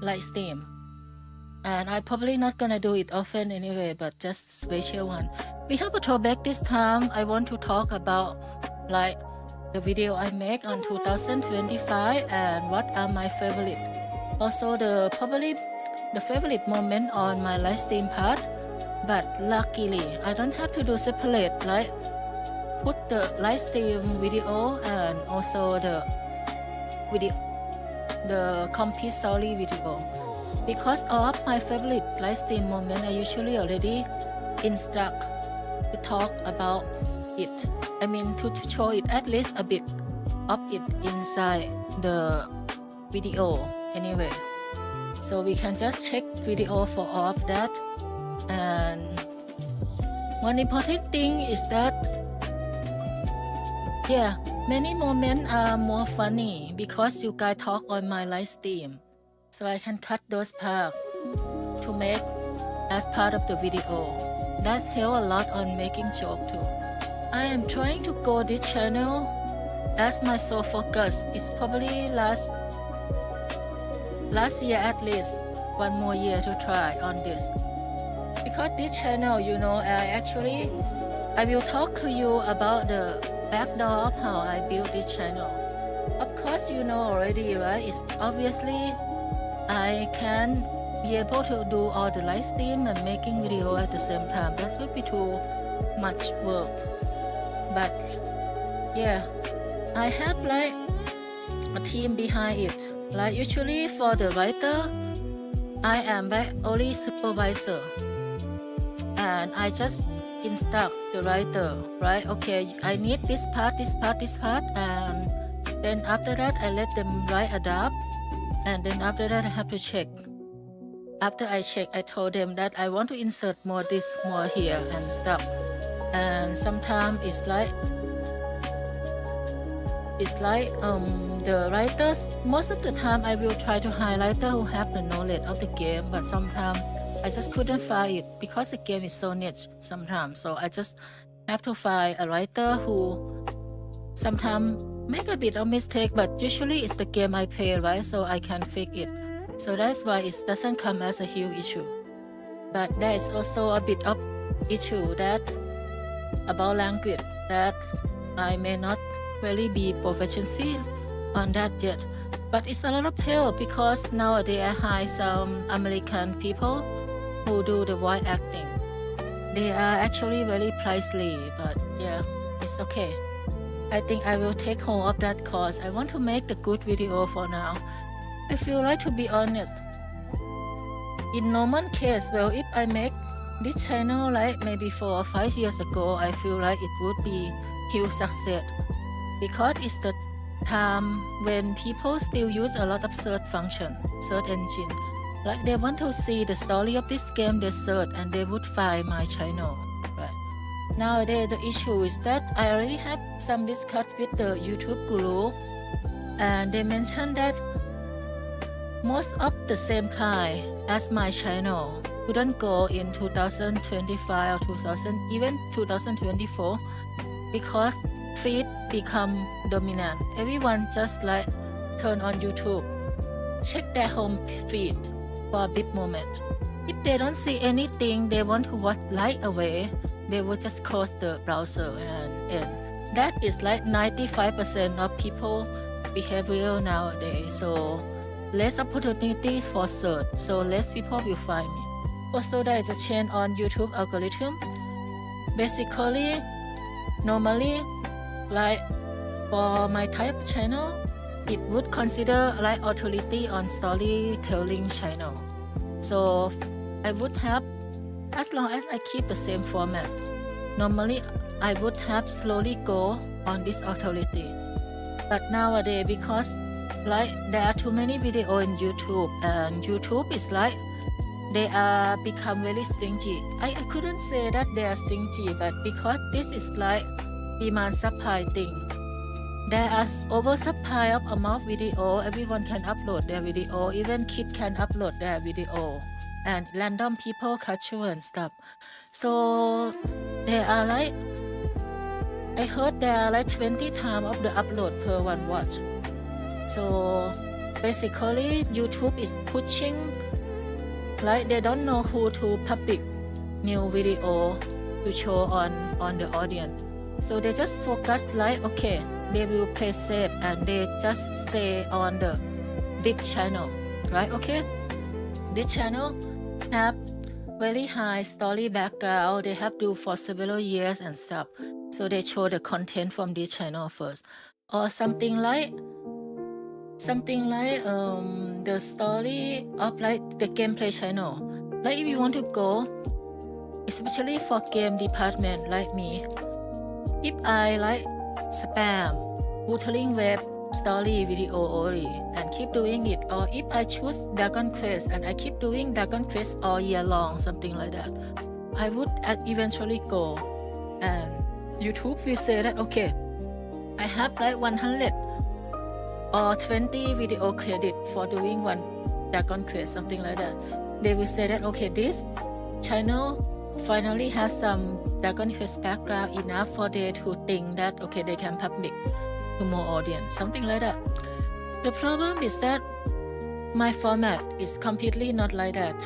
live stream. And I probably not gonna do it often anyway, but just special one. We have a throwback this time. I want to talk about like the video I make on 2025 and what are my favorite. Also probably the favorite moment on my live stream part. But luckily I don't have to do separate, like put the live stream video and also the complete story video. Because of my favorite live stream moment, I usually already instruct to talk about it. I mean to show it at least a bit of it inside the video anyway. So we can just check video for all of that. And one important thing is that many moments are more funny because you guys talk on my live stream. So I can cut those parts to make as part of the video. That's help a lot on making joke too. I am trying to grow this channel as my sole focus. It's probably last year at least, one more year to try on this. Because this channel, I will talk to you about the backdoor of how I built this channel. Of course, you know already, right? It's obviously I can be able to do all the live stream and making video at the same time. That would be too much work. But I have like a team behind it. Like usually for the writer, I am the only supervisor. And I just instruct the writer, right? Okay, I need this part, and then after that I let them write a draft, and then after that I have to check. After I check, I told them that I want to insert more this, more here and stuff. And sometimes it's like the writers, most of the time I will try to hire writer who have the knowledge of the game, but sometimes I just couldn't find it because the game is so niche sometimes. So I just have to find a writer who sometimes make a bit of mistake, but usually it's the game I play, right? So I can fix it. So that's why it doesn't come as a huge issue. But there is also a bit of issue that about language that I may not really be proficiency on that yet. But it's a lot of help because nowadays I hire some American people who do the voice acting. They are actually very pricey, but it's okay. I think I will take hold of that course. I want to make the good video for now. I feel like, to be honest, in normal case, if I make this channel like maybe 4 or 5 years ago, I feel like it would be huge success because it's the time when people still use a lot of search function, search engine. Like they want to see the story of this game, they search and they would find my channel. Right? Nowadays the issue is that I already have some discussion with the YouTube guru, and they mentioned that most of the same kind as my channel couldn't go in 2025 or even 2024 because feed become dominant. Everyone just like turn on YouTube, check their home feed for a bit moment. If they don't see anything they want to watch right away, they will just close the browser and end. That is like 95% of people behavior nowadays. So less opportunities for search, so less people will find me. Also there is a change on YouTube algorithm. Basically, normally, like for my type of channel, it would consider like authority on storytelling channel. So I would have, as long as I keep the same format, normally I would have slowly go on this authority. But nowadays, because like there are too many videos in YouTube, and YouTube is like they are become very stingy. I couldn't say that they are stingy, but because this is like demand supply thing. There is oversupply of amount video. Everyone can upload their video. Even kids can upload their video, and random people capture and stuff. So there are like, I heard there are like 20 times of the upload per one watch. So basically YouTube is pushing, like they don't know who to public new video to show on the audience, so they just focus like, okay, they will play safe and they just stay on the big channel, right? Okay, this channel have very high story background, they have do for several years and stuff, so they show the content from this channel first, or something like the story of like the gameplay channel. Like if you want to go, especially for game department like me, if I like spam Wuthering Wave story video only and keep doing it, or if I choose Dragon Quest and I keep doing Dragon Quest all year long, something like that, I would eventually go, and YouTube will say that, okay, I have like 100 or 20 video credit for doing one Dragon Quest, something like that. They will say that, okay, this channel finally has some Dragon Quest background enough for they to think that, okay, they can public to more audience, something like that. The problem is that my format is completely not like that.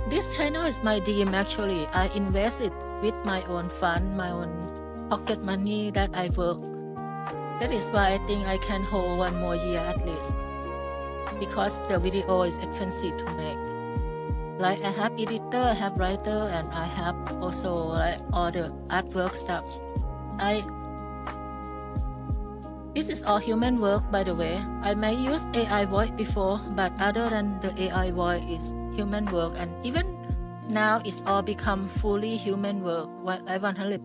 This channel is my dream actually. I invest it with my own fund, my own pocket money that I work. That is why I think I can hold 1 more year at least, because the video is expensive to make. Like I have editor, I have writer, and I have also like all the artwork stuff. This is all human work, by the way. I may use AI voice before, but other than the AI voice is human work, and even now it's all become fully human work, like 100%,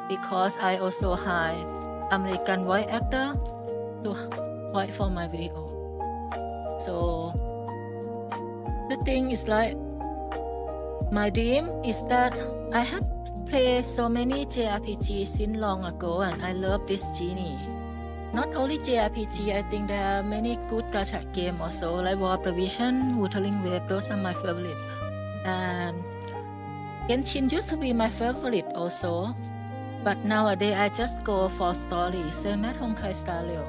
because I also hire American voice actor to voice for my video. So the thing is like, my dream is that I have played so many JRPG since long ago, and I love this genie. Not only JRPG, I think there are many good gacha games also, like WOTV, Wuthering Wave, those are my favorite. And Genshin used to be my favorite also, but nowadays I just go for story, same as Honkai Star Rail.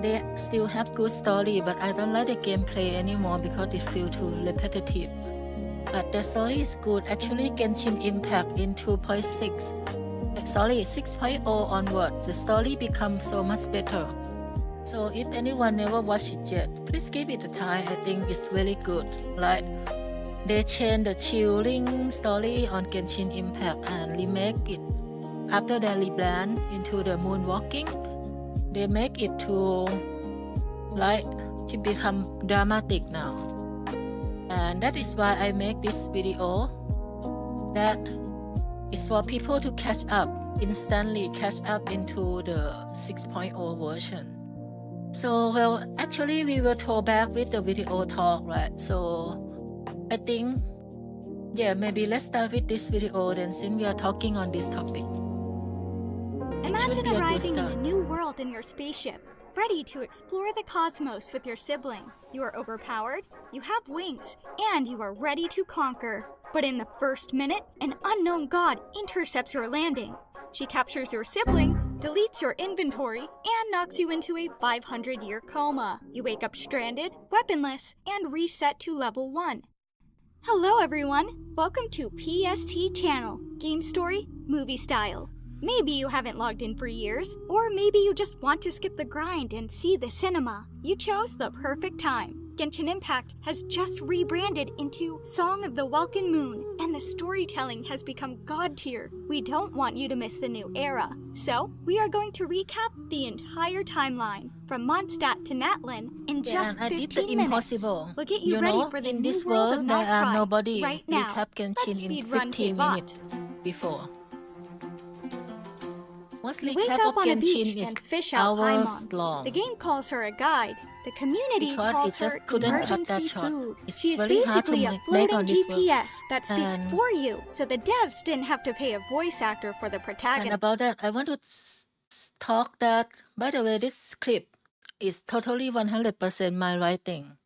They still have good story, but I don't like the gameplay anymore because it feels too repetitive. But the story is good. Actually, Genshin Impact in 2.6, 6.0 onward, the story becomes so much better. So if anyone never watched it yet, please give it a try. I think it's really good. Like they change the chilling story on Genshin Impact and remake it. After they rebrand into the moonwalking, they make it to become dramatic now. And that is why I make this video, that is for people to instantly catch up into the 6.0 version. So, well, actually we will throw back with the video talk, right? So I think, yeah, maybe let's start with this video then, since we are talking on this topic. Imagine arriving in a new world in your spaceship, ready to explore the cosmos with your sibling. You are overpowered, you have wings, and you are ready to conquer. But in the first minute, an unknown god intercepts your landing. She captures your sibling, deletes your inventory, and knocks you into a 500-year coma. You wake up stranded, weaponless, and reset to level 1. Hello everyone! Welcome to PST Channel, Game Story, Movie Style. Maybe you haven't logged in for years, or maybe you just want to skip the grind and see the cinema. You chose the perfect time. Genshin Impact has just rebranded into Song of the Welkin Moon, and the storytelling has become god tier. We don't want you to miss the new era. So, we are going to recap the entire timeline, from Mondstadt to Natlin, in just 15 minutes. We'll get you ready for the in new this world world of there are Malphite nobody right now. recap Let's Genshin in speedrun 15 K-Bot. minutes before. What's You recap wake of up on a Genshin beach is and fish out hours Paimon. long. The game calls her a guide. The community Because calls it just her couldn't cut that emergency short. food. It's She is very hard to basically a make floating on this world. GPS that speaks And- for you, so the devs didn't have to pay a voice actor for the And protagonist. about that, I want to talk that, by the way, this clip is totally 100% my writing.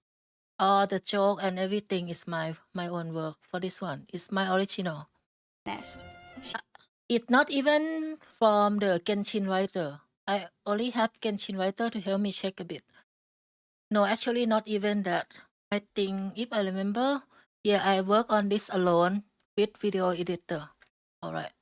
All the joke and everything is my own work for this one. It's my original. It's not even from the Genshin writer. I only have Genshin writer to help me check a bit. No, actually not even that. I think if I remember, yeah, I work on this alone with video editor. Alright.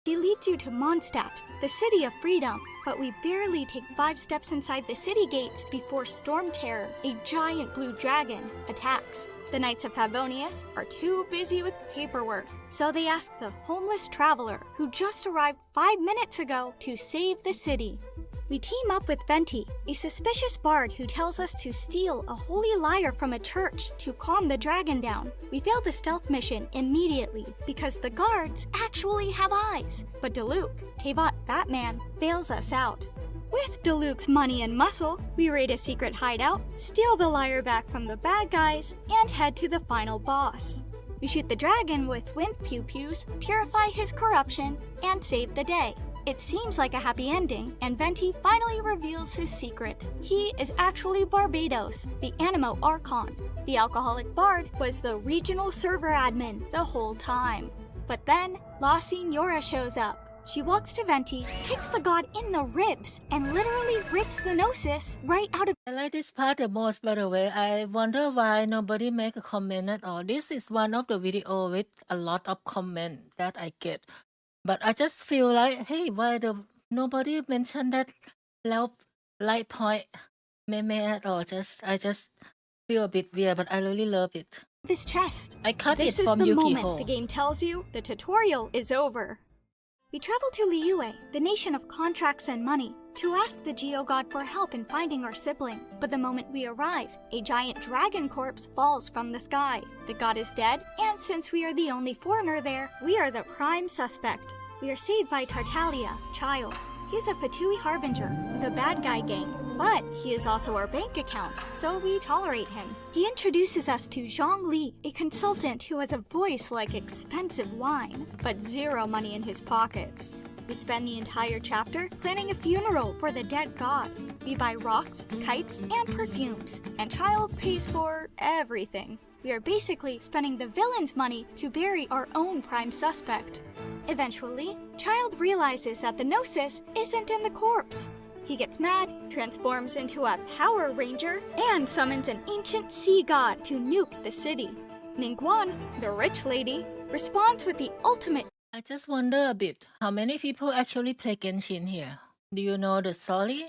She leads you to Mondstadt, the city of freedom, but we barely take 5 steps inside the city gates before Storm Terror, a giant blue dragon, attacks. The Knights of Favonius are too busy with paperwork, so they ask the homeless traveler who just arrived 5 minutes ago to save the city. We team up with Venti, a suspicious bard who tells us to steal a holy lyre from a church to calm the dragon down. We fail the stealth mission immediately because the guards actually have eyes. But Diluc, Teyvat Batman, bails us out. With Diluc's money and muscle, we raid a secret hideout, steal the lyre back from the bad guys, and head to the final boss. We shoot the dragon with wimp pew-pews, purify his corruption, and save the day. It seems like a happy ending, and Venti finally reveals his secret. He is actually Barbados, the Animo Archon. The alcoholic bard was the regional server admin the whole time. But then, La Signora shows up. She walks to Venti, kicks the god in the ribs, and literally rips the Gnosis right out of. I like this part the most, by the way. I wonder why nobody make a comment at all. This is one of the video with a lot of comment that I get. But I just feel like, hey, why nobody mentioned that light point meme at all? I just feel a bit weird, but I really love it. His chest. I cut This it is from the Yukiho. moment the game tells you the tutorial is over. We travel to Liyue, the nation of contracts and money, to ask the Geo God for help in finding our sibling. But the moment we arrive, a giant dragon corpse falls from the sky. The god is dead, and since we are the only foreigner there, we are the prime suspect. We are saved by Tartaglia, Child. He is a Fatui harbinger with a bad guy gang, but he is also our bank account, so we tolerate him. He introduces us to Zhang Li, a consultant who has a voice like expensive wine, but zero money in his pockets. We spend the entire chapter planning a funeral for the dead god. We buy rocks, kites, and perfumes, and Child pays for everything. We are basically spending the villain's money to bury our own prime suspect. Eventually, Child realizes that the Gnosis isn't in the corpse. He gets mad, transforms into a Power Ranger, and summons an ancient sea god to nuke the city. Ningguan, the rich lady, responds with the ultimate. I just wonder a bit, how many people actually play Genshin here? Do you know the story?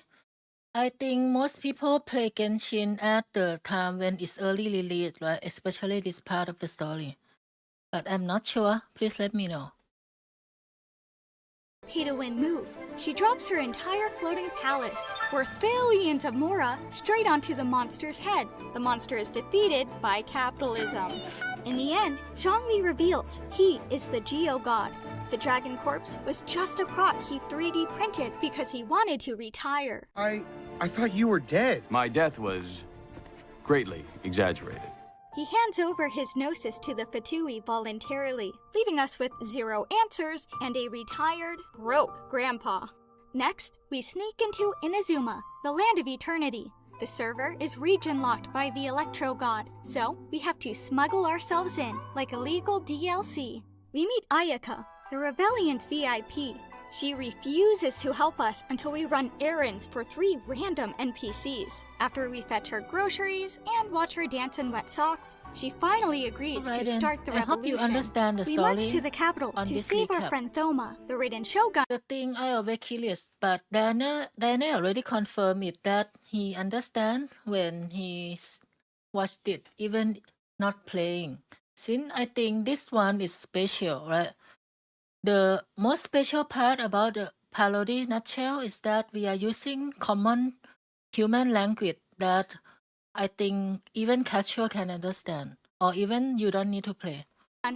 I think most people play Genshin at the time when it's early release, right? Especially this part of the story. But I'm not sure. Please let me know. Pay-to-win move. She drops her entire floating palace, worth billions of mora, straight onto the monster's head. The monster is defeated by capitalism. In the end, Zhongli reveals he is the Geo God. The dragon corpse was just a prop he 3D printed because he wanted to retire. I thought you were dead. My death was greatly exaggerated. He hands over his Gnosis to the Fatui voluntarily, leaving us with 0 answers and a retired, broke grandpa. Next, we sneak into Inazuma, the land of eternity. The server is region-locked by the Electro God, so we have to smuggle ourselves in like illegal DLC. We meet Ayaka, the rebellion's VIP. She refuses to help us until we run errands for 3 random NPCs. After we fetch her groceries and watch her dance in wet socks, she finally agrees to start the revolution. I hope you understand the story. We march to the capital to save our friend Thoma, the Raiden Shogun. The thing I always curious, but Daniel already confirmed it that he understand when he watched it, even not playing. Since I think this one is special, right? The most special part about the parody nutshell is that we are using common human language that I think even casual can understand, or even you don't need to play.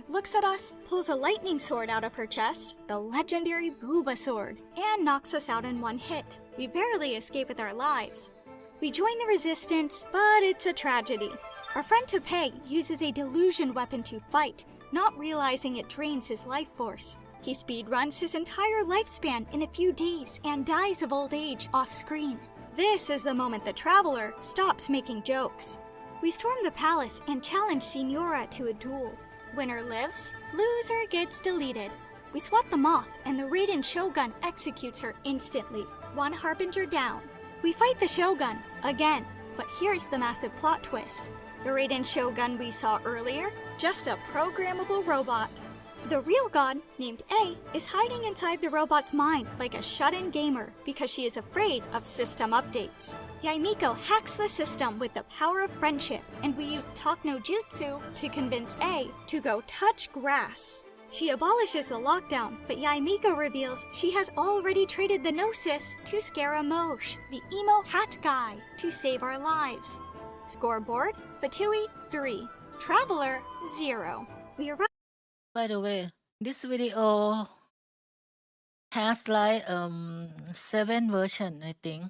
Looks at us, pulls a lightning sword out of her chest, the legendary Booba sword, and knocks us out in one hit. We barely escape with our lives. We join the resistance, but it's a tragedy. Our friend Tepei uses a delusion weapon to fight, not realizing it drains his life force. He speedruns his entire lifespan in a few days and dies of old age off-screen. This is the moment the Traveler stops making jokes. We storm the palace and challenge Signora to a duel. Winner lives, loser gets deleted. We swat the moth and the Raiden Shogun executes her instantly. 1 harbinger down. We fight the Shogun, again. But here's the massive plot twist. The Raiden Shogun we saw earlier, just a programmable robot. The real god, named A, is hiding inside the robot's mind like a shut-in gamer because she is afraid of system updates. Yaimiko hacks the system with the power of friendship, and we use Talk no Jutsu to convince A to go touch grass. She abolishes the lockdown, but Yaimiko reveals she has already traded the Gnosis to Scaramouche, the emo hat guy, to save our lives. Scoreboard, Fatui 3, Traveler 0. We arrive. By the way, this video has like 7 version, I think.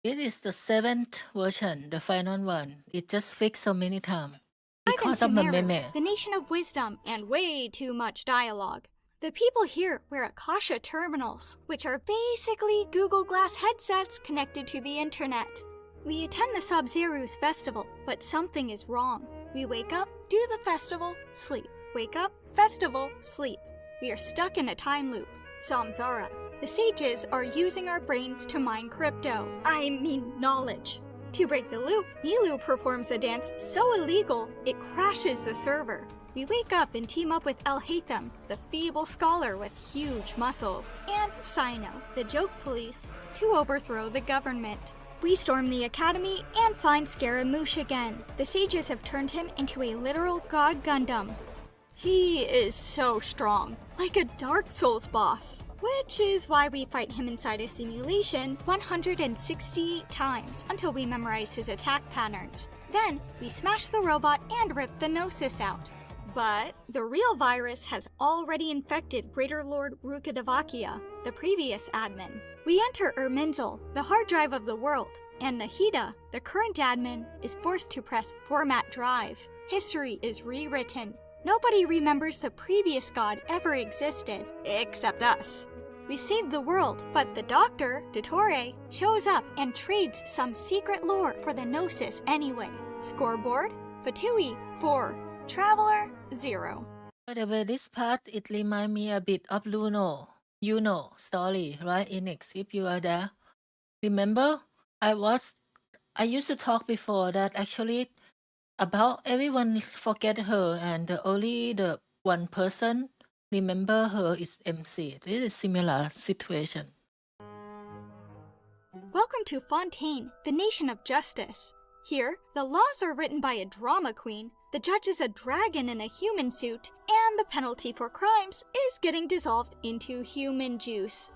This is the 7th version, the final one. It just fixed so many times because of the meme. The nation of wisdom and way too much dialogue. The people here wear Akasha terminals, which are basically Google Glass headsets connected to the internet. We attend the Sub-Zero's festival, but something is wrong. We wake up, do the festival, sleep. Wake up, festival, sleep. We are stuck in a time loop. Samsara. The sages are using our brains to mine crypto. I mean knowledge. To break the loop, Nilu performs a dance so illegal, it crashes the server. We wake up and team up with El Haytham, the feeble scholar with huge muscles, and Sino, the joke police, to overthrow the government. We storm the academy and find Scaramouche again. The sages have turned him into a literal god Gundam. He is so strong, like a Dark Souls boss, which is why we fight him inside a simulation 160 times until we memorize his attack patterns. Then, we smash the robot and rip the Gnosis out. But the real virus has already infected Greater Lord Rukadavakia, the previous admin. We enter Erminzel, the hard drive of the world, and Nahida, the current admin, is forced to press Format Drive. History is rewritten. Nobody remembers the previous god ever existed, except us. We saved the world, but the doctor, Dottore, shows up and trades some secret lore for the Gnosis anyway. Scoreboard, Fatui 4, Traveler 0. By the way, this part, it reminds me a bit of Luno, story, right, Enix, if you are there. Remember, I used to talk before that actually about everyone forget her and only the one person remember her is MC. This is similar situation. Welcome to Fontaine, the nation of justice. Here, the laws are written by a drama queen, the judge is a dragon in a human suit, and the penalty for crimes is getting dissolved into human juice.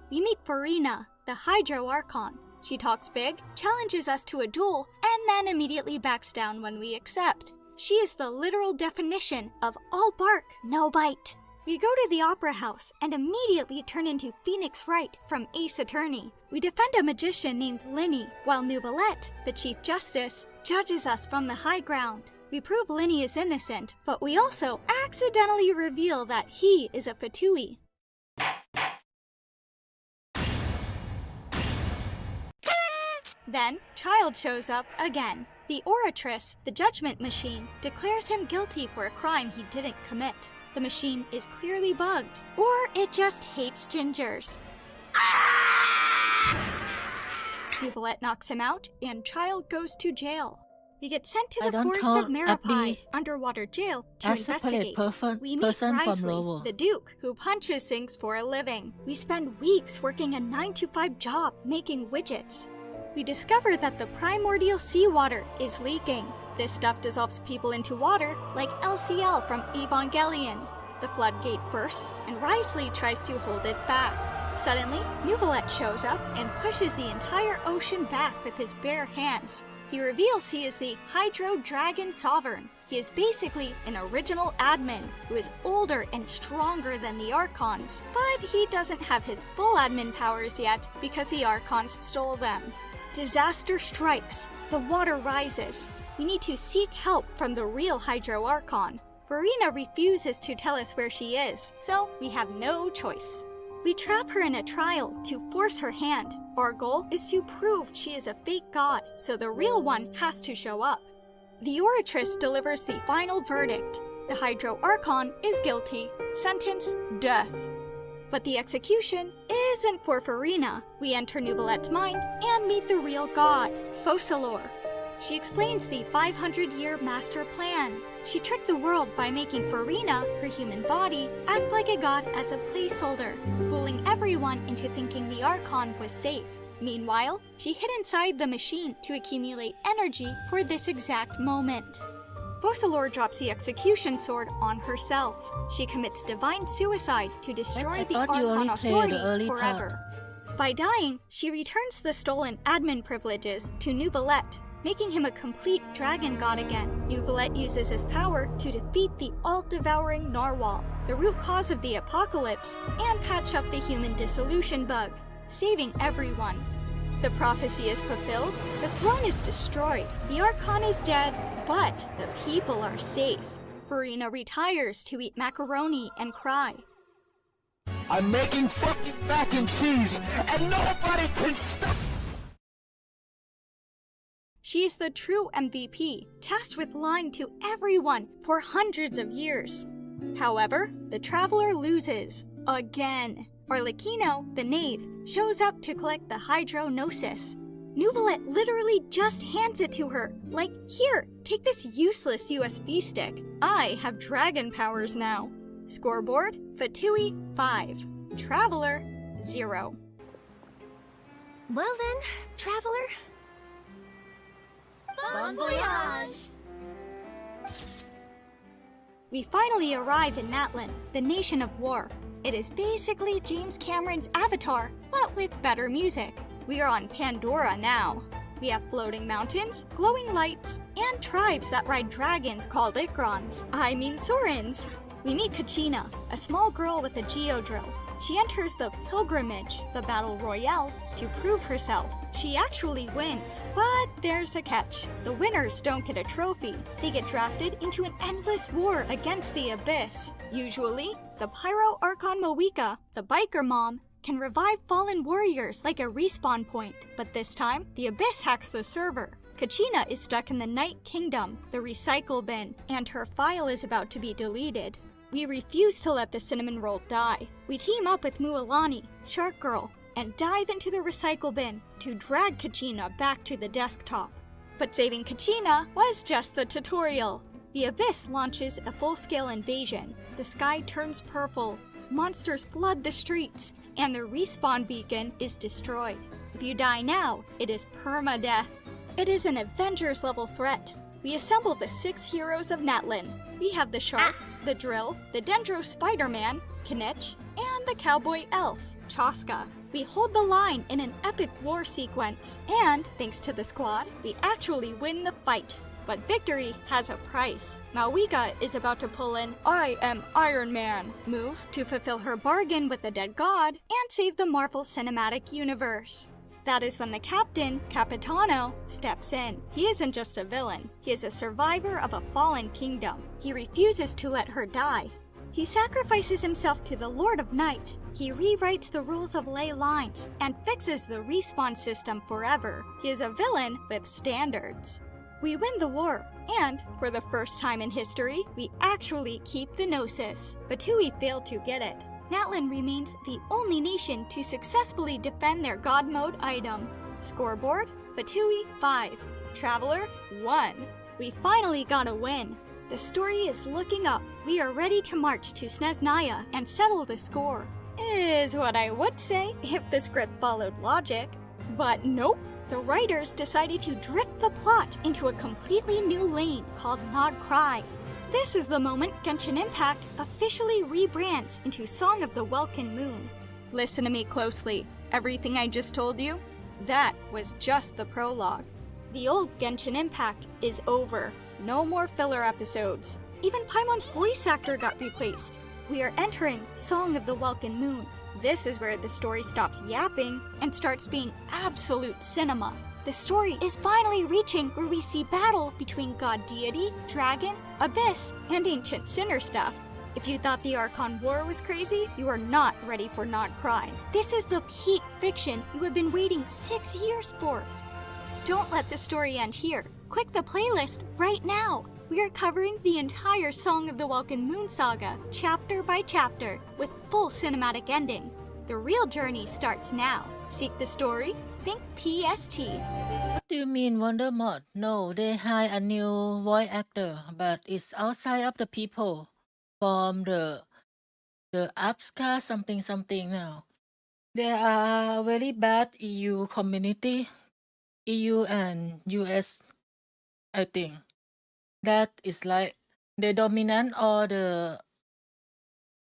We meet Farina, the Hydro Archon. She talks big, challenges us to a duel, and then immediately backs down when we accept. She is the literal definition of all bark, no bite. We go to the Opera House and immediately turn into Phoenix Wright from Ace Attorney. We defend a magician named Linny, while Nouvelette, the Chief Justice, judges us from the high ground. We prove Linny is innocent, but we also accidentally reveal that he is a Fatui. Then, Child shows up again. The Oratrice, the judgment machine, declares him guilty for a crime he didn't commit. The machine is clearly bugged, or it just hates gingers. Nouvelette knocks him out, and Child goes to jail. We get sent to the forest of Marapai, underwater jail, to investigate. We meet Risley, the Duke, who punches things for a living. We spend weeks working a 9-to-5 job making widgets. We discover that the primordial seawater is leaking. This stuff dissolves people into water like LCL from Evangelion. The floodgate bursts, and Risley tries to hold it back. Suddenly, Nouvelette shows up and pushes the entire ocean back with his bare hands. He reveals he is the Hydro Dragon Sovereign. He is basically an original admin who is older and stronger than the Archons, but he doesn't have his full admin powers yet because the Archons stole them. Disaster strikes. The water rises. We need to seek help from the real Hydro Archon. Farina refuses to tell us where she is, so we have no choice. We trap her in a trial to force her hand. Our goal is to prove she is a fake god, so the real one has to show up. The Oratrice delivers the final verdict. The Hydro Archon is guilty. Sentence, death. But the execution isn't for Farina. We enter Nouvelette's mind and meet the real god, Focalors. She explains the 500-year master plan. She tricked the world by making Farina, her human body, act like a god as a placeholder, fooling everyone into thinking the Archon was safe. Meanwhile, she hid inside the machine to accumulate energy for this exact moment. Focalors drops the execution sword on herself. She commits divine suicide to destroy the Archon authority forever. By dying, she returns the stolen admin privileges to Nouvellette, making him a complete dragon god again. Nouvellette uses his power to defeat the all-devouring narwhal, the root cause of the apocalypse, and patch up the human dissolution bug, saving everyone. The prophecy is fulfilled, the throne is destroyed, the Archon is dead, but the people are safe. Farina retires to eat macaroni and cry. I'm making fucking mac and cheese, and nobody can stop! She's the true MVP, tasked with lying to everyone for hundreds of years. However, the Traveler loses. Again. Arlecchino, the knave, shows up to collect the Hydronosis. Nouvellette literally just hands it to her, like, here, take this useless USB stick. I have dragon powers now. Scoreboard, Fatui 5. Traveler 0. Well then, Traveler. Bon voyage! We finally arrive in Natlan, the nation of war. It is basically James Cameron's Avatar, but with better music. We are on Pandora now. We have floating mountains, glowing lights, and tribes that ride dragons called Sorens. We meet Kachina, a small girl with a geodrill. She enters the pilgrimage, the battle royale, to prove herself. She actually wins, but there's a catch. The winners don't get a trophy. They get drafted into an endless war against the Abyss. Usually, the Pyro Archon Moika, the biker mom, can revive fallen warriors like a respawn point. But this time, the Abyss hacks the server. Kachina is stuck in the Night Kingdom, the recycle bin, and her file is about to be deleted. We refuse to let the cinnamon roll die. We team up with Mualani, Shark Girl, and dive into the recycle bin to drag Kachina back to the desktop. But saving Kachina was just the tutorial. The Abyss launches a full-scale invasion. The sky turns purple, monsters flood the streets, and the respawn beacon is destroyed. If you die now, it is permadeath. It is an Avengers-level threat. We assemble the 6 heroes of Natlan. We have the Shark, the Drill, the Dendro Spider-Man, Kinech, and the Cowboy Elf, Chaska. We hold the line in an epic war sequence, and thanks to the squad, we actually win the fight. But victory has a price. Malwika is about to pull an I am Iron Man move to fulfill her bargain with the dead god and save the Marvel Cinematic Universe. That is when the captain, Capitano, steps in. He isn't just a villain. He is a survivor of a fallen kingdom. He refuses to let her die. He sacrifices himself to the Lord of Night. He rewrites the rules of ley lines and fixes the respawn system forever. He is a villain with standards. We win the war, and for the first time in history, we actually keep the Gnosis. Fatui failed to get it. Natlan remains the only nation to successfully defend their God Mode item. Scoreboard, Fatui 5. Traveler 1. We finally got a win. The story is looking up. We are ready to march to Snezhnaya and settle the score. Is what I would say if the script followed logic. But nope. The writers decided to drift the plot into a completely new lane called Nod Cry. This is the moment Genshin Impact officially rebrands into Song of the Welkin Moon. Listen to me closely. Everything I just told you, that was just the prologue. The old Genshin Impact is over. No more filler episodes. Even Paimon's voice actor got replaced. We are entering Song of the Welkin Moon. This is where the story stops yapping and starts being absolute cinema. The story is finally reaching where we see battle between god deity, dragon, abyss, and ancient sinner stuff. If you thought the Archon War was crazy, you are not ready for Nod Cry. This is the peak fiction you have been waiting 6 years for. Don't let the story end here. Click the playlist right now. we are covering the entire Song of the Welkin Moon saga, chapter by chapter, with full cinematic ending. The real journey starts now. Seek the story? Think PST. What do you mean Wondermod? No, they hire a new voice actor, but it's outside of the people from the Africa something now. There are very bad EU community, EU and US, I think. That is like they dominant all the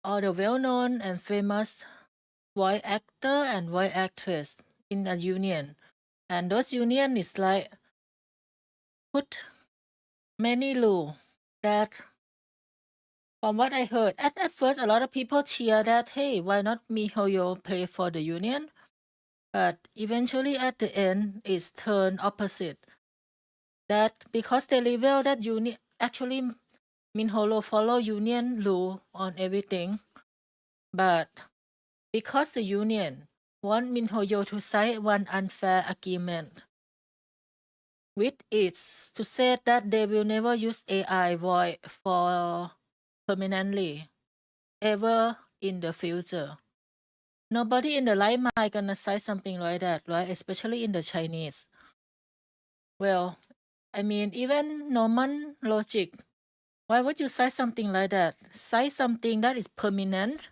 well-known and famous voice actor and voice actress in a union. And those union is like put many rule that from what I heard, at first a lot of people cheer that, hey, why not MiHoYo play for the union? But eventually at the end, it's turned opposite. That because they reveal that union, actually MiHoYo follow union rule on everything. But because the union want MiHoYo to sign one unfair agreement, which is to say that they will never use AI voice for permanently ever in the future. Nobody in the right mind gonna say something like that, right? Especially in the Chinese. Well, I mean, even normal logic. Why would you say something like that? Say something that is permanent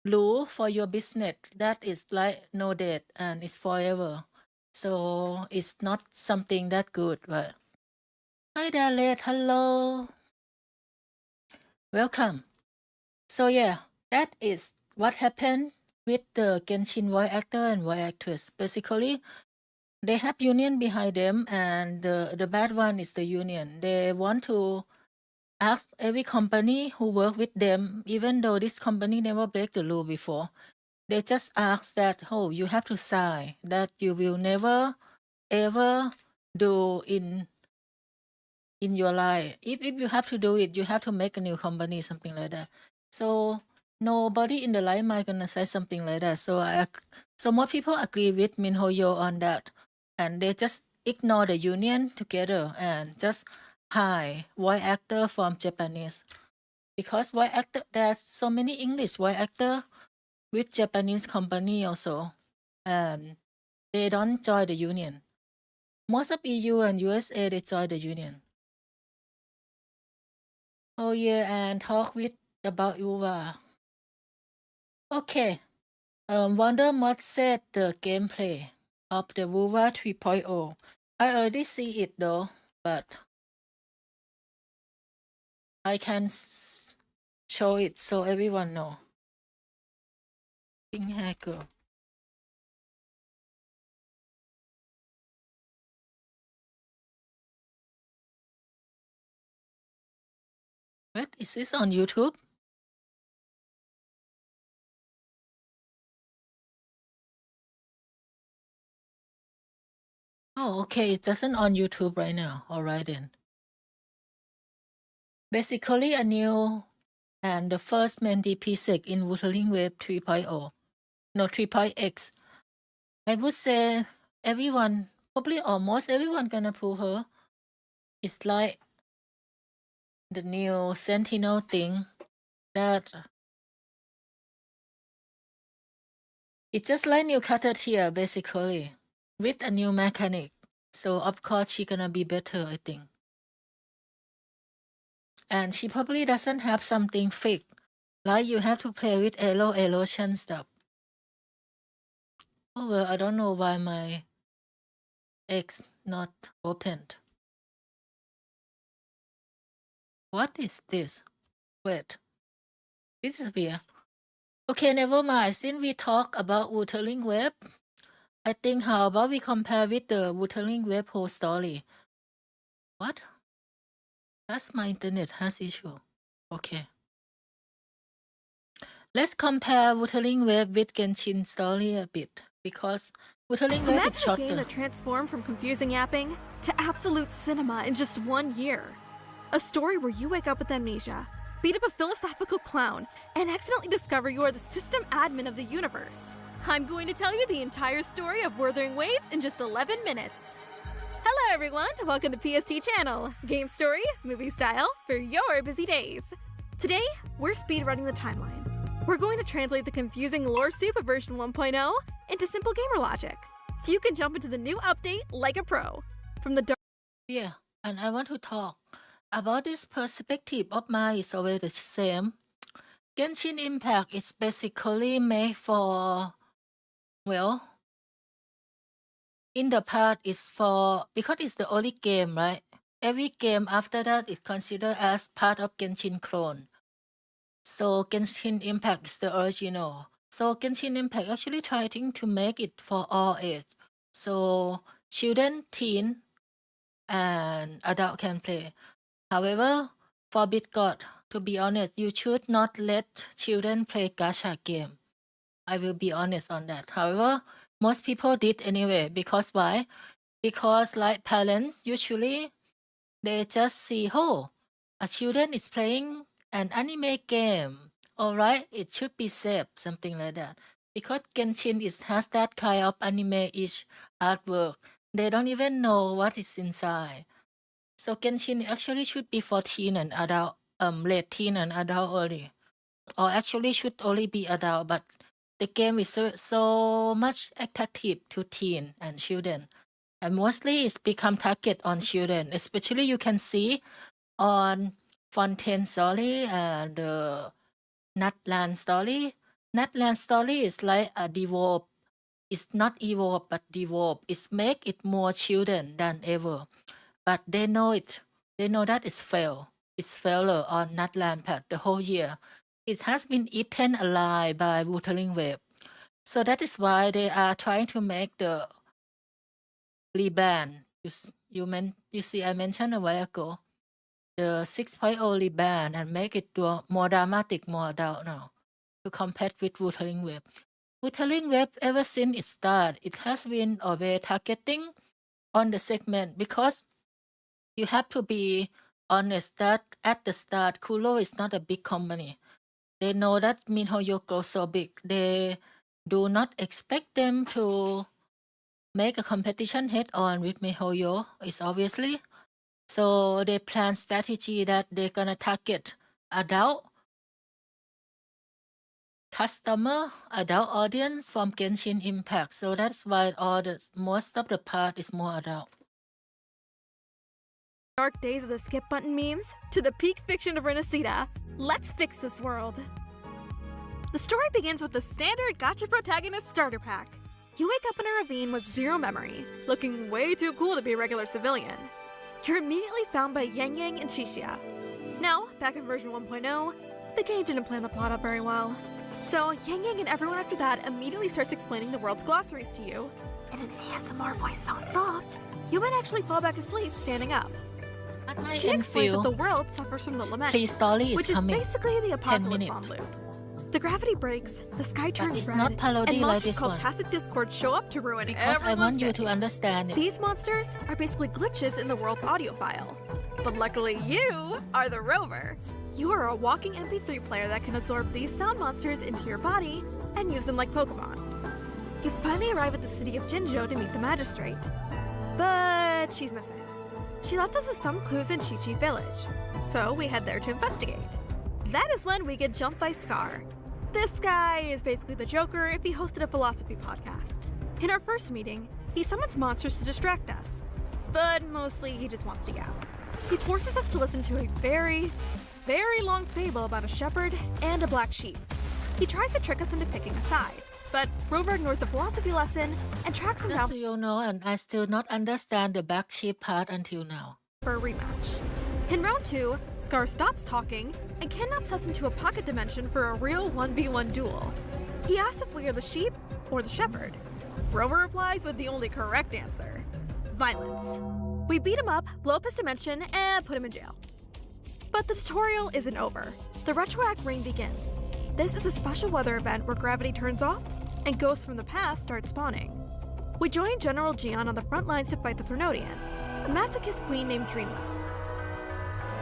rule for your business that is like no date and it's forever. So it's not something that good, right? Hi there, Led. Hello. Welcome. So yeah, that is what happened with the Genshin voice actor and voice actress. Basically, they have union behind them, and the bad one is the union. They want to ask every company who work with them, even though this company never break the rule before. They just ask that, oh, you have to sign that you will never ever do in your life. If you have to do it, you have to make a new company, something like that. So nobody in the right mind gonna say something like that. So more people agree with MinHoYo on that, and they just ignore the union together and just hire voice actor from Japanese, because voice actor there's so many English voice actor with Japanese company also, and they don't join the union. Most of EU and USA they join the union. Oh yeah, and talk with about Uva. Okay. Wonder Mod said the gameplay of the Wuva 3.0. I already see it though, but I can show it so everyone know. Pink hair girl. What is this on YouTube? Oh, okay, it doesn't on YouTube right now. Alright then. Basically a new and the first main DP sec in Wuthering Wave 3.0. No, 3.x. I would say everyone, probably almost everyone gonna pull her. It's like the new Sentinel thing that it's just like new cutter here basically with a new mechanic. So of course she gonna be better, I think. And she probably doesn't have something fixed, like you have to play with erosion stuff. Oh well, I don't know why my X not opened. What is this? Wait, this is weird. Okay, never mind. Since we talk about Wuthering Wave, I think how about we compare with the Wuthering Wave whole story. What? That's my internet has issue. Okay. Let's compare Wuthering Wave with Genshin story a bit, because Wuthering Wave is Imagine a game shorter. that transformed from confusing yapping to absolute cinema in just 1 year. A story where you wake up with amnesia, beat up a philosophical clown, and accidentally discover you are the system admin of the universe. I'm going to tell you the entire story of Wuthering Waves in just 11 minutes. Hello! everyone, welcome to PST Channel, game story, movie style, for your busy days. Today, we're speedrunning the timeline. We're going to translate the confusing lore soup of version 1.0 into simple gamer logic, so you can jump into the new update like a pro. From the dark... Yeah, and I want to talk about this perspective of mine is always the same. Genshin Impact is basically made for, well, in the past is for, because it's the only game, right? Every game after that is considered as part of Genshin clone. So Genshin Impact is the original. So Genshin Impact actually trying to make it for all age. So children, teen, and adult can play. However, for BitGod, to be honest, you should not let children play gacha game. I will be honest on that. However, most people did anyway. Because why? Because like parents, usually they just see, oh, a children is playing an anime game. Alright, it should be safe, something like that. Because Genshin has that kind of anime-ish artwork. They don't even know what is inside. So Genshin actually should be for teen and adult, late teen and adult only. Or actually should only be adult, but the game is so much attractive to teen and children. And mostly it's become target on children. Especially you can see on Fontaine Story and Nutland Story. Nutland Story is like a develop. It's not evolve, but develop. It's make it more children than ever. But they know it. They know that it's fail. It's failure on Nutland Path the whole year. It has been eaten alive by Wuthering Wave. So that is why they are trying to make the rebrand. You see, I mentioned a while ago the 6.0 rebrand and make it more dramatic, more adult now to compete with Wuthering Wave. Wuthering Wave, ever since it started, it has been always targeting on the segment because you have to be honest that at the start, Kuro is not a big company. They know that MinHoYo grows so big. They do not expect them to make a competition head-on with MinHoYo, is obviously. So they plan strategy that they're gonna target adult customer, adult audience from Genshin Impact. So that's why most of the part is more adult. Dark days of the skip button memes to the peak fiction of Renacida. Let's fix this world. The story begins with the standard gacha protagonist starter pack. You wake up in a ravine with zero memory, looking way too cool to be a regular civilian. You're immediately found by Yang Yang and Shishia. Now, back in version 1.0, the game didn't plan the plot out very well. So Yang Yang and everyone after that immediately starts explaining the world's glossaries to you. In an ASMR voice so soft, you might actually fall back asleep standing up. She explains that the world suffers from the lament, which is basically the apocalypse on loop. The gravity breaks, the sky turns red, not parody and like monsters this called one. Passive Discord show up to ruin Because I want you to understand it. These monsters are basically glitches in the world's audio file. But luckily you are the rover. You are a walking MP3 player that can absorb these sound monsters into your body and use them like Pokemon. You finally arrive at the city of Jinzhou to meet the magistrate. But she's missing. She left us with some clues in Chi-Chi village, so we head there to investigate. That is when we get jumped by Scar. This guy is basically the Joker if he hosted a philosophy podcast. In our first meeting, he summons monsters to distract us, but mostly he just wants to yap. He forces us to listen to a very, very long fable about a shepherd and a black sheep. He tries to trick us into picking a side, but Rover ignores the philosophy lesson and tracks him down. Just so you know, and I still not understand the black sheep part until now. For a rematch. In round 2, Scar stops talking and kidnaps us into a pocket dimension for a real 1v1 duel. He asks if we are the sheep or the shepherd. Rover replies with the only correct answer: violence. We beat him up, blow up his dimension, and put him in jail. But the tutorial isn't over. The Retroact Ring begins. This is a special weather event where gravity turns off and ghosts from the past start spawning. We join General Jian on the front lines to fight the Threnodian, a masochist queen named Dreamless.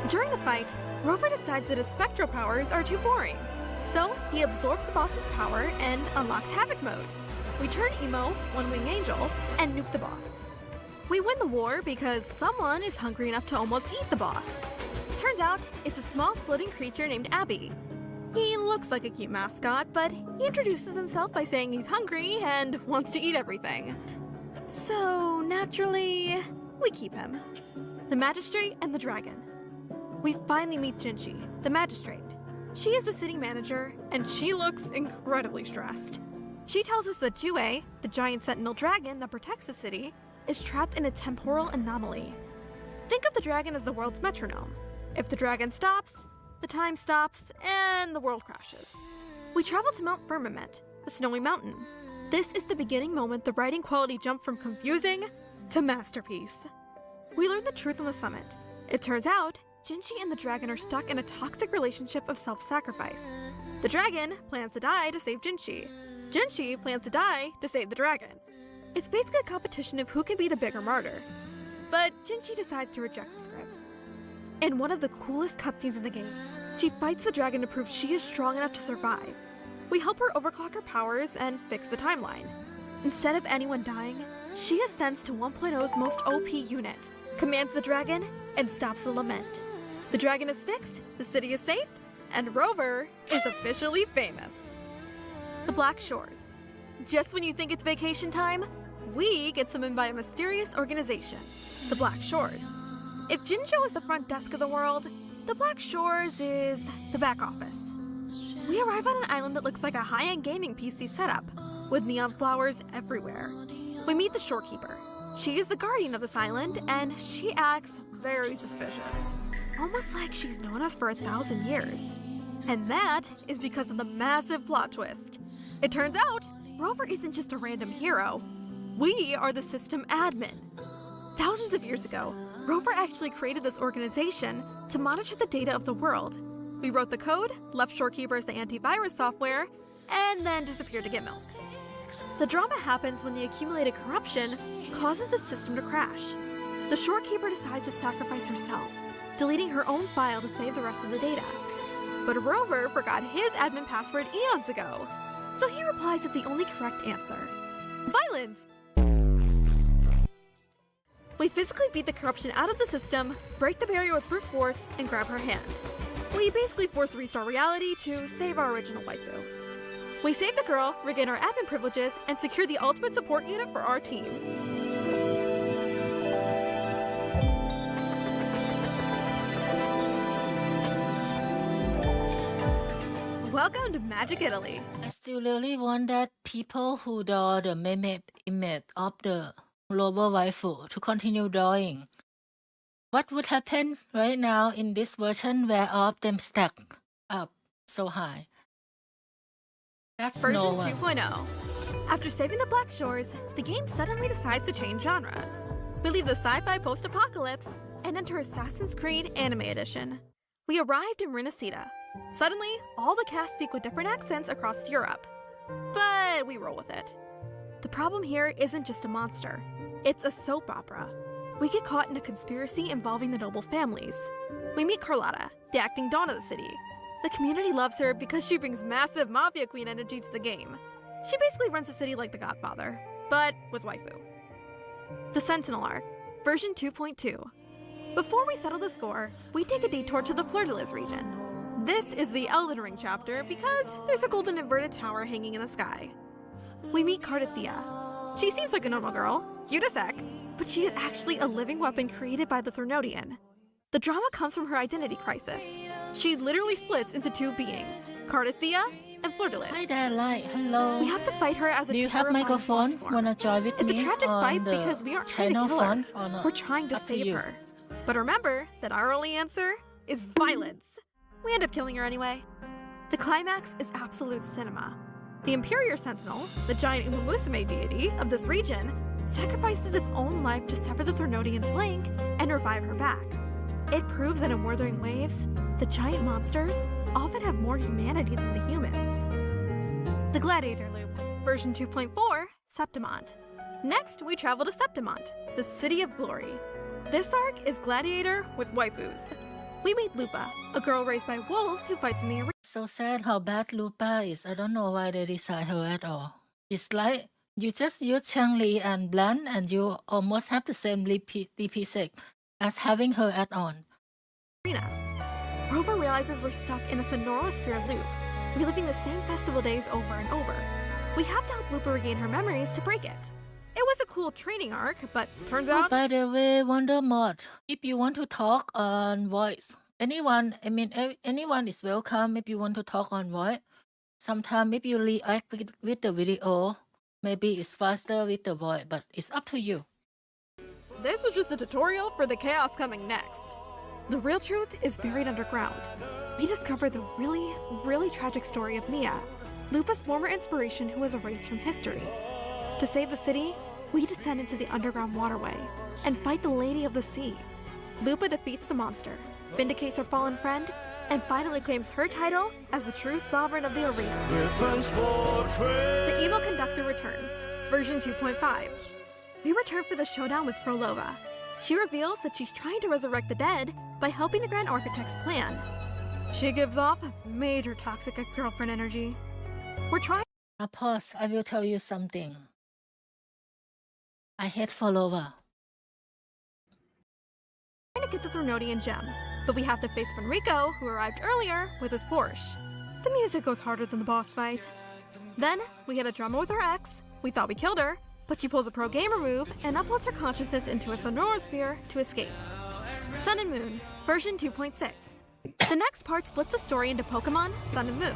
During the fight, Rover decides that his spectral powers are too boring, so he absorbs the boss's power and unlocks Havoc mode. We turn Emo, One-Wing Angel, and nuke the boss. We win the war because someone is hungry enough to almost eat the boss. Turns out, it's a small floating creature named Abby. He looks like a cute mascot, but he introduces himself by saying he's hungry and wants to eat everything. So, naturally, we keep him. The Magistrate and the Dragon. We finally meet Jinshi, the Magistrate. She is the city manager, and she looks incredibly stressed. She tells us that Jue, the giant sentinel dragon that protects the city, is trapped in a temporal anomaly. Think of the dragon as the world's metronome. If the dragon stops, the time stops, and the world crashes. We travel to Mount Firmament, a snowy mountain. This is the beginning moment the writing quality jumped from confusing to masterpiece. We learn the truth on the summit. It turns out, Jinshi and the dragon are stuck in a toxic relationship of self-sacrifice. The dragon plans to die to save Jinshi. Jinshi plans to die to save the dragon. It's basically a competition of who can be the bigger martyr. But Jinshi decides to reject the script. In one of the coolest cutscenes in the game, she fights the dragon to prove she is strong enough to survive. We help her overclock her powers and fix the timeline. Instead of anyone dying, she ascends to 1.0's most OP unit, commands the dragon, and stops the lament. The dragon is fixed, the city is safe, and Rover is officially famous. The Black Shores. Just when you think it's vacation time, we get summoned by a mysterious organization, the Black Shores. If Jinzhou is the front desk of the world, the Black Shores is the back office. We arrive on an island that looks like a high-end gaming PC setup, with neon flowers everywhere. We meet the shorekeeper. She is the guardian of this island, and she acts very suspicious. Almost like she's known us for 1,000 years. And that is because of the massive plot twist. It turns out, Rover isn't just a random hero. We are the system admin. Thousands of years ago, Rover actually created this organization to monitor the data of the world. We wrote the code, left Shorekeeper as the antivirus software, and then disappeared to get milked. The drama happens when the accumulated corruption causes the system to crash. The Shorekeeper decides to sacrifice herself, deleting her own file to save the rest of the data. But Rover forgot his admin password eons ago, so he replies with the only correct answer: violence! We physically beat the corruption out of the system, break the barrier with brute force, and grab her hand. We basically force restart reality to save our original waifu. We save the girl, regain our admin privileges, and secure the ultimate support unit for our team. Welcome to Magic Italy. I still really want that people who draw the meme image of the global waifu to continue drawing. What would happen right now in this version where all of them stack up so high? That's Version no one. 2.0. After saving the Black Shores, the game suddenly decides to change genres. We leave the sci-fi post-apocalypse and enter Assassin's Creed Anime Edition. We arrived in Renacida. Suddenly, all the cast speak with different accents across Europe. But we roll with it. The problem here isn't just a monster. It's a soap opera. We get caught in a conspiracy involving the noble families. We meet Carlotta, the acting dawn of the city. The community loves her because she brings massive mafia queen energy to the game. She basically runs the city like the Godfather, but with waifu. The Sentinel arc, version 2.2. Before we settle the score, we take a detour to the Fleur-de-Lis region. This is the Elden Ring chapter because there's a golden inverted tower hanging in the sky. We meet Cardathia. She seems like a normal girl, cute as heck, but she is actually a living weapon created by the Thornodian. The drama comes from her identity crisis. She literally splits into two beings, Cardathia and Fleur-de-Lis. Hi there, like, hello. We have to fight her as a Do you have terrifying microphone? boss form. Wanna join with It's me a tragic on fight the because we aren't trying to channel kill her. font or not? We're trying to Up to save you. her. But remember that our only answer is violence. We end up killing her anyway. The climax is absolute cinema. The Imperior Sentinel, the giant Umumusume deity of this region, sacrifices its own life to sever the Thornodian's link and revive her back. It proves that in Wuthering Waves, the giant monsters often have more humanity than the humans. The Gladiator Loop, version 2.4, Septimont. Next, we travel to Septimont, the City of Glory. This arc is Gladiator with waifus. We meet Lupa, a girl raised by wolves who fights in the arena. So sad how bad Lupa is. I don't know why they decide her at all. It's like You just use Chang-Li and Blend and you almost have the same DP sec as having her add-on. Arena. Rover realizes we're stuck in a sonorosphere loop, reliving the same festival days over and over. We have to help Looper regain her memories to break it. It was a cool training arc, but turns Oh, out... by the way, Wonder Mod, if you want to talk on voice, anyone is welcome if you want to talk on voice. Sometimes if you react with the video, maybe it's faster with the voice, but it's up to you. This was just a tutorial for the chaos coming next. The real truth is buried underground. We discover the really, really tragic story of Mia, Lupa's former inspiration who was erased from history. To save the city, we descend into the underground waterway and fight the Lady of the Sea. Lupa defeats the monster, vindicates her fallen friend, and finally claims her title as the true sovereign of the arena. The Evil Conductor returns, version 2.5. We return for the showdown with Frolova. She reveals that she's trying to resurrect the dead by helping the Grand Architect's plan. She gives off major toxic ex-girlfriend energy. We're trying Pause, I will tell you something. I hate Follower. to get the Thornodian gem, but we have to face Fenrico, who arrived earlier, with his Porsche. The music goes harder than the boss fight. Then, we hit a drama with our ex. We thought we killed her, but she pulls a pro gamer move and uploads her consciousness into a sonorosphere to escape. Sun and Moon, version 2.6. The next part splits the story into Pokemon, Sun and Moon.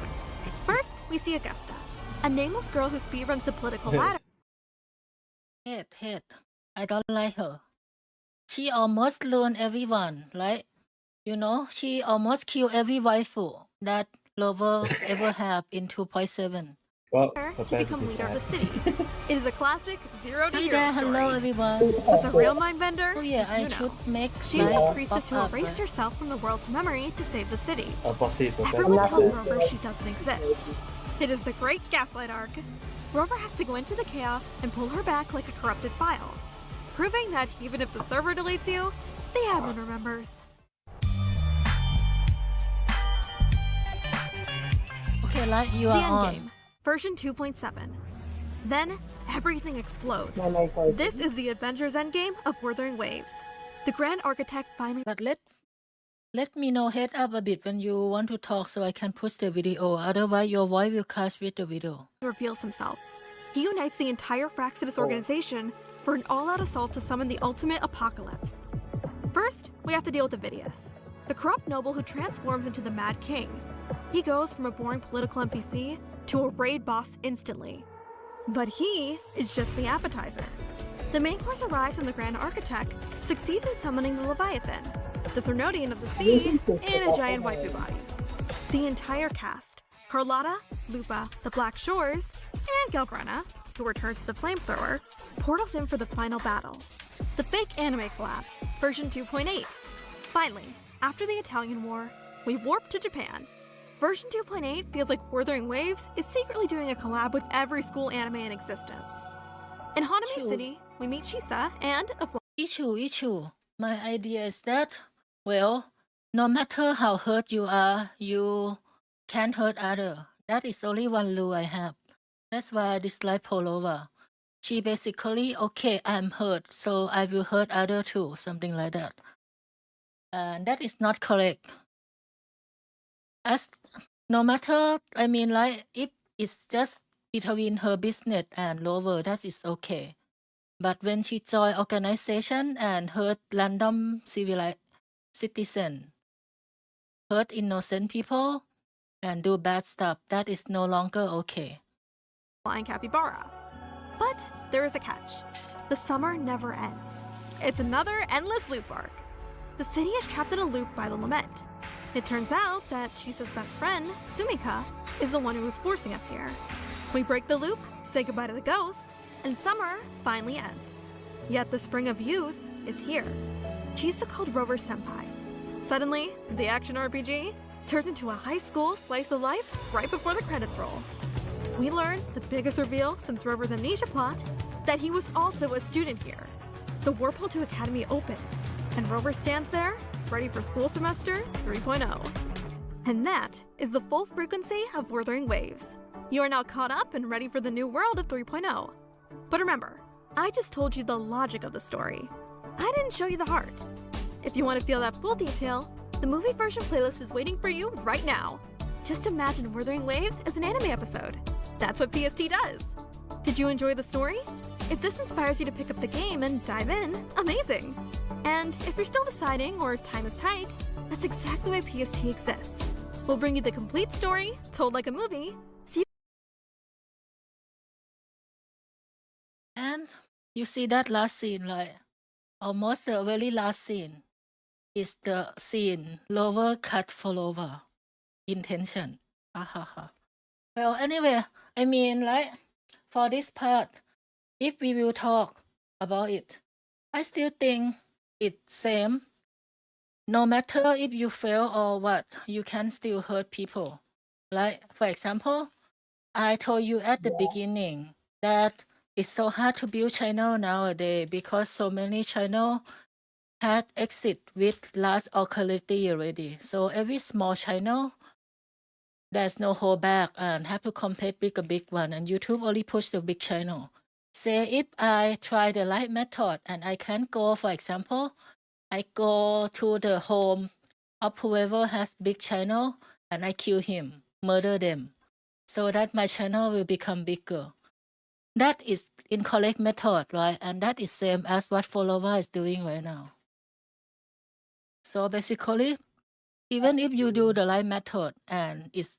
First, we see Augusta, a nameless girl who speedruns the political ladder. Hate. I don't like her. She almost ruined everyone, right? You know, she almost killed every waifu that lover ever have in 2.7. Well, to become leader of the city. It is a classic 0 to Hi hero there, story. hello everyone. With the real mind bender, Oh yeah, I you should know. make She's like a priestess who pop-up, erased right? herself from the world's memory to save the city. Passito, Everyone tells Rover she doesn't exist. It is the Great Gaslight arc. Rover has to go into the chaos and pull her back like a corrupted file, proving that even if the server deletes you, the admin remembers. Okay, like you The are on. Endgame, version 2.7. Then, everything explodes. This is the Avengers Endgame of Wuthering Waves. The Grand Architect finally But let me know head up a bit when you want to talk so I can push the video. Otherwise, your voice will clash with the video. reveals himself. He unites the entire Fraxidus organization for an all-out assault to summon the ultimate apocalypse. First, we have to deal with Avidius, the corrupt noble who transforms into the Mad King. He goes from a boring political NPC to a raid boss instantly. But he is just the appetizer. The main course arrives when the Grand Architect succeeds in summoning the Leviathan, the Thornodian of the sea, in a giant waifu body. The entire cast, Carlotta, Lupa, the Black Shores, and Galbrana, who returns to the flamethrower, portals in for the final battle. The fake anime collab, version 2.8. Finally, after the Italian War, we warp to Japan. Version 2.8 feels like Wuthering Waves is secretly doing a collab with every school anime in existence. In Hanami True. City, we meet Shisa and a Issue. My idea is that, well, no matter how hurt you are, you can't hurt other. That is only one rule I have. That's why I dislike Polova. She basically, okay, I'm hurt, so I will hurt other too, something like that. And that is not correct. As no matter, I mean, like, if it's just between her business and lover, that is okay. But when she join organization and hurt random citizen, hurt innocent people, and do bad stuff, that is no longer okay. flying capybara. But there is a catch. The summer never ends. It's another endless loop arc. The city is trapped in a loop by the lament. It turns out that Chisa's best friend, Sumika, is the one who is forcing us here. We break the loop, say goodbye to the ghosts, and summer finally ends. Yet the spring of youth is here. Chisa called Rover Senpai. Suddenly, the action RPG turns into a high school slice of life right before the credits roll. We learn the biggest reveal since Rover's amnesia plot, that he was also a student here. The Warpole to Academy opens, and Rover stands there, ready for school semester 3.0. And that is the full frequency of Wuthering Waves. You are now caught up and ready for the new world of 3.0. But remember, I just told you the logic of the story. I didn't show you the heart. If you want to feel that full detail, the movie version playlist is waiting for you right now. Just imagine Wuthering Waves as an anime episode. That's what PST does. Did you enjoy the story? If this inspires you to pick up the game and dive in, amazing! And if you're still deciding or time is tight, that's exactly why PST exists. We'll bring you the complete story, told like a movie, so you And you see that last scene, like almost the very last scene is the scene lower cut follower intention. Ha ha ha. Well, anyway, I mean, like for this part, if we will talk about it, I still think it's same. No matter if you fail or what, you can still hurt people. Like, for example, I told you at the beginning that it's so hard to build channel nowadays because so many channel had exit with large quality already. So every small channel, there's no hold back and have to compete with a big one. And YouTube only push the big channel. Say if I try the light method and I can go, for example, I go to the home of whoever has big channel and I kill him, murder them, so that my channel will become bigger. That is incorrect method, right? And that is same as what follower is doing right now. So basically, even if you do the right method and it's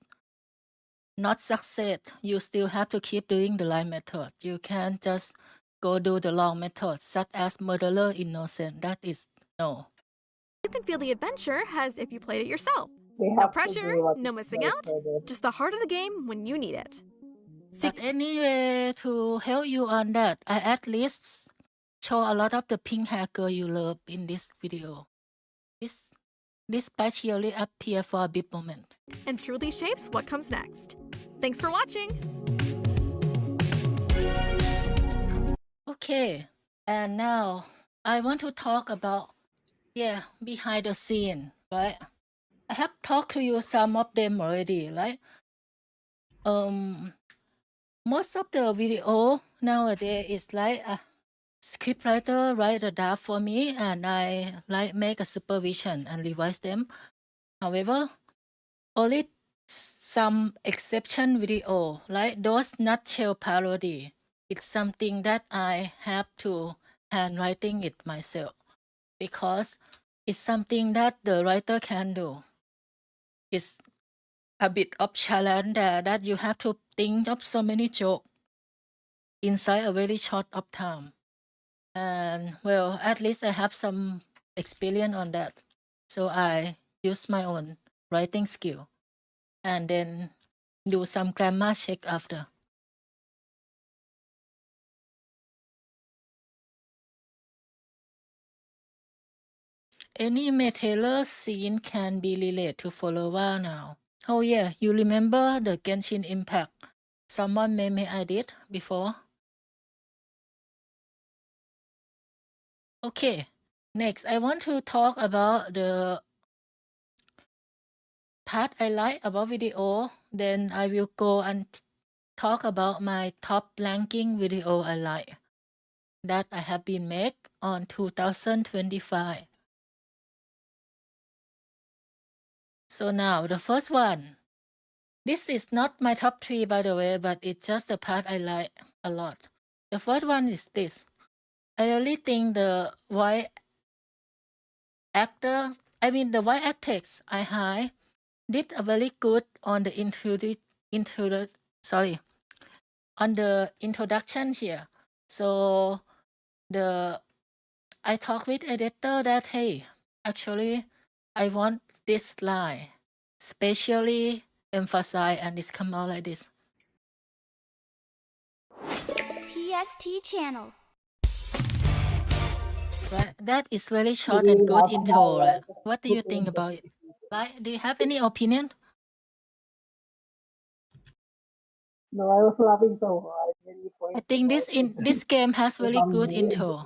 not success, you still have to keep doing the right method. You can't just go do the wrong method, such as murderer innocent. That is no. can feel the adventure as if you played it yourself. They No have to pressure, do what no is missing right out, for them. just the heart of the game when you need it. But anyway, to help you on that, I at least show a lot of the pink hair girl you love in this video. This partially appear for a big moment. And truly shapes what comes next. Thanks for watching! Okay, and now I want to talk about, behind the scene, right? I have talked to you some of them already, right? Most of the video nowadays is like a scriptwriter write a draft for me and I like make a supervision and revise them. However, only some exception video, like those nutshell parody, it's something that I have to handwriting it myself because it's something that the writer can do. It's a bit of challenge there that you have to think of so many jokes inside a very short of time. And well, at least I have some experience on that. So I use my own writing skill and then do some grammar check after. Any Taylor scene can be related to follower now. Oh yeah, you remember the Genshin Impact? Someone made me edit before. Okay, next I want to talk about the part I like about video. Then I will go and talk about my top ranking video I like that I have been made on 2025. So now the first one. This is not my top 3 by the way, but it's just the part I like a lot. The first one is this. I really think the voice actors, the voice actors I hire did a very good on the on the introduction here. So I talked with editor that hey, actually I want this line, specially emphasize and it's come out like this. PST Channel. Right? That is very short and good intro. Right? What do you think about it? Right? Do you have any opinion? No, I was laughing so hard when you I pointed think out this game has very good intro.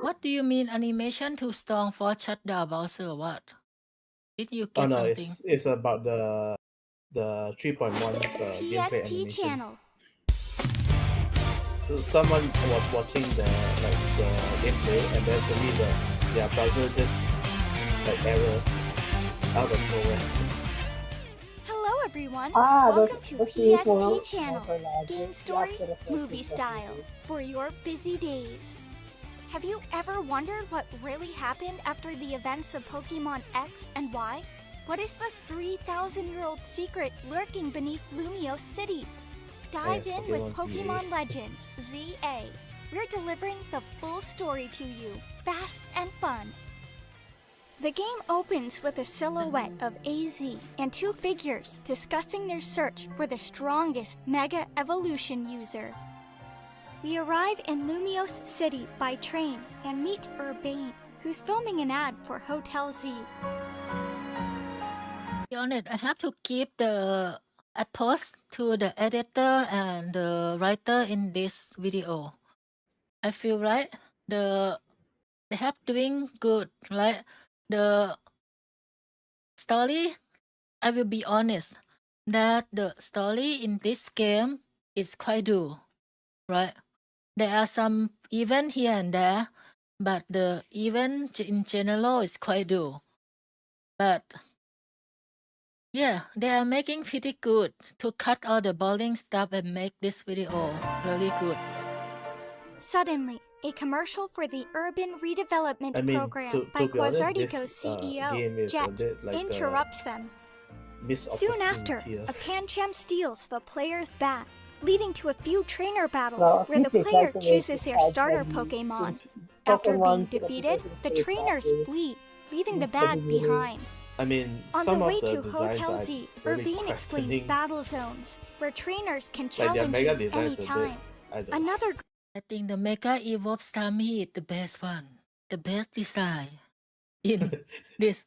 What do you mean animation too strong for shutdown browser? What? Did you Oh get no, something? it's about the the 3.1's gameplay PST animation. Channel. So someone was watching the gameplay, and then suddenly their browser just error out of nowhere. Hello everyone. Ah, Welcome to that's useful. PST Channel. Game story, movie style for your busy days. Have you ever wondered what really happened after the events of Pokemon X and Y? What is the 3,000-year-old secret lurking beneath Lumiose City? Dive Yes, in with Pokemon Pokemon Legends ZA. We're delivering the full story to you, fast and fun. The game opens with a silhouette of AZ and two figures discussing their search for the strongest Mega Evolution user. We arrive in Lumiose City by train and meet Urbane, who's filming an ad for Hotel Z. Be honest, I have to give the applause to the editor and the writer in this video. I feel right. They have doing good, right? The story, I will be honest, that the story in this game is quite dull, right? There are some event here and there, but the event in general is quite dull. But yeah, they are making pretty good to cut all the boring stuff and make this video really good. Suddenly, a commercial for the Urban Redevelopment Program to by be honest, Quasartico's game CEO, is a Jet, bit like interrupts them. missed Soon after, opportunity. a Pancham steals the player's bat, leading to a few trainer battles Well, where the this is player like chooses their like starter the Pokemon. Pokemon After being to the defeated, the Pokemon trainers Stadium. flee, leaving the This bag is really- behind. I mean, On the some way of the to designs Hotel are Z, really Urbane explains questioning, battle zones, where trainers can like their challenge mega you designs a anytime. bit. I don't know. Another I think the Mega Evolve Starmie is the best one, the best design in this.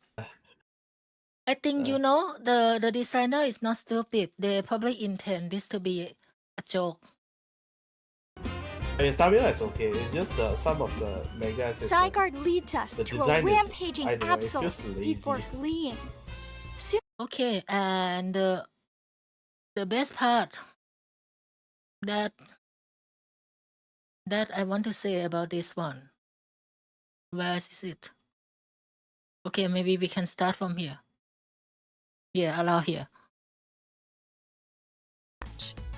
I think the designer is not stupid. They probably intend this to be a joke. I mean, Stamina is okay. It's just some of the megas. is like- Zygarde leads us the to a design is- rampaging I don't know, it Absol feels lazy. before fleeing. Soon Okay, and the best part that I want to say about this one. Where is it? Okay, maybe we can start from here. Yeah, allow here.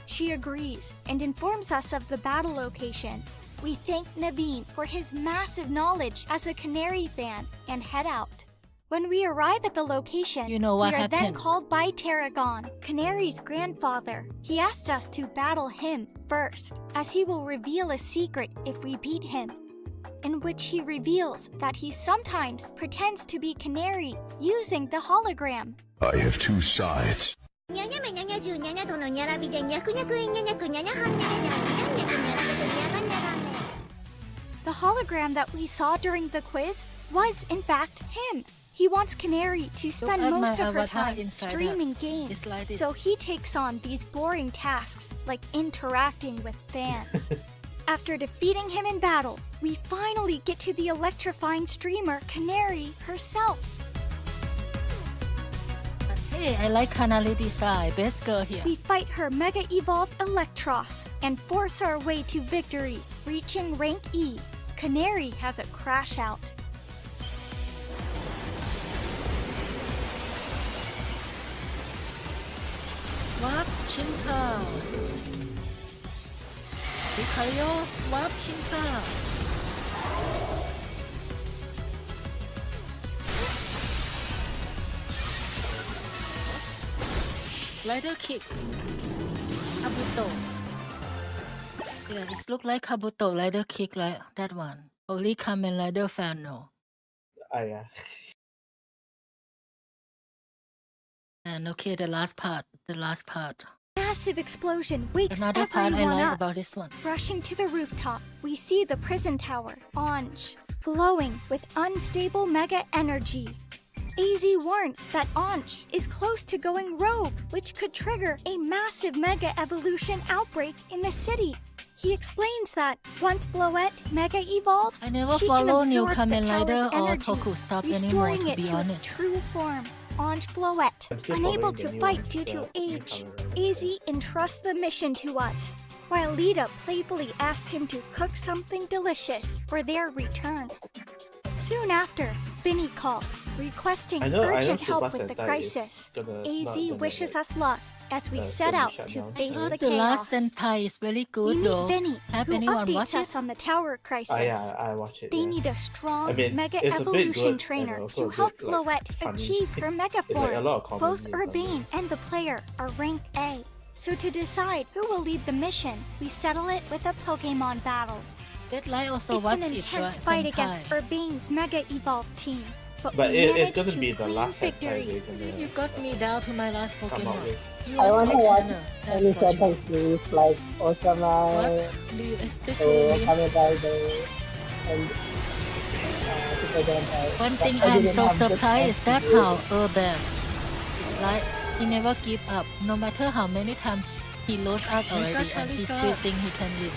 she agrees and informs us of the battle location. We thank Naveen for his massive knowledge as a Canary fan and head out. When we arrive at the location, You know what we are then happened? called by Tarragon, Canary's grandfather. He asked us to battle him first, as he will reveal a secret if we beat him, in which he reveals that he sometimes pretends to be Canary using the hologram. I have two sides. The hologram that we saw during the quiz was, in fact, him. He wants Canary to spend at my most of her avatar time inside streaming her. games, It's like this. so he takes on these boring tasks like interacting with fans. After defeating him in battle, we finally get to the electrifying streamer Canary herself. Hey, I like Canary design. Best girl here. We fight her Mega Evolved Electros and force our way to victory, reaching rank E. Canary has a crash out. Warp Chinta. Lucario, Warp Chinta. Rider kick. Kabuto. Yeah, it look like Kabuto rider kick like that one. Only Kamen Rider fan know. Yeah. And okay, the last part. Massive explosion wakes Another part I everyone like up. about this one. Rushing to the rooftop, we see the prison tower, Anj, glowing with unstable mega energy. AZ warns that Anj is close to going rogue, which could trigger a massive mega evolution outbreak in the city. He explains that once Floette mega evolves, I never she follow can new absorb Kamen the Rider tower's or energy, Toku stuff anymore, restoring to it be to honest. its true form. Ange Floette. I'm still Unable following to the new fight ones, due to the age, color. AZ entrusts the mission to us, while Lita playfully asks him to cook something delicious for their return. Soon after, Vinny calls, requesting I know urgent Super help with the Sentai crisis. is not AZ gonna, wishes like, us luck as we set gonna out shut to down. face the The last chaos. Sentai is very We good meet though. Vinny, Have who anyone updates watched us it? on the tower crisis. Oh yeah, I watch it. They yeah. need a strong I mean, Mega it's a bit Evolution good trainer and also to a bit, help like, Floette funny. achieve her Mega It's like a form. lot of comedy Both and Urbane something. and the player are rank A. So to decide who will lead the mission, we settle it with a Pokemon battle. Deadline also It's watch an it intense but fight against Sentai. Urbane's Mega Evolved team. But But we it's managed gonna to be the claim last Sentai victory. they're gonna You got me down to my last come out Pokemon. with. You I are want to great watch trainer, that's any for sure. Sentai series like Osama, What do you expect or from me? Kamen Rider, and Super Sentai. One thing But I I'm didn't so have good surprised is that chance to do how Urban is like he never give up. No matter how many times he lost out already and he still think he can win. it.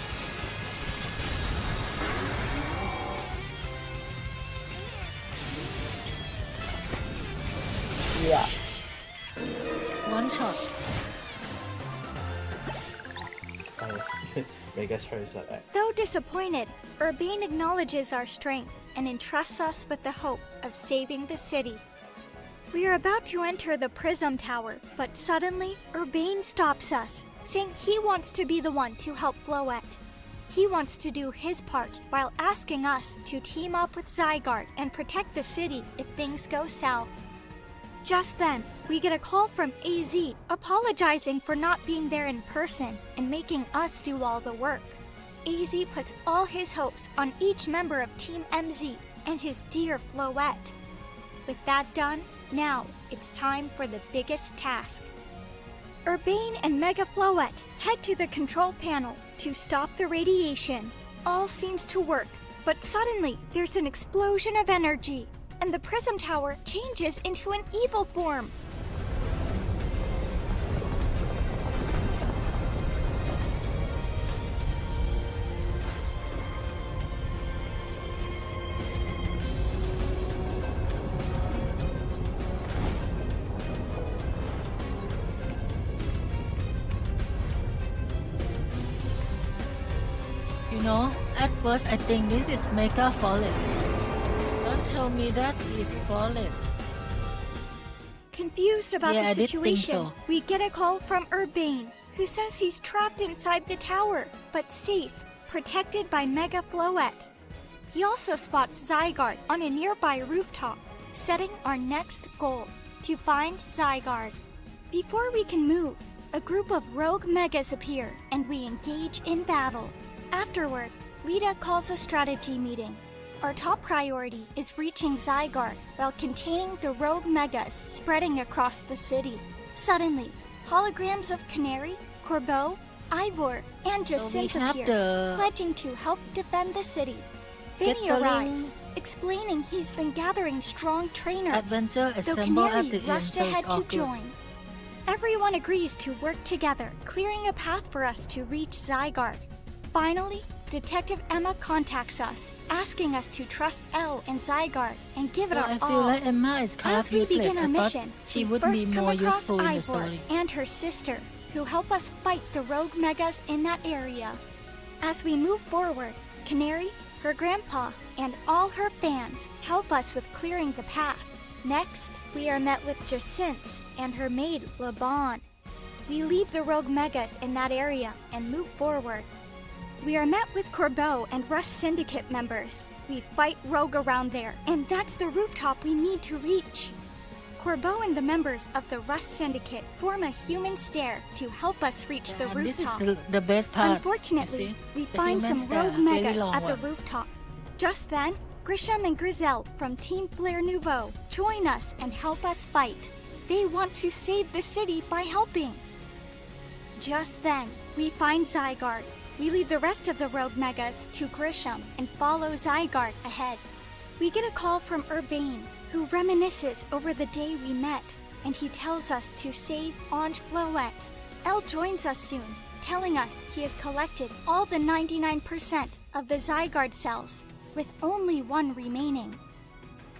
Yeah. One shot. Mega Charizard X. Though disappointed, Urbane acknowledges our strength and entrusts us with the hope of saving the city. We are about to enter the Prism Tower, but suddenly, Urbane stops us, saying he wants to be the one to help Floette. He wants to do his part while asking us to team up with Zygarde and protect the city if things go south. Just then, we get a call from AZ apologizing for not being there in person and making us do all the work. AZ puts all his hopes on each member of Team MZ and his dear Floette. With that done, now it's time for the biggest task. Urbane and Mega Floette head to the control panel to stop the radiation. All seems to work, but suddenly there's an explosion of energy, and the Prism Tower changes into an evil form. You know, at first I think this is Mega Fallet. Don't tell me that is Fallet. Confused about Yeah, the I did think situation, so. we get a call from Urbane, who says he's trapped inside the tower, but safe, protected by Mega Floette. He also spots Zygarde on a nearby rooftop, setting our next goal, to find Zygarde. Before we can move, a group of rogue megas appear, and we engage in battle. Afterward, Lita calls a strategy meeting. Our top priority is reaching Zygarde while containing the rogue megas spreading across the city. Suddenly, holograms of Canary, Corbeau, Ivor, and Jacinthe have appear, the pledging to help defend the city. Vinny Gathering arrives, explaining he's been gathering strong trainers, Adventure though assemble at Canary the end, rushed so it's ahead all to good. join. Everyone agrees to work together, clearing a path for us to reach Zygarde. Finally, Detective Emma contacts us, asking us to trust Elle and Zygarde and give it But our I feel all. like Emma is kind As of we useless. begin I our thought mission, she we would first be come more across useful in the Ivor story. and her sister, who help us fight the rogue megas in that area. As we move forward, Canary, her grandpa, and all her fans help us with clearing the path. Next, we are met with Jacinthe and her maid, Laban. We leave the rogue megas in that area and move forward. We are met with Corbeau and Rust Syndicate members. We fight rogue around there, and that's the rooftop we need to reach. Corbeau and the members of the Rust Syndicate form a human stair to help us reach the And this is rooftop. the best part. Unfortunately, you see? we The find human some stair, rogue very megas long at the one. rooftop. Just then, Grisham and Griselle from Team Flare Nouveau join us and help us fight. They want to save the city by helping. Just then, we find Zygarde. We leave the rest of the rogue megas to Grisham and follow Zygarde ahead. We get a call from Urbane, who reminisces over the day we met, and he tells us to save Ange Floette. Elle joins us soon, telling us he has collected all the 99% of the Zygarde cells, with only one remaining.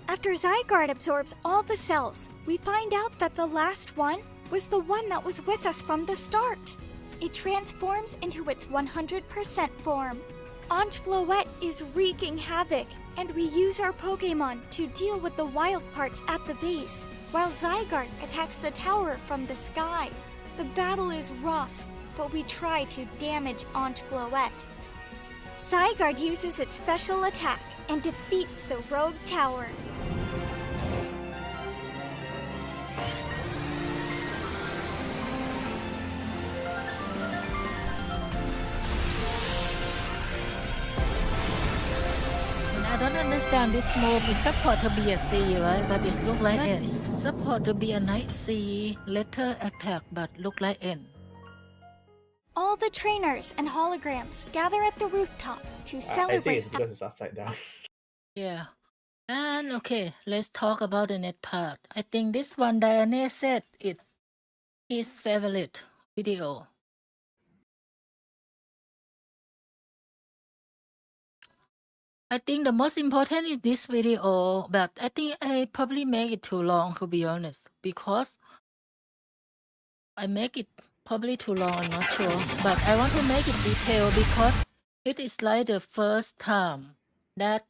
After Zygarde absorbs all the cells, we find out that the last one was the one that was with us from the start. It transforms into its 100% form. Aunt Floette is wreaking havoc, and we use our Pokémon to deal with the wild parts at the base, while Zygarde attacks the tower from the sky. The battle is rough, but we try to damage Aunt Floette. Zygarde uses its special attack and defeats the rogue tower. I don't understand this move. It's supposed to be a C, right? But it look like N. It's supposed to be a night C letter attack, but look like N. All the trainers and holograms gather at the rooftop to I think celebrate. it's because it's upside down. Yeah. And okay, let's talk about the net part. I think this one Diane said it his favorite video. I think the most important is this video, but I think I probably make it too long, to be honest, because I make it probably too long, I'm not sure, but I want to make it detailed because it is like the first time that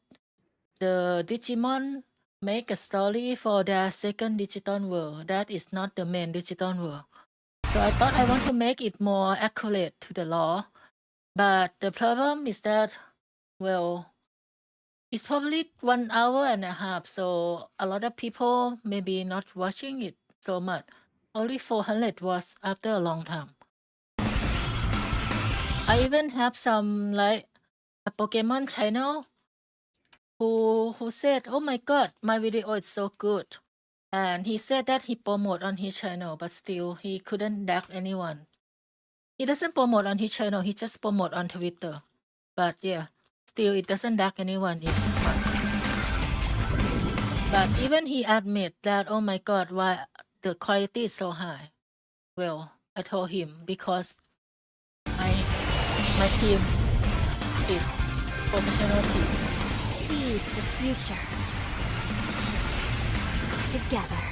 the Digimon make a story for their second digital world that is not the main digital world. So I thought I want to make it more accurate to the law, but the problem is that, well, it's probably 1 hour and a half, so a lot of people maybe not watching it so much. Only 400 was after a long time. I even have some like a Pokemon channel who said, "Oh my god, my video is so good," and he said that he promote on his channel, but still he couldn't tag anyone. He doesn't promote on his channel; he just promote on Twitter. But yeah. Still, it doesn't tag anyone in much. But even he admit that, oh my god, why the quality is so high. Well, I told him because my team is professional team. Seize the future. Together.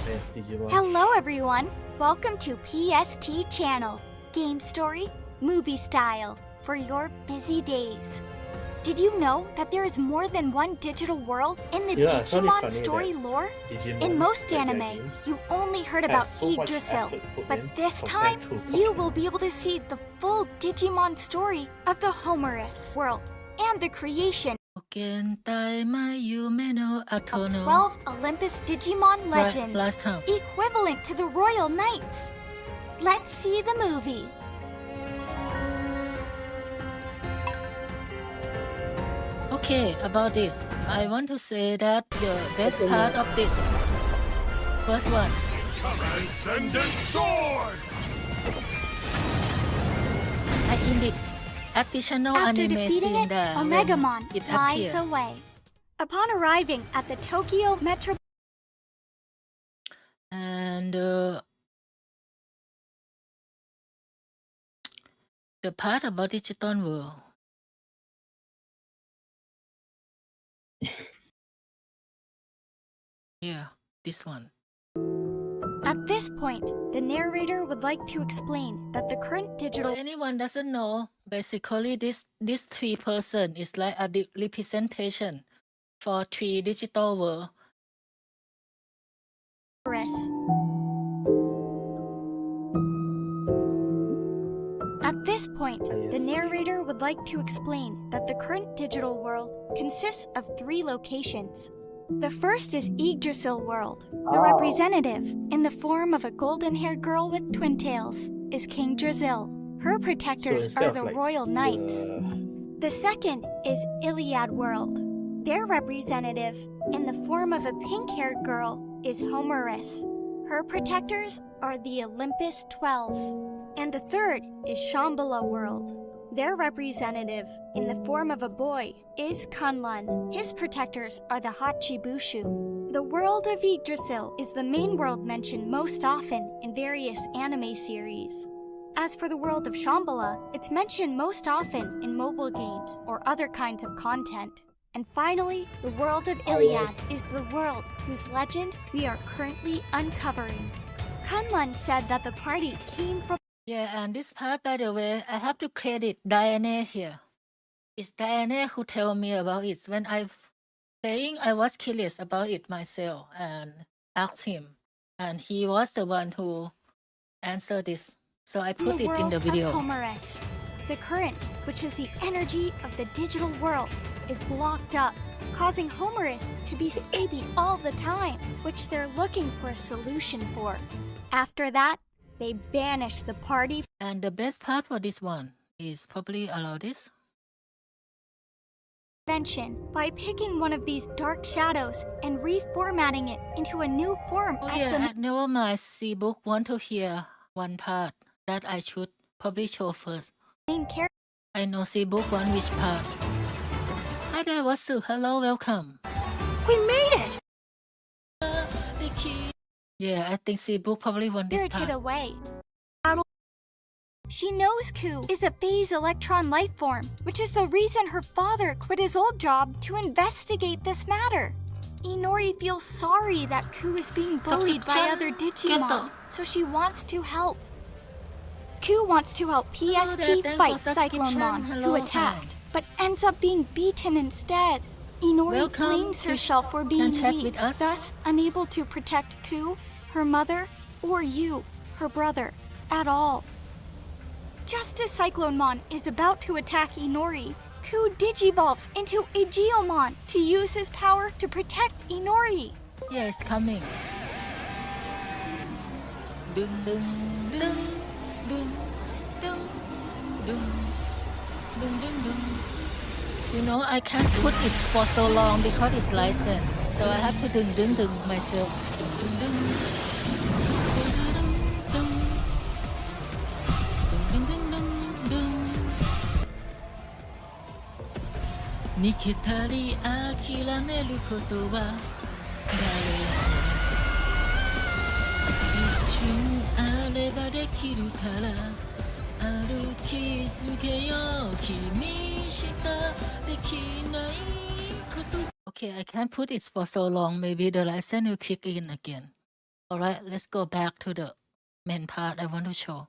Yes, Digimon. Hello everyone! Welcome to PST Channel. Game story, movie style. For your busy days. Did you know that there is more than one digital world in the Yeah, it's only Digimon funny story that lore? Digimon, In most like their anime, games, you only heard has about so much Yggdrasil, effort put but in this time, compared to you Pokemon. will be able to see the full Digimon story of the Homerus world and the creation of 12 Olympus Digimon legends, last time. equivalent to the Royal Knights. Let's see the movie. Okay, about this, I want to say that the best part of this first one. Ascendant Sword! I indicate additional After anime defeating scene it, there Omegamon when it flies appeared. away. Upon arriving at the Tokyo Metro And the part about digital world. Yeah, this one. At this point, the narrator would like to explain that the current For digital anyone doesn't know, basically this three person is like a representation for three digital world. At this point, the yes. narrator would like to explain that the current digital world consists of 3 locations. The first is Yggdrasil World. The Oh. representative, in the form of a golden-haired girl with twin tails, is King Drasil. Her protectors instead are of, the like, royal knights. the- The second is Iliad World. Their representative, in the form of a pink-haired girl, is Homerus. Her protectors are the Olympus 12. And the third is Shambhala World. Their representative, in the form of a boy, is Kunlun. His protectors are the Hachibushu. The world of Yggdrasil is the main world mentioned most often in various anime series. As for the world of Shambhala, it's mentioned most often in mobile games or other kinds of content. And finally, the world of Iliad is the world whose legend we are currently uncovering. Kunlun said that the party came from Yeah, and this part, by the way, I have to credit Diana here. It's Diana who told me about it. When I playing, I was curious about it myself and asked him. And he was the one who answered this. So I put the it in world the video. of Homerus. The current, which is the energy of the digital world, is blocked up, causing Homerus to be sleepy all the time, which they're looking for a solution for. After that, they banish the party And the best part for this one is probably allow this. invention by picking one of these dark shadows and reformatting it into a new form Oh as yeah, the and never mind. C-book want to hear one part that I should probably show first. main character. I know C-book want which part. Hi there, Wasu. Hello, welcome. We made it! The key. Yeah, I think C-book probably want this Spirited part. away. She knows Ku is a phase electron life form, which is the reason her father quit his old job to investigate this matter. Inori feels sorry that Ku is being bullied by other Digimon, so she wants to help. Ku wants to help Hello there, PST thanks fight for subscription. Cyclone Hello, who attacked, but ends up being beaten instead. Inori Welcome blames to herself for Can being Chat weak, with us. thus unable to protect Ku, her mother, or you, her brother, at all. Just as Cyclonemon is about to attack Inori, Ku digivolves into a Geomon to use his power to protect Inori. Yeah, it's coming. Dun dun dun dun dun dun dun dun dun. You know, I can't put it for so long because it's licensed, so I have to dun myself. Dun dun dun dun dun dun dun. Nikitari akirameru koto wa誰一瞬あればできるから歩き続けよう君しかできないこと Okay, I can't put it for so long. Maybe the license will kick in again. Alright, let's go back to the main part I want to show.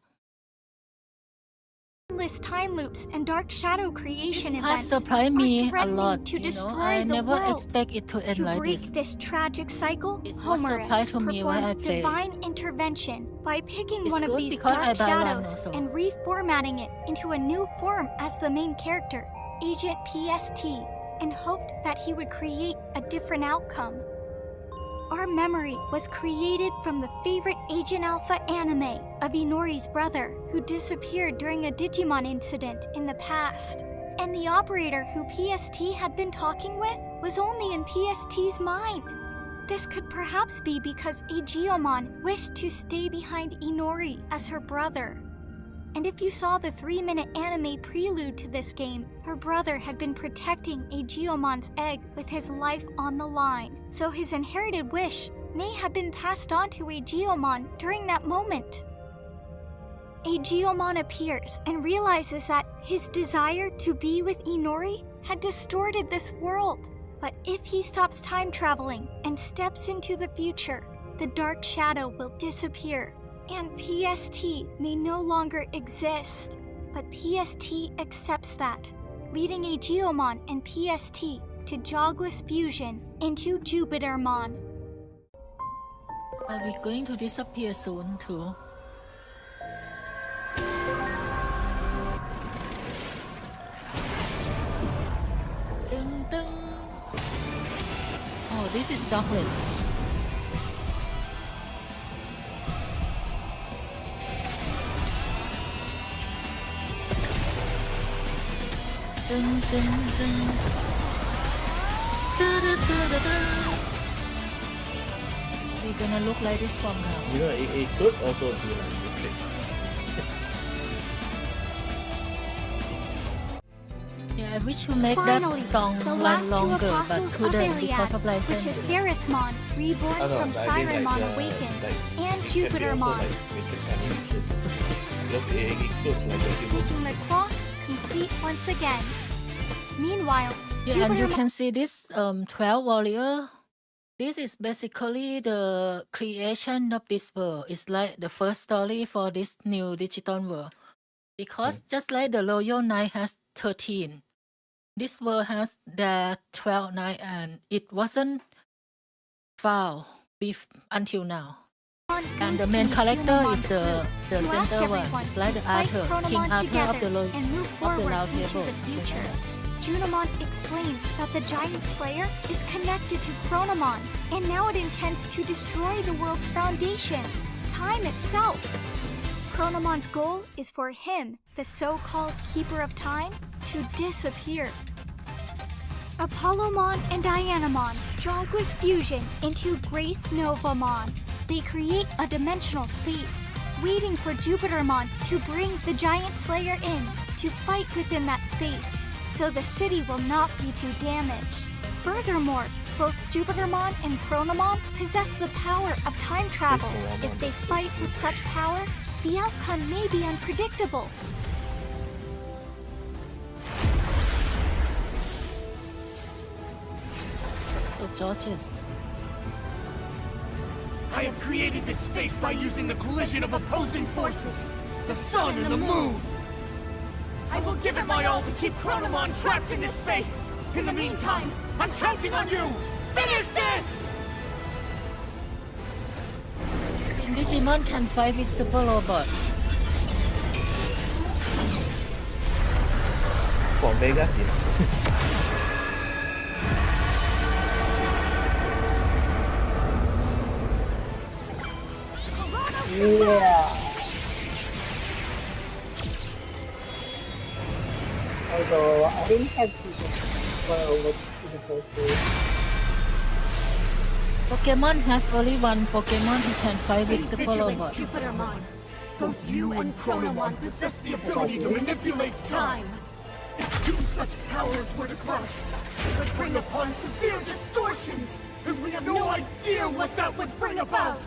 Endless time loops and dark shadow creation This part events surprised me are a threatening lot. to You know, destroy I the never world. expect it to end To like break this. tragic cycle, It was Homerus surprise to me when I performed play. divine intervention by picking It's one of good these because I dark buy one shadows also. and reformatting it into a new form as the main character, Agent PST, and hoped that he would create a different outcome. Our memory was created from the favorite Agent Alpha anime of Inori's brother, who disappeared during a Digimon incident in the past. And the operator who PST had been talking with was only in PST's mind. This could perhaps be because Aegeomon wished to stay behind Inori as her brother. And if you saw the 3-minute anime prelude to this game, her brother had been protecting Aegeomon's egg with his life on the line. So his inherited wish may have been passed on to Aegeomon during that moment. Aegeomon appears and realizes that his desire to be with Inori had distorted this world. But if he stops time traveling and steps into the future, the dark shadow will disappear, and PST may no longer exist. But PST accepts that, leading Aegeomon and PST to jogless fusion into Jupitermon. Are we going to disappear soon too? Dun, dun. Oh, this is jobless. Dun, dun, dun. Da-da-da-da-da. We're gonna look like this from now. You know, it could also be like Matrix. Yeah, I wish to make Finally, that song the run last two longer, but apostles of couldn't because of Iliad, which license. is Ceresmon, reborn I know, from but I mean, Sirenmon like, Awakened, like, and it can be also Jupitermon, like Matrix animation. Because it includes like the human. making the clock complete once again. Meanwhile, Yeah, and you Jupiter can see this 12 warrior. This is basically the creation of this world. It's like the first story for this new digital world. Because just like the Royal Knight has 13, this world has the 12 knight and it wasn't found until now. And the main character is the center one. It's like the Arthur, King Arthur of the Round Table. Junimon explains that the giant slayer is connected to Chronomon, and now it intends to destroy the world's foundation, time itself. Chronomon's goal is for him, the so-called Keeper of Time, to disappear. Apollomon and Dianamon jogless fusion into Grace Novamon. They create a dimensional space, waiting for Jupitermon to bring the giant slayer in to fight within that space, so the city will not be too damaged. Furthermore, both Jupitermon and Chronomon possess the power of time travel. If they fight with such power, the outcome may be unpredictable. So Georges. I have created this space by using the collision of opposing forces, the sun and the moon. I will give it my all to keep Chronomon trapped in this space. In the meantime, I'm counting on you. Finish this! Digimon can fight with Super Robot. For Vegas, yes. Yeah. Although I didn't have to well with the first place. Pokemon has only one Pokemon who can fight with Stay Super vigilant, Robot. Jupitermon. Both you and Chronomon possess the ability to manipulate time. If two such powers were to clash, it would bring upon severe distortions, and we have no idea what that would bring about.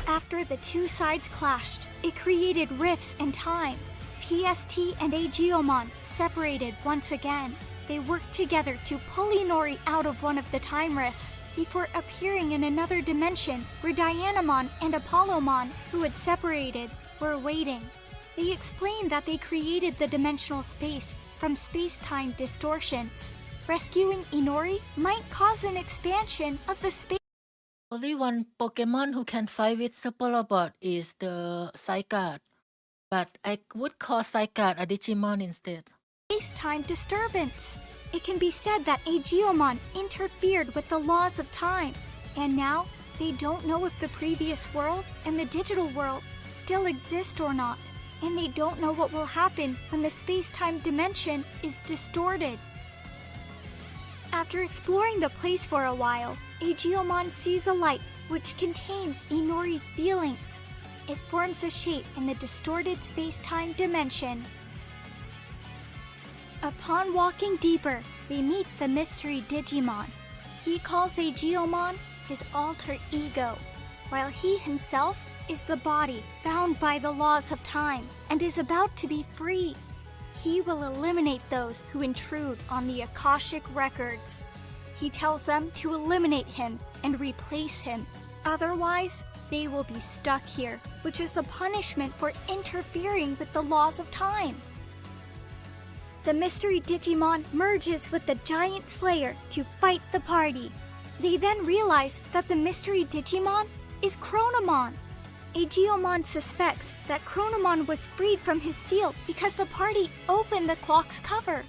After the two sides clashed, it created rifts in time. PST and Aegeomon separated once again. They worked together to pull Inori out of one of the time rifts before appearing in another dimension where Dianamon and Apollomon, who had separated, were waiting. They explained that they created the dimensional space from space-time distortions. Rescuing Inori might cause an expansion of the space. Only one Pokemon who can fight with Super Robot is the Zygarde. But I would call Zygarde a Digimon instead. Space-time disturbance. It can be said that Aegeomon interfered with the laws of time, and now they don't know if the previous world and the digital world still exist or not, and they don't know what will happen when the space-time dimension is distorted. After exploring the place for a while, Aegeomon sees a light which contains Inori's feelings. It forms a shape in the distorted space-time dimension. Upon walking deeper, they meet the mystery Digimon. He calls Aegeomon his alter ego, while he himself is the body bound by the laws of time and is about to be free. He will eliminate those who intrude on the Akashic records. He tells them to eliminate him and replace him. Otherwise, they will be stuck here, which is the punishment for interfering with the laws of time. The mystery Digimon merges with the giant slayer to fight the party. They then realize that the mystery Digimon is Chronomon. Aegeomon suspects that Chronomon was freed from his seal because the party opened the clock's cover.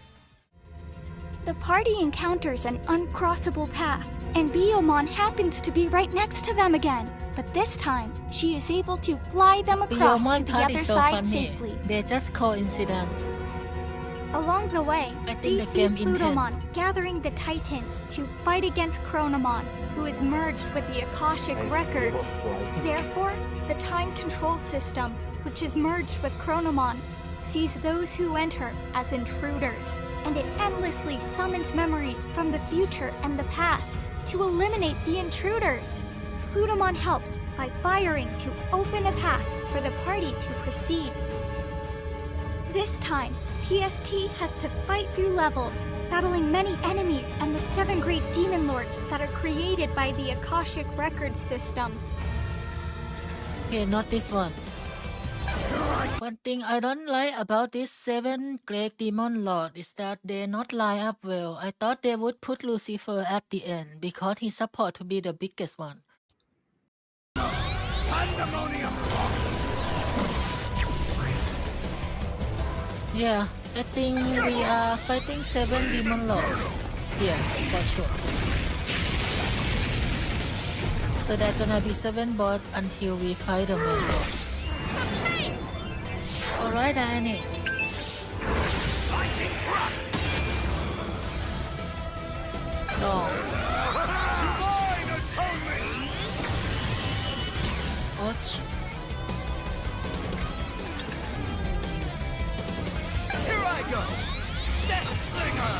The party encounters an uncrossable path, and Biyomon happens to be right next to them again. But this time, she is able to fly them across to Biyomon the part other is so side funny. safely. They're just coincidence. Along the way, I think they the see game Plutomon gathering the Titans to fight against Chronomon, who is merged with the Akashic records. Therefore, the time control system, which is merged with Chronomon, sees those who enter as intruders, and it endlessly summons memories from the future and the past to eliminate the intruders. Plutomon helps by firing to open a path for the party to proceed. This time, PST has to fight through levels, battling many enemies and the 7 great demon lords that are created by the Akashic Records system. Okay, not this one. One thing I don't like about this 7 great demon lord is that they not line up well. I thought they would put Lucifer at the end because he's supposed to be the biggest one. Yeah, I think we are fighting 7 demon lords. Yeah, for sure. So there's gonna be 7 bots until we fight the main boss. Alright, Annie. Strong. Ouch. Here I go! Death Slinger!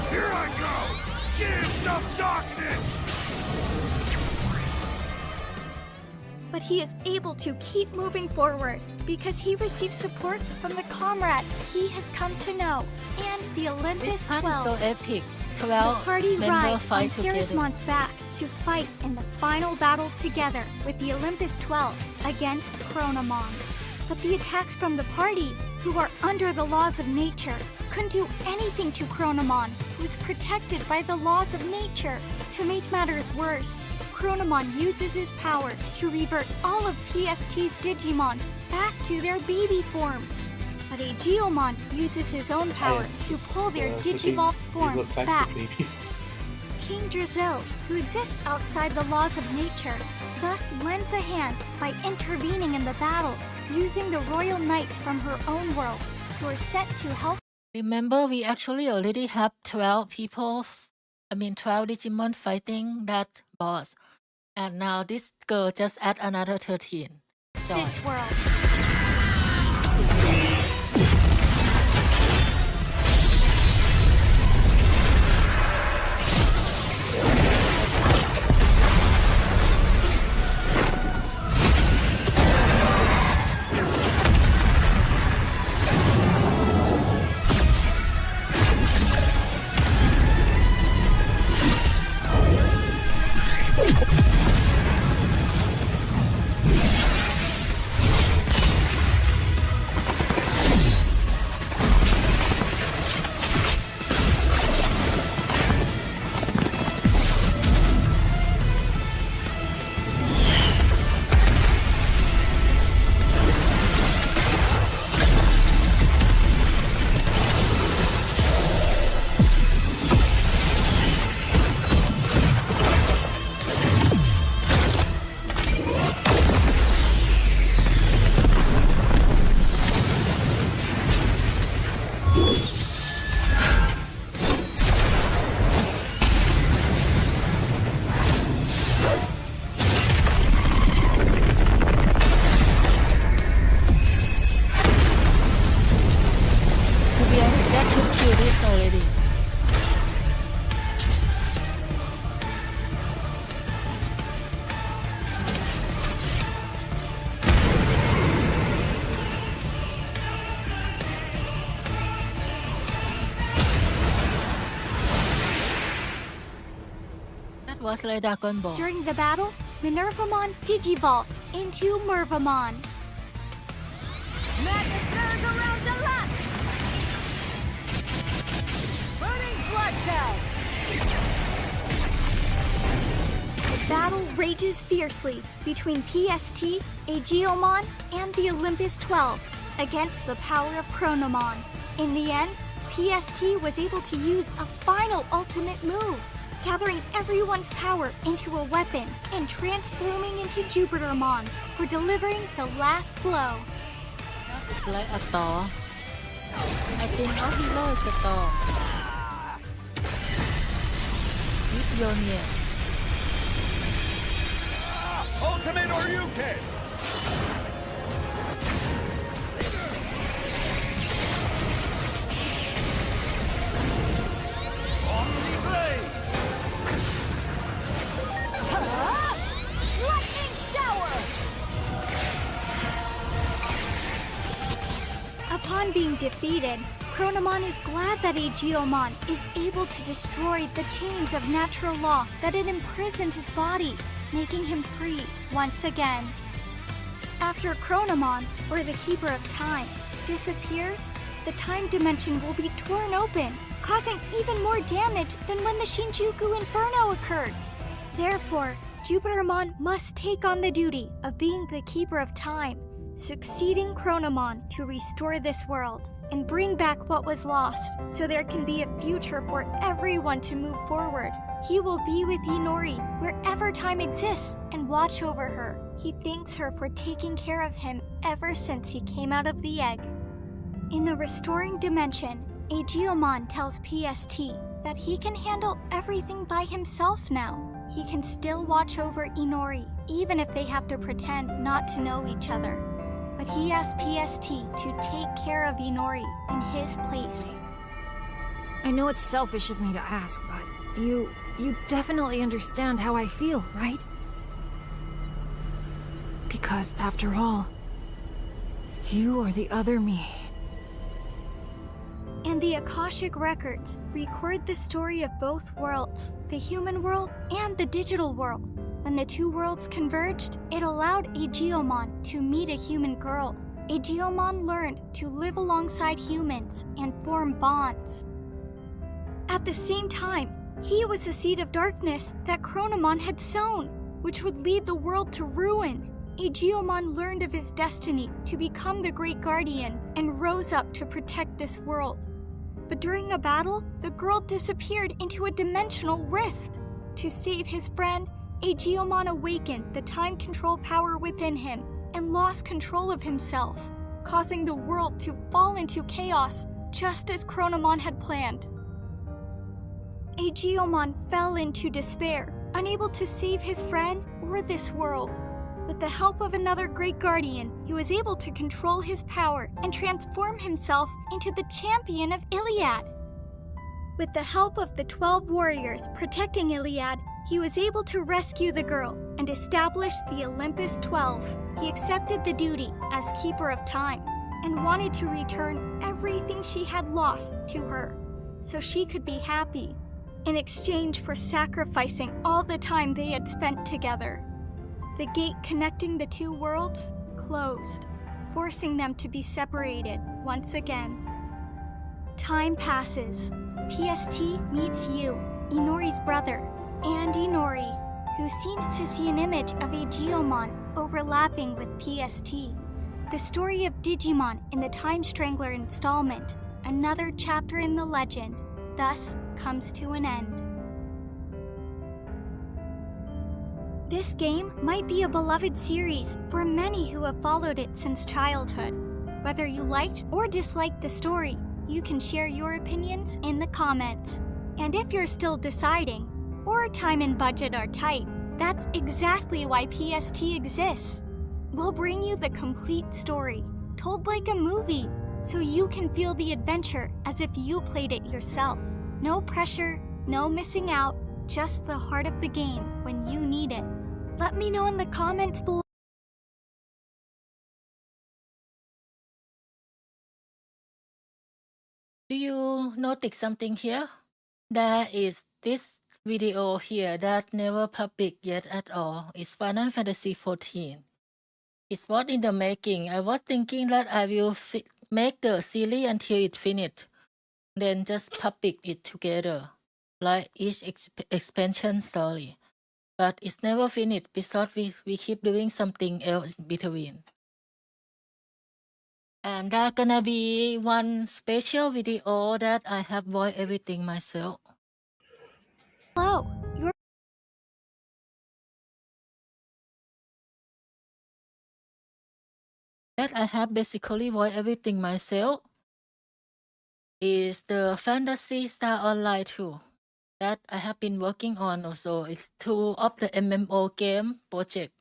Here I go! Gift of darkness! But he is able to keep moving forward because he receives support from the comrades he has come to know and the Olympus This part 12. is so epic. The 12 party members rides on fight together. Ceresmon's back to fight in the final battle together with the Olympus 12 against Chronomon. But the attacks from the party, who are under the laws of nature, couldn't do anything to Chronomon, who is protected by the laws of nature. To make matters worse, Chronomon uses his power to revert all of PST's Digimon back to their baby forms. But Aegeomon uses his own power to pull their Digivolved forms back. King Drizzle, who exists outside the laws of nature, thus lends a hand by intervening in the battle, using the royal knights from her own world, who are sent to help. Remember, we actually already have 12 people, 12 Digimon fighting that boss. And now this girl just add another 13. Joy. This world. That should kill this already. That was like Dragon Ball. During the battle, Minervamon digivolves into Mervamon. Madness merry-go-round deluxe! Burning bloodshed! The battle rages fiercely between PST, Aegeomon, and the Olympus 12 against the power of Chronomon. In the end, PST was able to use a final ultimate move, gathering everyone's power into a weapon and transforming into Jupitermon for delivering the last blow. It's like a Thor. I think our hero is a Thor. With Yonir. Ultimate or you can! defeated, Chronomon is glad that Aegeomon is able to destroy the chains of natural law that had imprisoned his body, making him free once again. After Chronomon, or the Keeper of Time, disappears, the time dimension will be torn open, causing even more damage than when the Shinjuku Inferno occurred. Therefore, Jupitermon must take on the duty of being the Keeper of Time, succeeding Chronomon to restore this world and bring back what was lost so there can be a future for everyone to move forward. He will be with Inori wherever time exists and watch over her. He thanks her for taking care of him ever since he came out of the egg. In the restoring dimension, Aegeomon tells PST that he can handle everything by himself now. He can still watch over Inori, even if they have to pretend not to know each other. But he asks PST to take care of Inori in his place. I know it's selfish of me to ask, but you definitely understand how I feel, right? Because after all, you are the other me. And the Akashic Records record the story of both worlds, the human world and the digital world. When the two worlds converged, it allowed Aegeomon to meet a human girl. Aegeomon learned to live alongside humans and form bonds. At the same time, he was the seed of darkness that Chronomon had sown, which would lead the world to ruin. Aegeomon learned of his destiny to become the Great Guardian and rose up to protect this world. But during a battle, the girl disappeared into a dimensional rift. To save his friend, Aegeomon awakened the time control power within him and lost control of himself, causing the world to fall into chaos just as Chronomon had planned. Aegeomon fell into despair, unable to save his friend or this world. With the help of another Great Guardian, he was able to control his power and transform himself into the champion of Iliad. With the help of the 12 warriors protecting Iliad, he was able to rescue the girl and establish the Olympus 12. He accepted the duty as Keeper of Time and wanted to return everything she had lost to her so she could be happy, in exchange for sacrificing all the time they had spent together. The gate connecting the two worlds closed, forcing them to be separated once again. Time passes. PST meets you, Inori's brother, and Inori, who seems to see an image of Aegeomon overlapping with PST. The story of Digimon in the Time Strangler installment, another chapter in the legend, thus comes to an end. This game might be a beloved series for many who have followed it since childhood. Whether you liked or disliked the story, you can share your opinions in the comments. And if you're still deciding, or time and budget are tight, that's exactly why PST exists. We'll bring you the complete story, told like a movie, so you can feel the adventure as if you played it yourself. No pressure, no missing out, just the heart of the game when you need it. Let me know in the comments below. Do you notice something here? There is this video here that never public yet at all. It's Final Fantasy XIV. It's what in the making. I was thinking that I will make the series until it finished, then just public it together, like each expansion story. But it's never finished because we keep doing something else in between. And there's gonna be one special video that I have voiced everything myself. Hello, That I have basically voiced everything myself is the Fantasy Star Online 2 that I have been working on also. It's 2 of the MMO game project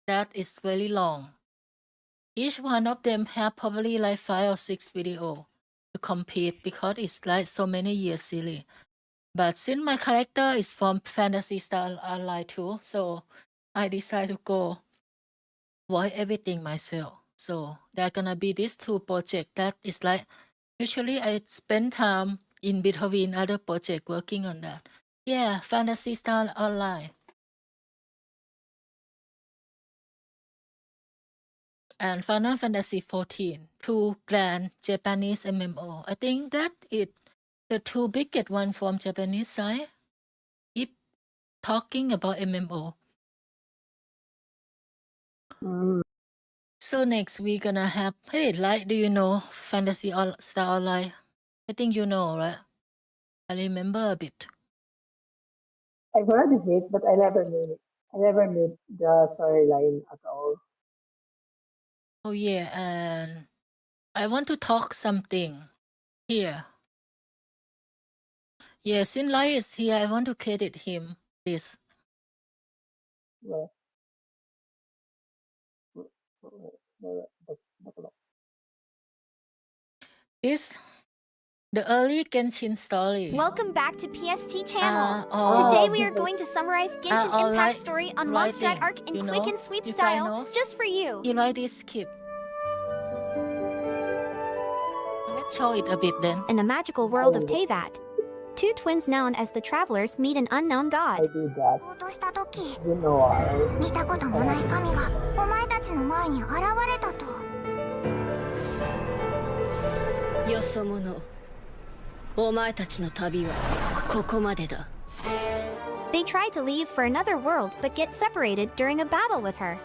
that is very long. Each one of them have probably like 5 or 6 video to complete because it's like so many years series. But since my character is from Fantasy Star Online 2, so I decided to go voice everything myself. So there gonna be these 2 projects that is like Usually I spend time in between other projects working on that. Yeah, Fantasy Star Online. And Final Fantasy 14, two grand Japanese MMO. I think that is the two biggest one from Japanese side. If talking about MMO. So next we're gonna have, hey, like, do you know Fantasy Star Online? I think you know, right? I remember a bit. I've heard of it, but I never knew it. I never knew the storyline at all. Oh yeah, and I want to talk something here. Yeah, since Lai is here, I want to credit him this. Yeah. This, the early Genshin story. Welcome back to PST Channel. Oh. Today we are going to summarize Genshin all Impact right, story on writing, Mondstadt Arc in you quick know, and sweep you guys style, know. just for you. You like this skip. Let's show it a bit then. In the magical world of Teyvat, two twins known as the Travelers meet an unknown I god. do that. You know why? 見たこともない神がお前たちの前に現れたと。よそ者、お前たちの旅はここまでだ。They try to leave for another world but get separated during a battle with her.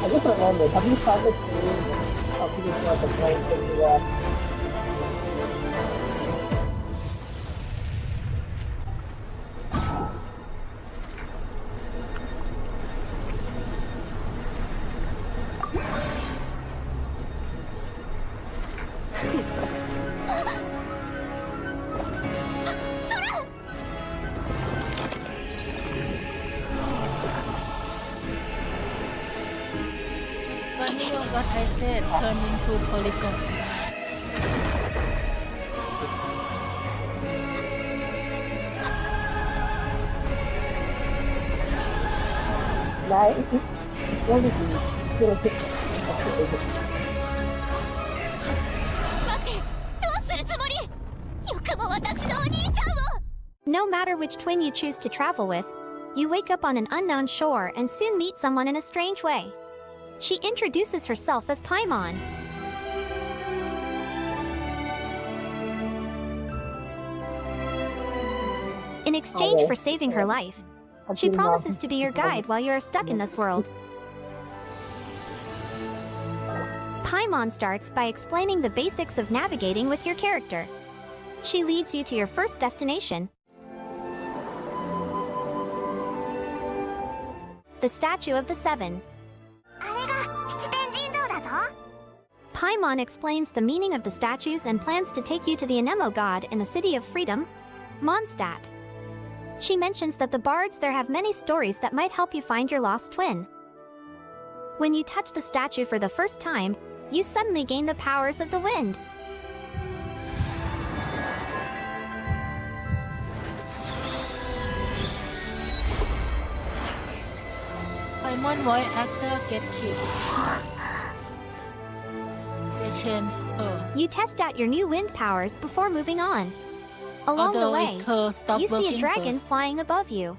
I just remember, have you started seeing how people are the point to that? It's funny what I said turned into polygon. Like, what is it? No matter which twin you choose to travel with, you wake up on an unknown shore and soon meet someone in a strange way. She introduces herself as Paimon. In exchange for saving her life, she promises to be your guide while you are stuck in this world. Paimon starts by explaining the basics of navigating with your character. She leads you to your first destination, the Statue of the Seven. あれが七天神像だぞ。 Paimon explains the meaning of the statues and plans to take you to the Anemo god in the city of freedom, Mondstadt. She mentions that the bards there have many stories that might help you find your lost twin. When you touch the statue for the first time, you suddenly gain the powers of the wind. Paimon voice actor get killed. They change her. You test out your new wind powers before moving on. Along the Although way, it's her stop you see a working dragon first. flying above you.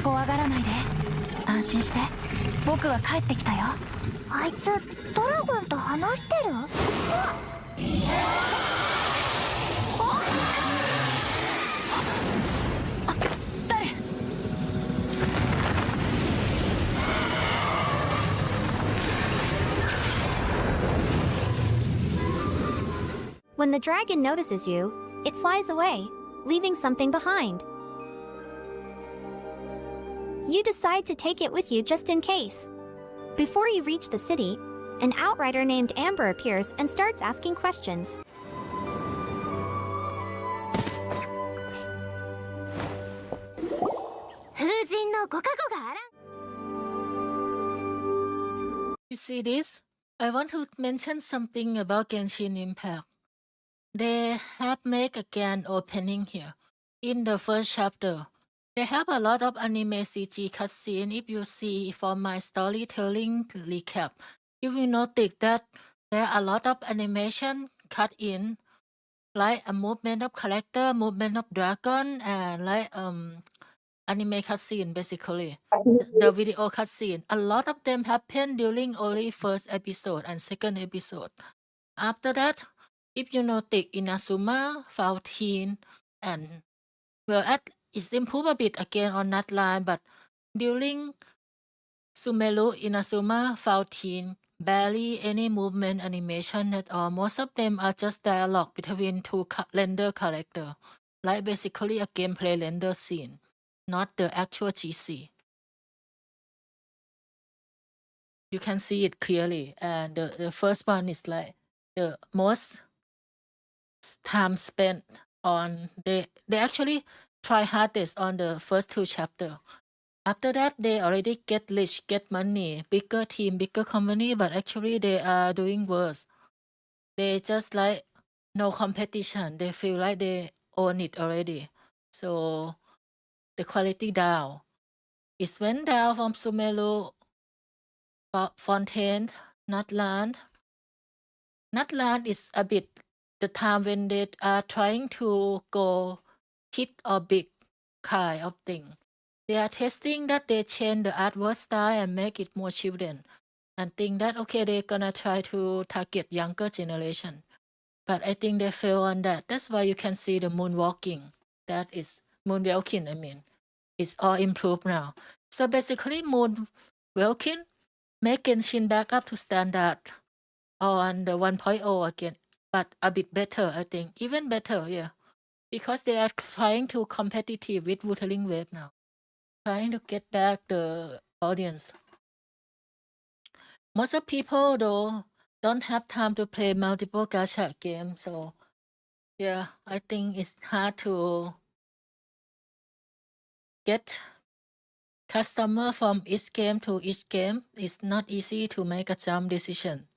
怖がらないで。安心して。僕は帰ってきたよ。あいつ、ドラゴンと話してる？誰？ When the dragon notices you, it flies away, leaving something behind. You decide to take it with you just in case. Before you reach the city, an outrider named Amber appears and starts asking questions. You see this? I want to mention something about Genshin Impact. They have made a grand opening here. in the first chapter. They have a lot of anime CG cutscene. If you see from my storytelling recap, you will notice that there are a lot of animation cut in, like a movement of character, movement of dragon, and like anime cutscene basically. The video cutscene. A lot of them happen during only first episode and second episode. After that, if you notice Inazuma, 14, and well, it's improved a bit again on that line, but during Sumelu, Inazuma, 14, barely any movement animation at all. Most of them are just dialogue between two render character, like basically a gameplay render scene, not the actual GC. You can see it clearly, and the first one is like the most time spent on. They actually try hardest on the first two chapter. After that, they already get rich, get money, bigger team, bigger company, but actually they are doing worse. They just like no competition. They feel like they own it already. So the quality down. It went down from Sumelu, Fontaine, Nutland. Nutland is a bit the time when they are trying to go hit or big kind of thing. They are testing that they change the artwork style and make it more children and think that okay, they're gonna try to target younger generation. But I think they fail on that. That's why you can see the moonwalking. That is moonwalking, I mean. It's all improved now. So basically moonwalking make Genshin back up to standard on the 1.0 again, but a bit better, I think. Even better, yeah. Because they are trying to competitive with Wuthering Wave now. Trying to get back the audience. Most of people though don't have time to play multiple gacha games, so yeah, I think it's hard to get customer from each game to each game. It's not easy to make a jump decision.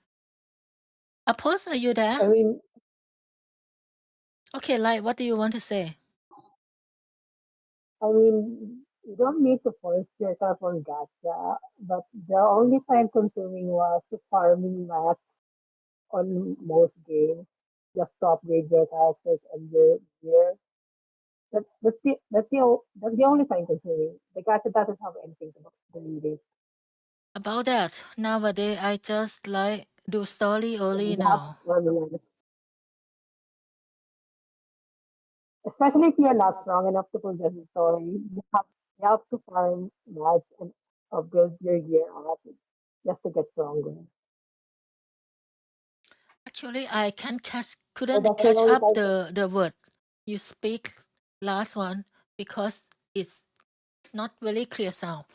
Oppose, are you there? I mean, okay, like what do you want to say? You don't need to force yourself on gacha, but the only time consuming was farming mats on most games. Just to upgrade your characters and your gear. That's the only time consuming. The gacha doesn't have anything to do with it. About that, nowadays I just like do story only now. Especially if you're not strong enough to possess the story, you have to farm mats and build your gear up just to get stronger. Actually, I So couldn't that's the catch only up time. the word you speak last one because it's not very clear sound.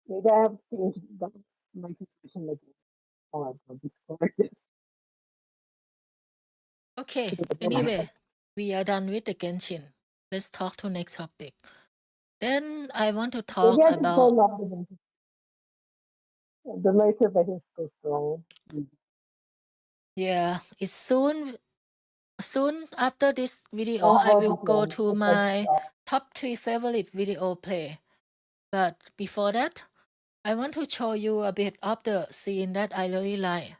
Maybe I have changed my situation like on Discord. Okay, anyway, we are done with the Genshin. Let's talk to next topic. Then I want to talk Maybe I should about turn off the noise suppression is too strong. yeah, it's soon after this video How I about will this go one? to my top 3 favorite video play. But before that, I want to show you a bit of the scene that I really like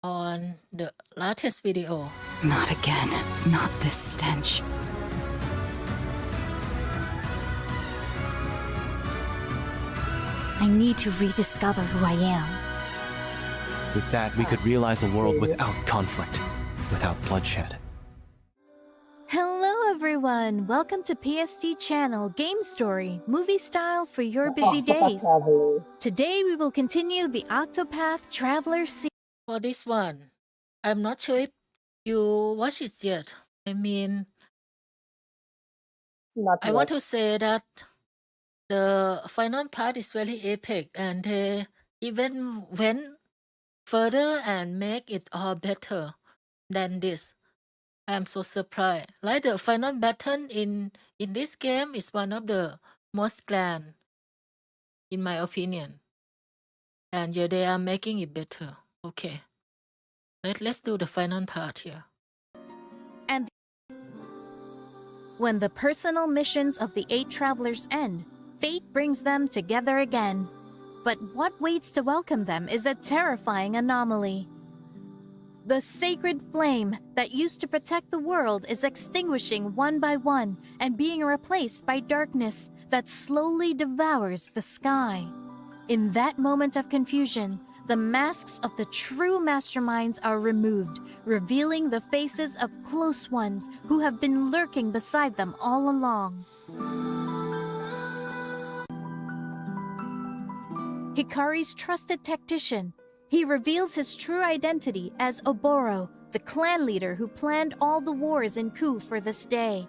on the latest video. Not again. Not this stench. I need to rediscover who I am. With that, we could realize a world without conflict, without bloodshed. Hello everyone! Welcome to PST Channel Game Story, movie style for your busy days. Today we will continue the Octopath Traveler series. For this one, I'm not sure if you watch it yet. I mean, I want to say that the final part is very epic and they even went further and make it all better than this. I'm so surprised. Like the final battle in this game is one of the most grand, in my opinion. And yeah, they are making it better. Okay. Let's do the final part here. And When the personal missions of the 8 travelers end, fate brings them together again. But what waits to welcome them is a terrifying anomaly. The sacred flame that used to protect the world is extinguishing one by one and being replaced by darkness that slowly devours the sky. In that moment of confusion, the masks of the true masterminds are removed, revealing the faces of close ones who have been lurking beside them all along. Hikari's trusted tactician, he reveals his true identity as Oboro, the clan leader who planned all the wars in Ku for this day.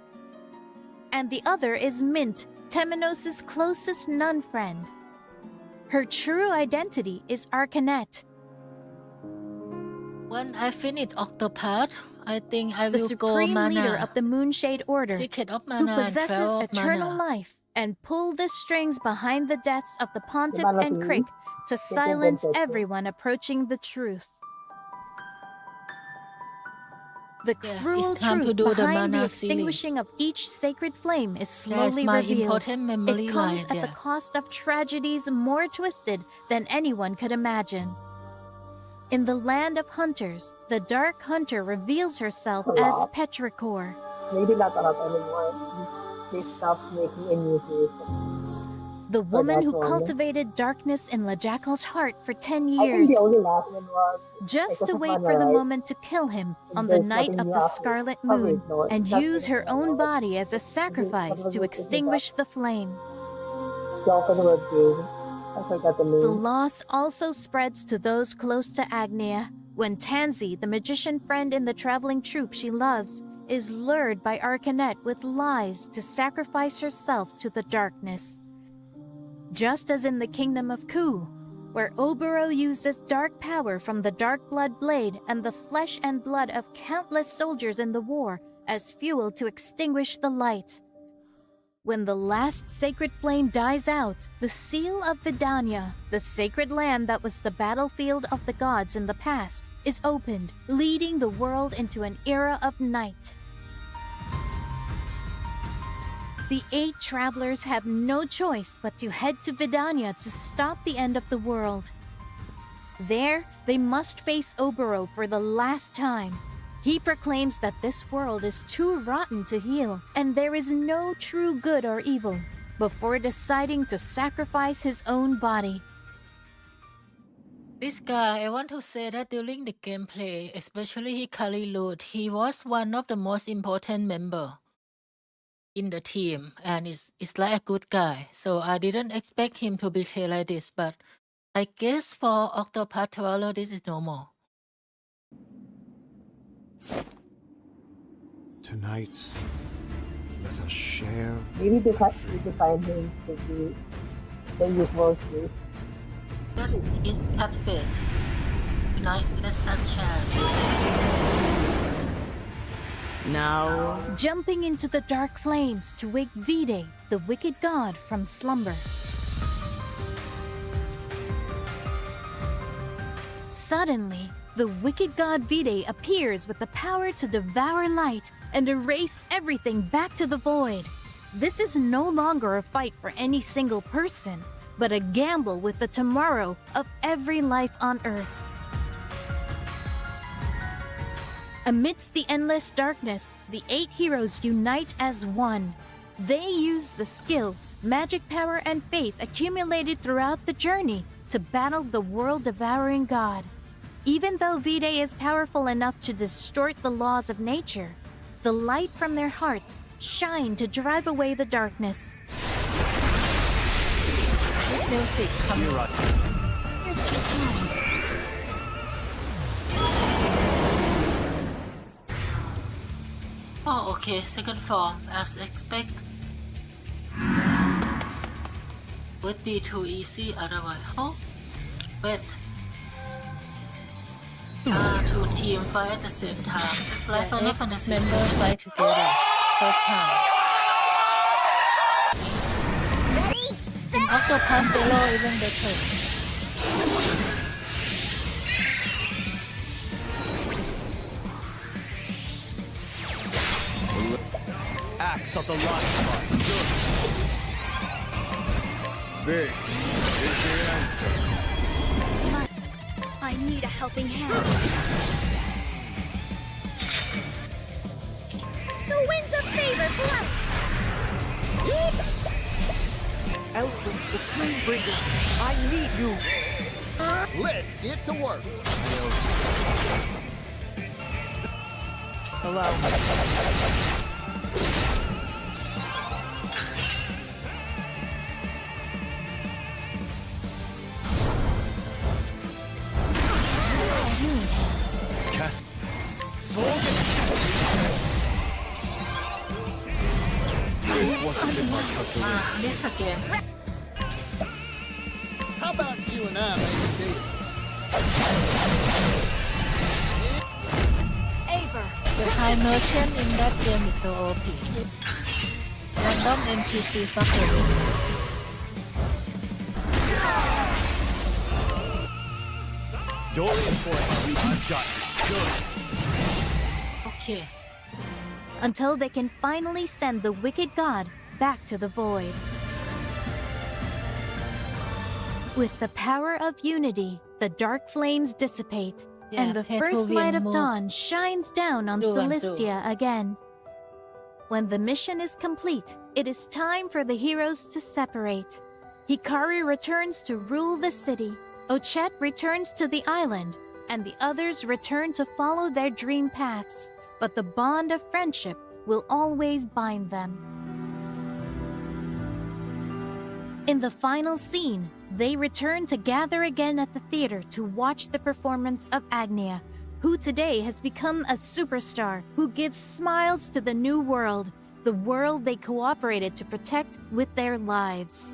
And the other is Mint, Temenos' closest nun friend. Her true identity is Arcanet. When I finish Octopath, I think I The will go supreme leader Mana. of the Moonshade Order, Secret of who Mana and possesses Trail of eternal Mana. life and pull the strings behind the deaths of the Pontiff Mana and please. Crick to Secret silence Princess. everyone approaching the truth. The Yeah, cruel it's time to truth do the behind the Mana series. extinguishing of each sacred flame is That's slowly my revealed. important memory It comes line at the there. cost of tragedies more twisted than anyone could imagine. In the land of hunters, the Dark Hunter reveals herself A as lot. Petrichor. Maybe not a lot anymore. They stopped making a new season. The woman that who one. cultivated darkness in LeJackal's heart for 10 I think years, the only last one was just because to of wait Mana, for the right? moment to kill him on the There's night nothing of new the after. Scarlet Oh, wait, Moon no, and that's use her Mana, own right? body as a sacrifice to extinguish the flame. The open world game. I forgot the The name. loss also spreads to those close to Agnia when Tansy, the magician friend in the traveling troupe she loves, is lured by Arcanet with lies to sacrifice herself to the darkness. Just as in the kingdom of Ku, where Oboro uses dark power from the Dark Blood Blade and the flesh and blood of countless soldiers in the war as fuel to extinguish the light. When the last sacred flame dies out, the seal of Vidania, the sacred land that was the battlefield of the gods in the past, is opened, leading the world into an era of night. The 8 travelers have no choice but to head to Vidania to stop the end of the world. There, they must face Oboro for the last time. He proclaims that this world is too rotten to heal, and there is no true good or evil, before deciding to sacrifice his own body. This guy, I want to say that during the gameplay, especially Hikari Root, he was one of the most important member in the team, and it's like a good guy. So I didn't expect him to betray like this, but I guess for Octopath Traveler, this is normal. Tonight, let us share. Maybe they find him to be the usual truth. That is catfish. Like less than chance. Now, jumping into the dark flames to wake Vide, the wicked god, from slumber. Suddenly, the wicked god Vide appears with the power to devour light and erase everything back to the void. This is no longer a fight for any single person, but a gamble with the tomorrow of every life on Earth. Amidst the endless darkness, the 8 heroes unite as one. They use the skills, magic power, and faith accumulated throughout the journey to battle the world-devouring god. Even though Vide is powerful enough to distort the laws of nature, the light from their hearts shine to drive away the darkness. Music coming right. You're too kind. Oh, okay, second form, as expected. Would be too easy otherwise. Oh, wait. 2 team fight at the same time, just like Final Fantasy member fight together. First time. In Octopath Zero, even better. Axe base of the light spot. Good. This is the answer. I need a helping hand. The winds of favor blow. Elton, the Flamebringer, I need you. Let's get to work. Allow me. Cast. This wasn't in my calculation. Miss again. How about you and I make a deal? The high merchant in that game is so OP. Random NPC factory. Dorian Point, I've got you. Good. Okay. Until they can finally send the wicked god back to the void. With the power of unity, the dark flames dissipate, and the first light of dawn shines down on Celestia again. When the mission is complete, it is time for the heroes to separate. Hikari returns to rule the city, Ochette returns to the island, and the others return to follow their dream paths, but the bond of friendship will always bind them. In the final scene, they return to gather again at the theater to watch the performance of Agnia, who today has become a superstar who gives smiles to the new world, the world they cooperated to protect with their lives.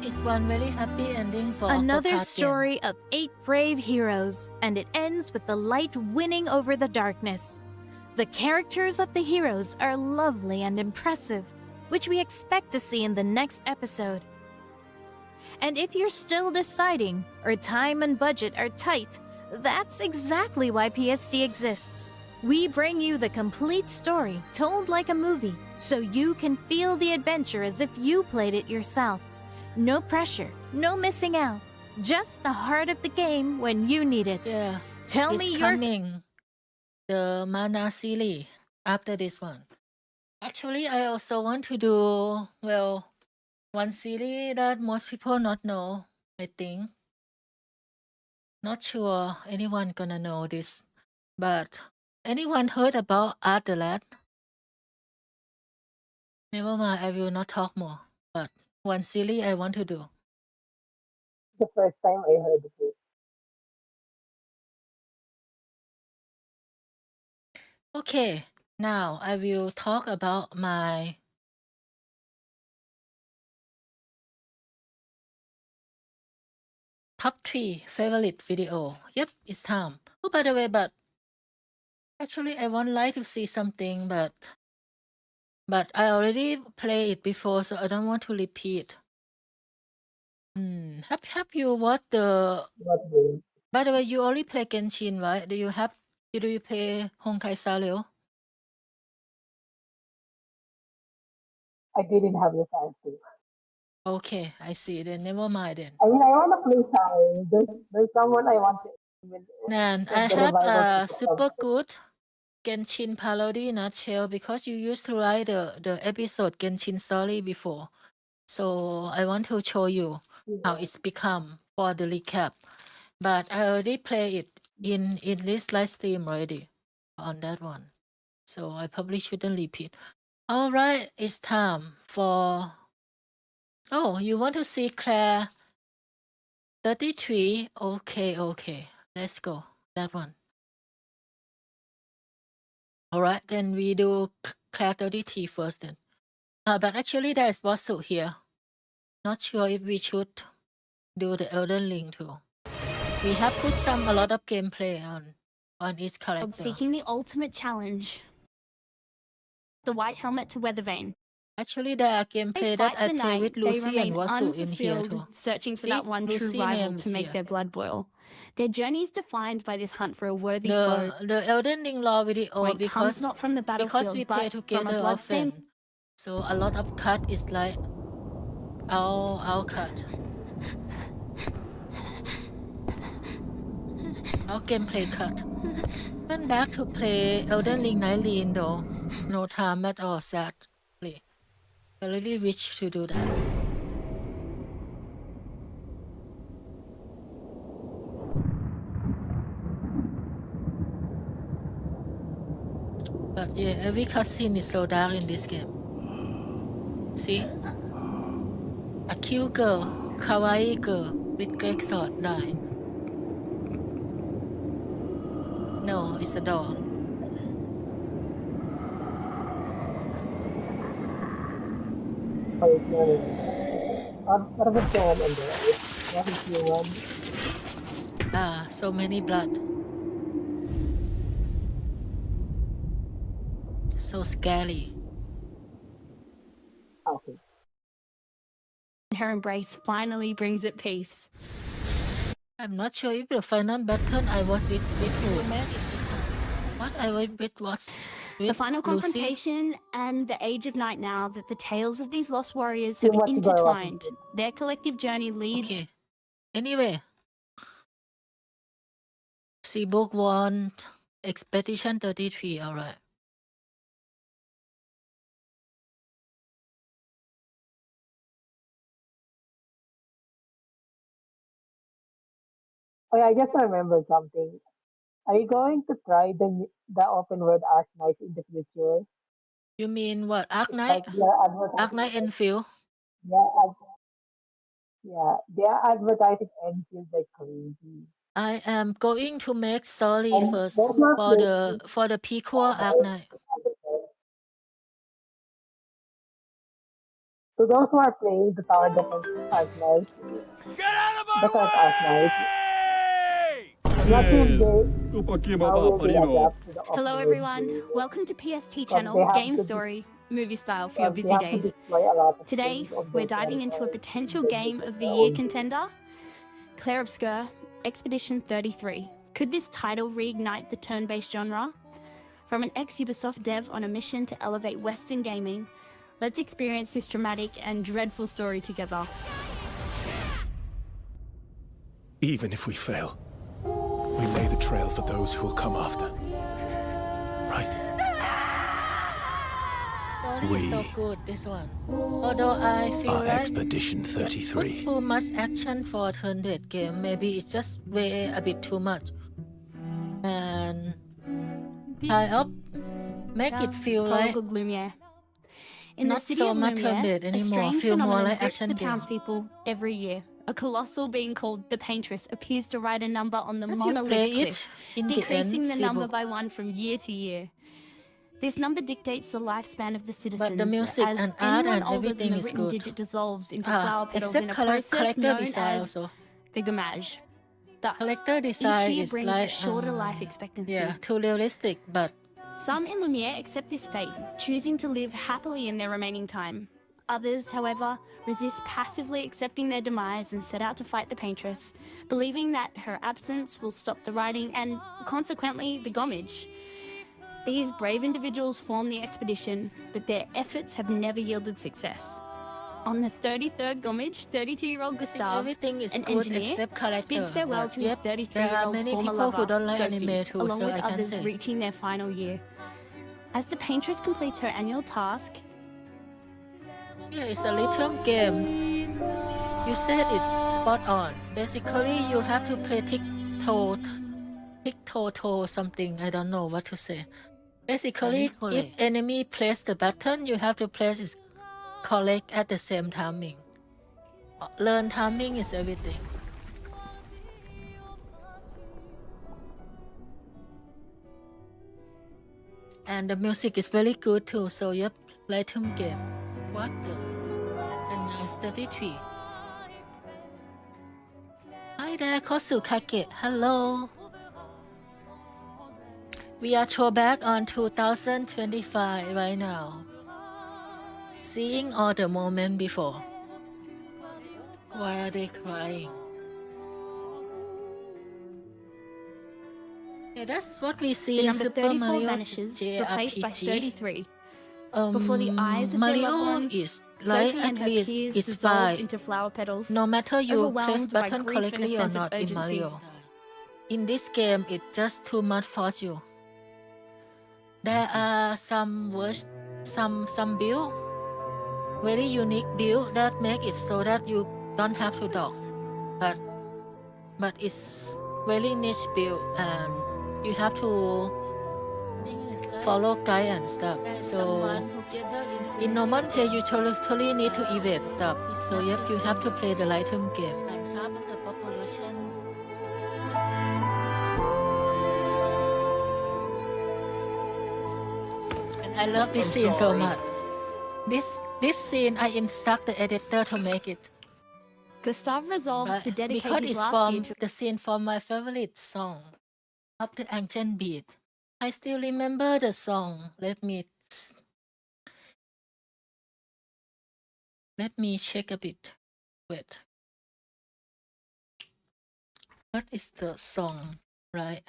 It's one very happy ending for Another Octopath story of 8 brave heroes, and it ends with the light winning over the darkness. The characters of the heroes are lovely and impressive, which we expect to see in the next episode. And if you're still deciding, or time and budget are tight, that's exactly why PST exists. We bring you the complete story, told like a movie, so you can feel the adventure as if you played it yourself. No pressure, no missing out. Just the heart of the game when you need it. Yeah. Tell it's me your... coming. The Mana series after this one. Actually, I also want to do, well, one series that most people not know, I think. Not sure anyone gonna know this, but anyone heard about Art the Lad? Never mind, I will not talk more, but one series I want to do. The first time I heard of it. Okay, now I will talk about my top 3 favorite video. Yep, it's time. Oh, by the way, but actually I would like to see something, but I already played it before, so I don't want to repeat. Have you watched the... By the way, you only play Genshin, right? Do you play Honkai Star Rail? I didn't have the chance to. Okay, I see. Then never mind then. I mean, I want to play Sai. There's someone I want to. And I have a super good Genshin parody nutshell because you used to write the episode Genshin story before. So I want to show you how it's become for the recap. But I already play it in this live stream already on that one. So I probably shouldn't repeat. Alright, it's time for... Oh, you want to see Claire 33? Okay. Let's go. That one. Alright, then we do Claire 33 first then. But actually there's Wasu here. Not sure if we should do the Elden Ring too. We have put a lot of gameplay on each character. Seeking the ultimate challenge. The white helmet to Weathervane. Actually, there are gameplay that I play with Lucy and Wasu in here too. Searching for See? that one Lucy true rival names to make here. their blood boil. Their journey is defined by this hunt for a worthy foe. The Elden Ring Law video Point because comes not from the because we battlefield, play but from a together bloodstained. often, so a lot of cut is like our cut. Our gameplay cut. Went back to play Elden Ring Nightly though. No time at all, sadly. I really wish to do that. But yeah, every cutscene is so dark in this game. See? A cute girl, kawaii girl with great sword die. No, it's a doll. What is the plan and what is your one? Ah, so many blood. So scary. Okay. Her embrace finally brings it peace. I'm not sure if the final battle I was with who. What I was with was with The final Lucy. confrontation and the age of night now that the tales of these lost warriors Too have much intertwined. Their collective journey leads. Okay. Anyway. See book 1, Expedition 33, alright. Oh yeah, I just remember something. Are you going to try the open world Ark Knights in the future? You mean what? Ark It's Knight? like they are advertising. Ark Knight Enfield? Yeah, yeah, they are advertising Enfield like crazy. I am going to make story And first those who are playing, for the prequel Ark Knight. to those who are playing the tower defense Ark Knights, the first Ark Knight, I'm not sure if how will they adapt to the open Hello, world everyone. game. Welcome to PST They Channel, have game to story, movie style for your They busy have to days. destroy a lot of Today, things on we're their diving into a territory potential to game make of the their year own contender, Claire Obscure, Expedition 33. Could this title reignite the turn-based genre? From an ex-Ubisoft dev on a mission to elevate Western gaming, let's experience this dramatic and dreadful story together. Even if we fail, we lay the trail for those who will come after. Right? Story is so good, this one. Although I feel Our like Expedition put 33. too much action for a turn-based game. Maybe it's just way a bit too much. And I up make it feel like Prologue of Lumiere. In the not city so of much Lumiere, turn-based a anymore. strange Feel more phenomenon like grips action the game. townspeople every year. A colossal being called the Paintress appears to write a number on the Have you monolith played cliff, it in the decreasing end, the number Cebu? by one from year to year. This number dictates the lifespan of the citizens, But the music as and art anyone and older than everything the is written good. digit dissolves into flower petals Except in a process character known design as also. the gommage. Thus, Character each design year is brings like a shorter life expectancy. yeah, too realistic, but Some in Lumiere accept this fate, choosing to live happily in their remaining time. Others, however, resist passively accepting their demise and set out to fight the Paintress, believing that her absence will stop the writing and, consequently, the gommage. These brave individuals form the expedition, but their efforts have never yielded success. On the 33rd gommage, 32-year-old Gustav, everything is an good engineer, except character. bids farewell But to his yet, there are 33-year-old many former people who lover, don't like Sophie, anime too, along so with I can others say. reaching their final year. As the Paintress completes her annual task, yeah, it's a rhythm game. You said it spot on. Basically, you have to play tic-toe-toe something. I don't know what to say. Basically, if enemy press the button, you have to press it correct at the same timing. Learn timing is everything. And the music is very good too, so yep, rhythm game. What the? And nice 33. Hi there, Kosukake. Hello. We are throwback on 2025 right now. Seeing all the moment before. Why are they crying? Yeah, that's what we see The in number Super 34 Mario vanishes, replaced by JRPG. 33. Before the eyes of their loved Mario ones, is like Sophie at and her least peers it's dissolve by into flower petals, no matter you press overwhelmed by button grief and a correctly or sense of not in urgency. Mario. In this game, it's just too much for you. There are some build, very unique build that make it so that you don't have to dodge, but it's very niche build and you have to follow guide and stuff. So in normal play you totally need to evade stuff. So yep, you have to play the item game. And I love this scene so much. This scene I instruct the editor to make it. Gustav resolves to dedicate because his it's last from year to the scene from my favorite song of the ancient beat. I still remember the song. Let me check a bit. Wait. What is the song, right?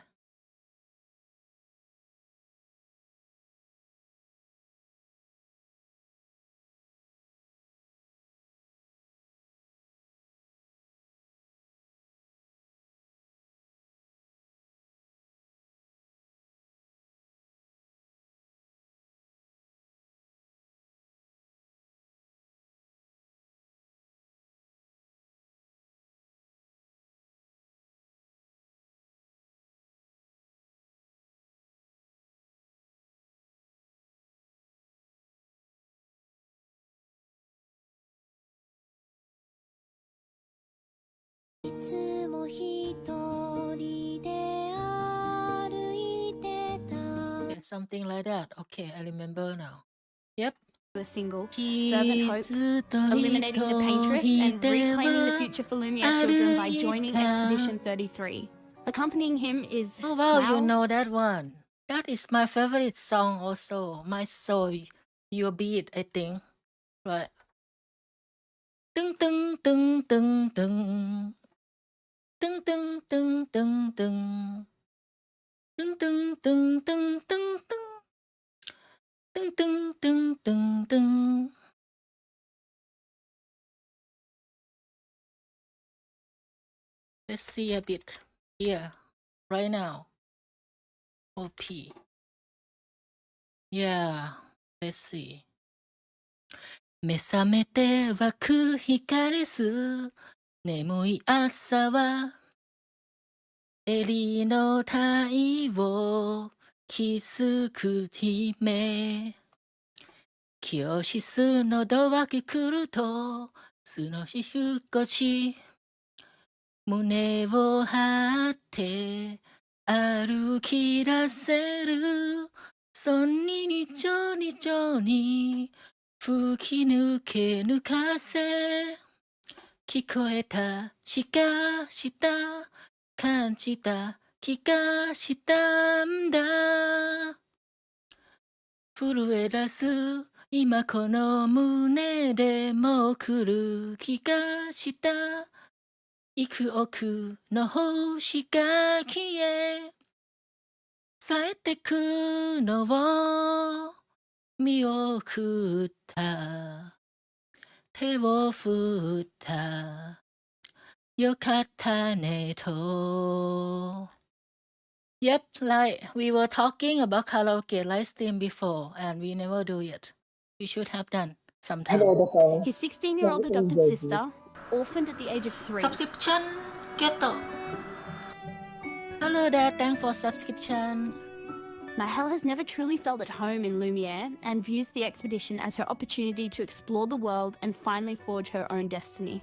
Yeah, something like that. Okay, I remember now. Yep. a single, Fervent Hope, eliminating the Paintress and reclaiming the future for Lumiere children by joining Expedition 33. Accompanying him is Oh wow, you know that one. That is my favorite song also. My Soul, Your Beat, I think. Right. Ding ding ding ding ding. Ding ding ding ding ding. Ding ding ding ding ding ding. Ding ding ding ding ding. Let's see a bit here, right now. OP. Yeah, let's see. 目覚めて湧く光す眠い朝は襟の体を気づく姫教室のドアが来るとその日少し胸を張って歩き出せるそんににちょにちょに吹き抜け抜かせ聞こえたしかした感じた気がしたんだ震え出す今この胸でも来る気がした幾億の星が消え冴えてくのを見送った手を振ったよかったねと Yep, like we were talking about karaoke live stream before and we never do it. We should have done sometime. His 16-year-old adopted sister, orphaned at the age of 3. Subscription, Geto. Hello there, thanks for subscription. Mahel has never truly felt at home in Lumiere and views the expedition as her opportunity to explore the world and finally forge her own destiny.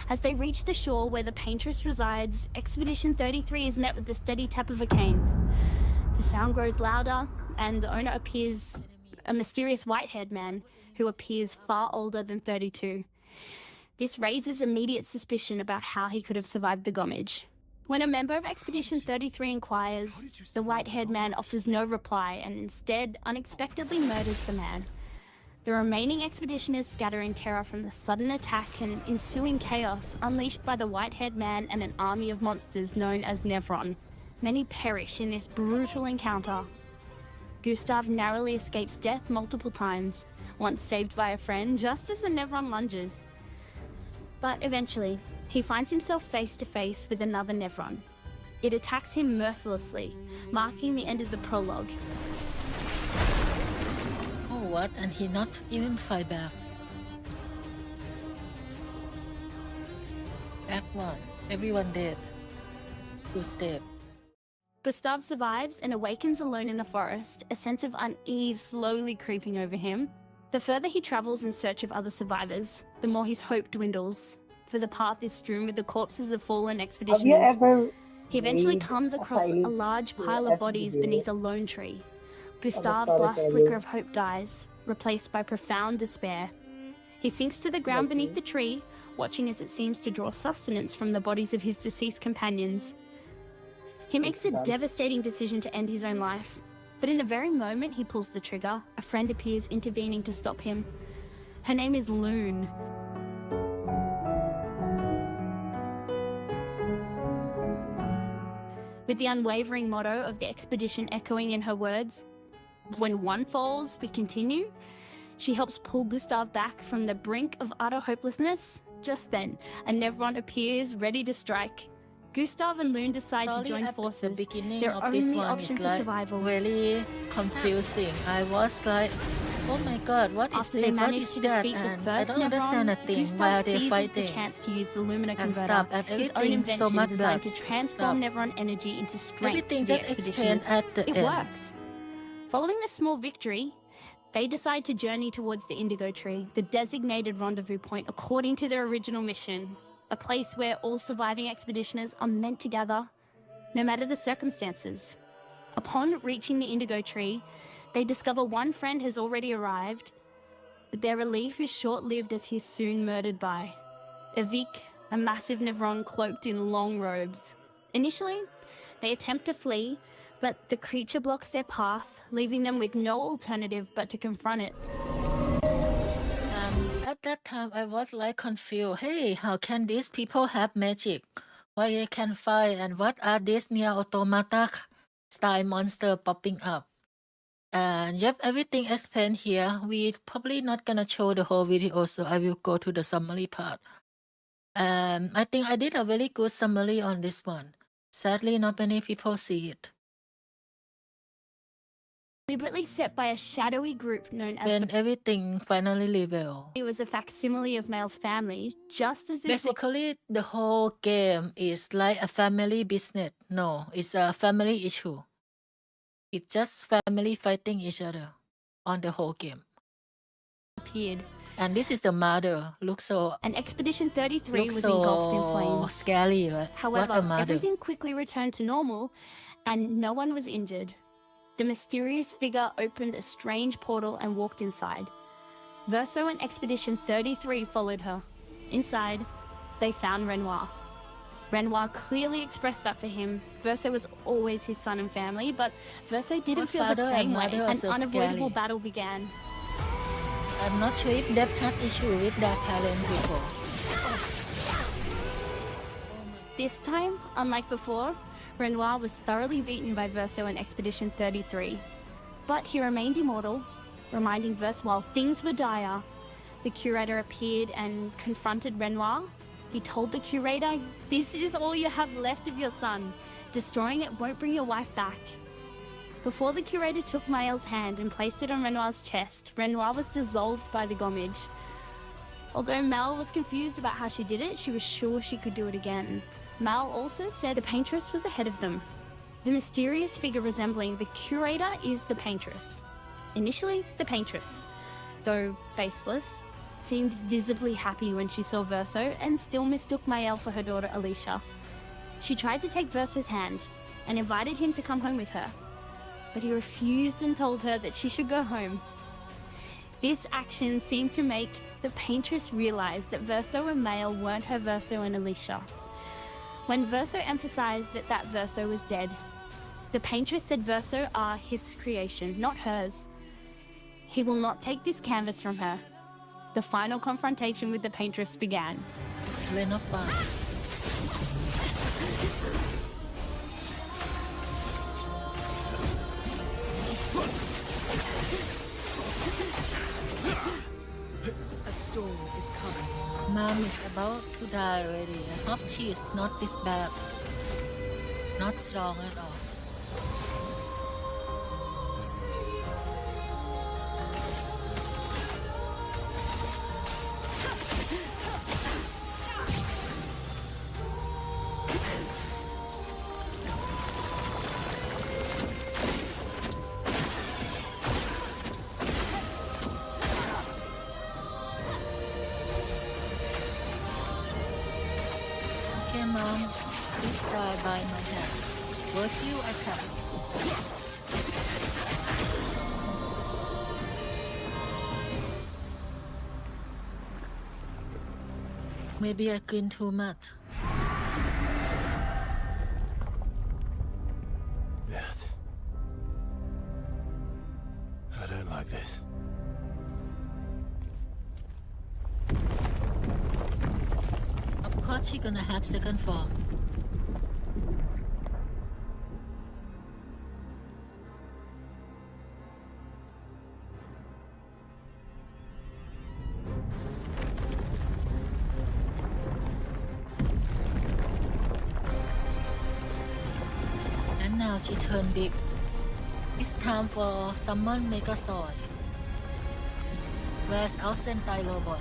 As they reach the shore where the Paintress resides, Expedition 33 is met with the steady tap of a cane. The sound grows louder, and the owner appears a mysterious white-haired man who appears far older than 32. This raises immediate suspicion about how he could have survived the gommage. When a member of Expedition 33 inquires, the white-haired man offers no reply and instead unexpectedly murders the man. The remaining expeditioners scatter in terror from the sudden attack and ensuing chaos unleashed by the white-haired man and an army of monsters known as Nevron. Many perish in this brutal encounter. Gustav narrowly escapes death multiple times, once saved by a friend just as the Nevron lunges. But eventually, he finds himself face to face with another Nevron. It attacks him mercilessly, marking the end of the prologue. Oh, what? And he not even fight back. Act 1. Everyone dead. Good step. Gustav survives and awakens alone in the forest, a sense of unease slowly creeping over him. The further he travels in search of other survivors, the more his hope dwindles, for the path is strewn with the corpses of fallen expeditioners. He eventually comes across a large pile of bodies beneath a lone tree. Gustav's last flicker of hope dies, replaced by profound despair. He sinks to the ground beneath the tree, watching as it seems to draw sustenance from the bodies of his deceased companions. He makes a devastating decision to end his own life, but in the very moment he pulls the trigger, a friend appears intervening to stop him. Her name is Loon. With the unwavering motto of the expedition echoing in her words, "When one falls, we continue," she helps pull Gustav back from the brink of utter hopelessness. Just then, a Nevron appears, ready to strike. Gustav and Loon decide to join forces. The beginning Their of this only one option is for like survival. very confusing. I was like, oh my god, what is After this? they What manage is to that? defeat the And I first don't understand a Nevron, thing. Gustav Why are they seizes the fighting? chance to use the Lumina And Converter, stop at his own everything, so invention much designed blood. to transform Stop. Nevron energy into strength Everything for the just explained expeditioners. at the It end. works. Following this small victory, they decide to journey towards the Indigo Tree, the designated rendezvous point according to their original mission, a place where all surviving expeditioners are meant to gather, no matter the circumstances. Upon reaching the Indigo Tree, they discover one friend has already arrived, but their relief is short-lived as he is soon murdered by Evik, a massive Nevron cloaked in long robes. Initially, they attempt to flee, but the creature blocks their path, leaving them with no alternative but to confront it. At that time, I was like confused. Hey, how can these people have magic? Why they can fight? And what are these near automata style monster popping up? And yep, everything explained here. We probably not gonna show the whole video, so I will go to the summary part. I think I did a very good summary on this one. Sadly, not many people see it. Deliberately set by a shadowy group known as When everything finally revealed. It was a facsimile of Mael's family, just as this Basically, the whole game is like a family business. No, it's a family issue. It's just family fighting each other on the whole game. appeared. And this is the mother. Looks so. And Expedition 33 looks was so engulfed in flames. Scary, right? However, what a mother. everything quickly returned to normal, and no one was injured. The mysterious figure opened a strange portal and walked inside. Verso and Expedition 33 followed her. Inside, they found Renoir. Renoir clearly expressed that for him. Verso was always his son and family, but Verso didn't feel the Father and same way. mother are An so unavoidable scary. battle began. I'm not sure if they've had issue with their parent before. This time, unlike before, Renoir was thoroughly beaten by Verso and Expedition 33. But he remained immortal, reminding Verso while things were dire, the curator appeared and confronted Renoir. He told the curator, "This is all you have left of your son. Destroying it won't bring your wife back." Before the curator took Mael's hand and placed it on Renoir's chest, Renoir was dissolved by the gomage. Although Mael was confused about how she did it, she was sure she could do it again. Mael also said the Paintress was ahead of them. The mysterious figure resembling the curator is the Paintress. Initially, the Paintress, though faceless, seemed visibly happy when she saw Verso and still mistook Mael for her daughter Alicia. She tried to take Verso's hand and invited him to come home with her, but he refused and told her that she should go home. This action seemed to make the Paintress realize that Verso and Mael weren't her Verso and Alicia. When Verso emphasized that Verso was dead, the Paintress said Verso are his creation, not hers. He will not take this canvas from her. The final confrontation with the Paintress began. storm is coming. Mom is about to die already. I hope she is not this bad. Not strong at all. Okay, Mom. Please try by my hand. Virtue attack. Maybe I green too much. Yes. I don't like this. Of course she gonna have second form. And now she turned deep. It's time for summon Megasoy. Where's our Sentai robot?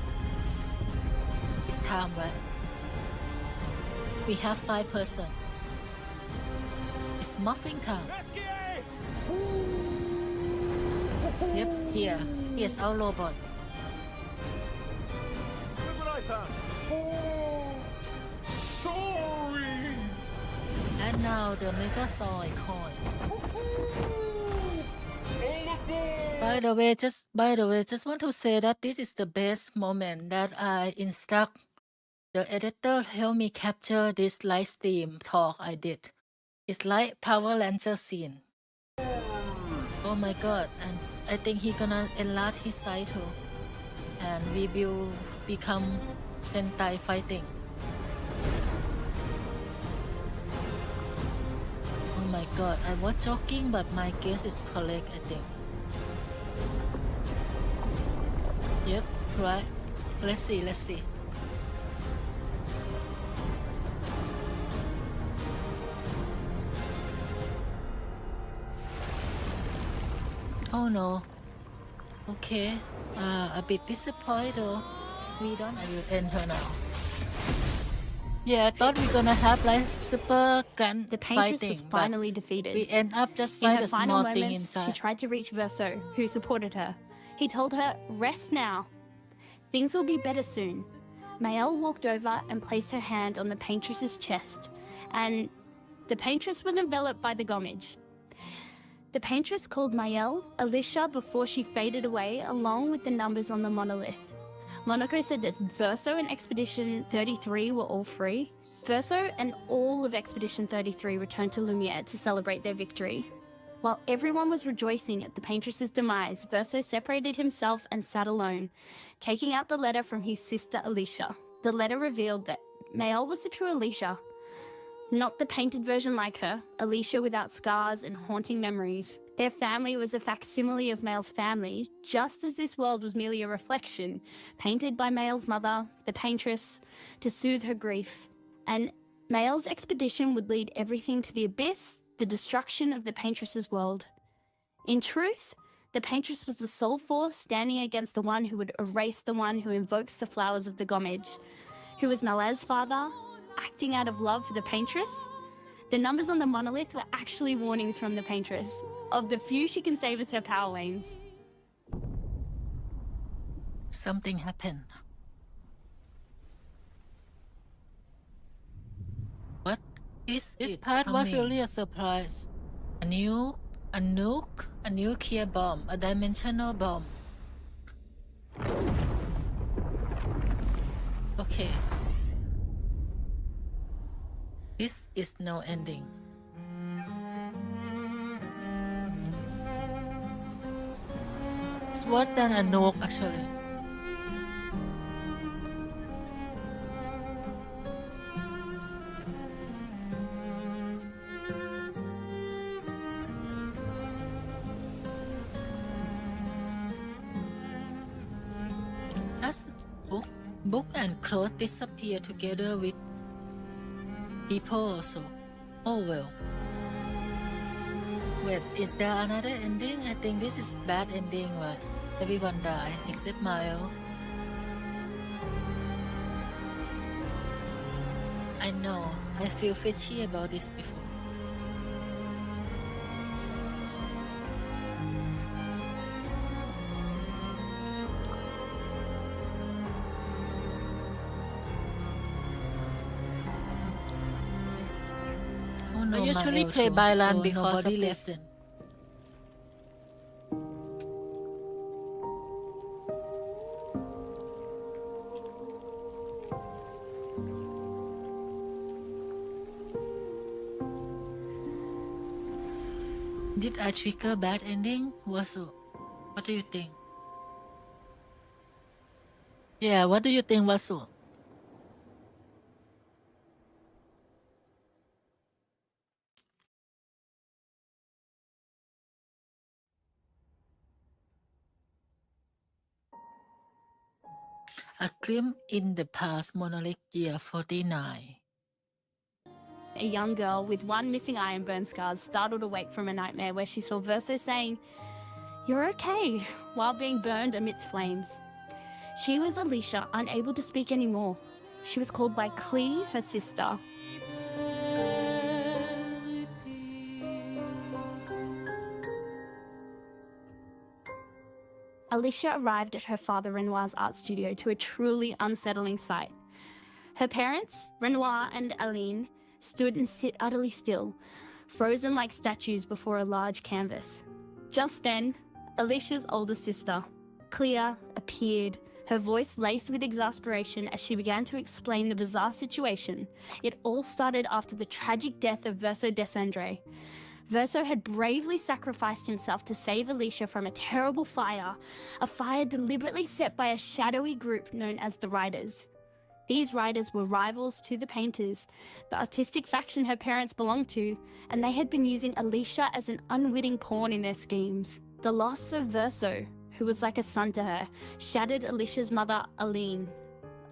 It's time, right? We have 5 person. It's muffin time. Yep, here. Here's our robot. Look what I found. Oh, sorry. And now the Megasoy coin. By the way, just want to say that this is the best moment that I instruct the editor help me capture this live stream talk I did. It's like Power Ranger scene. Oh my god, and I think he gonna enlarge his side too. And we will become Sentai fighting. Oh my god, I was joking but my guess is correct, I think. Yep, right. Let's see. Oh no. Okay. A bit disappointed though. We don't end her now. Yeah, I thought we were gonna have like super grand The Paintress fighting, was but finally defeated. we end up just In fight her a final small thing moments, she inside. tried to reach Verso, who supported her. He told her, "Rest now. Things will be better soon." Mael walked over and placed her hand on the Paintress's chest, and the Paintress was enveloped by the Gomage. The Paintress called Mael Alicia before she faded away, along with the numbers on the monolith. Monaco said that Verso and Expedition 33 were all free. Verso and all of Expedition 33 returned to Lumiere to celebrate their victory. While everyone was rejoicing at the Paintress's demise, Verso separated himself and sat alone, taking out the letter from his sister Alicia. The letter revealed that Mael was the true Alicia, not the painted version like her, Alicia without scars and haunting memories. Their family was a facsimile of Mael's family, just as this world was merely a reflection, painted by Mael's mother, the Paintress, to soothe her grief. And Mael's expedition would lead everything to the abyss, the destruction of the Paintress's world. In truth, the Paintress was the sole force standing against the one who would erase the one who invokes the flowers of the Gomage, who was Malaz's father, acting out of love for the Paintress. The numbers on the monolith were actually warnings from the Paintress of the few she can save as her power wanes. Something happened. What is this part was really a surprise. A nuke, a nuclear bomb, a dimensional bomb. Okay. This is no ending. It's worse than a nuke actually. book. Book and clothes disappear together with people also. Oh well. Wait, is there another ending? I think this is bad ending, but everyone die except Mile. I know, I feel fishy about this before. Oh no, I usually play Bailan so because of less than. Did I trigger bad ending? Wasu, what do you think? Yeah, what do you think, Wasu? A glimpse in the past, Monolith Year 49. A young girl with one missing eye and burn scars startled awake from a nightmare where she saw Verso saying, "You're okay," while being burned amidst flames. She was Alicia, unable to speak anymore. She was called by Clee, her sister. Alicia arrived at her father Renoir's art studio to a truly unsettling sight. Her parents, Renoir and Aline, stood and sit utterly still, frozen like statues before a large canvas. Just then, Alicia's older sister, Clea, appeared, her voice laced with exasperation as she began to explain the bizarre situation. It all started after the tragic death of Verso Descendre. Verso had bravely sacrificed himself to save Alicia from a terrible fire, a fire deliberately set by a shadowy group known as the Riders. These Riders were rivals to the Painters, the artistic faction her parents belonged to, and they had been using Alicia as an unwitting pawn in their schemes. The loss of Verso, who was like a son to her, shattered Alicia's mother, Aline.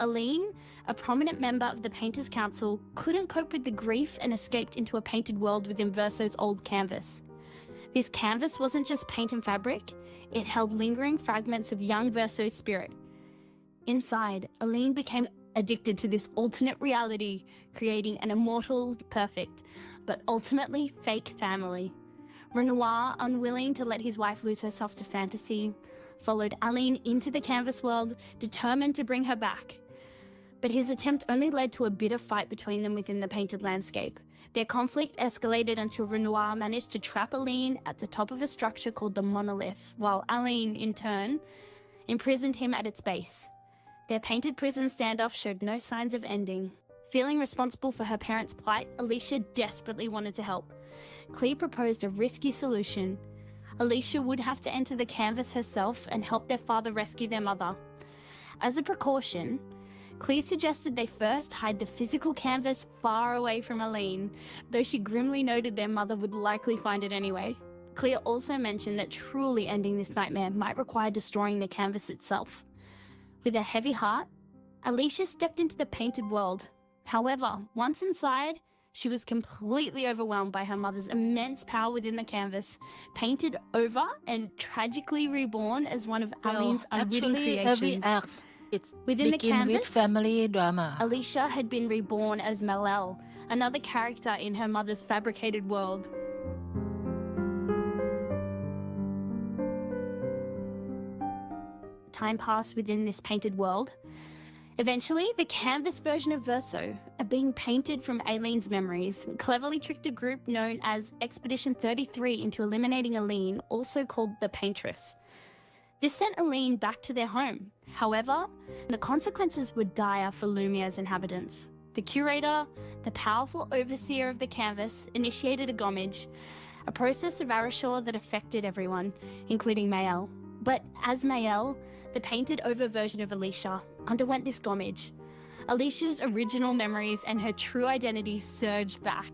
Aline, a prominent member of the Painters Council, couldn't cope with the grief and escaped into a painted world within Verso's old canvas. This canvas wasn't just paint and fabric, it held lingering fragments of young Verso's spirit. Inside, Aline became addicted to this alternate reality, creating an immortal, perfect, but ultimately fake family. Renoir, unwilling to let his wife lose herself to fantasy, followed Aline into the canvas world, determined to bring her back. But his attempt only led to a bitter fight between them within the painted landscape. Their conflict escalated until Renoir managed to trap Aline at the top of a structure called the Monolith, while Aline, in turn, imprisoned him at its base. Their painted prison standoff showed no signs of ending. Feeling responsible for her parents' plight, Alicia desperately wanted to help. Clea proposed a risky solution. Alicia would have to enter the canvas herself and help their father rescue their mother. As a precaution, Clea suggested they first hide the physical canvas far away from Aline, though she grimly noted their mother would likely find it anyway. Clea also mentioned that truly ending this nightmare might require destroying the canvas itself. With a heavy heart, Alicia stepped into the painted world. However, once inside, she was completely overwhelmed by her mother's immense power within the canvas, painted over and tragically reborn as one of Aline's unwitting creations. Every act, it's within the canvas, with family drama. Alicia had been reborn as Malel, another character in her mother's fabricated world. Time passed within this painted world. Eventually, the canvas version of Verso, being painted from Aline's memories, cleverly tricked a group known as Expedition 33 into eliminating Aline, also called the Paintress. This sent Aline back to their home. However, the consequences were dire for Lumiere's inhabitants. The curator, the powerful overseer of the canvas, initiated a gommage, a process of Arashore that affected everyone, including Mael. But as Mael, the painted-over version of Alicia, underwent this gommage, Alicia's original memories and her true identity surged back,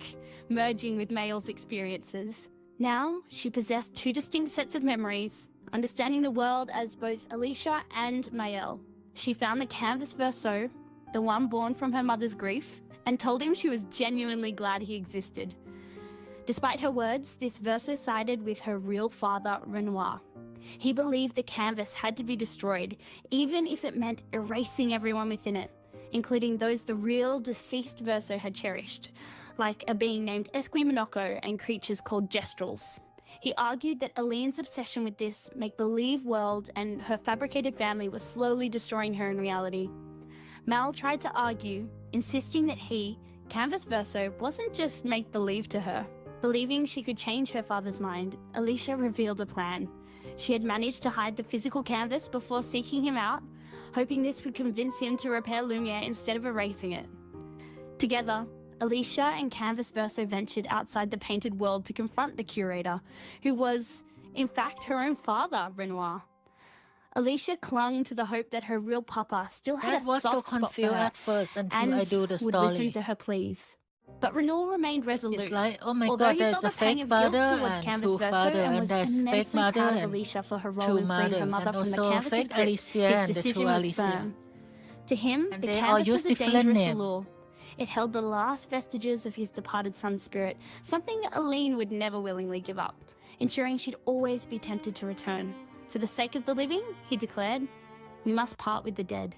merging with Mael's experiences. Now, she possessed two distinct sets of memories, understanding the world as both Alicia and Mael. She found the canvas verso, the one born from her mother's grief, and told him she was genuinely glad he existed. Despite her words, this verso sided with her real father, Renoir. He believed the canvas had to be destroyed, even if it meant erasing everyone within it, including those the real deceased verso had cherished, like a being named Esquimonocco and creatures called Gestrels. He argued that Aline's obsession with this make-believe world and her fabricated family was slowly destroying her in reality. Mal tried to argue, insisting that he, Canvas Verso, wasn't just make-believe to her. Believing she could change her father's mind, Alicia revealed a plan. She had managed to hide the physical canvas before seeking him out, hoping this would convince him to repair Lumiere instead of erasing it. Together, Alicia and Canvas Verso ventured outside the painted world to confront the curator, who was, in fact, her own father, Renoir. Alicia clung to the hope that her real papa still had That a was so soft spot for confused her at first until and I do the would listen story. to her pleas. But Renoir remained resolute. It's like, oh my Although god, he there's felt a pang fake of guilt father towards and Canvas true Verso father, and and was there's fake immensely mother proud of and Alicia for her role true in freeing mother, her mother and from the also canvas's fake grip. Alicia His and the decision true was Alicia. firm. To him, And the they all canvas use was a different dangerous name. allure. It held the last vestiges of his departed son's spirit, something Aline would never willingly give up, ensuring she'd always be tempted to return. For the sake of the living, he declared, we must part with the dead.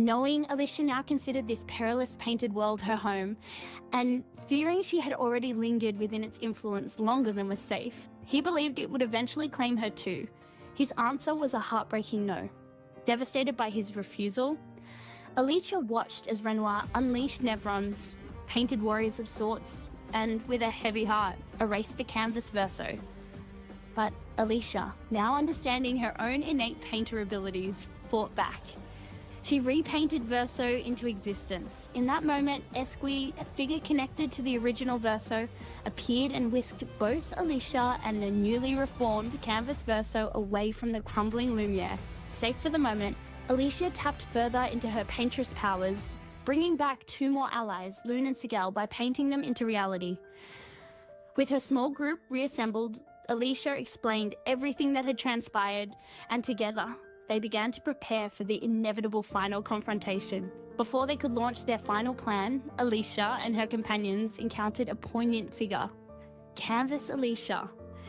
Knowing Alicia now considered this perilous painted world her home, and fearing she had already lingered within its influence longer than was safe, he believed it would eventually claim her too. His answer was a heartbreaking no. Devastated by his refusal, Alicia watched as Renoir unleashed Nevrons, painted warriors of sorts, and with a heavy heart, erased the canvas verso. But Alicia, now understanding her own innate painter abilities, fought back. She repainted Verso into existence. In that moment, Esqui, a figure connected to the original Verso, appeared and whisked both Alicia and the newly reformed Canvas Verso away from the crumbling Lumiere. Safe for the moment, Alicia tapped further into her paintress powers, bringing back two more allies, Lune and Sigel, by painting them into reality. With her small group reassembled, Alicia explained everything that had transpired, and together, they began to prepare for the inevitable final confrontation. Before they could launch their final plan, Alicia and her companions encountered a poignant figure. Canvas Alicia.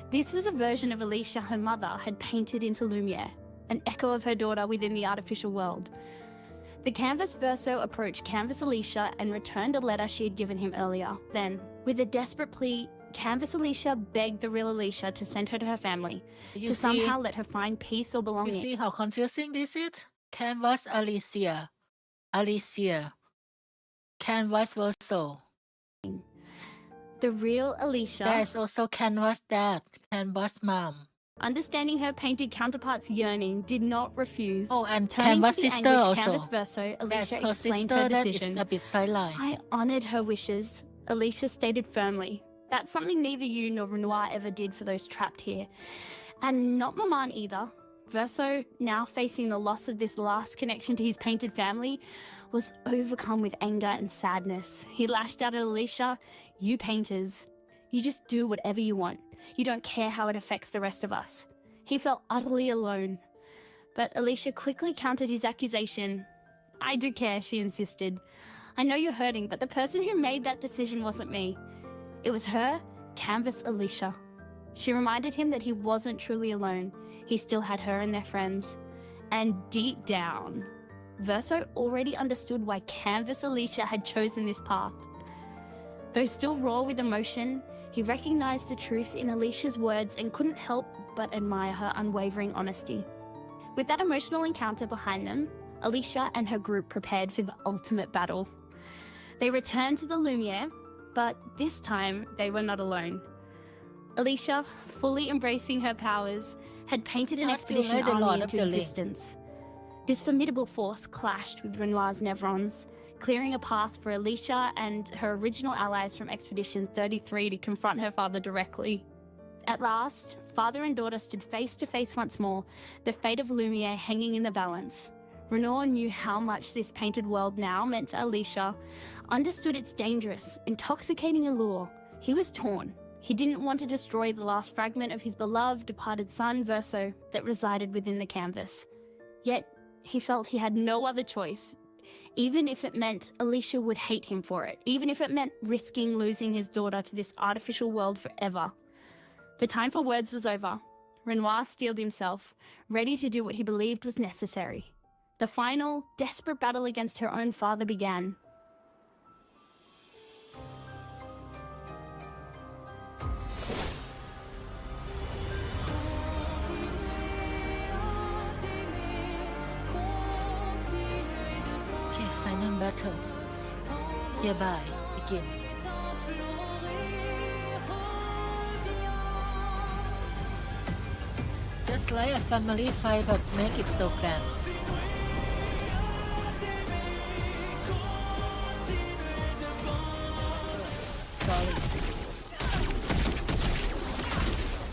This was a version of Alicia her mother had painted into Lumiere, an echo of her daughter within the artificial world. The Canvas Verso approached Canvas Alicia and returned a letter she had given him earlier. Then, with a desperate plea, Canvas Alicia begged the real Alicia to send her to her family, to somehow let her find peace or belonging. You see how confusing this is? Canvas Alicia. Alicia. Canvas Verso. The real Alicia. There's also Canvas Dad, Canvas Mom. Understanding her painted counterpart's yearning, did not refuse. Oh, and Turning Canvas to the Sister anguished also. Canvas Verso, That's Alicia her explained sister her that is decision. a bit sideline. I honored her wishes, Alicia stated firmly. That's something neither you nor Renoir ever did for those trapped here. And not Maman either. Verso, now facing the loss of this last connection to his painted family, was overcome with anger and sadness. He lashed out at Alicia, you painters, you just do whatever you want. You don't care how it affects the rest of us. He felt utterly alone. But Alicia quickly countered his accusation. I do care, she insisted. I know you're hurting, but the person who made that decision wasn't me. It was her, Canvas Alicia. She reminded him that he wasn't truly alone. He still had her and their friends. And deep down, Verso already understood why Canvas Alicia had chosen this path. Though still raw with emotion, he recognized the truth in Alicia's words and couldn't help but admire her unwavering honesty. With that emotional encounter behind them, Alicia and her group prepared for the ultimate battle. They returned to the Lumiere, but this time they were not alone. Alicia, fully embracing her powers, had painted an expedition army into existence. This formidable force clashed with Renoir's Nevrons, clearing a path for Alicia and her original allies from Expedition 33 to confront her father directly. At last, father and daughter stood face to face once more, the fate of Lumiere hanging in the balance. Renoir knew how much this painted world now meant to Alicia, understood its dangerous, intoxicating allure. He was torn. He didn't want to destroy the last fragment of his beloved departed son, Verso, that resided within the canvas. Yet, he felt he had no other choice, even if it meant Alicia would hate him for it, even if it meant risking losing his daughter to this artificial world forever. The time for words was over. Renoir steeled himself, ready to do what he believed was necessary. The final, desperate battle against her own father began. Okay, final battle. Hereby begin. Just like a family fight, but make it so grand. Sorry.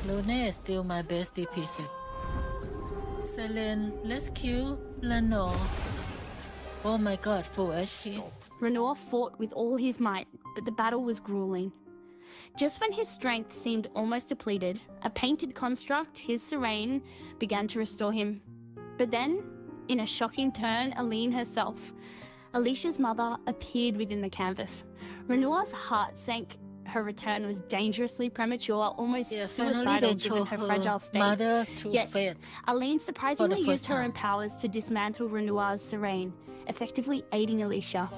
Luna is still my best DPS. Selene, rescue Lano. Oh my god, full HP. Renoir fought with all his might, but the battle was grueling. Just when his strength seemed almost depleted, a painted construct, his Serene, began to restore him. But then, in a shocking turn, Aline herself, Alicia's mother, appeared within the canvas. Renoir's heart sank. Her return was dangerously premature, almost suicidal given her fragile state. Mother to Yet, fate. Aline surprisingly first used her time. own powers to dismantle Renoir's Serene, effectively aiding Alicia.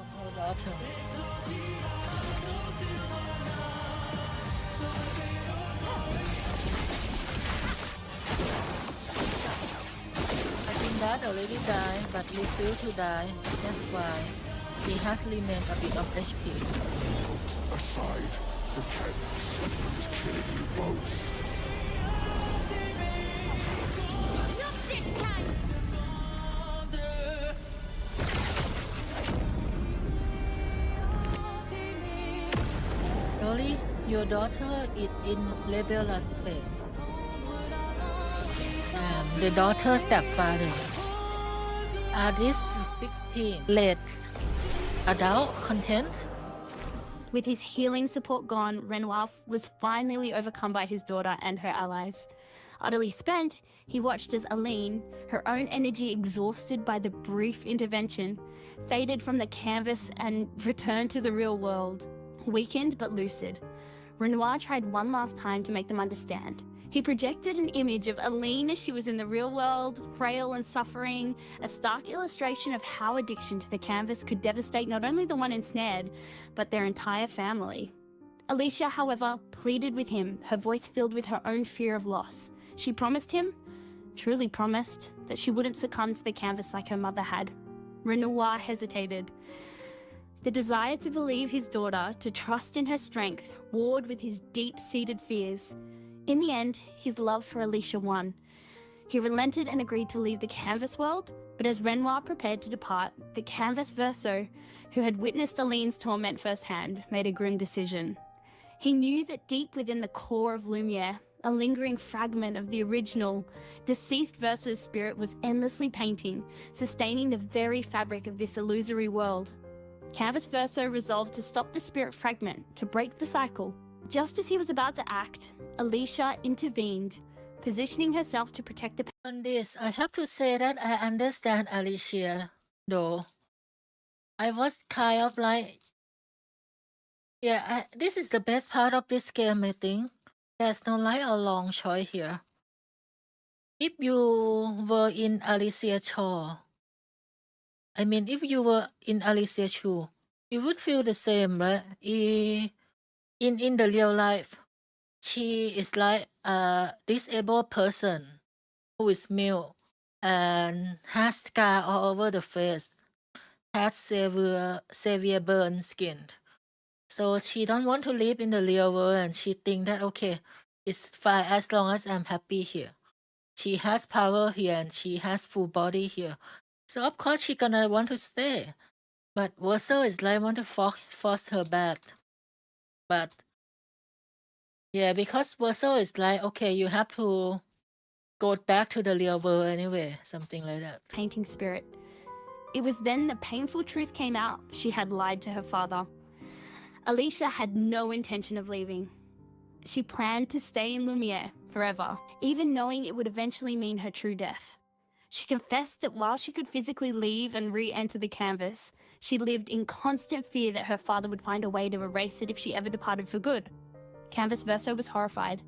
I think that already died, but refused to die. That's why he has remained a bit of HP. Put aside the canvas. It's killing you both. Sorry, your daughter is in rebellious phase. The daughter's stepfather. Artist 16. Late. Adult content. With his healing support gone, Renoir was finally overcome by his daughter and her allies. Utterly spent, he watched as Aline, her own energy exhausted by the brief intervention, faded from the canvas and returned to the real world. Weakened but lucid, Renoir tried one last time to make them understand. He projected an image of Aline as she was in the real world, frail and suffering, a stark illustration of how addiction to the canvas could devastate not only the one ensnared, but their entire family. Alicia, however, pleaded with him, her voice filled with her own fear of loss. She promised him, truly promised, that she wouldn't succumb to the canvas like her mother had. Renoir hesitated. The desire to believe his daughter, to trust in her strength, warred with his deep-seated fears. In the end, his love for Alicia won. He relented and agreed to leave the canvas world, but as Renoir prepared to depart, the canvas verso, who had witnessed Aline's torment firsthand, made a grim decision. He knew that deep within the core of Lumiere, a lingering fragment of the original, deceased verso's spirit was endlessly painting, sustaining the very fabric of this illusory world. Canvas Verso resolved to stop the spirit fragment, to break the cycle. Just as he was about to act, Alicia intervened, positioning herself to protect the... On this, I have to say that I understand Alicia, though. I was kind of like... Yeah, this is the best part of this game, I think. There's no like a long choice here. If you were in Alicia's shoe, if you were in Alicia's shoe, you would feel the same, right? In the real life, she is like a disabled person who is male and has scar all over the face, has severe burn skin. So she don't want to live in the real world, and she think that okay, it's fine as long as I'm happy here. She has power here and she has full body here. So of course she gonna want to stay. But Verso is like want to force her back. But yeah, because Verso is like, okay, you have to go back to the real world anyway, something like that. Painting spirit. It was then the painful truth came out. She had lied to her father. Alicia had no intention of leaving. She planned to stay in Lumiere forever, even knowing it would eventually mean her true death. She confessed that while she could physically leave and re-enter the canvas, she lived in constant fear that her father would find a way to erase it if she ever departed for good. Canvas Verso was horrified.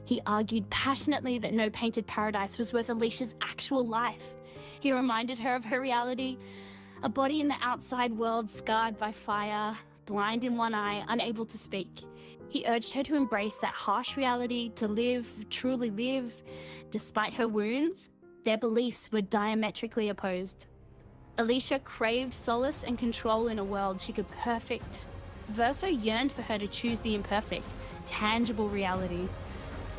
He argued passionately that no painted paradise was worth Alicia's actual life. He reminded her of her reality, a body in the outside world scarred by fire, blind in one eye, unable to speak. He urged her to embrace that harsh reality, to live, truly live, despite her wounds. Their beliefs were diametrically opposed. Alicia craved solace and control in a world she could perfect. Verso yearned for her to choose the imperfect, tangible reality.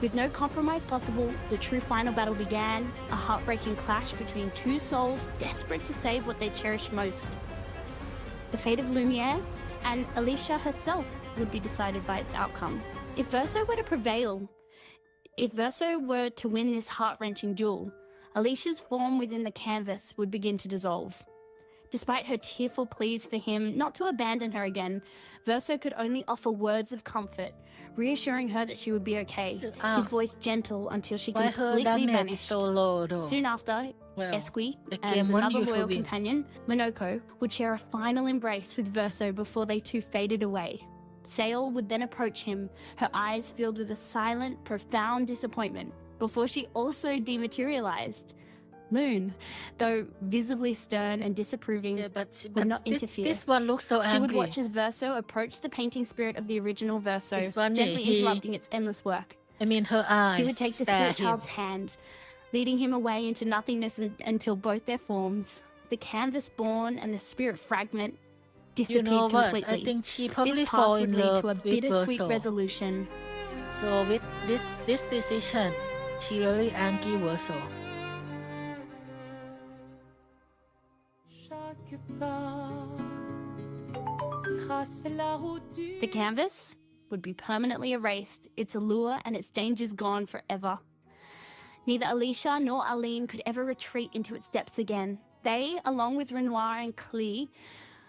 With no compromise possible, the true final battle began, a heartbreaking clash between two souls desperate to save what they cherished most. The fate of Lumiere and Alicia herself would be decided by its outcome. If Verso were to win this heart-wrenching duel, Alicia's form within the canvas would begin to dissolve. Despite her tearful pleas for him not to abandon her again, Verso could only offer words of comfort, reassuring her that she would be okay, his voice gentle until she completely vanished. Soon after, Esqui and another loyal companion, Monoko, would share a final embrace with Verso before they two faded away. Sail would then approach him, her eyes filled with a silent, profound disappointment, before she also dematerialized. Loon, though visibly stern and disapproving, would not interfere. This one looks so angry. She would watch as Verso approached the painting spirit of the original Verso, gently interrupting its endless work. I mean, her eyes. He would take the spirit child's hand, leading him away into nothingness until both their forms, the canvas born and the spirit fragment, disappeared completely. I think she probably this fall path in would lead love to a with bittersweet Verso. resolution. So with this decision, she really angry Verso. The canvas would be permanently erased, its allure and its dangers gone forever. Neither Alicia nor Aline could ever retreat into its depths again. They, along with Renoir and Clee,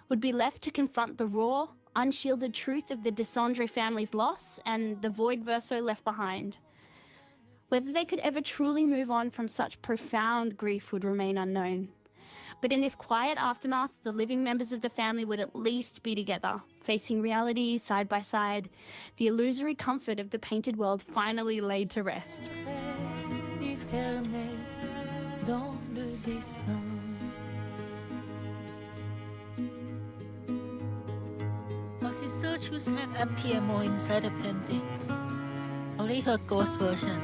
would be left to confront the raw, unshielded truth of the Descendre family's loss and the void Verso left behind. Whether they could ever truly move on from such profound grief would remain unknown. But in this quiet aftermath, the living members of the family would at least be together, facing reality side by side, the illusory comfort of the painted world finally laid to rest. Her sister should have appeared more inside the painting. Only her ghost version.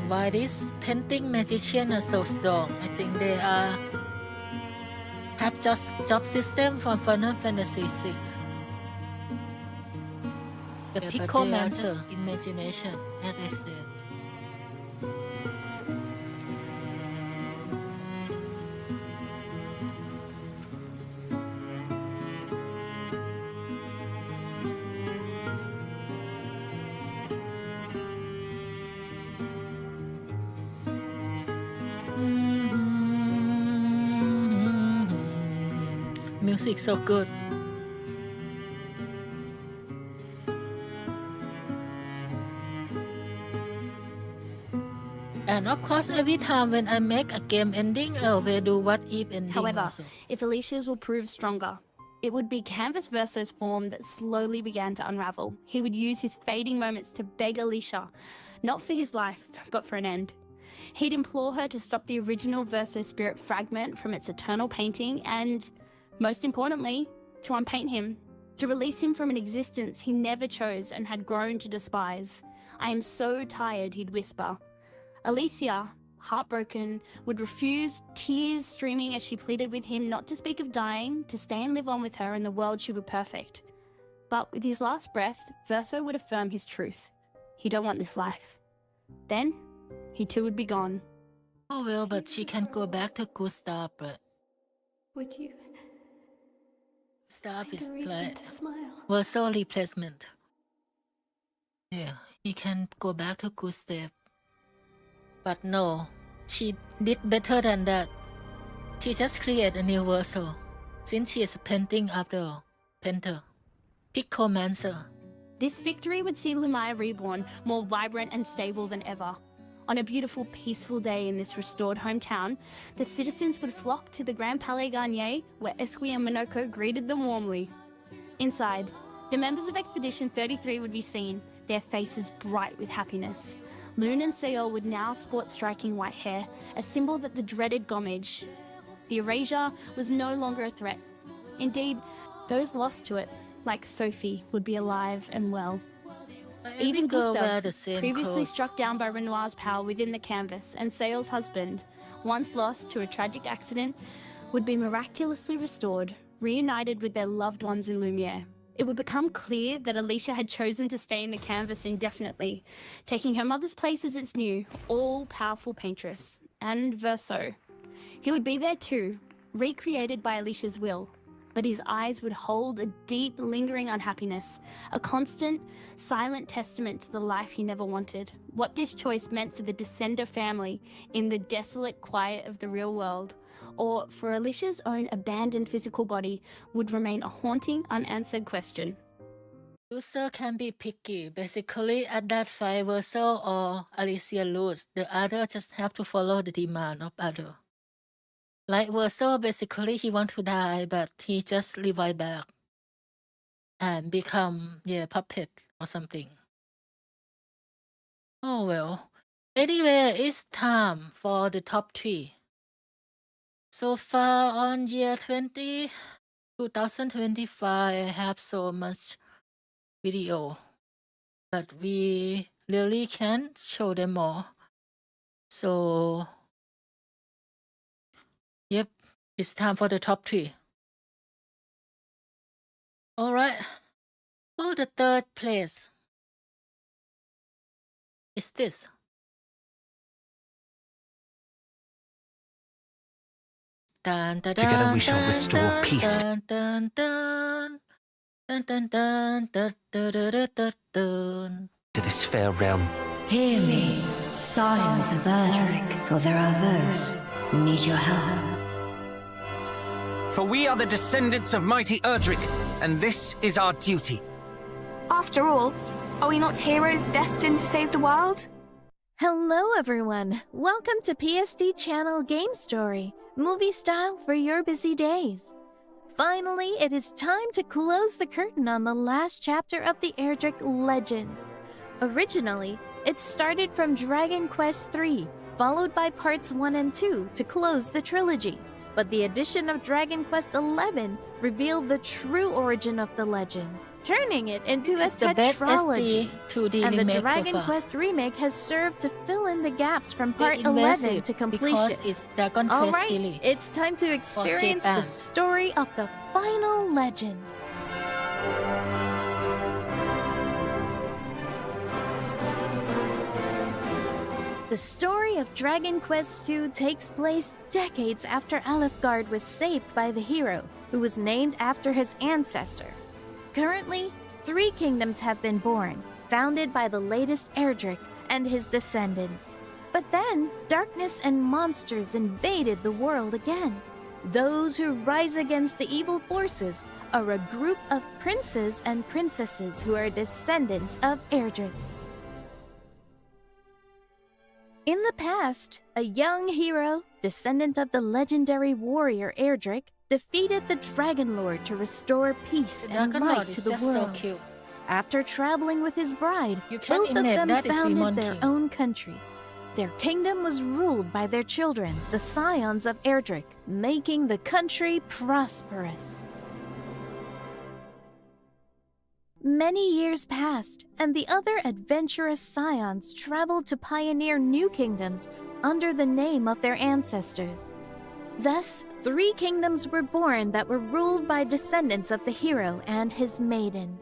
Why this painting magician are so strong? I think they have just job system from Final Fantasy VI. The Picomancer imagination, as I said. Music so good. And of course, every time when I make a game ending, I will do what if ending. However, also. if Alicia's will prove stronger, it would be Canvas Verso's form that slowly began to unravel. He would use his fading moments to beg Alicia, not for his life, but for an end. He'd implore her to stop the original Verso spirit fragment from its eternal painting and, most importantly, to unpaint him, to release him from an existence he never chose and had grown to despise. "I am so tired," he'd whisper. Alicia, heartbroken, would refuse, tears streaming as she pleaded with him not to speak of dying, to stay and live on with her in the world she would perfect. But with his last breath, Verso would affirm his truth. He don't want this life. Then, he too would be gone. Oh well, but she can go back to Gustav, but... Would you? Gustav is like Verso replacement. Yeah, he can go back to Gustav But no, she did better than that. She just created a new world, since she is a painting after all. Painter. Picromancer. This victory would see Lumaya reborn, more vibrant and stable than ever. On a beautiful, peaceful day in this restored hometown, the citizens would flock to the Grand Palais Garnier, where Esqui and Monoko greeted them warmly. Inside, the members of Expedition 33 would be seen, their faces bright with happiness. Loon and Seol would now sport striking white hair, a symbol that the dreaded Gomage, the erasure, was no longer a threat. Indeed, those lost to it, like Sophie, would be alive and well. Even Gustav, previously struck down by Renoir's power within the canvas, and Seol's husband, once lost to a tragic accident, would be miraculously restored, reunited with their loved ones in Lumiere. It would become clear that Alicia had chosen to stay in the canvas indefinitely, taking her mother's place as its new, all-powerful paintress, and Verso. He would be there too, recreated by Alicia's will, but his eyes would hold a deep, lingering unhappiness, a constant, silent testament to the life he never wanted, what this choice meant for the Descender family in the desolate quiet of the real world, or for Alicia's own abandoned physical body, would remain a haunting, unanswered question. User can be picky. Basically, at that fight, Verso or Alicia lose. The other just have to follow the demand of other. Like Verso, basically he want to die, but he just revive back and become puppet or something. Oh well. Anyway, it's time for the top 3. So far on year 2025, I have so much video, but we really can't show them all. So yep, it's time for the top 3. Alright, for the third place is this. Dun, dun, Together we dun, shall dun, restore dun, peace. Dun, dun, dun, dun, dun, dun, dun, dun, dun, dun, dun. To this fair realm. Hear me, scions of Erdrick, for there are those who need your help. For we are the descendants of mighty Erdrick, and this is our duty. After all, are we not heroes destined to save the world? Hello everyone! Welcome to PST Channel Game Story, movie style for your busy days. Finally, it is time to close the curtain on the last chapter of the Erdrick legend. Originally, it started from Dragon Quest III, followed by parts 1 and 2 to close the trilogy. But the addition of Dragon Quest XI revealed the true origin of the legend, turning it into a tetralogy. And the Dragon Quest remake has served to fill in the gaps from part 11 to completion. Because it's Dragon Quest series. It's time to experience the story of the final legend. The story of Dragon Quest II takes place decades after Alefgard was saved by the hero, who was named after his ancestor. Currently, 3 kingdoms have been born, founded by the latest Erdrick and his descendants. But then, darkness and monsters invaded the world again. Those who rise against the evil forces are a group of princes and princesses who are descendants of Erdrick. In the past, a young hero, descendant of the legendary warrior Erdrick, defeated the Dragon Lord to restore peace and light to the world. So cute. After traveling with his bride, both of admit them that is the founded monkey. their own country. Their kingdom was ruled by their children, the scions of Erdrick, making the country prosperous. Many years passed, and the other adventurous scions traveled to pioneer new kingdoms under the name of their ancestors. Thus, 3 kingdoms were born that were ruled by descendants of the hero and his maiden.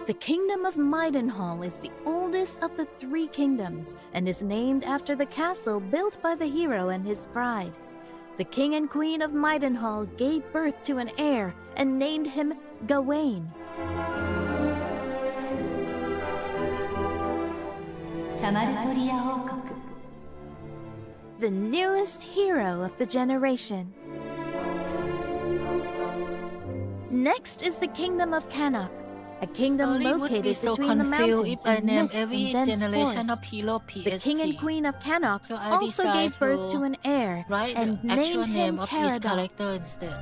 The kingdom of Maidenhall is the oldest of the 3 kingdoms and is named after the castle built by the hero and his bride. The king and queen of Maidenhall gave birth to an heir and named him Gawain. The newest hero of the generation. Next is the Kingdom of Cannock, a kingdom Story would be located so between the confused mountains if I and name mist every and dense generation forest. of hero PST. The King and Queen of Cannock So I also decide gave birth to to an heir write and the actual named name him of each Caradoc. character instead.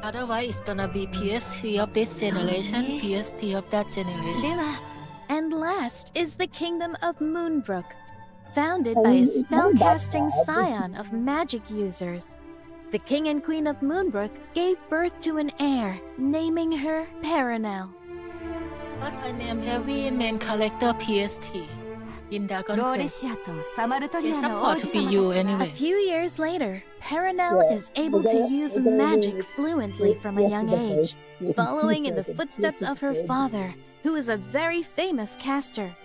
Otherwise, it's gonna be PST of this generation, PST of that generation. And last is the Kingdom of Moonbrook, founded by a spellcasting scion of magic users. The King and Queen of Moonbrook gave birth to an heir, naming her Perenelle. Because I name every main character PST in Dragon Quest. They support to be you A anyway. few years later, Perenelle is able to use magic fluently from a young age, following in the footsteps of her father, who is a very famous caster.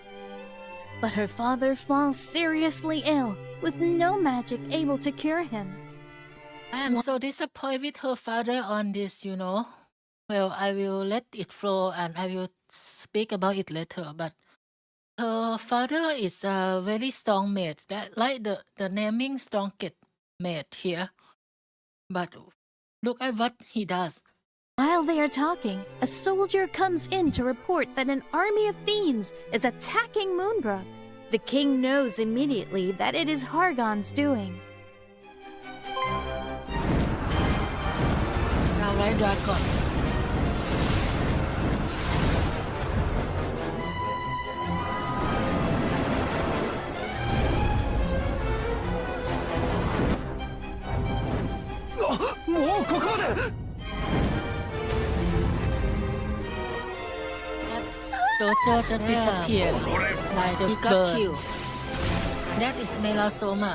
But her father falls seriously ill, with no magic able to cure him. I am so disappointed with her father on this, Well, I will let it flow and I will speak about it later. But her father is a very strong mate, like the naming strongest mate here. But look at what he does. While they are talking, a soldier comes in to report that an army of fiends is attacking Moonbrook. The king knows immediately that it is Hargon's doing. Samurai Dragon. Soldier just disappeared. Like he got killed. That is melasoma.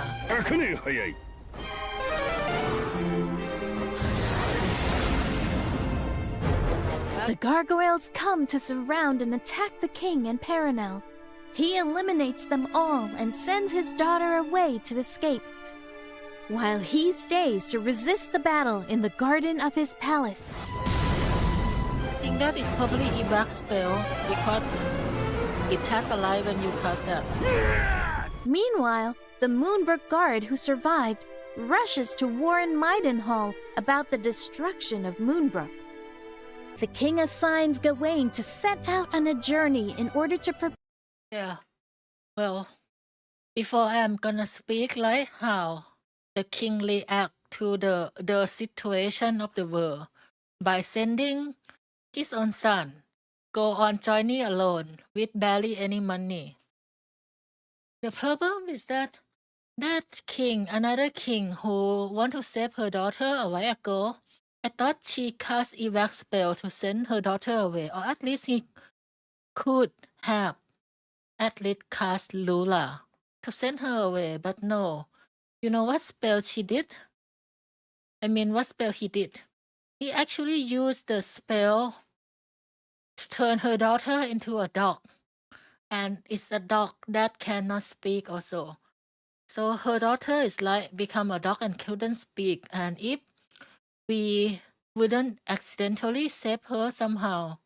The gargoyles come to surround and attack the king and Perenelle. He eliminates them all and sends his daughter away to escape, while he stays to resist the battle in the garden of his palace. I think that is probably evac spell because it has a life when you cast that. Meanwhile, the Moonbrook guard who survived rushes to warn Maidenhall about the destruction of Moonbrook. The king assigns Gawain to set out on a journey in order to prepare. Yeah. Well, before I'm gonna speak like how the king react to the situation of the world by sending his own son go on journey alone with barely any money. The problem is that king, another king who want to save her daughter a while ago, I thought she cast evac spell to send her daughter away, or at least he could have at least cast Lula to send her away, but no. You know what spell she did? I mean, what spell he did? He actually used the spell to turn her daughter into a dog. And it's a dog that cannot speak also. So her daughter is like become a dog and couldn't speak. And if we wouldn't accidentally save her somehow,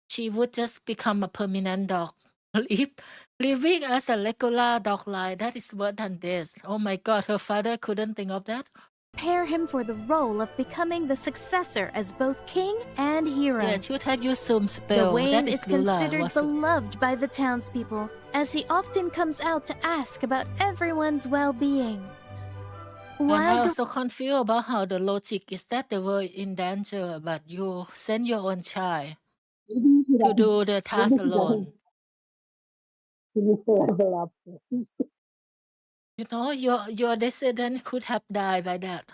she would just become a permanent dog. Living as a regular dog life, that is worse than this. Oh my god, her father couldn't think of that. Prepare him for the role of becoming the successor as both king and hero. Yeah, should have used some spell. Gawain That is Lula, considered was it? beloved by the townspeople, as he often comes out to ask about everyone's well-being. And I While also confused about how the logic is that the world in danger, but you send your own child to do the task alone. You know, your descendant could have died by that.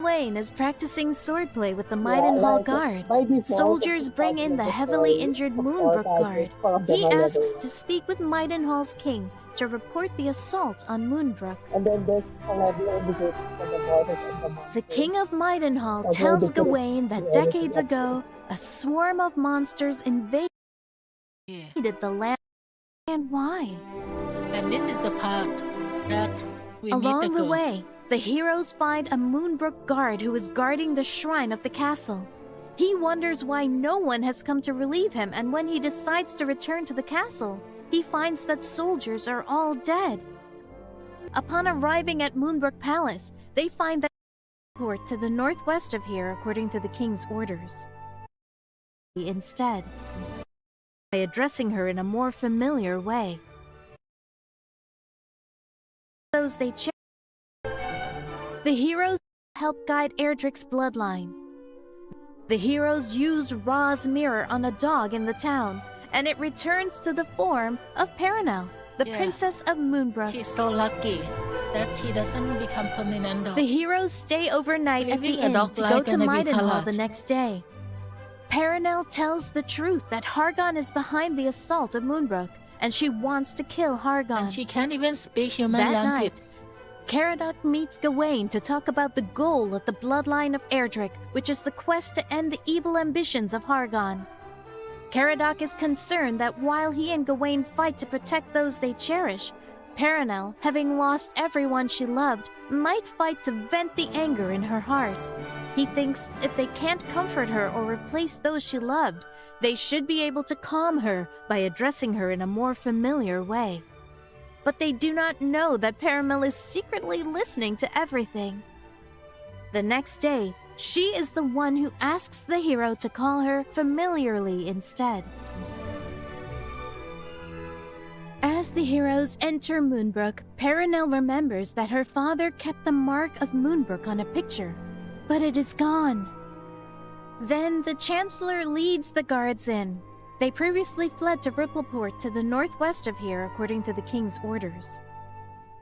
Gawain is practicing swordplay with the Maidenhall guard, soldiers bring in the heavily injured Moonbrook guard. He asks to speak with Maidenhall's king to report the assault on Moonbrook. The king of Maidenhall tells Gawain that decades ago, a swarm of monsters invaded the land. And why? And this is the part that we meet Along the girl. way, the heroes find a Moonbrook guard who is guarding the shrine of the castle. He wonders why no one has come to relieve him, and when he decides to return to the castle, he finds that soldiers are all dead. Upon arriving at Moonbrook Palace, they find that port to the northwest of here according to the king's orders. Instead, by addressing her in a more familiar way. Those they the heroes help guide Erdrick's bloodline. The heroes use Ra's mirror on a dog in the town, and it returns to the form of Perenelle, the princess of Moonbrook. She's so lucky that she doesn't become permanent dog. The heroes stay overnight at the inn to go to Maidenhall the next day. Perenelle tells the truth that Hargon is behind the assault of Moonbrook, and she wants to kill Hargon. And she can't even speak human that language. Night, Caradoc meets Gawain to talk about the goal of the bloodline of Erdrick, which is the quest to end the evil ambitions of Hargon. Caradoc is concerned that while he and Gawain fight to protect those they cherish, Perenelle, having lost everyone she loved, might fight to vent the anger in her heart. He thinks if they can't comfort her or replace those she loved, they should be able to calm her by addressing her in a more familiar way. But they do not know that Perenelle is secretly listening to everything. The next day, she is the one who asks the hero to call her familiarly instead. As the heroes enter Moonbrook, Perenelle remembers that her father kept the mark of Moonbrook on a picture, but it is gone. Then the Chancellor leads the guards in. They previously fled to Rippleport to the northwest of here according to the king's orders.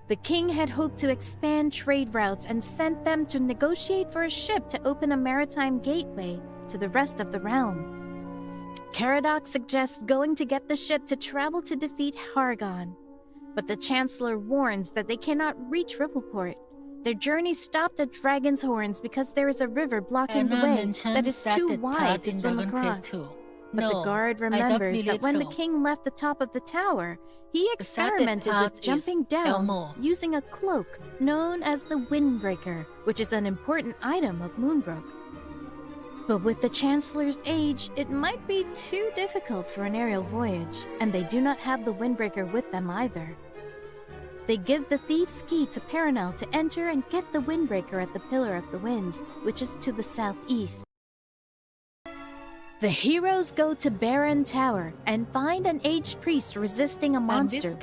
The king had hoped to expand trade routes and sent them to negotiate for a ship to open a maritime gateway to the rest of the realm. Caradoc suggests going to get the ship to travel to defeat Hargon, but the Chancellor warns that they cannot reach Rippleport. Their journey stopped at Dragon's Horns because there is a river blocking the way that is too wide to swim across. But the guard remembers that when the king left the top of the tower, he experimented with jumping down using a cloak known as the Windbreaker, which is an important item of Moonbrook. But with the Chancellor's age, it might be too difficult for an aerial voyage, and they do not have the Windbreaker with them either. They give the Thief's Key to Perenelle to enter and get the Windbreaker at the Pillar of the Winds, which is to the southeast. The heroes go to Baron Tower and find an aged priest resisting a monster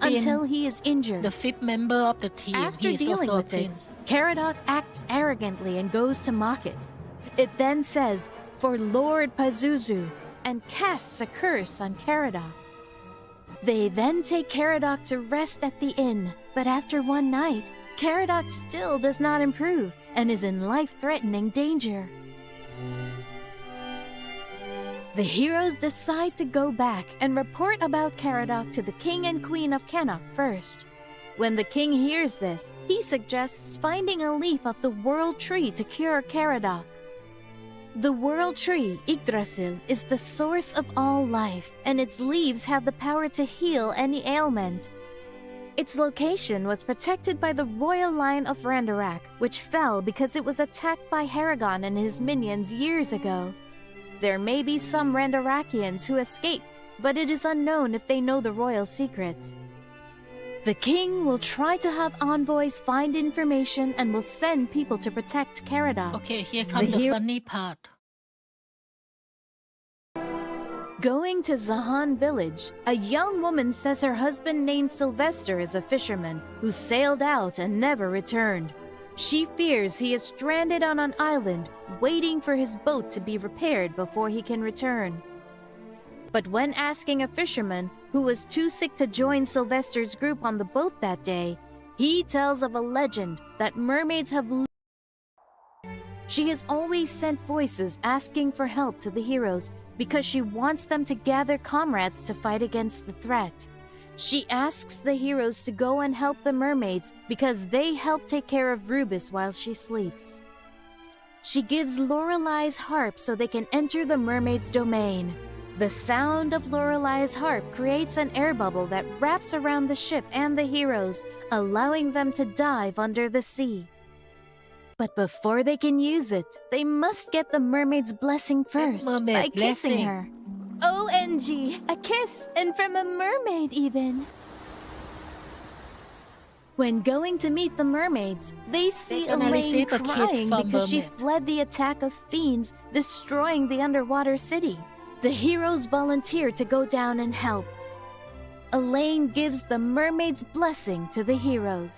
until he is injured. The fifth member of the team. After dealing with it, Caradoc acts arrogantly and goes to mock it. It then says, "For Lord Pazuzu," and casts a curse on Caradoc. They then take Caradoc to rest at the inn, but after one night, Caradoc still does not improve and is in life-threatening danger. The heroes decide to go back and report about Caradoc to the King and Queen of Cannock first. When the king hears this, he suggests finding a leaf of the World Tree to cure Caradoc. The World Tree, Yggdrasil, is the source of all life, and its leaves have the power to heal any ailment. Its location was protected by the royal line of Randarak, which fell because it was attacked by Harrigan and his minions years ago. There may be some Randarakians who escape, but it is unknown if they know the royal secrets. The king will try to have envoys find information and will send people to protect Caradoc. Okay, here comes the funny part. Going to Zahan village, a young woman says her husband named Sylvester is a fisherman who sailed out and never returned. She fears he is stranded on an island, waiting for his boat to be repaired before he can return. But when asking a fisherman who was too sick to join Sylvester's group on the boat that day, he tells of a legend that mermaids have She has always sent voices asking for help to the heroes because she wants them to gather comrades to fight against the threat. She asks the heroes to go and help the mermaids because they help take care of Rubis while she sleeps. She gives Lorelei's harp so they can enter the mermaid's domain. The sound of Lorelei's harp creates an air bubble that wraps around the ship and the heroes, allowing them to dive under the sea. But before they can use it, they must get the mermaid's blessing first by kissing her. Oh, and Genji, a kiss, and from a mermaid even. When going to meet the mermaids, they see Elaine crying because she fled the attack of fiends, destroying the underwater city. The heroes volunteer to go down and help. Elaine gives the mermaid's blessing to the heroes.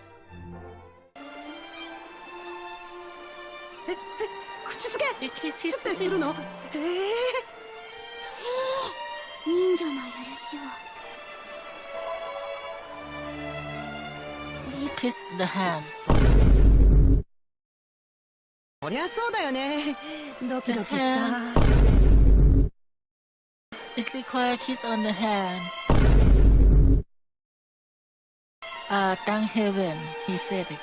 口づけキスするの人魚の許しを Kiss the hand. そりゃそうだよね。ドキドキした。It's required kiss on the hand. Thank heaven, he said it.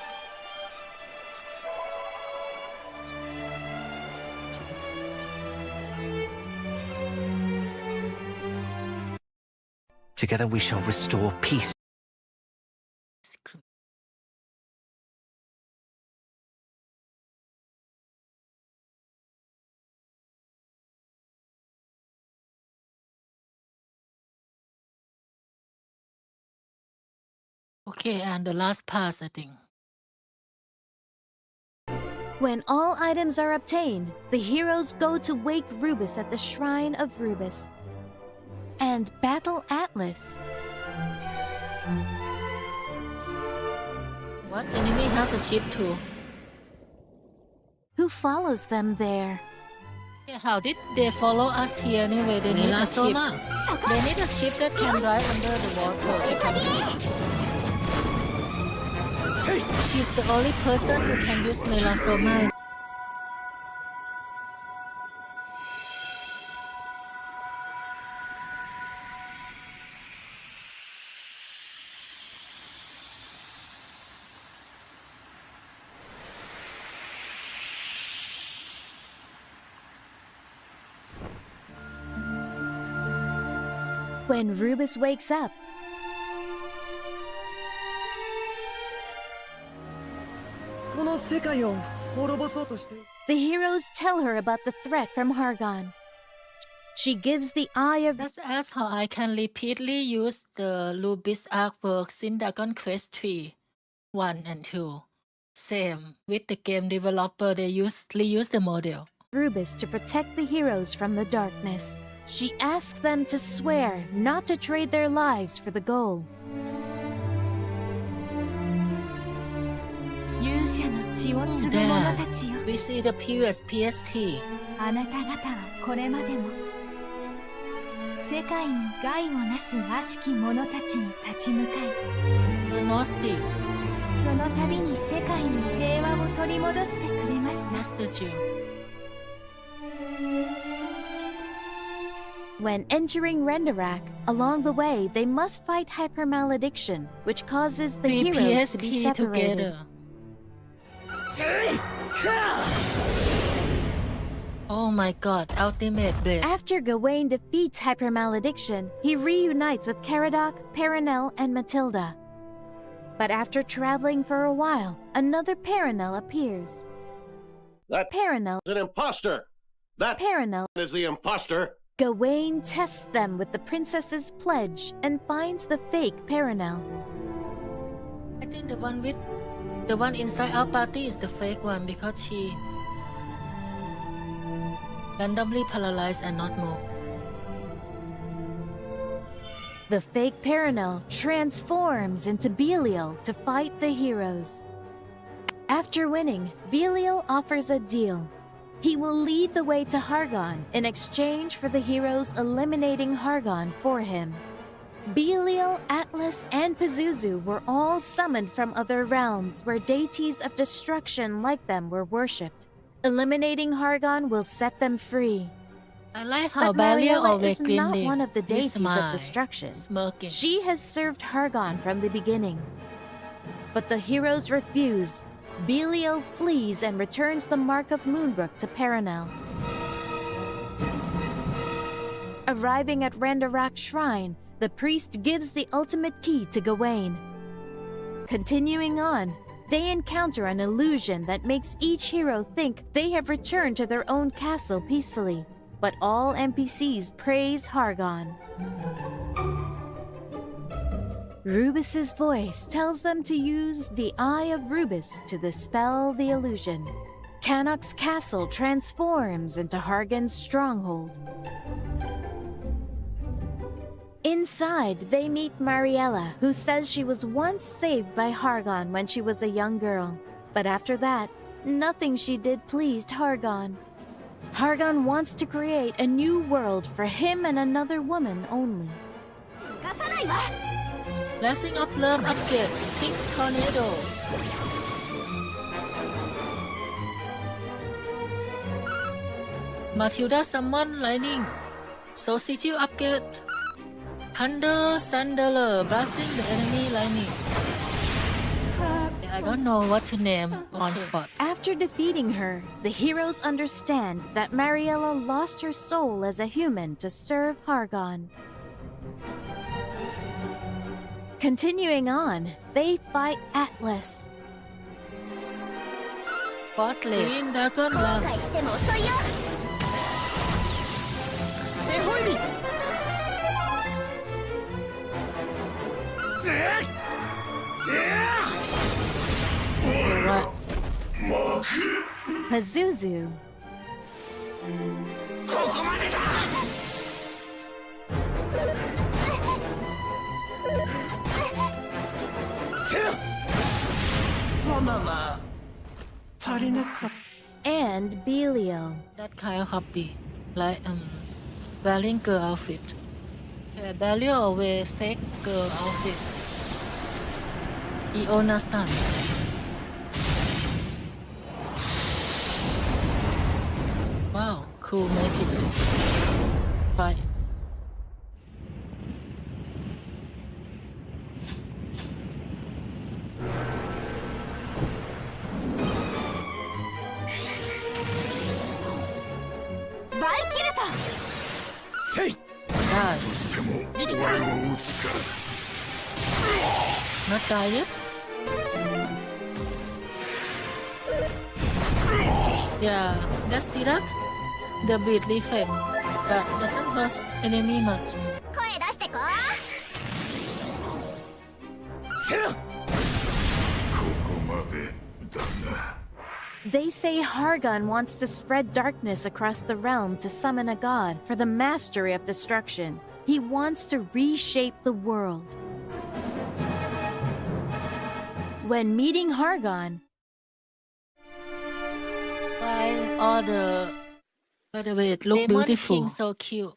Together we shall restore peace. Okay, and the last pass, I think. When all items are obtained, the heroes go to wake Rubus at the Shrine of Rubus and battle Atlas. What enemy has a ship too? Who follows them there? Yeah, how did they follow us here anyway? They need a ship. They need a ship that can ride under the water. She's the only person who can use melasoma. When Rubus wakes up, the heroes tell her about the threat from Hargon. She gives the Eye of... Let's ask how I can repeatedly use the Rubis artworks in Dragon Quest 3, 1 and 2. Same, with the game developer, they reuse the model. Rubis to protect the heroes from the darkness. She asks them to swear not to trade their lives for the goal. There, we see the previous PST. あなた方はこれまでも世界に害をなす悪しき者たちに立ち向かい So Gnostic. その度に世界に平和を取り戻してくれました Nostalgia. When entering Rendarak, along the way they must fight hypermalediction, which causes the heroes to be separated. Oh my god, ultimate blade. After Gawain defeats hypermalediction, he reunites with Caradoc, Perenelle, and Matilda. But after traveling for a while, another Perenelle appears. That Perenelle is an imposter. That Perenelle is the imposter. Gawain tests them with the princess's pledge and finds the fake Perenelle. I think the one inside our party is the fake one because she randomly paralyzed and not move. The fake Perenelle transforms into Belial to fight the heroes. After winning, Belial offers a deal. He will lead the way to Hargon in exchange for the heroes eliminating Hargon for him. Belial, Atlas, and Pazuzu were all summoned from other realms where deities of destruction like them were worshipped. Eliminating Hargon will set them free. I like how But Belial Mariella always is not grinding. one of the With deities smile, of destruction. smirking. She has served Hargon from the beginning. But the heroes refuse. Belial flees and returns the Mark of Moonbrook to Perenelle. Arriving at Rendarak Shrine, the priest gives the ultimate key to Gawain. Continuing on, they encounter an illusion that makes each hero think they have returned to their own castle peacefully. but all NPCs praise Hargon. Rubus's voice tells them to use the Eye of Rubus to dispel the illusion. Cannock's castle transforms into Hargon's stronghold. Inside, they meet Mariella, who says she was once saved by Hargon when she was a young girl. But after that, nothing she did pleased Hargon. Hargon wants to create a new world for him and another woman only. Blessing of Love upgrade. Pink Tornado. Matilda summon lightning. So Sigil upgrade. Thunder Sandaler, blasting the enemy lightning. I don't know what to name on spot. After defeating her, the heroes understand that Mariella lost her soul as a human to serve Hargon. Continuing on, they fight Atlas. Boss Lane, Dragon Lance. Alright. Pazuzu. And Belial. That kind of hobby. Like wearing girl outfit. Belial wear fake girl outfit. Iona's son. Wow, cool magic. Bye. Say! Not die yet? Yeah, let's see that. The beat effect that doesn't hurt enemy much. They say Hargon wants to spread darkness across the realm to summon a god for the mastery of destruction. He wants to reshape the world. When meeting Hargon, By the way, it looked beautiful. King so cute.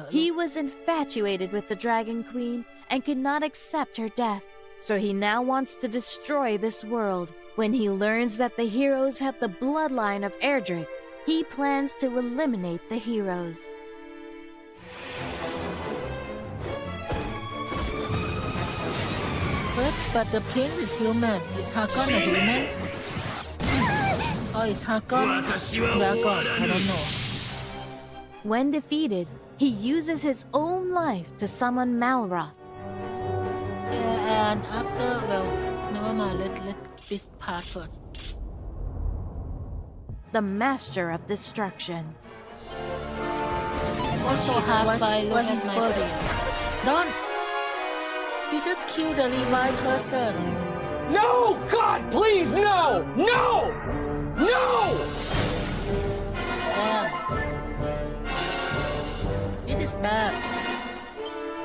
He was infatuated with the Dragon Queen and could not accept her death. So he now wants to destroy this world. When he learns that the heroes have the bloodline of Erdrick, he plans to eliminate the heroes. But the prince is human. Is Hargon a human? Or is Hargon Dragon? I don't know. When defeated, he uses his own life to summon Malroth. Yeah, and after, well, never mind, let this part first. The Master of Destruction. Also hard by what he's supposed. Don't! You just killed a revived person. No! God, please, no! No! No! Damn. It is bad.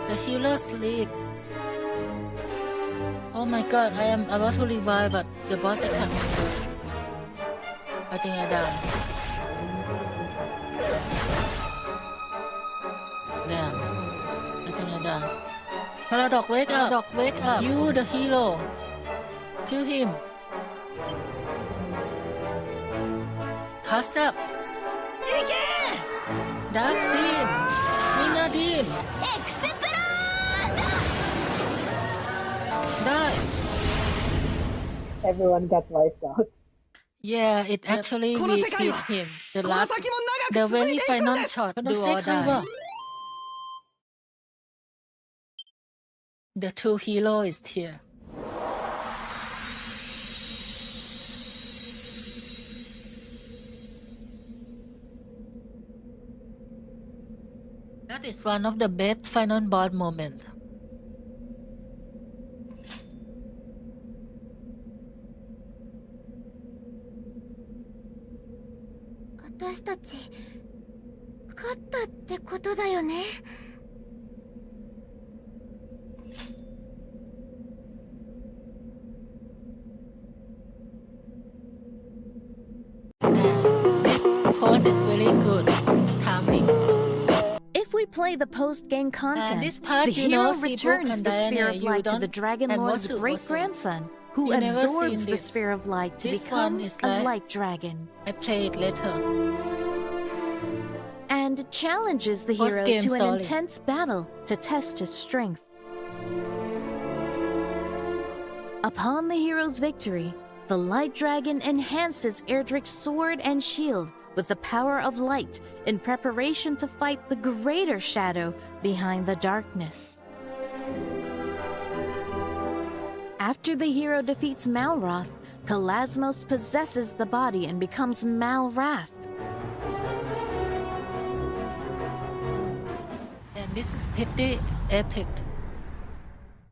The healer sleep. Oh my god, I am about to revive, but the boss attacked me first. I think I die. Damn. I think I die. Paradox, wake up! Paradox, wake up! You, the hero. Kill him. Cast up. Dark Dean. Mina Dean. Die. Everyone got wiped out. Yeah, it actually hit him. The very final shot. Do or die. The true hero is here. That is one of the best final boss moments. 私たち勝ったってことだよね。This pose is very good timing. If we play the post-game content, this part, the you hero know, Seabook returns and the Sphere Diana, of you Light to don't- the Dragon and Lord's Wasu great-grandson, who You never absorbs seen the this. Sphere of Light to This become one is a like- light dragon. I play it later. And challenges the hero Post-game to an story. intense battle to test his strength. Upon the hero's victory, the light dragon enhances Erdrick's sword and shield with the power of light in preparation to fight the greater shadow behind the darkness. After the hero defeats Malroth, Kalasmos possesses the body and becomes Malrath. And this is pretty epic.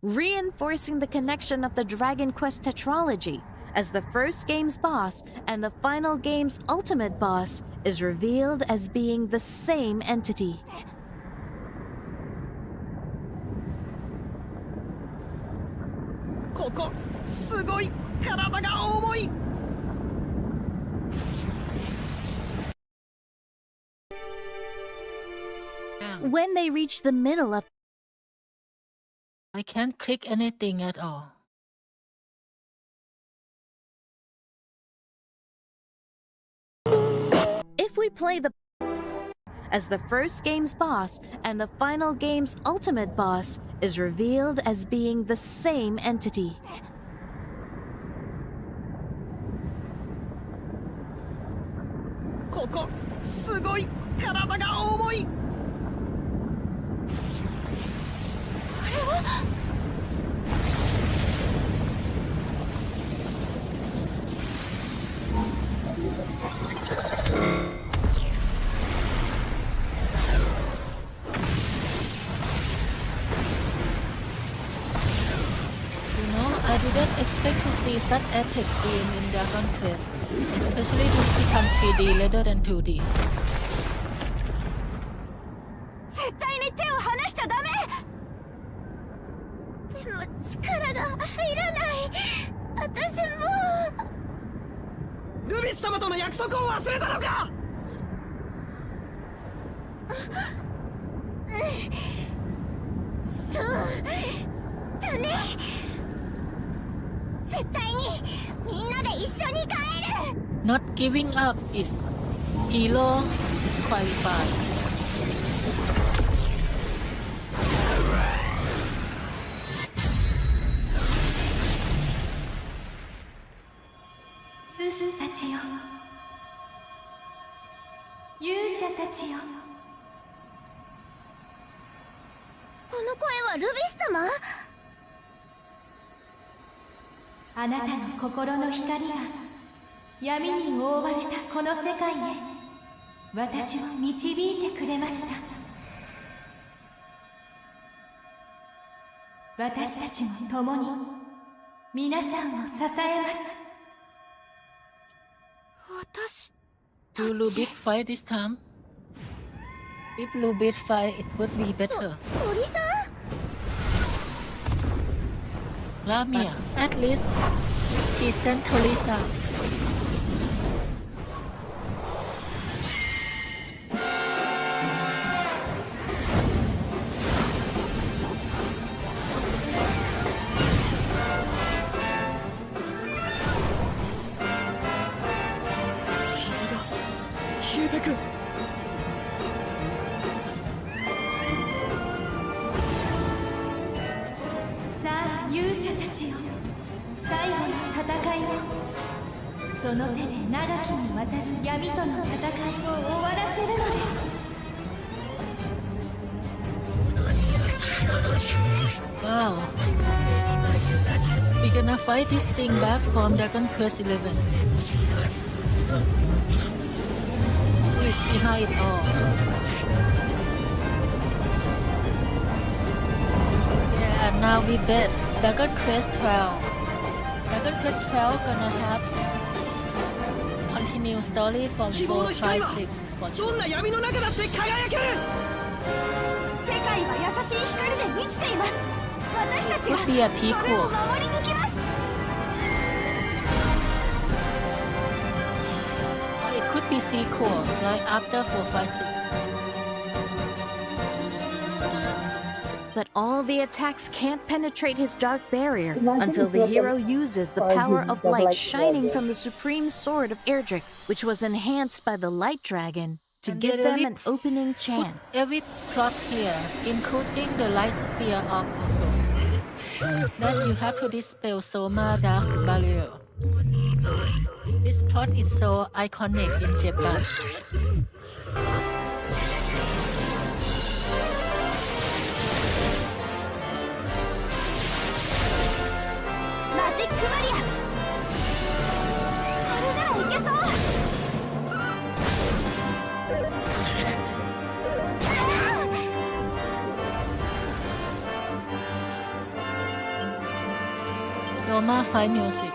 Reinforcing the connection of the Dragon Quest tetralogy, as the first game's boss and the final game's ultimate boss is revealed as being the same entity. When they reach the middle of I can't click anything at all. If we play the as the first game's boss and the final game's ultimate boss is revealed as being the same entity. I didn't expect to see such epic scene in Dragon Quest, especially this become 3D rather than 2D. 絶対に手を離しちゃダメ。でも力が入らない。私もルビス様との約束を忘れたのか。そうだね。絶対にみんなで一緒に帰る。 Not giving up is hero qualified. Yushaたちよ。この声はルビス様？あなたの心の光が闇に覆われたこの世界へ私を導いてくれました。私たちも共に皆さんを支えます。私 Do Lubit fight this time? If Lubit fight, it would be better. 鳥さん Lamia, at least she sent Teresa. Wow. We're gonna fight this thing back from Dragon Quest 11. Who is behind it all? And now we bet Dragon Quest 12. Dragon Quest 12 gonna have continue story from 4, 5, 6 for ど sure. んな闇の中だって輝ける。世界は優しい光で満ちています。私たちが Could be a それを prequel. 守り抜きます。 Or it could be sequel, like after 4, 5, 6. But all the attacks can't penetrate his dark barrier Imagine until if the it was hero a uses the Or power did of the light Light shining Dragon. from the supreme sword of Erdrick, which was enhanced by the Light Dragon, to And give they them really an opening Put chance. every plot here, including the light sphere up also. Then you have to dispel Soma dark barrier. This plot is so iconic in Japan. Magic Barrier これならいけそう。Soma fight music.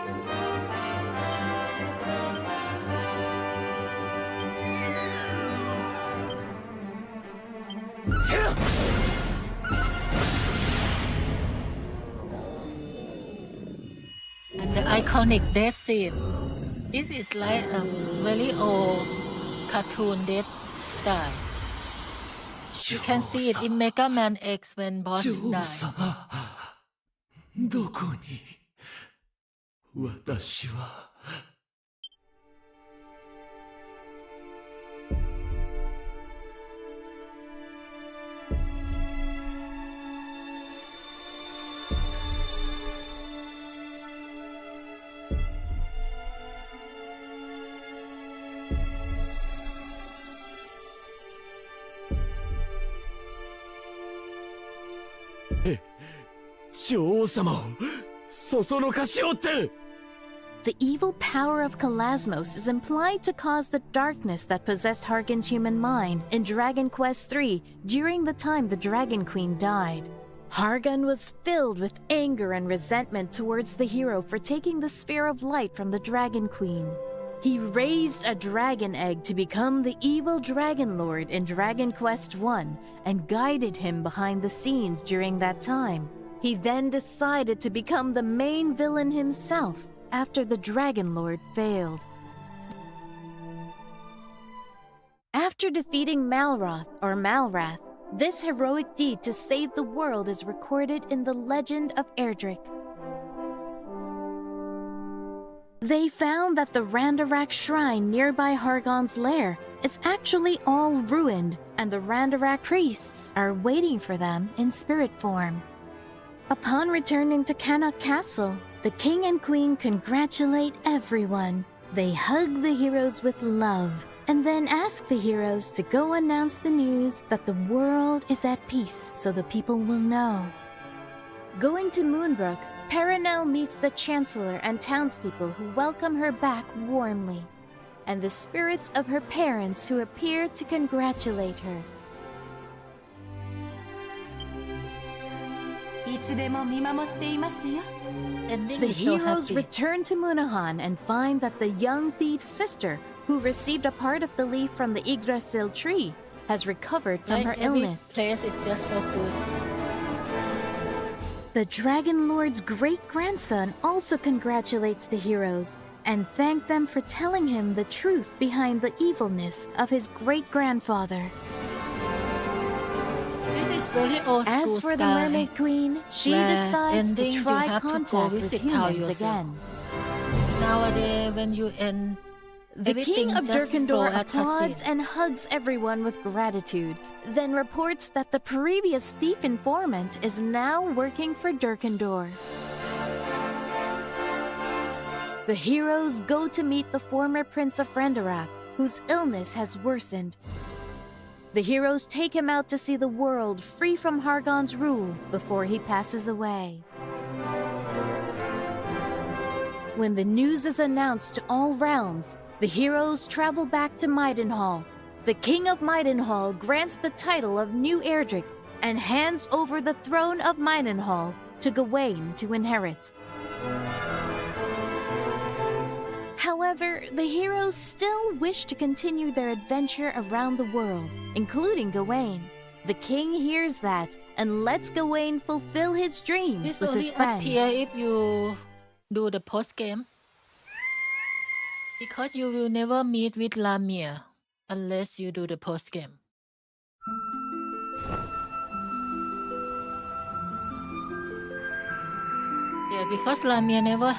And the iconic death scene. This is like a very old cartoon death style. You can see it in Mega Man X when boss died. どこに私は。女王様をそそのかしおって。 The evil power of Kalasmos is implied to cause the darkness that possessed Hargan's human mind in Dragon Quest III during the time the Dragon Queen died. Hargan was filled with anger and resentment towards the hero for taking the Sphere of Light from the Dragon Queen. He raised a dragon egg to become the evil Dragon Lord in Dragon Quest I and guided him behind the scenes during that time. He then decided to become the main villain himself after the Dragon Lord failed. After defeating Malrath, this heroic deed to save the world is recorded in the legend of Erdrick. They found that the Randarak shrine nearby Hargon's lair is actually all ruined, and the Randarak priests are waiting for them in spirit form. Upon returning to Cannock Castle, the king and queen congratulate everyone. They hug the heroes with love, and then ask the heroes to go announce the news that the world is at peace so the people will know. Going to Moonbrook, Perenelle meets the Chancellor and townspeople who welcome her back warmly, and the spirits of her parents who appear to congratulate her. Ending The is so heroes happy. return to Munahan and find that the young thief's sister, who received a part of the leaf from the Yggdrasil tree, has recovered from Like her every illness. place is just so good. The Dragon Lord's great-grandson also congratulates the heroes and thanks them for telling him the truth behind the evilness of his great-grandfather. This is very old school As for the style, Mermaid Queen, she where decides ending to you try have to go contact with visit town humans yourself. again. Nowadays, when you end, The everything King of just flow Durkandor at applauds cutscene. and hugs everyone with gratitude, then reports that the previous thief informant is now working for Durkandor. The heroes go to meet the former Prince of Randarak, whose illness has worsened. The heroes take him out to see the world free from Hargon's rule before he passes away. When the news is announced to all realms, the heroes travel back to Maidenhall. The King of Maidenhall grants the title of New Erdrick, and hands over the throne of Midenhall to Gawain to inherit. However, the heroes still wish to continue their adventure around the world, including Gawain. The king hears that and lets Gawain fulfill his dream This with his only friends. appear if you do the post game, because you will never meet with Lamia unless you do the post game. Yeah, because Lamia never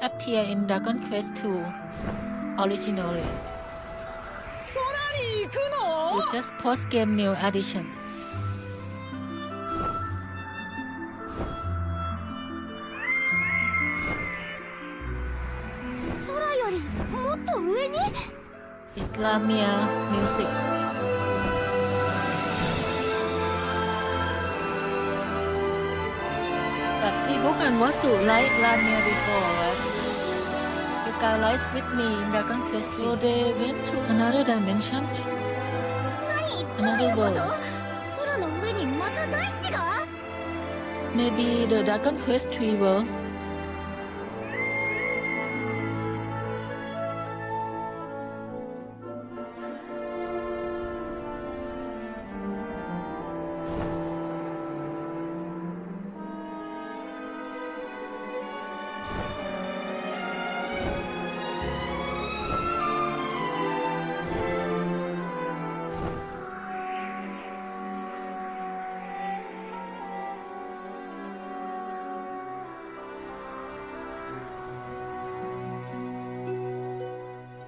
appear in Dragon Quest 2 originally. It's just post game new addition. 空よりもっと上に It's Lamia music. But Sibuk and Wasu like Lamia before, right? You guys with me in Dragon Quest, so they went to another dimension, 何 another どういう world. こと空の上にまた大地が Maybe the Dragon Quest 3 world.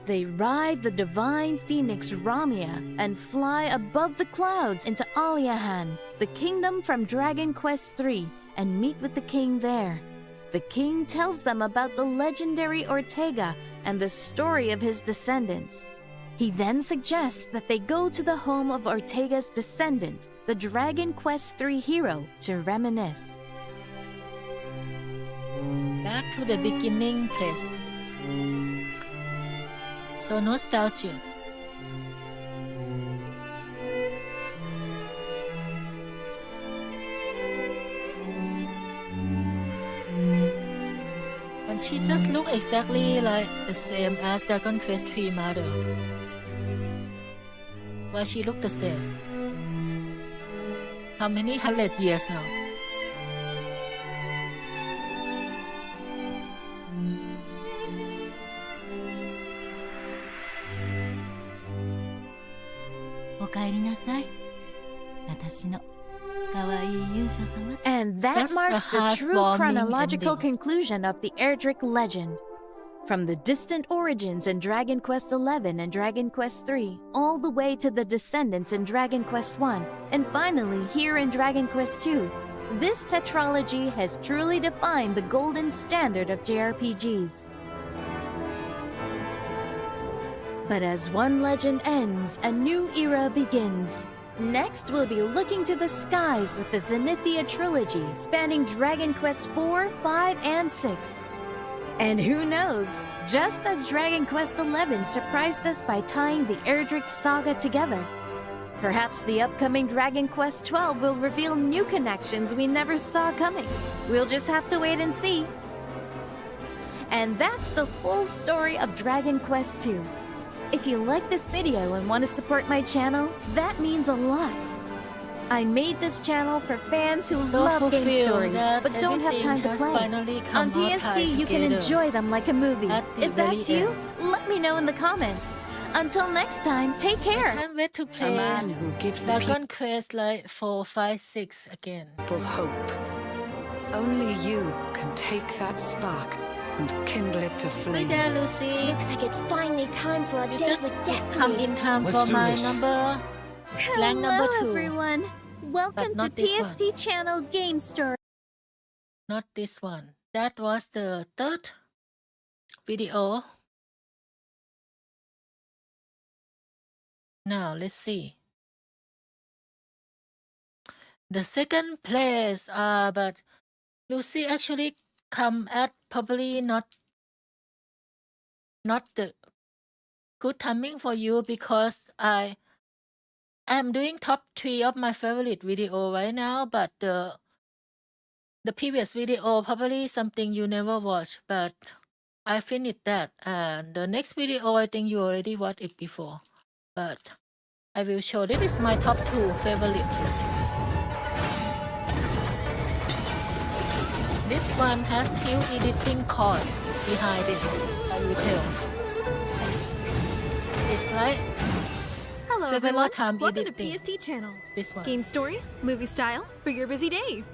They ride the divine phoenix Ramia and fly above the clouds into Aliahan, the kingdom from Dragon Quest III, and meet with the king there. The king tells them about the legendary Ortega and the story of his descendants. He then suggests that they go to the home of Ortega's descendant, the Dragon Quest III hero, to reminisce. Back to the beginning place. So nostalgia. And she just look exactly like the same as Dragon Quest 3 mother. Why she look the same? How many 100 years now? And that marks the true chronological conclusion of the Erdrick legend. From the distant origins in Dragon Quest XI and Dragon Quest III, all the way to the descendants in Dragon Quest I, and finally here in Dragon Quest II, this tetralogy has truly defined the golden standard of JRPGs. But as one legend ends, a new era begins. Next, we'll be looking to the skies with the Zenithia trilogy spanning Dragon Quest IV, V, and VI. And who knows, just as Dragon Quest XI surprised us by tying the Erdrick saga together, perhaps the upcoming Dragon Quest XII will reveal new connections we never saw coming. We'll just have to wait and see. And that's the full story of Dragon Quest II. If you like this video and want to support my channel, that means a lot. I made this channel for fans who love game stories but don't have time to play. On PST, you can enjoy them like a movie. If that's you, let me know in the comments. Until next time, take care. I can't wait to play A man who gives the Dragon Quest like 4, 5, 6 again. people hope. Only you can take that spark and kindle it to Hi flame. there, Lucy. Looks like it's finally time for a You date just with come destiny. in time Let's for do my this. number. Blank number 2. everyone. Welcome to not this PST Channel Game Story. Not this one. That was the third video. Now let's see. The second place, but Lucy actually come at probably not the good timing for you because I I'm doing top 3 of my favorite video right now, but the previous video probably something you never watched, but I finished that, and the next video I think you already watched it before, but I will show this is my top 2 favorite. This one has huge editing cost behind this, I will tell. It's like Hello several everyone, times welcome editing. to PST Channel. This one. Game story, movie style, for your busy days.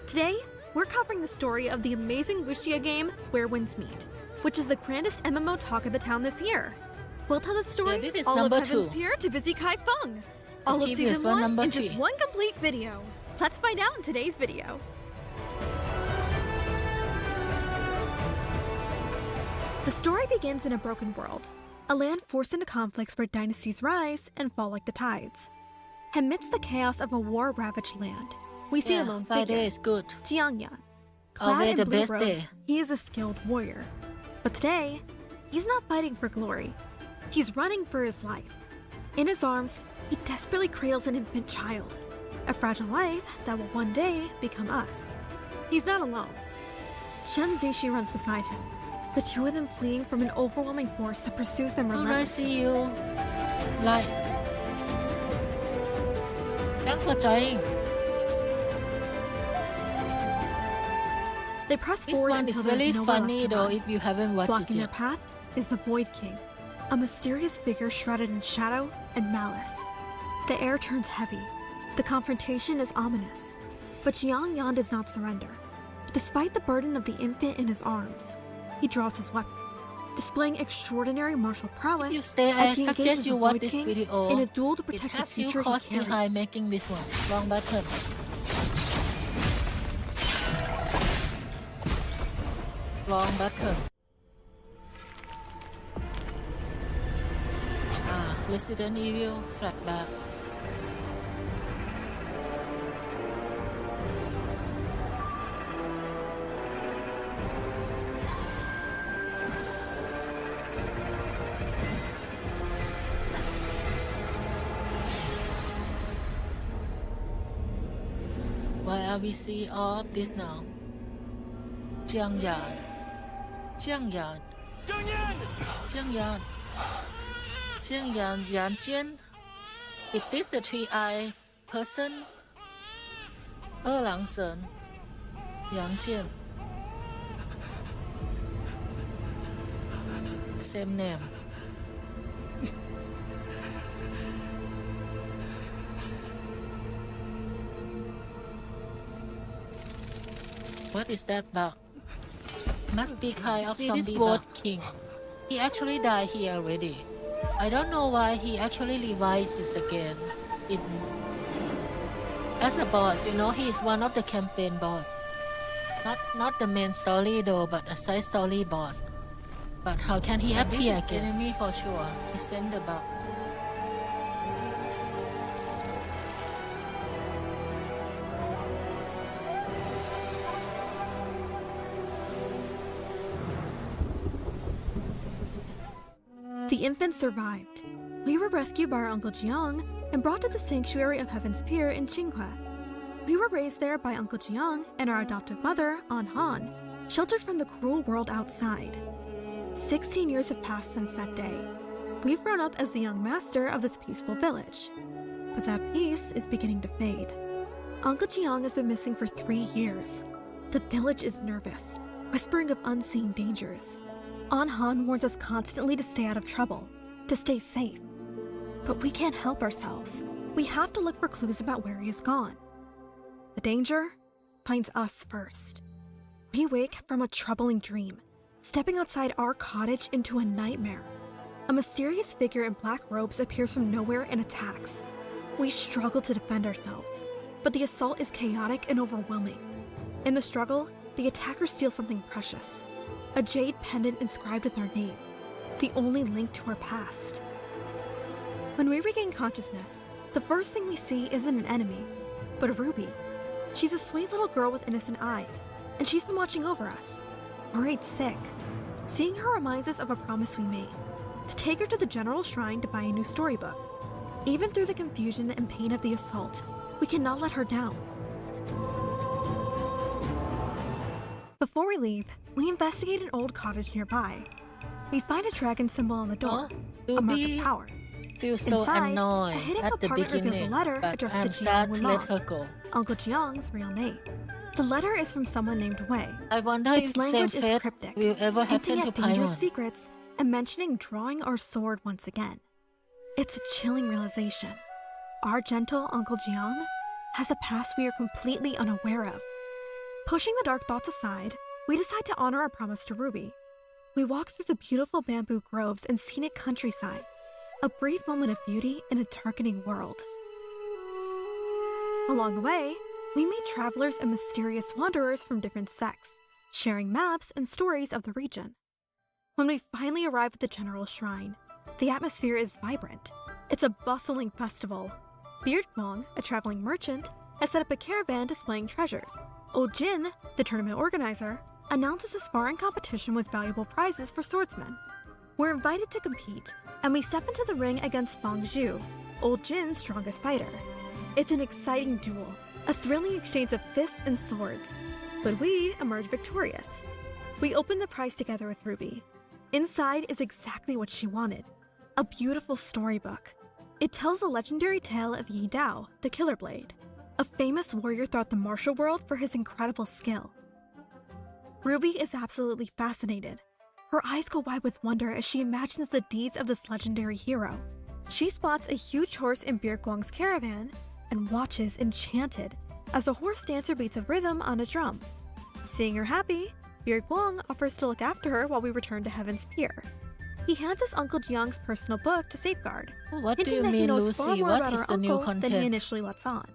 Today, we're covering the story of the amazing wuxia game Where Winds Meet, which is the grandest MMO talk of the town this year. We'll tell the story this is all of number Heaven's 2. Pier to Busy Kai Feng. All of previous season one, 1 number in just 3. one complete video. Let's find out in today's video. The story begins in a broken world, a land forced into conflicts where dynasties rise and fall like the tides. Amidst the chaos of a war-ravaged land, we see a lone figure, Friday is good. Jiangyan. Always Clad in the blue best robes, day. he is a skilled warrior. But today, he's not fighting for glory. He's running for his life. In his arms, he desperately cradles an infant child, a fragile life that will one day become us. He's not alone. Shen Zishi runs beside him, the two of them fleeing from an overwhelming force that pursues them Alright, relentlessly. see you. Like. Thanks for joining. They press This forward one is until there's very nowhere funny left to though run. if you haven't watched it Blocking their yet. path is the Void King, a mysterious figure shrouded in shadow and malice. The air turns heavy. The confrontation is ominous. But Jiang Yan does not surrender. Despite the burden of the infant in his arms, he draws his weapon, displaying extraordinary martial prowess. You stay, as I he engages suggest the you watch Void this King video. in a duel to It protect the has huge future he cost carries. behind making this one. Wrong button. Wrong button. Resident Evil flashback. Why are we seeing all of this now? Jiangyan. Jiangyan. Jiangyan. Jiangyan Yanjian. Is this the three-eyed person? Langsen. Yangjian. Same name. What is that bug? Must be kind of zombie bug. King. He actually died here already. I don't know why he actually revises again. As a boss, you know, he is one of the campaign boss. Not the main story though, but a side story boss. But how can he appear again? Enemy for sure. He sent the bug. The infant survived. We were rescued by our Uncle Jiang and brought to the sanctuary of Heaven's Pier in Qinghua. We were raised there by Uncle Jiang and our adoptive mother, An Han, sheltered from the cruel world outside. 16 years have passed since that day. We've grown up as the young master of this peaceful village. But that peace is beginning to fade. Uncle Jiang has been missing for 3 years. The village is nervous, whispering of unseen dangers. An Han warns us constantly to stay out of trouble, to stay safe. But we can't help ourselves. We have to look for clues about where he has gone. The danger finds us first. We wake from a troubling dream, stepping outside our cottage into a nightmare. A mysterious figure in black robes appears from nowhere and attacks. We struggle to defend ourselves, but the assault is chaotic and overwhelming. In the struggle, the attacker steals something precious. A jade pendant inscribed with our name, the only link to our past. When we regain consciousness, the first thing we see isn't an enemy, but a Ruby. She's a sweet little girl with innocent eyes, and she's been watching over us, worried sick. Seeing her reminds us of a promise we made, to take her to the general shrine to buy a new storybook. Even through the confusion and pain of the assault, we cannot let her down. Before we leave, we investigate an old cottage nearby. We find a dragon symbol on the door, a mark of power. Feel so Inside, annoyed a hidden at the compartment reveals beginning, a letter but addressed I'm to sad to Jiang let Wulong, her go. Uncle Jiang's real name. The letter is from someone named Wei. I wonder Its if same language is fate cryptic, will ever hinting happen to at dangerous Paimon. secrets and mentioning drawing our sword once again. It's a chilling realization. Our gentle Uncle Jiang has a past we are completely unaware of. Pushing the dark thoughts aside, we decide to honor our promise to Ruby. We walk through the beautiful bamboo groves and scenic countryside, a brief moment of beauty in a darkening world. Along the way, we meet travelers and mysterious wanderers from different sects, sharing maps and stories of the region. When we finally arrive at the general shrine, the atmosphere is vibrant. It's a bustling festival. Beard Kwong, a traveling merchant, has set up a caravan displaying treasures. Old Jin, the tournament organizer, announces a sparring competition with valuable prizes for swordsmen. We're invited to compete, and we step into the ring against Fang Zhu, Old Jin's strongest fighter. It's an exciting duel, a thrilling exchange of fists and swords, but we emerge victorious. We open the prize together with Ruby. Inside is exactly what she wanted, a beautiful storybook. It tells the legendary tale of Yi Dao, the Killer Blade, a famous warrior throughout the martial world for his incredible skill. Ruby is absolutely fascinated. Her eyes go wide with wonder as she imagines the deeds of this legendary hero. She spots a huge horse in Beard Kwong's caravan and watches enchanted as a horse dancer beats a rhythm on a drum. Seeing her happy, Beard Kwong offers to look after her while we return to Heaven's Pier. He hands us Uncle Jiang's personal book to safeguard, What do hinting you that he mean, knows far Lucy? more What about is our the new uncle than he content? initially lets on.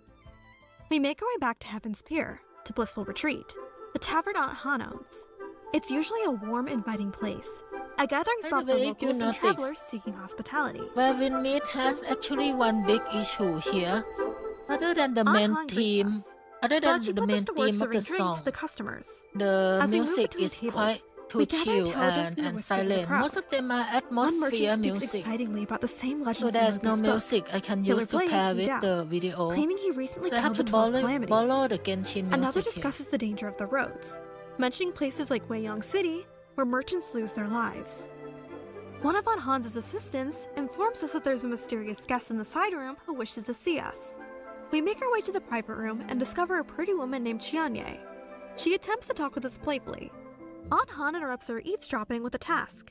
We make our way back to Heaven's Pier, to Blissful Retreat, the tavern Aunt Han owns. It's usually a warm, inviting place, a gathering By spot the for way, if you locals and noticed, travelers seeking hospitality. Where we meet has actually one big issue here. Other than the Aunt main Han greets theme, us, other but than she the puts us main to work theme of serving the drinks song, to the customers. the As we move music between is tables, quite too we gather chill intelligence from the and whispers of the silent. crowd. Most of them are One atmosphere merchant speaks music, excitingly about the same legend so from there's no Ruby's book, music I can Killer use to Blade, pair Yi with Dao, the video. claiming he recently So I have killed to the 12 borrow calamities. the Genshin Another music here. discusses the danger of the roads, mentioning places like Weiyang City, where merchants lose their lives. One of Aunt Han's assistants informs us that there's a mysterious guest in the side room who wishes to see us. We make our way to the private room and discover a pretty woman named Qianye. She attempts to talk with us playfully. Aunt Han interrupts our eavesdropping with a task.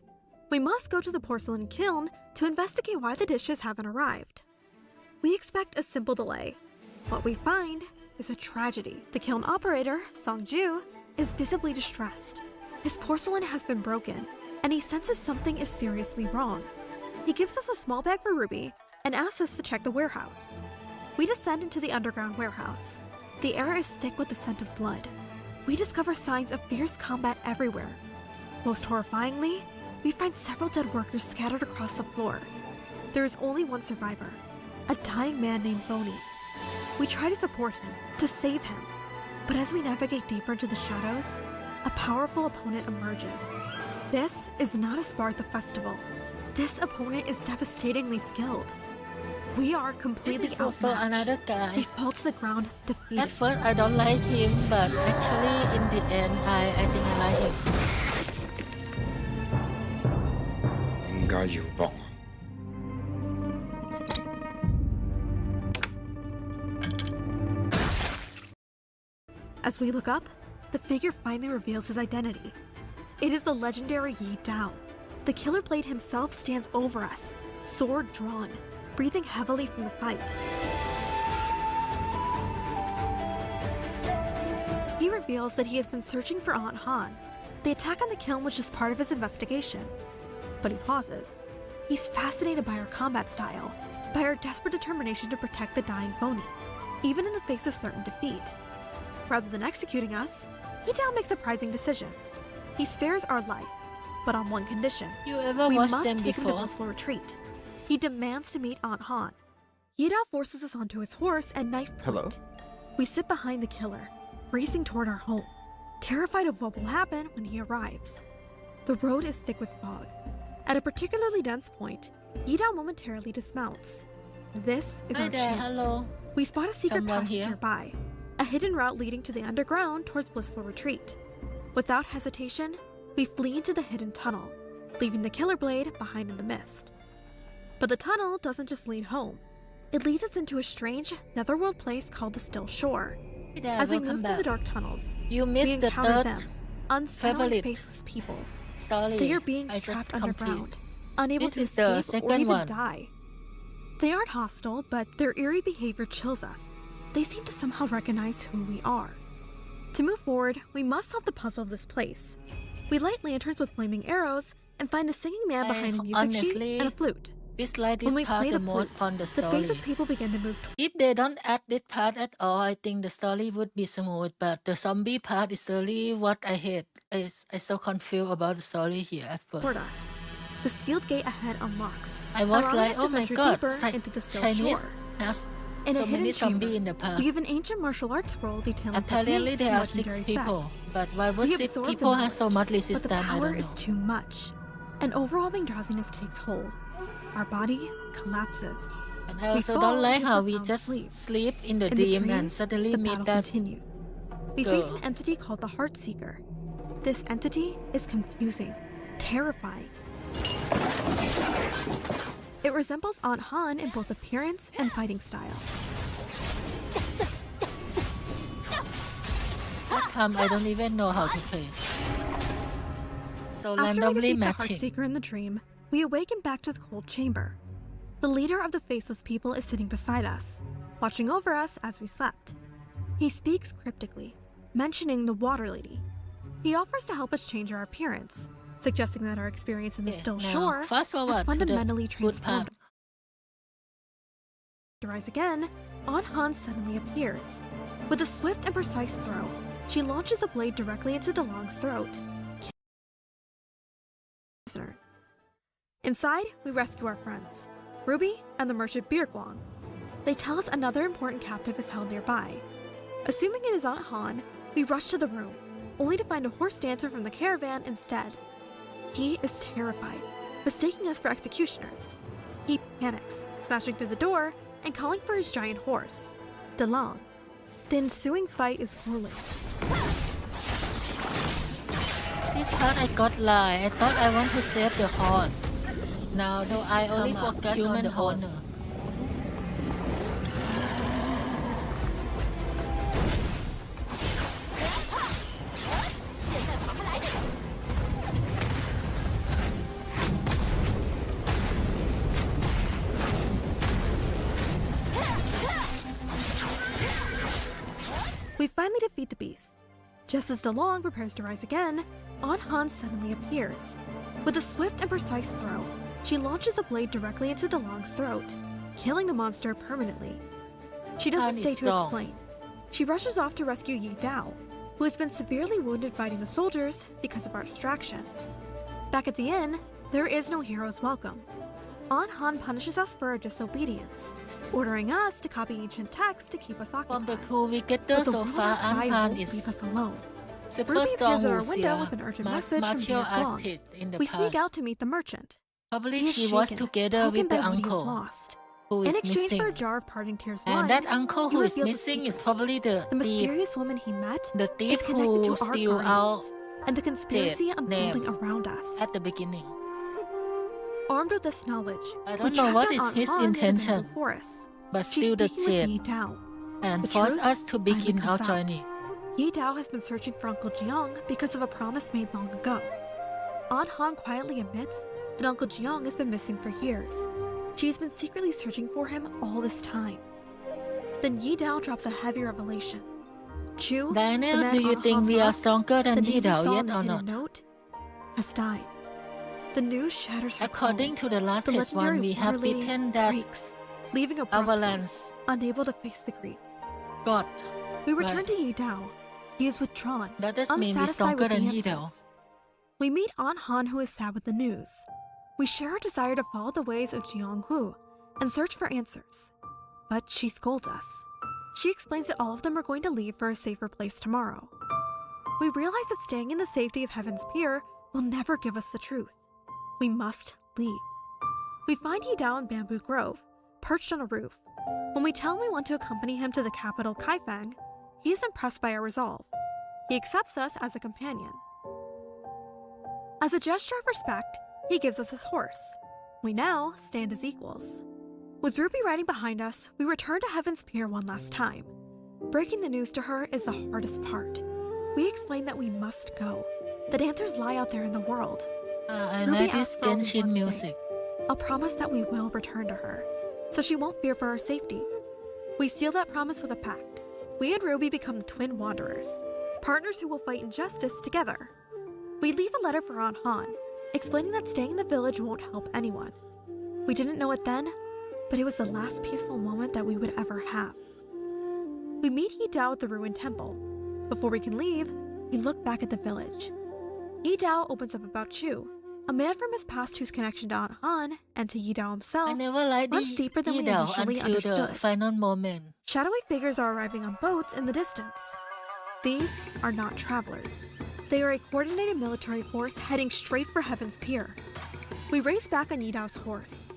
We must go to the porcelain kiln to investigate why the dishes haven't arrived. We expect a simple delay. What we find is a tragedy. The kiln operator, Song Ju, is visibly distressed. His porcelain has been broken, and he senses something is seriously wrong. He gives us a small bag for Ruby and asks us to check the warehouse. We descend into the underground warehouse. The air is thick with the scent of blood. We discover signs of fierce combat everywhere. Most horrifyingly, we find several dead workers scattered across the floor. There is only one survivor, a dying man named Boney. We try to support him, to save him, but as we navigate deeper into the shadows, a powerful opponent emerges. This is not a spar at the festival. This opponent is devastatingly skilled. We are completely This is also another guy. We fall to the ground, defeated. At first I don't like him, but actually in the end I think I like him. 應該要搏。 As we look up, the figure finally reveals his identity. It is the legendary Yi Dao. The Killer Blade himself stands over us, sword drawn, breathing heavily from the fight. He reveals that he has been searching for Aunt Han. The attack on the kiln was just part of his investigation. But he pauses. He's fascinated by our combat style, by our desperate determination to protect the dying Boney, even in the face of certain defeat. Rather than executing us, Yi Dao makes a surprising decision. He spares our life, but on one condition. You ever We watched must them take him to before? Blissful Retreat. He demands to meet Aunt Han. Yi Dao forces us onto his horse at knife point. Hello? We sit behind the killer, racing toward our home, terrified of what will happen when he arrives. The road is thick with fog. At a particularly dense point, Yi Dao momentarily dismounts. This is Hi our there, chance. hello. We spot a secret Someone passage here? nearby, a hidden route leading to the underground towards blissful retreat. Without hesitation, we flee into the hidden tunnel, leaving the killer blade behind in the mist. But the tunnel doesn't just lead home. It leads us into a strange, netherworld place called the Still Shore. Hey there, As we welcome move through back. the dark tunnels, You we missed the encounter third them, unsettling favorite faceless people. story. They are beings I just trapped underground, complete. unable This to is the escape or second even one. die. They aren't hostile, but their eerie behavior chills us. They seem to somehow recognize who we are. To move forward, we must solve the puzzle of this place. We light lanterns with flaming arrows and find a singing man behind a music sheet honestly and a flute. dislike this When we part play the the most flute, on the the story. faceless people begin to move If they don't add this part at all, I think the story would be smooth. But the zombie part is really what I hate. I so confused about the story here at toward first. us. The sealed gate ahead unlocks. I was allowing like, us to oh my venture god, deeper into the Still Chinese Shore. has In so a many hidden chamber, zombies in the past. we have an ancient martial arts scroll detailing Apparently techniques there and are 6 legendary people, effects. but why would We 6 absorb the people have so much knowledge, but the resistance? I power don't is know. too much. An overwhelming drowsiness takes hold. Our body collapses. And I We also fall don't like into how we profound just sleep in the In dream dream, and suddenly the meet battle that continues. We girl. face an entity called the Heartseeker. This entity is confusing, terrifying. It resembles Aunt Han in both appearance and fighting style. That time I don't even know how to play. So After we randomly defeat the matching. Heartseeker in the dream, we awaken back to the cold chamber. The leader of the faceless people is sitting beside us, watching over us as we slept. He speaks cryptically, mentioning the Water Lady. He offers to help us change our appearance, suggesting that our experience in the Still now, Shore fast forward has to the fundamentally good transformed. part. To rise again, Aunt Han suddenly appears. With a swift and precise throw, she launches a blade directly into DeLong's throat. Prisoners. Inside, we rescue our friends, Ruby and the merchant Birguang. They tell us another important captive is held nearby. Assuming it is Aunt Han, we rush to the room, only to find a horse dancer from the caravan instead. He is terrified, mistaking us for executioners. He panics, smashing through the door and calling for his giant horse, DeLong. The ensuing fight is grueling. This part I got lie. I thought I want to save the horse. Now so I only focus on the owner. We finally defeat the beast. Just as DeLong prepares to rise again, Aunt Han suddenly appears. With a swift and precise throw, she launches a blade directly into DeLong's throat, killing the monster permanently. She doesn't Han stay is to strong. explain. She rushes off to rescue Yi Dao, who has been severely wounded fighting the soldiers because of our distraction. Back at the inn, there is no hero's welcome. Aunt Han punishes us for our disobedience, ordering us to copy ancient texts to keep us From occupied. the crew we get But there the so world far, outside Anhan won't leave is us alone. super Ruby strong appears at our who's window with an urgent message martial from Birguang. artist in the We past. sneak out to meet the merchant. Probably He is she was shaken, together broken with the by what he has uncle lost. who In is exchange missing. for a jar of parting tears And wine, that uncle he who is reveals a missing is secret. probably the The thief, mysterious woman he met the is thief connected who to our steal out guardians and the conspiracy Jade unfolding name around us. at the beginning. Armed with this knowledge, I we don't know trapped what our is Aunt his Han in a intention, bamboo forest. but She's still the speaking with Yi Jade Dao. and The force truth us to finally begin our comes out. journey. Yi Dao has been searching for Uncle Jiang because of a promise made long ago. Aunt Han quietly admits that Uncle Jiang has been missing for years. She has been secretly searching for him all this time. Then Yi Dao drops a heavy revelation. Chu, the Daniel, man do you Aunt think Han we are lost, stronger than the Yi name we Dao saw yet in the or hidden not? note, has died. The news shatters her According calm. to the last The test one, legendary we have Water Lady beaten that breaks, leaving a broken avalanche place, unable to face the grief. god. We return Right. to Yi Dao. He is withdrawn, That does mean we're unsatisfied stronger with the than Yi Dao. answers. We meet Aunt Han, who is sad with the news. We share our desire to follow the ways of Jiang Hu and search for answers. But she scolds us. She explains that all of them are going to leave for a safer place tomorrow. We realize that staying in the safety of Heaven's Pier will never give us the truth. We must leave. We find Yi Dao in Bamboo Grove, perched on a roof. When we tell him we want to accompany him to the capital Kaifeng, he is impressed by our resolve. He accepts us as a companion. As a gesture of respect, he gives us his horse. We now stand as equals. With Ruby riding behind us, we return to Heaven's Pier one last time. Breaking the news to her is the hardest part. We explain that we must go, that answers lie out there in the world. I Ruby like this asks for only Genshin one thing, music. a promise that we will return to her, so she won't fear for our safety. We seal that promise with a pact. We and Ruby become the twin wanderers, partners who will fight injustice together. We leave a letter for Aunt Han, explaining that staying in the village won't help anyone. We didn't know it then, but it was the last peaceful moment that we would ever have. We meet Yi Dao at the ruined temple. Before we can leave, we look back at the village. Yi Dao opens up about Chu, a man from his past whose connection to Aunt Han and to Yi Dao himself I never liked runs deeper than Yi we Dao initially until the understood. final moment. Shadowy figures are arriving on boats in the distance. These are not travelers. They are a coordinated military force heading straight for Heaven's Pier. We race back on Yi Dao's horse.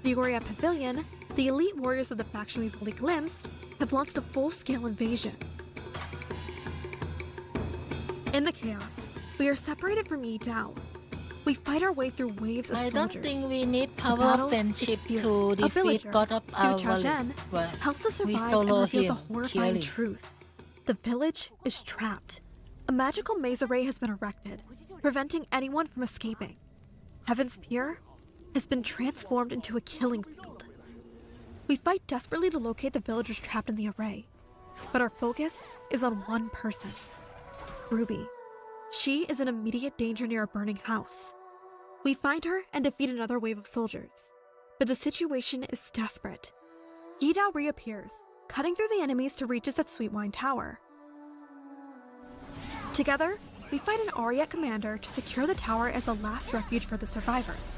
The Oria Pavilion, the elite warriors of the faction we've only glimpsed, have launched a full-scale invasion. In the chaos, we are separated from Yi Dao. We fight our way through waves of I soldiers. don't think we need The power battle of friendship is fierce. to A defeat villager, God of Qiu our Chao list, Zhen, but helps us we survive and solo reveals him, a horrifying killing. truth. The village is trapped. A magical maze array has been erected, preventing anyone from escaping. Heaven's Pier has been transformed into a killing field. We fight desperately to locate the villagers trapped in the array, but our focus is on one person, Ruby. She is in immediate danger near a burning house. We find her and defeat another wave of soldiers, but the situation is desperate. Yi Dao reappears, cutting through the enemies to reach us at Sweetwine Tower. Together, we fight an Ariat commander to secure the tower as the last refuge for the survivors.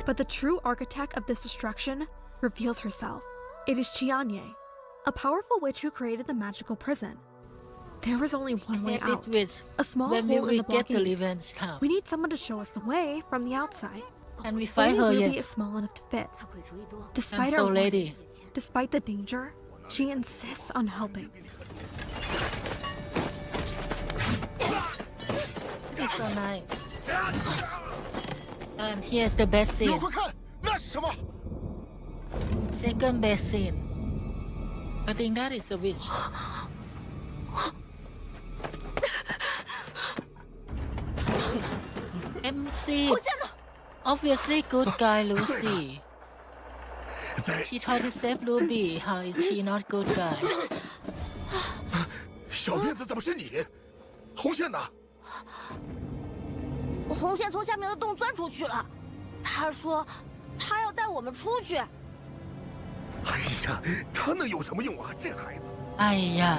But the true architect of this destruction reveals herself. It is Qianye, a powerful witch who created the magical prison. There is only one way out, a small when hole we in the get the blockade. revenge town. We need someone to show us the way from the outside. And we fight Only her Ruby yet. is small enough to fit. I'm Despite so our ready. warnings, despite the danger, she insists on helping. It is so nice. And here's the best scene. 那是什么？ Second best scene. I think that is the witch. MC. Obviously good guy Lucy. She tried to save Ruby. How is she not good guy? 小辫子怎么是你？红线呢？红线从下面的洞钻出去了。他说，他要带我们出去。哎呀，他能有什么用啊？这孩子。哎呀。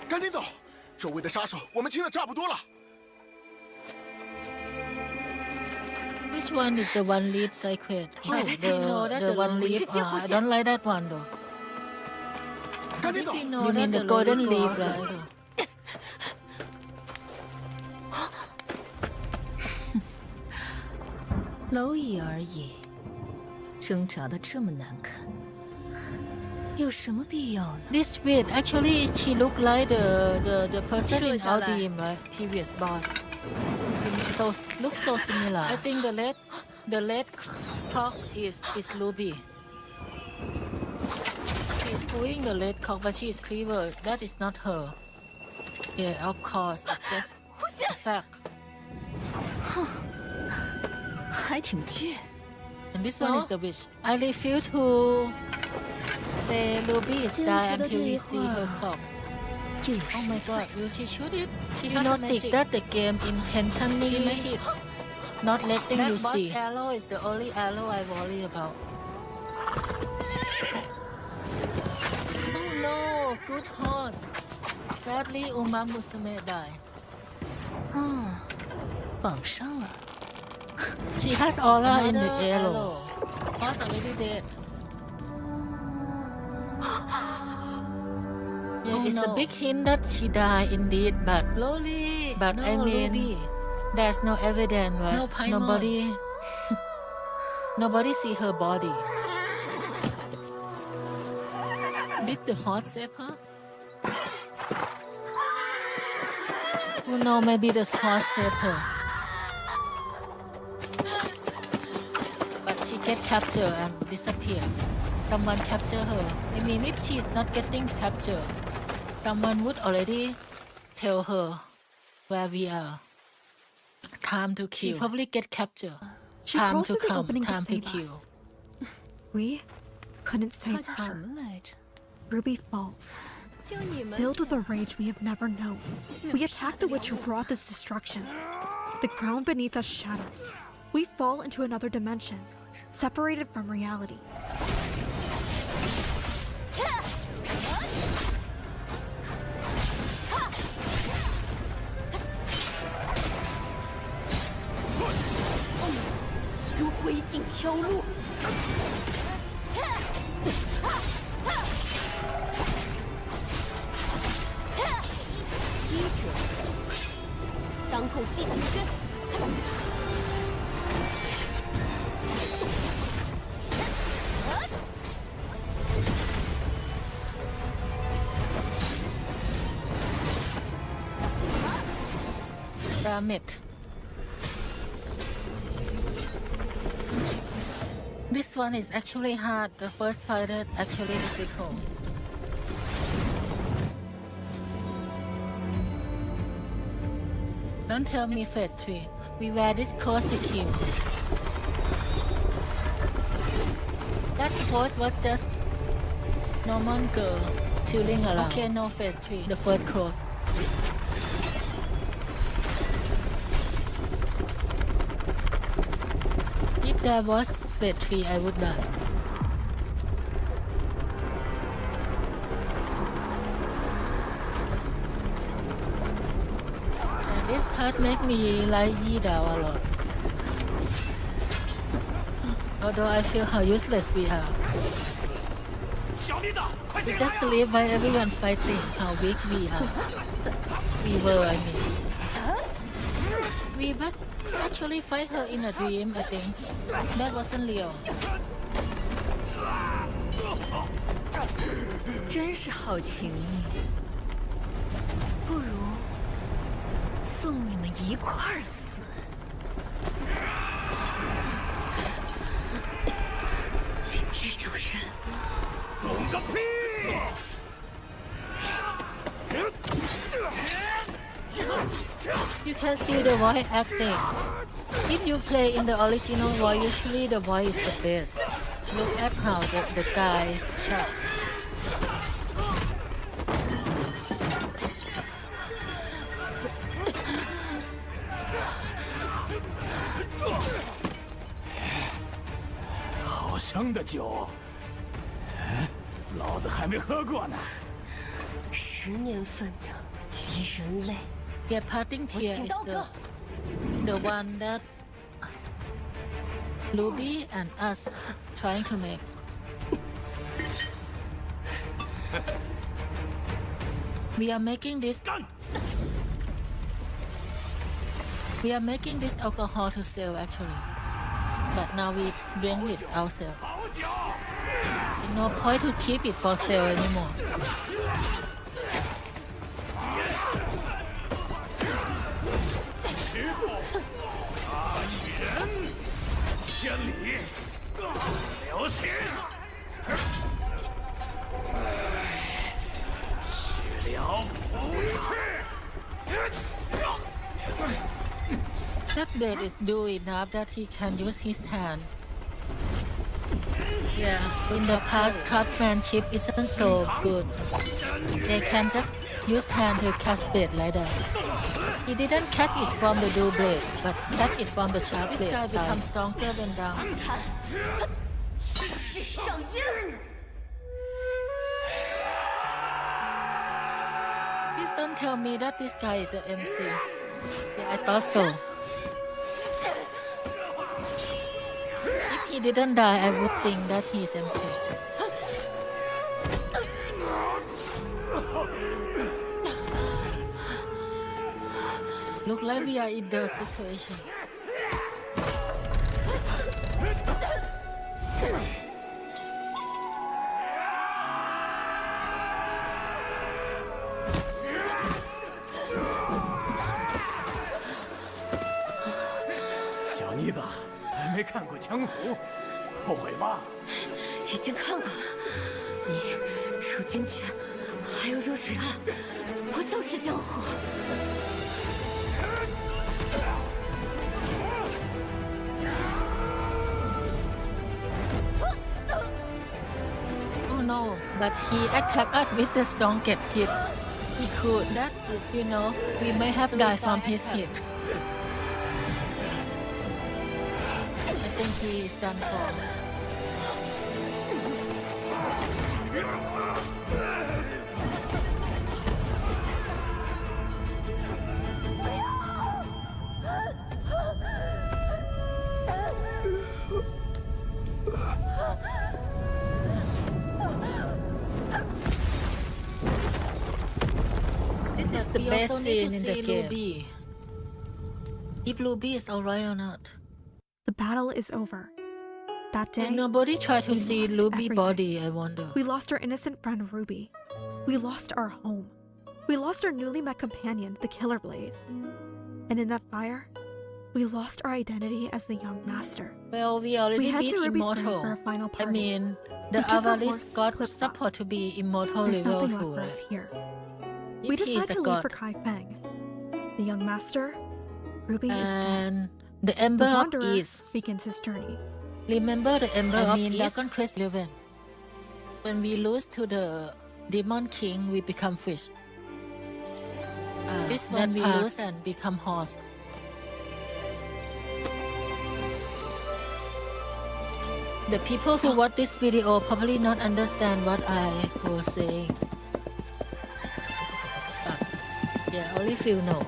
赶紧走，周围的杀手我们清的差不多了。 Which one is the one leaf sacred? Oh, the one leaf. I don't like that one though. 赶紧走。 You mean the golden leaf, right? 蝼蚁而已，挣扎的这么难看，有什么必要呢？ This witch actually she looked like the person in our team, right? Previous boss. So looks so similar. I think the red clock is Ruby. She's pulling the red clock, but she is clever. That is not her. Yeah, of course, it's just a fact. 还挺倔。 And this one is the witch. I refuse to say Ruby is die until we see her clock. Oh my god, will she shoot it? She noticed that the game intentionally make it not letting you see. That arrow is the only arrow I worry about. Oh no, good horse. Sadly, Uma Musume died. 啊，绑上了。 She has aura in the arrow. Horse already dead. Yeah, it's a big hint that she died indeed, but I mean, there's no evidence, right? Nobody see her body. Did the horse save her? Who knows? Maybe the horse saved her. But she get captured and disappear. Someone capture her. I mean, if she's not getting captured, someone would already tell her where we are. Time to kill. She probably get captured. She Time crawls to to the come. opening to Time to save kill. us. We couldn't save her. Ruby falls. Filled with a rage we have never known, we attack the witch who brought this destruction. The ground beneath us shatters. We fall into another dimension, separated from reality. Damn it. This one is actually hard. The first fight is actually difficult. Don't tell me phase 3. We were this close to kill. That quote was just normal girl chilling around. Okay, no phase 3. The first close. If there was phase 3, I would die. And this part make me like Yi Dao a lot. Although I feel how useless we are. We just sleep while everyone fighting, how weak we are. We were, I mean. We but actually fight her in a dream, I think. That wasn't real. 真是好情谊，不如送你们一块儿死。蜘蛛人，懂个屁！ You can see the voice acting. If you play in the original voice, usually the voice is the best. Look at how the guy shot. How 香的酒，老子还没喝过呢。10年份的离人泪。 Yeah, parting tear is the one that Ruby and us trying to make. We are making this. We are making this alcohol to sell actually, but now we drink it ourselves. There's no point to keep it for sale anymore. That blade is doing enough that he can use his hand. Yeah, in the past, craftsmanship isn't so good. They can just use hand to cast blade like that. He didn't catch it from the dual blade, but catch it from the sharp blade. This guy becomes stronger when down. Please don't tell me that this guy is the MC. Yeah, I thought so. If he didn't die, I would think that he's MC. Look like we are in the situation. Xiao 妮子还没看过江湖，后悔吧？已经看过了。你楚金泉，还有若水岸，不就是江湖？ Oh no, but he attacked us with the strongest hit. He could. That is, you know, we may have died from his hit. I think he is done for. This is the best scene in the game. If Ruby is alright or not. The battle is over. That day, and nobody tried to see Ruby's Ruby's body, I wonder. We lost our innocent friend Ruby. We lost our home. We lost our newly met companion, the Killer Blade. And in that fire, we lost our identity as the young master. Well, we already beat immortal. For a final party. I mean, the Avalis got support to be immortal There's level nothing 2, left for us right? here. If We he is decide a to leave god. for Kai Feng. The young master, Ruby, And is dead. the Ember The of Wanderer East. begins his journey. Remember the Ember of East? Dragon Quest 11. When we lose to the Demon King, we become fish. This one we lose and become horse. The people who watch this video probably not understand what I was saying. Yeah, only few know.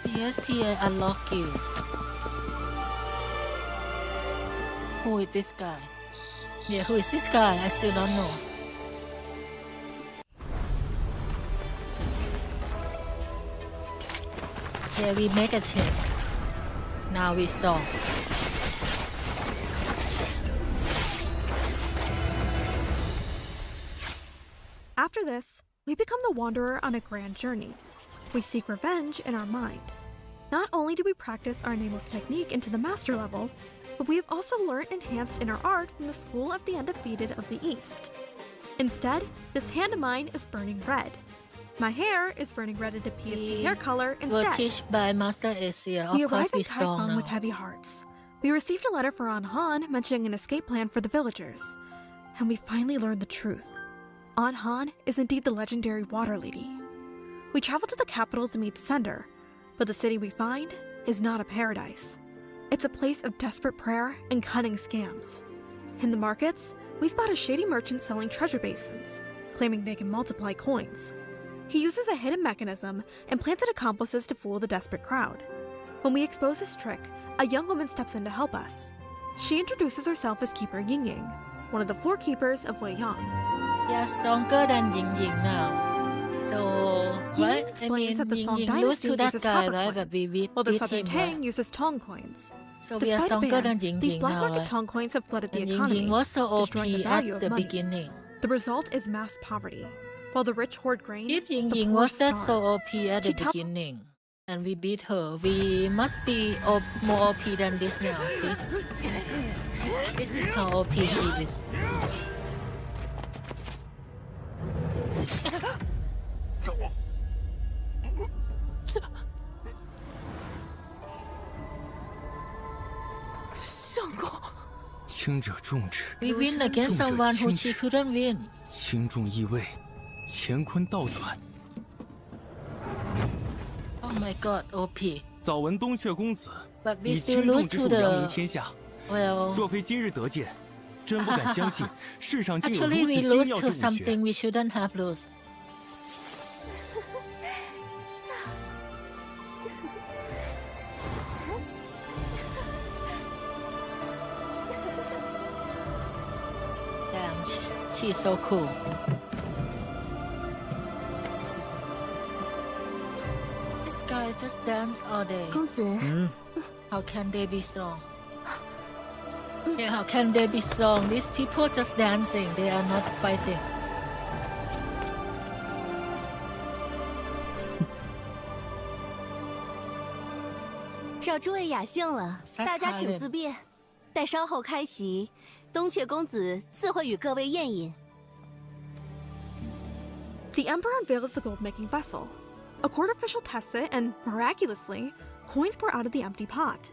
PST, I unlock you. Who is this guy? Yeah, who is this guy? I still don't know. Yeah, we make a check. Now we stop. After this, we become the Wanderer on a grand journey. We seek revenge in our mind. Not only do we practice our nameless technique into the master level, but we have also learned enhanced inner art from the School of the Undefeated of the East. Instead, this hand of mine is burning red. My hair is burning red into PST hair color instead. Were taught by Master Asia. Of We course, arrive we in strong Kaifeng now. with heavy hearts. We received a letter for An Han mentioning an escape plan for the villagers. And we finally learned the truth. An Han is indeed the legendary water lady. We travel to the capital to meet the sender, but the city we find is not a paradise. It's a place of desperate prayer and cunning scams. In the markets, we spot a shady merchant selling treasure basins, claiming they can multiply coins. He uses a hidden mechanism and planted accomplices to fool the desperate crowd. When we expose his trick, a young woman steps in to help us. She introduces herself as Keeper Ying Ying, one of the 4 keepers of Wei Yang. Yeah, stronger than Ying Ying now. So, right? I mean, that the Ying Song Ying lose Dynasty to that uses guy, copper right? coins, But we beat while the him, Southern right? Tang uses Tong coins. So we are Despite the stronger ban, than Ying these Ying black now, market right? Tong coins have flooded the And Ying economy, Ying was so OP destroying the value at of the money. beginning. The result is mass poverty. While the rich hoard grain, If Ying the Ying poor was that starve. so OP at the She tell- beginning, and we beat her, we must be more OP than this now, see? This is how OP she is. We win against someone who she couldn't win. 轻重易位，乾坤倒转。 Oh my god, OP. 早闻东阙公子 But we 以 still 轻重 lose 之 to 术扬名 the... 天下。 Well... 若非今日得见，真不敢相信世上竟有如 Actually, 此 we 精 lose 妙 to 之武学。 something we shouldn't have lost. She's so cool. This guy just dance all day. 公子， How can they be strong? Yeah, how can they be strong? These people just dancing. They are not fighting. 召诸位雅兴了，大家请自便。待稍后开席，东阙公子自会与各位宴饮。 The emperor unveils the gold-making vessel. A court official tests it, and miraculously, coins pour out of the empty pot.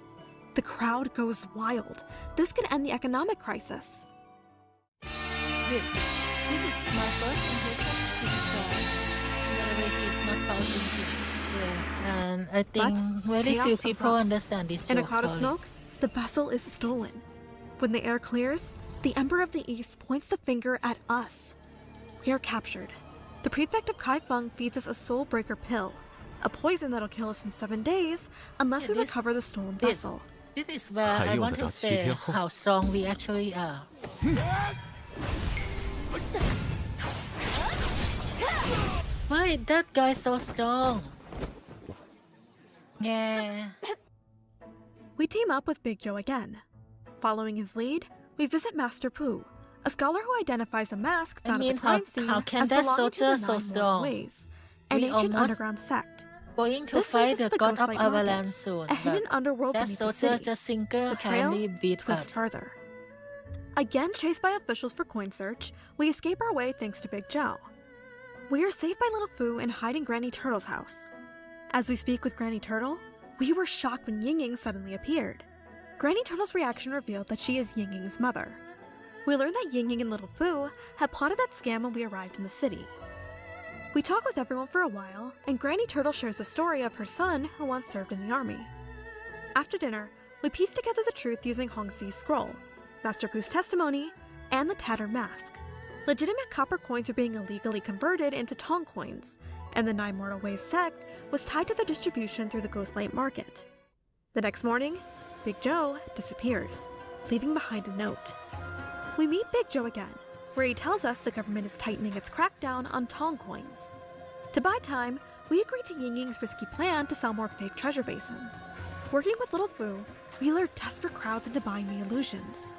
The crowd goes wild. This could end the economic crisis. Wait, this is my first impression to this guy. By the way, he is not bouncing here. Yeah, and I think very few people understand this joke. In a cloud of sorry. smoke, the vessel is stolen. When the air clears, the Emperor of the East points the finger at us. We are captured. The prefect of Kaifeng feeds us a soul breaker pill, a poison that'll kill us in 7 days unless we recover the stolen vessel. This is where I want to say how strong we actually are. Why that guy so strong? Yeah. We team up with Big Joe again. Following his lead, we visit Master Pooh, a scholar who identifies a mask found at the crime scene how can as that belonging to the soldier so 9 strong? Ways, an We ancient almost underground sect. Going to This fight leads us the to god of Ghostlight Avalanche Market, soon, a hidden but underworld that beneath the soldier city. just The single-handedly trail beat twists us. further. Again chased by officials for coin search, we escape our way thanks to Big Joe. We are saved by Little Fu and hide in Granny Turtle's house. As we speak with Granny Turtle, we were shocked when Ying Ying suddenly appeared. Granny Turtle's reaction revealed that she is Ying Ying's mother. We learned that Ying Ying and Little Fu had plotted that scam when we arrived in the city. We talk with everyone for a while, and Granny Turtle shares the story of her son who once served in the army. After dinner, we piece together the truth using Hong Xi's scroll, Master Pooh's testimony, and the tattered mask. Legitimate copper coins are being illegally converted into Tong coins, and the Nine Mortal Ways sect was tied to their distribution through the Ghostlight Market. The next morning, Big Joe disappears, leaving behind a note. We meet Big Joe again, where he tells us the government is tightening its crackdown on Tong coins. To buy time, we agree to Ying Ying's risky plan to sell more fake treasure basins. Working with Little Fu, we lure desperate crowds into buying the illusions.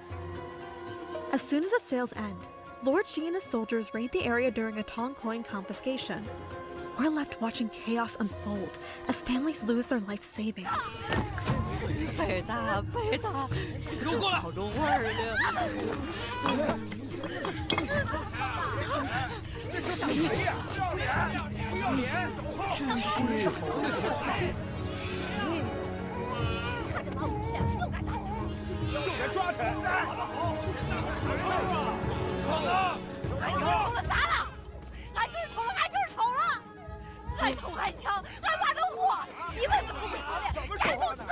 As soon as the sales end, Lord Shi and his soldiers raid the area during a Tong coin confiscation. We're left watching chaos unfold as families lose their life savings. 贝尔大，贝尔大，这好多味儿呢。这是谁呀？不要脸！真是。差点把我们俩又赶打起，就得抓起来！好了，俺就是偷了砸了，俺就是偷了，俺就是偷了，俺偷俺抢，俺挖着货，你们不偷不抢的，全都死！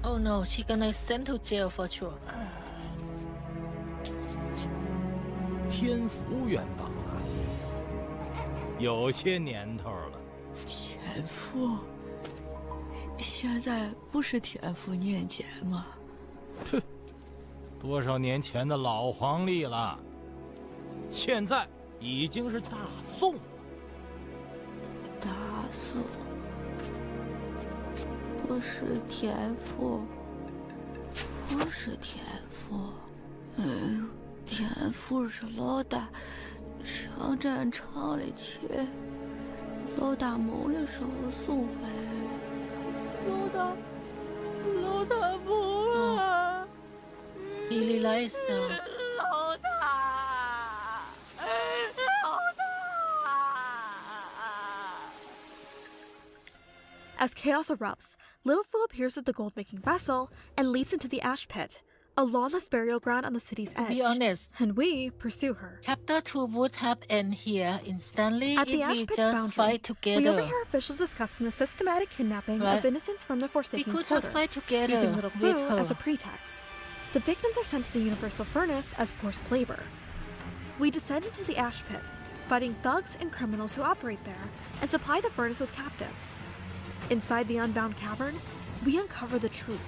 Oh no, she gonna send to jail for sure. 天福元宝啊，有些年头了。田父，现在不是田父年间吗？哼，多少年前的老黄历了，现在已经是大宋了。大宋。 不是田父，不是田父，哎呦，田父是老大上战场里去，老大懵的时候送回来的，老大懵了。He realized now. 老大，老大。 As chaos erupts, Little Fu appears at the gold-making vessel and leaps into the ash pit, a lawless burial ground on the city's edge. To be honest, and we pursue her. Chapter 2 would have ended here instantly At if the ash we pit's just boundary, fight together. we overhear officials discussing the systematic kidnapping of innocents from their forsaken We could quarter, have fight together using Little with Fu her. as a pretext. The victims are sent to the universal furnace as forced labor. We descend into the ash pit, fighting thugs and criminals who operate there, and supply the furnace with captives. Inside the unbound cavern, we uncover the truth.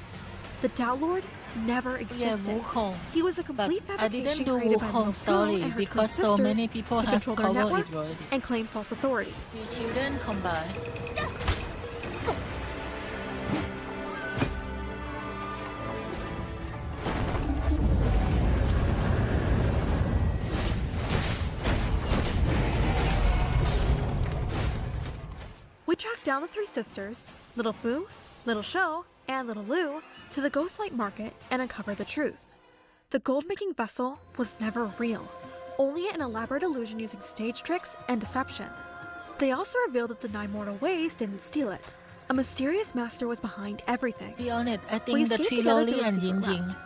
The Tao Lord never Yeah, existed. Wukong. He was a But complete I fabrication didn't do created by Wukong little Fu story and her because twin so sisters many people to has control their covered network it already. and claim false authority. We children combine. We track down the three sisters, Little Fu, Little Shou, and Little Lu, to the Ghostlight Market and uncover the truth. The gold-making vessel was never real, only an elaborate illusion using stage tricks and deception. They also revealed that the Nine Mortal Ways didn't steal it. A mysterious master was behind everything. Be honest, I We think the escaped three together Loli through a and secret Ying Ying. route.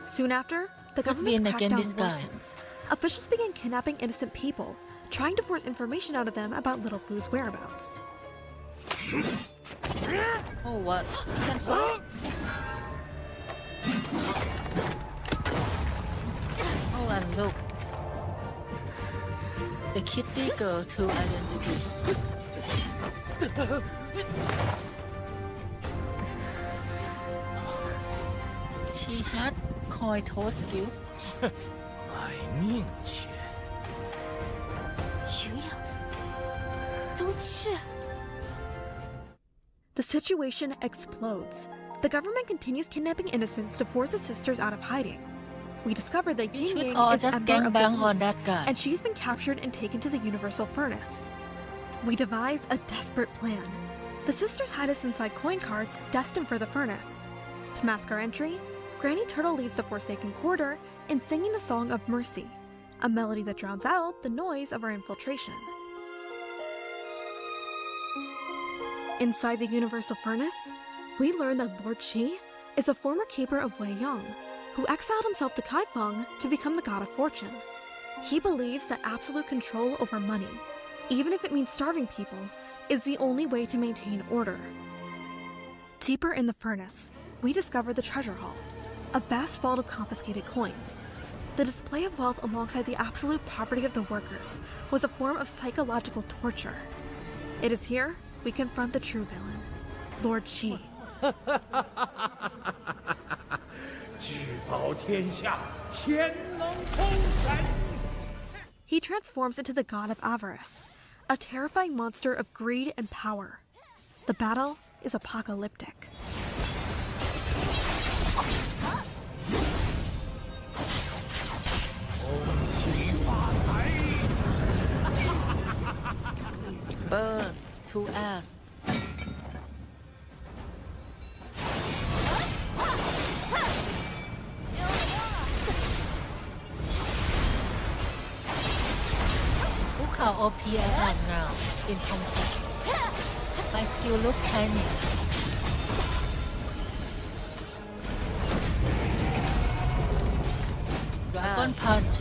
Soon after, the Could government's win against crackdown this guy. worsens. Officials began kidnapping innocent people, trying to force information out of them about Little Fu's whereabouts. Oh, what? You can fight? Oh, and look. The kitty girl to identity. She had coin toss skill. 买命钱。营养都去。 The situation explodes. The government continues kidnapping innocents to force the sisters out of hiding. We discover that We Ying should Ying all is just Emperor of the gangbang on East, that guy. and she's been captured and taken to the Universal Furnace. We devise a desperate plan. The sisters hide us inside coin carts destined for the furnace. To mask our entry, Granny Turtle leads the Forsaken Quarter in singing the Song of Mercy, a melody that drowns out the noise of our infiltration. Inside the Universal Furnace, we learn that Lord Qi is a former keeper of Wei Yang, who exiled himself to Kaifeng to become the god of fortune. He believes that absolute control over money, even if it means starving people, is the only way to maintain order. Deeper in the furnace, we discover the treasure hall, a vast vault of confiscated coins. The display of wealth alongside the absolute poverty of the workers was a form of psychological torture. It is here we confront the true villain, Lord Qi. 聚宝天下，潜能空神。 He transforms into the god of avarice, a terrifying monster of greed and power. The battle is apocalyptic. Burn to ass. Look how OP I am now in combat. My skill look shiny. Dragon Punch.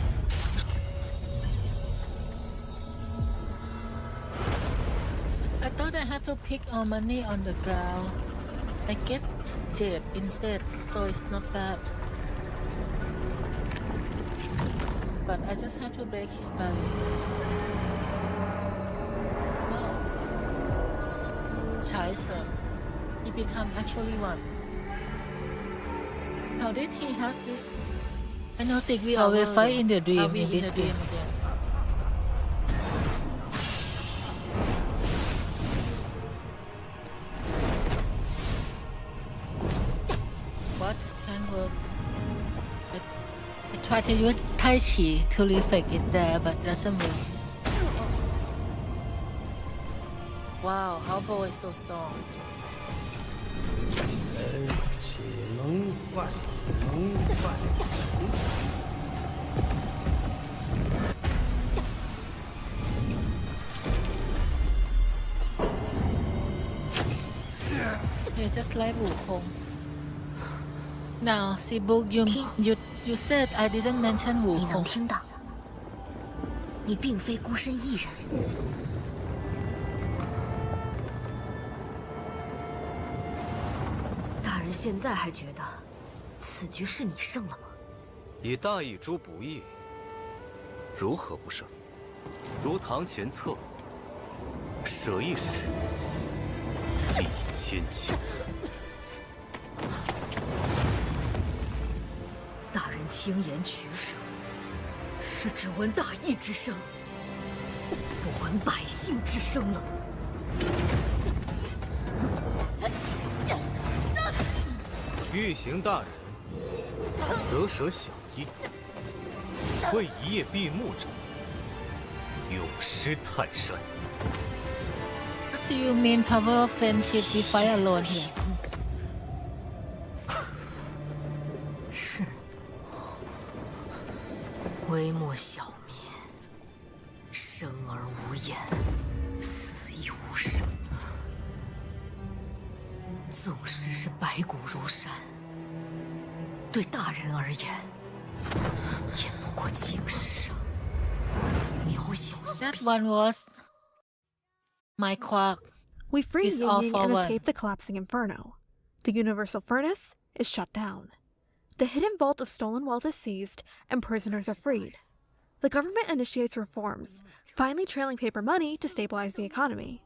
I thought I had to pick all money on the ground. I get jade instead, so it's not bad. But I just have to break his body. Wow. Scheiße. He become actually one. How did he have this? I don't think we always fight in the dream in this game again. What can work? I try to use Tai Chi to reflect it there, but doesn't work. Wow, our boy is so strong. 能换，能换。 You're just like Wukong. Now, Sibu, you said I didn't mention 你能 Wukong. 听到？你并非孤身一人。大人现在还觉得此局是你胜了吗？以大义诛不义，如何不胜？如堂前策，舍一时，立千秋。轻言取舍，是只闻大义之声，不闻百姓之声了。欲行大人，则舍小义；会一夜闭目者，永失泰山。 What do you mean power of friendship we fight alone here? 是，微末小民，生而无言，死亦无声。纵使是白骨如山，对大人而言，也不过青史上渺小一 That one was my quark. We free It's Ying all Ying for and one. escape the collapsing inferno. The universal furnace is shut down. The hidden vault of stolen wealth is seized, and prisoners are freed. The government initiates reforms, finally trailing paper money to stabilize the economy.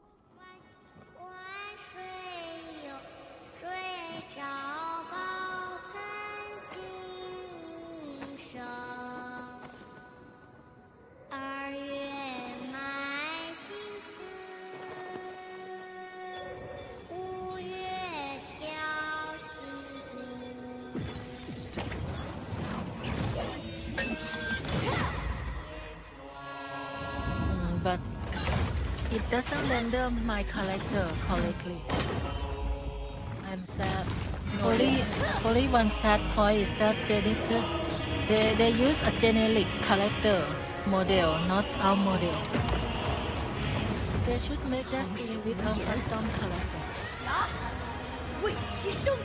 But it doesn't render my character correctly. I'm sad. Only one sad point is that they use a generic character model, not our model. They should make that scene with a custom character. 侠，为其生。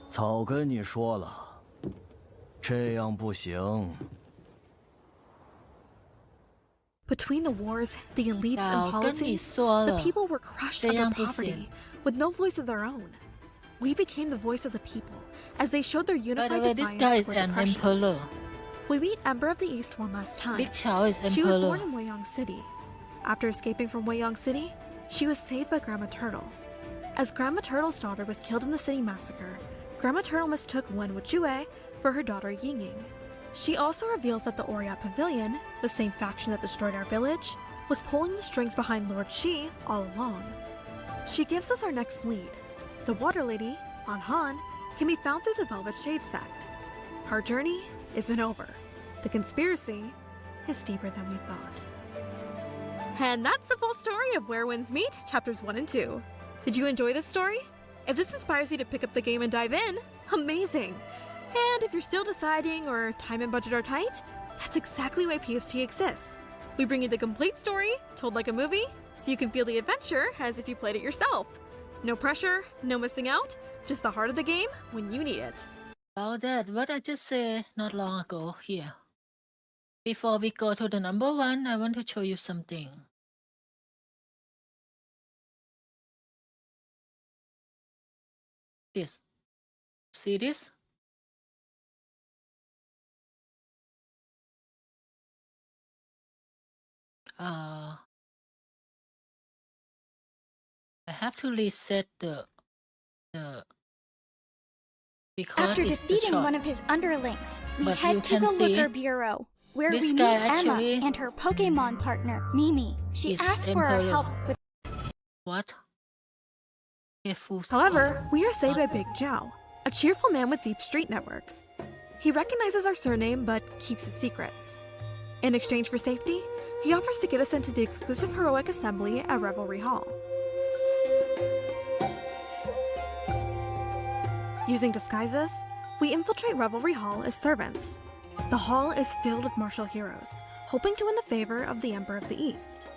早跟你说了，这样不行。 Between the wars, the elites, and 早跟你 policies, 说 the 了， people were crushed 这 under 样不行。 poverty, with no voice of their own. We became the voice of the people, as they showed their By the unified way, this guy defiance is toward an oppression. emperor. We meet Ember of the East one last time. Big Chow is She was emperor. born in Weiyang City. After escaping from Weiyang City, she was saved by Grandma Turtle. As Grandma Turtle's daughter was killed in the city massacre, Grandma Turtle mistook Wen Wuchue for her daughter Ying Ying. She also reveals that the Oriat Pavilion, the same faction that destroyed our village, was pulling the strings behind Lord Shi all along. She gives us our next lead. The Water Lady, An Han, can be found through the Velvet Shade sect. Our journey isn't over. The conspiracy is deeper than we thought. And that's the full story of Where Winds Meet, chapters 1 and 2. Did you enjoy this story? If this inspires you to pick up the game and dive in, amazing! And if you're still deciding or time and budget are tight, that's exactly why PST exists. We bring you the complete story, told like a movie, so you can feel the adventure as if you played it yourself. No pressure, no missing out, just the heart of the game when you need it. About that, what I just said not long ago here. Before we go to the number 1, I want to show you something. This. See this? I have to reset the because After it's the defeating shot. one of his underlings, we But you head to can the see Looker Bureau, where this we meet guy Emma actually and her Pokemon partner, Mimi. She is asks for our emperor. help with What? However, we are saved by Big Zhao, a cheerful man with deep street networks. He recognizes our surname but keeps his secrets. In exchange for safety, he offers to get us into the exclusive heroic assembly at Revelry Hall. Using disguises, we infiltrate Revelry Hall as servants. The hall is filled with martial heroes, hoping to win the favor of the Emperor of the East.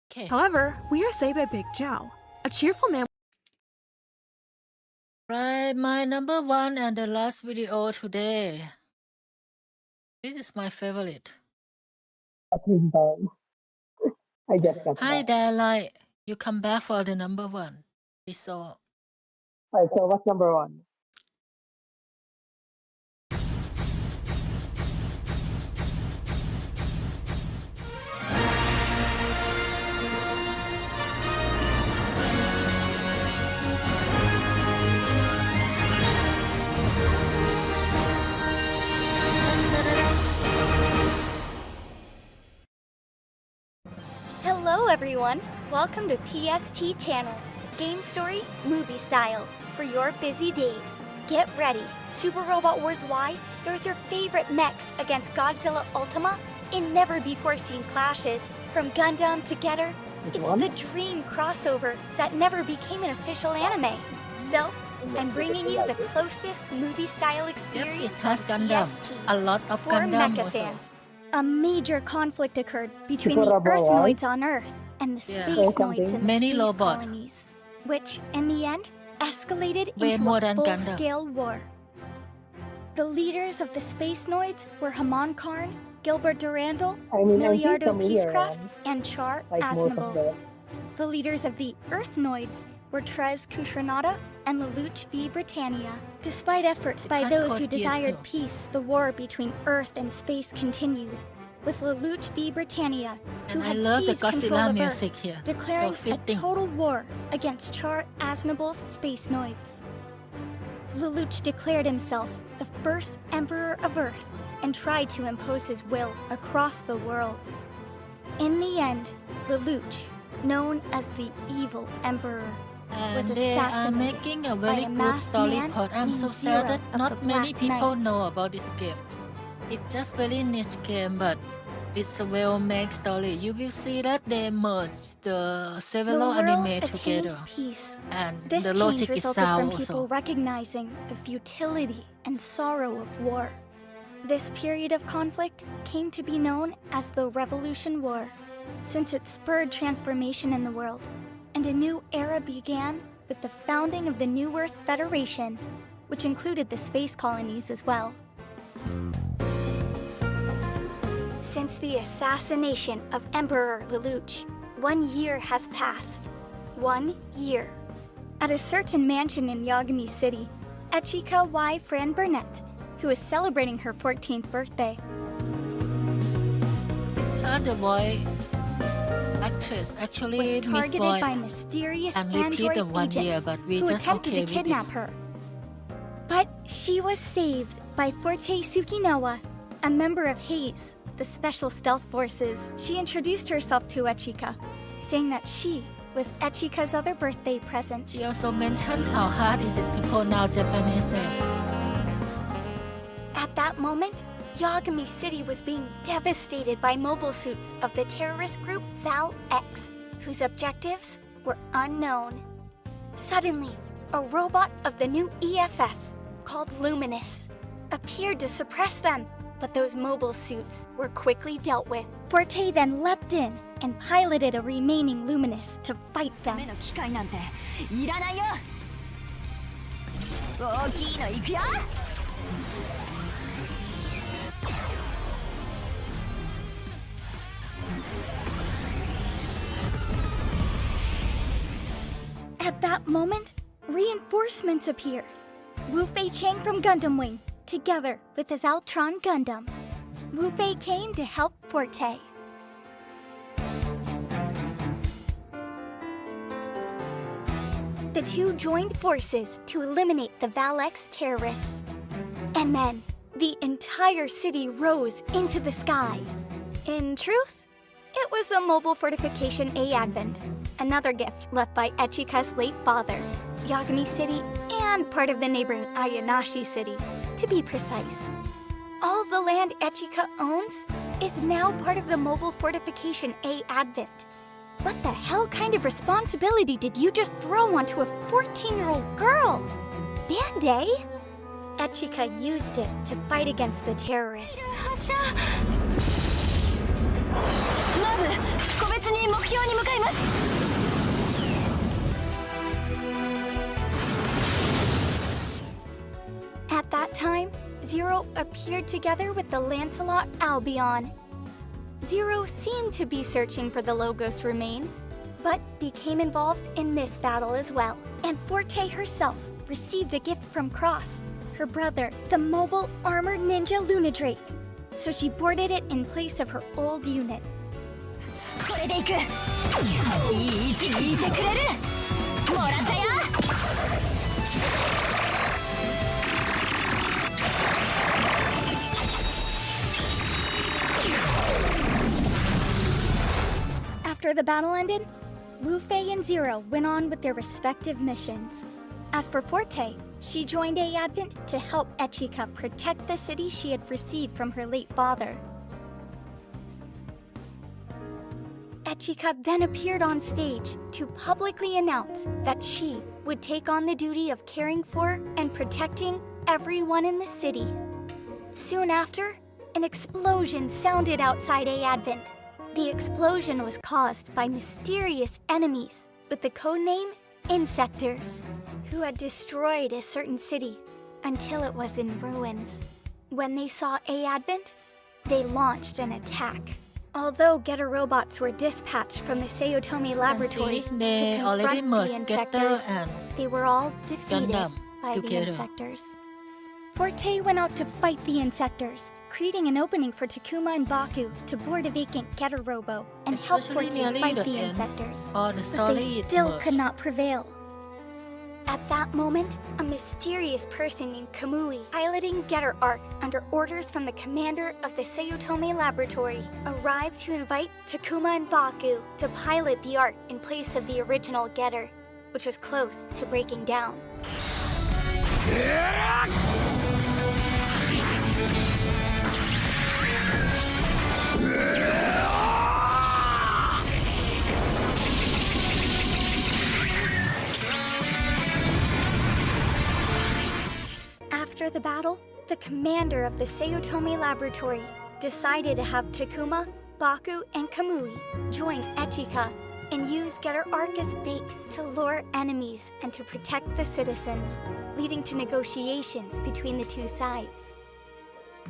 Okay. However, we are saved by Big Zhao, a cheerful man. Right, my number 1 and the last video today. This is my favorite. I just got Hi, back. Daylight. You come back for the number 1. We saw. Alright, so what's number 1? everyone! Welcome to PST Channel, game story, movie style, for your busy days. Get ready! Super Robot Wars Y throws your favorite mechs against Godzilla Ultima in never-before-seen clashes. From Gundam to Getter, it's the dream crossover that never became an official anime. So, I'm bringing you the closest movie-style experience it has Gundam. PST A lot of for Gundam mecha also. fans. A major conflict occurred between the Earthnoids on Earth and the Spacenoids in the Many space Lobot. colonies, which, in the end, escalated Way into more a than Gundam. full-scale war. The leaders of the Spacenoids were Haman Karn, Gilbert Durandal, Miliardo Peacecraft, and Char Aznavour. The leaders of the Earthnoids were Trez Kusranada and Lelouch v Britannia. Despite efforts by those who desired peace, the war between Earth and space continued, with Lelouch v Britannia, who And I had love the seized control Godzilla of music Earth, here. declaring So fitting. a total war against Char Aznavour's Spacenoids. Lelouch declared himself the first Emperor of Earth and tried to impose his will across the world. In the end, Lelouch, known as the Evil Emperor, was And they are assassinated making a by very a good masked story man plot. I'm so named sad Zero that of not the many Black people Knights. know about this game. It's just very niche game, but it's a well-made story. You will see that they merged the The several world anime attained together, peace. and This the change logic is resulted from sound people also. recognizing the futility and sorrow of war. This period of conflict came to be known as the Revolution War, since it spurred transformation in the world, and a new era began with the founding of the New Earth Federation, which included the space colonies as well. Since the assassination of Emperor Lelouch, 1 year has passed. 1 year. At a certain mansion in Yagami City, Echika Y. Fran Burnett, who is celebrating her 14th birthday, This other boy actress actually was Miss targeted Boy by mysterious and repeat android the 1 year, agents but we who just attempted okay to with kidnap it. her. But she was saved by Forte Tsukinoa, a member of Haze, the Special Stealth Forces. She introduced herself to Echika, saying that she was Echika's other birthday present. She also mentioned how hard it is to pronounce Japanese name. At that moment, Yagami City was being devastated by mobile suits of the terrorist group Val-X, whose objectives were unknown. Suddenly, a robot of the new EFF, called Luminous, appeared to suppress them, but those mobile suits were quickly dealt with. Forte then leapt in and piloted a remaining Luminous to fight them. 機械なんていらないよ。大きいの行くよ。At that moment, reinforcements appeared. Wu Fei Chang from Gundam Wing, together with his Altron Gundam. Wu Fei came to help Forte. The two joined forces to eliminate the Val-X terrorists. And then, the entire city rose into the sky. In truth, it was the Mobile Fortification A Advent, another gift left by Echika's late father, Yagami City, and part of the neighboring Ayanashi City, to be precise. All the land Echika owns is now part of the Mobile Fortification A Advent. What the hell kind of responsibility did you just throw onto a 14-year-old girl? Band-Aid? Echika used it to fight against the terrorists. At that time, Zero appeared together with the Lancelot Albion. Zero seemed to be searching for the Logos Remain, but became involved in this battle as well. And Forte herself received a gift from Cross, her brother, the mobile armored ninja Lunadrake. So she boarded it in place of her old unit. これでいく。いい位置にいてくれる。もらったよ。After After the battle ended, Wu Fei and Zero went on with their respective missions. As for Forte, she joined A Advent to help Echika protect the city she had received from her late father. Echika then appeared on stage to publicly announce that she would take on the duty of caring for and protecting everyone in the city. Soon after, an explosion sounded outside A Advent. The explosion was caused by mysterious enemies with the codename Insectors, who had destroyed a certain city until it was in ruins. When they saw A Advent, they launched an attack. Although Getter robots were dispatched from the Seiyotome laboratory to confront the Insectors, they were all defeated by the Insectors. Forte went out to fight the Insectors, creating an opening for Takuma and Baku to board a vacant Getter robo and help Forte fight the Insectors, but they still could not prevail. At that moment, a mysterious person named Kamui, piloting Getter Arc under orders from the commander of the Seiyotome laboratory, arrived to invite Takuma and Baku to pilot the Arc in place of the original Getter, which was close to breaking down. After the battle, the commander of the Seiyotome laboratory decided to have Takuma, Baku, and Kamui join Echika and use Getter Arc as bait to lure enemies and to protect the citizens, leading to negotiations between the two sides.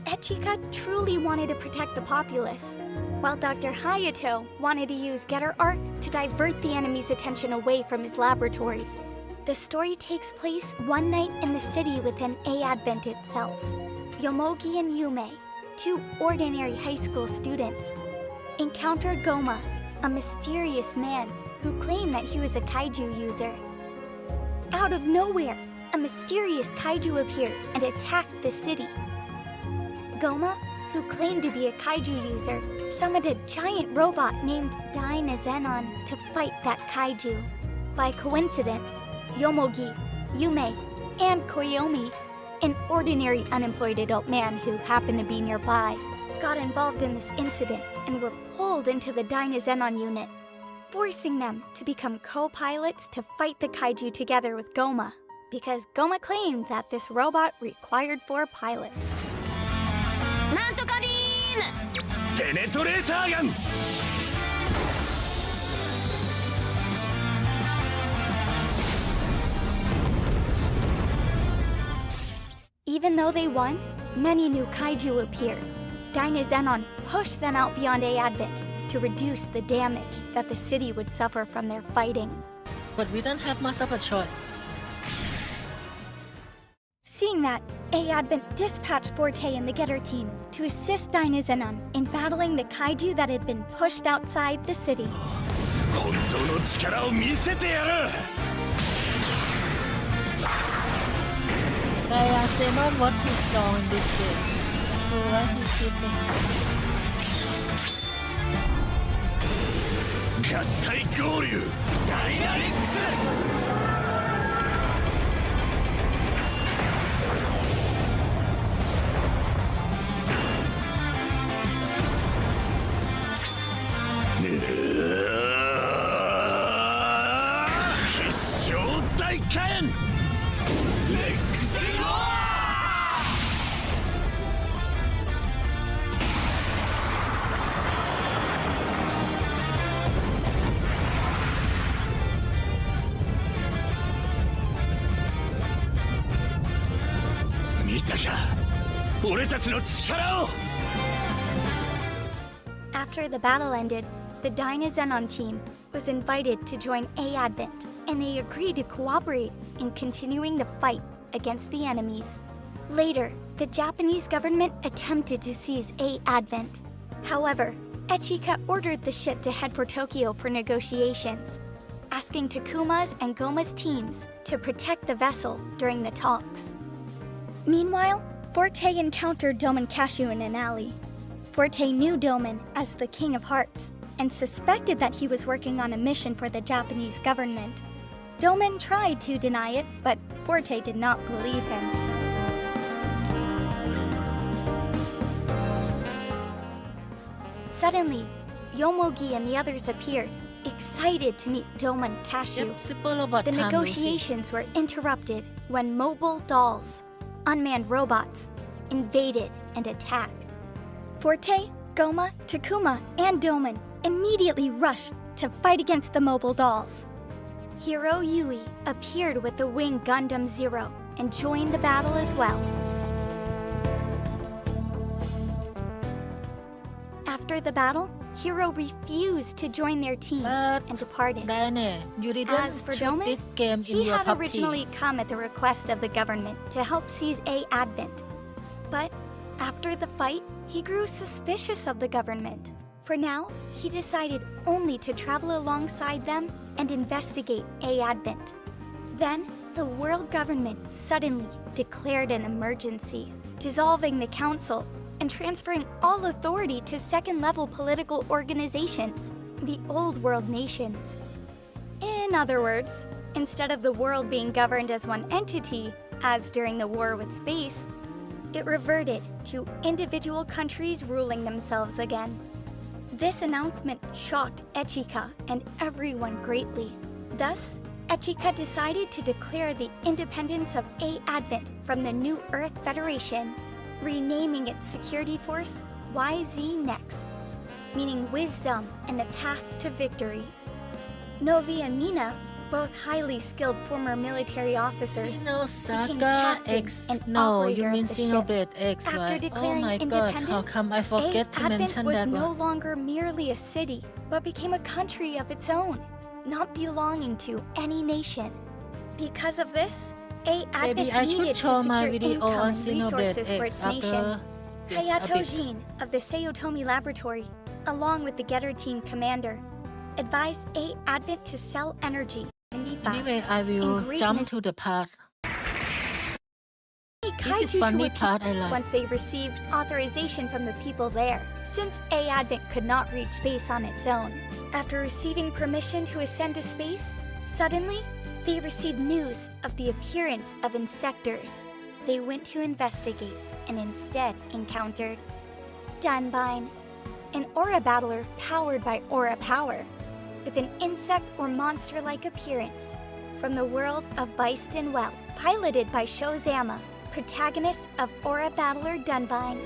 Echika truly wanted to protect the populace, while Dr. Hayato wanted to use Getter Arc to divert the enemy's attention away from his laboratory. The story takes place one night in the city within A Advent itself. Yomogi and Yume, two ordinary high school students, encountered Goma, a mysterious man who claimed that he was a kaiju user. Out of nowhere, a mysterious kaiju appeared and attacked the city. Goma, who claimed to be a kaiju user, summoned a giant robot named Dynazenon to fight that kaiju. By coincidence, Yomogi, Yume, and Koyomi, an ordinary unemployed adult man who happened to be nearby, got involved in this incident and were pulled into the Dynazenon unit, forcing them to become co-pilots to fight the kaiju together with Goma, because Goma claimed that this robot required 4 pilots. Penetrator gun! Even though they won, many new kaiju appeared. Dynazenon pushed them out beyond A Advent to reduce the damage that the city would suffer from their fighting. But we don't have much of a choice. Seeing that, A Advent dispatched Forte and the Getter team to assist Dynazenon in battling the kaiju that had been pushed outside the city. Dynazenon was too strong in this game. I feel like he's cheating. 合体合流ダイナリックス必勝大火炎レックスロー見たか俺たちの力を After the battle ended, the Dynazenon team was invited to join A Advent, and they agreed to cooperate in continuing the fight against the enemies. Later, the Japanese government attempted to seize A Advent. However, Echika ordered the ship to head for Tokyo for negotiations, asking Takuma's and Goma's teams to protect the vessel during the talks. Meanwhile, Forte encountered Doman Cashew in an alley. Forte knew Doman as the King of Hearts and suspected that he was working on a mission for the Japanese government. Doman tried to deny it, but Forte did not believe him. Suddenly, Yomogi and the others appeared, excited to meet Doman Cashew. The negotiations were interrupted when mobile dolls, unmanned robots, invaded and attacked. Forte, Goma, Takuma, and Doman immediately rushed to fight against the mobile dolls. Hiro Yui appeared with the Wing Gundam Zero and joined the battle as well. After the battle, Hiro refused to join their team and departed. You didn't As for choose Doman, this game in he your had top originally team. come at the request of the government to help seize A Advent. But after the fight, he grew suspicious of the government. For now, he decided only to travel alongside them and investigate A Advent. Then, the world government suddenly declared an emergency, dissolving the council and transferring all authority to second-level political organizations, the Old World nations. In other words, instead of the world being governed as one entity, as during the war with space, it reverted to individual countries ruling themselves again. This announcement shocked Echika and everyone greatly. Thus, Echika decided to declare the independence of A Advent from the New Earth Federation, renaming its security force YZ Next, meaning wisdom and the path to victory. Novi and Mina, both highly skilled former military officers, became Saga captains X. and No, operator you of mean the ship. Xenoblade X, After right? Oh declaring my god, how independence, come I forget to Advent mention was that no one? longer merely a city, but became a country of its own, not belonging to any nation. Because of this, A Advent Maybe I should needed show to my secure video income on and Xenoblade resources for X its nation. after this Hayato update. Jin of the Seiotomi Laboratory, along with the Getter Team commander, advised A Advent to sell energy. Anyway, I will jump to the part. This is funny part I like. Once they received authorization from the people there, since A Advent could not reach space on its own. After receiving permission to ascend to space, suddenly, they received news of the appearance of insectors. They went to investigate and instead encountered Dunbine, an aura battler powered by aura power, with an insect or monster-like appearance, from the world of Beisten Well, piloted by Shozama, protagonist of aura battler Dunbine.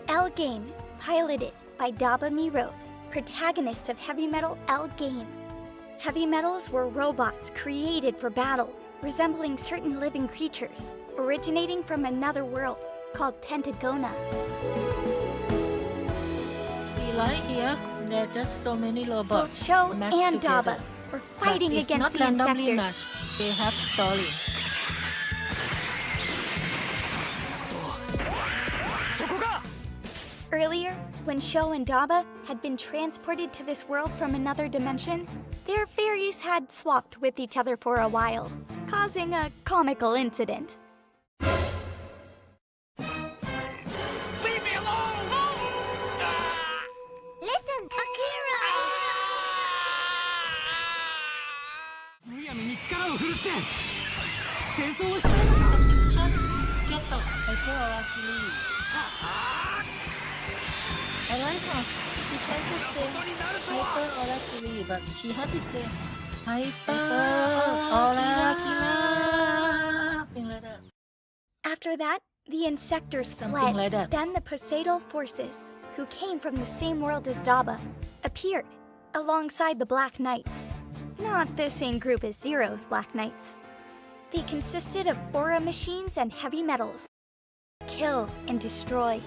L Game, piloted by Daba Miro, protagonist of heavy metal L Game. Heavy metals were robots created for battle, resembling certain living creatures, originating from another world called Pentagona. See, like here, there are just so many robots. Both Sho matched and together. Daba were fighting But it's against not the randomly insectors. matched. They have story. Earlier, when Sho and Daba had been transported to this world from another dimension, their fairies had swapped with each other for a while, causing a comical incident. Leave me alone! Listen, Akira! むやみに力を振るって戦争をして Subscription get the Hyper Orakiri. I like her. She can't just say Hyper Orakiri, but she had to say Hyper Orakiri. Something like that. After that, the insectors Something fled. like that. Then the Poseidon forces, who came from the same world as Daba, appeared alongside the Black Knights. Not the same group as Zero's Black Knights. They consisted of aura machines and heavy metals. Kill and destroy.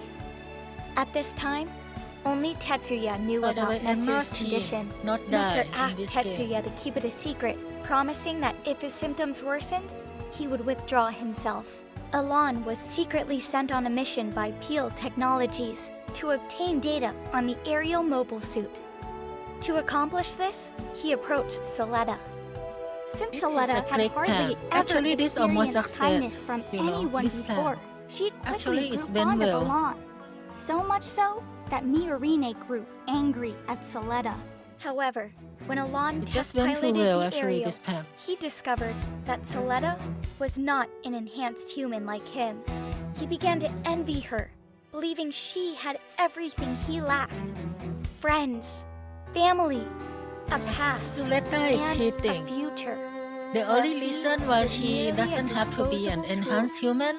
At this time, only Tetsuya knew By the about way, Messer's Emma's condition. not Messer die in asked this Tetsuya game. to keep it a secret, promising that if his symptoms worsened, he would withdraw himself. Alon was secretly sent on a mission by Peel Technologies to obtain data on the aerial mobile suit. To accomplish this, he approached Soletta. Since It is Soletta a had great hardly plan. ever Actually, this almost experienced succeeded, kindness from you know, anyone this plan. before, she Actually, quickly it's grew been fond of well. Alon. So much so that Miorine grew angry at Soletta. However, when Alon It just went too piloted well, the actually, Ariel, this Pam. he discovered that Soletta was not an enhanced human like him. He began to envy her, believing she had everything he lacked. Friends, family, a past, Soletta is and cheating. a future. The only reason why she doesn't have to be an enhanced human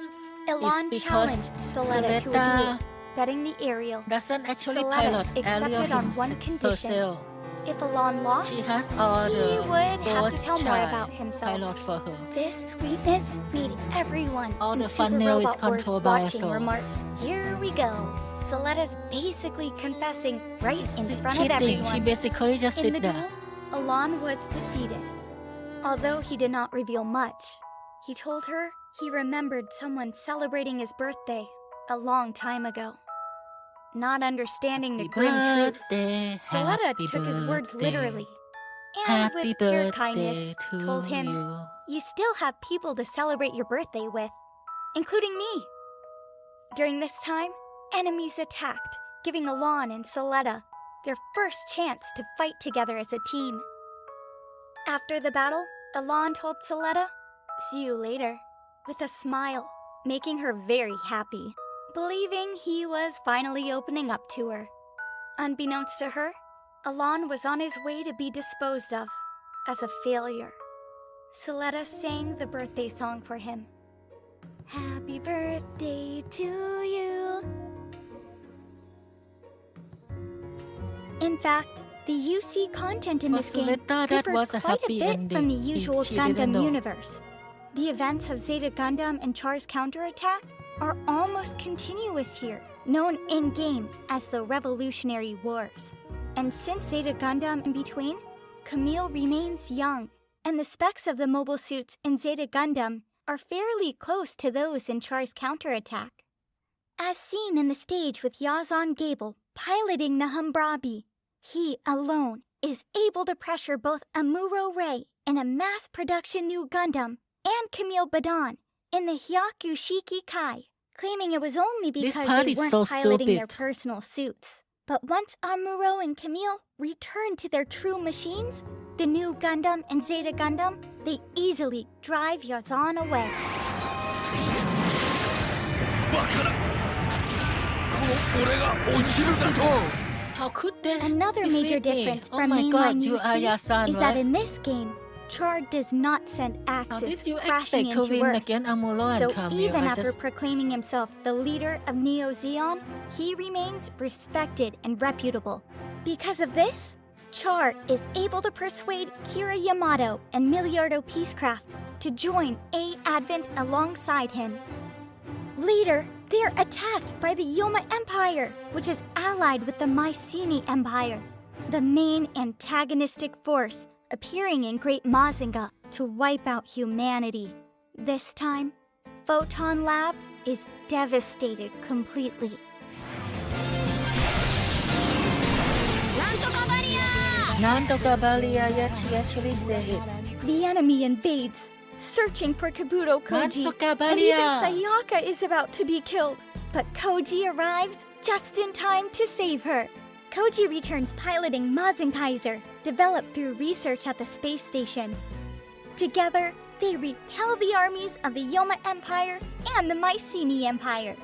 is Elon because challenged Soletta to a duel, Soletta betting the Ariel. doesn't actually Soletta pilot Ariel accepted on one condition. herself. If Alon lost, She has all he the would have to ghost tell more child about himself. pilot for her. This sweetness made everyone All in the Super thumbnail is Robot Wars controlled by a watching soul. remark, "Here we go." Soletta's basically confessing right in front of Cheating. everyone. She basically just In sit the there. duel, Alon was defeated. Although he did not reveal much, he told her he remembered someone celebrating his birthday a long time ago. Not understanding the grim truth, Soletta took his words literally, and Happy with pure birthday kindness to told him, "You still have people to celebrate your birthday with, including me." During this time, enemies attacked, giving Alon and Soletta their first chance to fight together as a team. After the battle, Alon told Soletta, "See you later," with a smile, making her very happy, believing he was finally opening up to her. Unbeknownst to her, Alon was on his way to be disposed of as a failure. Soletta sang the birthday song for him. Happy birthday to you. In fact, the UC content in For this game Soletta, that differs was a quite a happy bit ending. from the usual She didn't Gundam know. universe. The events of Zeta Gundam and Char's counterattack are almost continuous here, known in-game as the Revolutionary Wars. And since Zeta Gundam in between, Camille remains young, and the specs of the mobile suits in Zeta Gundam are fairly close to those in Char's counterattack. As seen in the stage with Yazan Gable piloting the Humbrabi, he alone is able to pressure both Amuro Ray in a mass-production new Gundam and Camille Badon in the Hyaku Shiki Kai, claiming it was only This because part they is weren't so piloting their stupid. personal suits. But once Amuro and Camille return to their true machines, the new Gundam and Zeta Gundam, they easily drive Yazan away. Impossible. How could they Another major defeat me? difference Oh from my mainline God, you are UC Yazan, is right? that in this game, Char does not send How Axis did you crashing expect to into win Earth. against Amuro and So Camille? even I after just proclaiming himself the leader of Neo Zeon, he remains respected and reputable. Because of this, Char is able to persuade Kira Yamato and Miliardo Peacecraft to join A Advent alongside him. Later, they are attacked by the Yoma Empire, which is allied with the Mycenae Empire, the main antagonistic force appearing in Great Mazinga to wipe out humanity. This time, Photon Lab is devastated completely. Nantoka Balia, yet she actually said it. The enemy invades, searching for Kabuto Koji, Nantoka and even Balia. Sayaka is about to be killed. But Koji arrives just in time to save her. Koji returns piloting Mazinkaiser, developed through research at the space station. Together, they repel the armies of the Yoma Empire and the Mycenae Empire.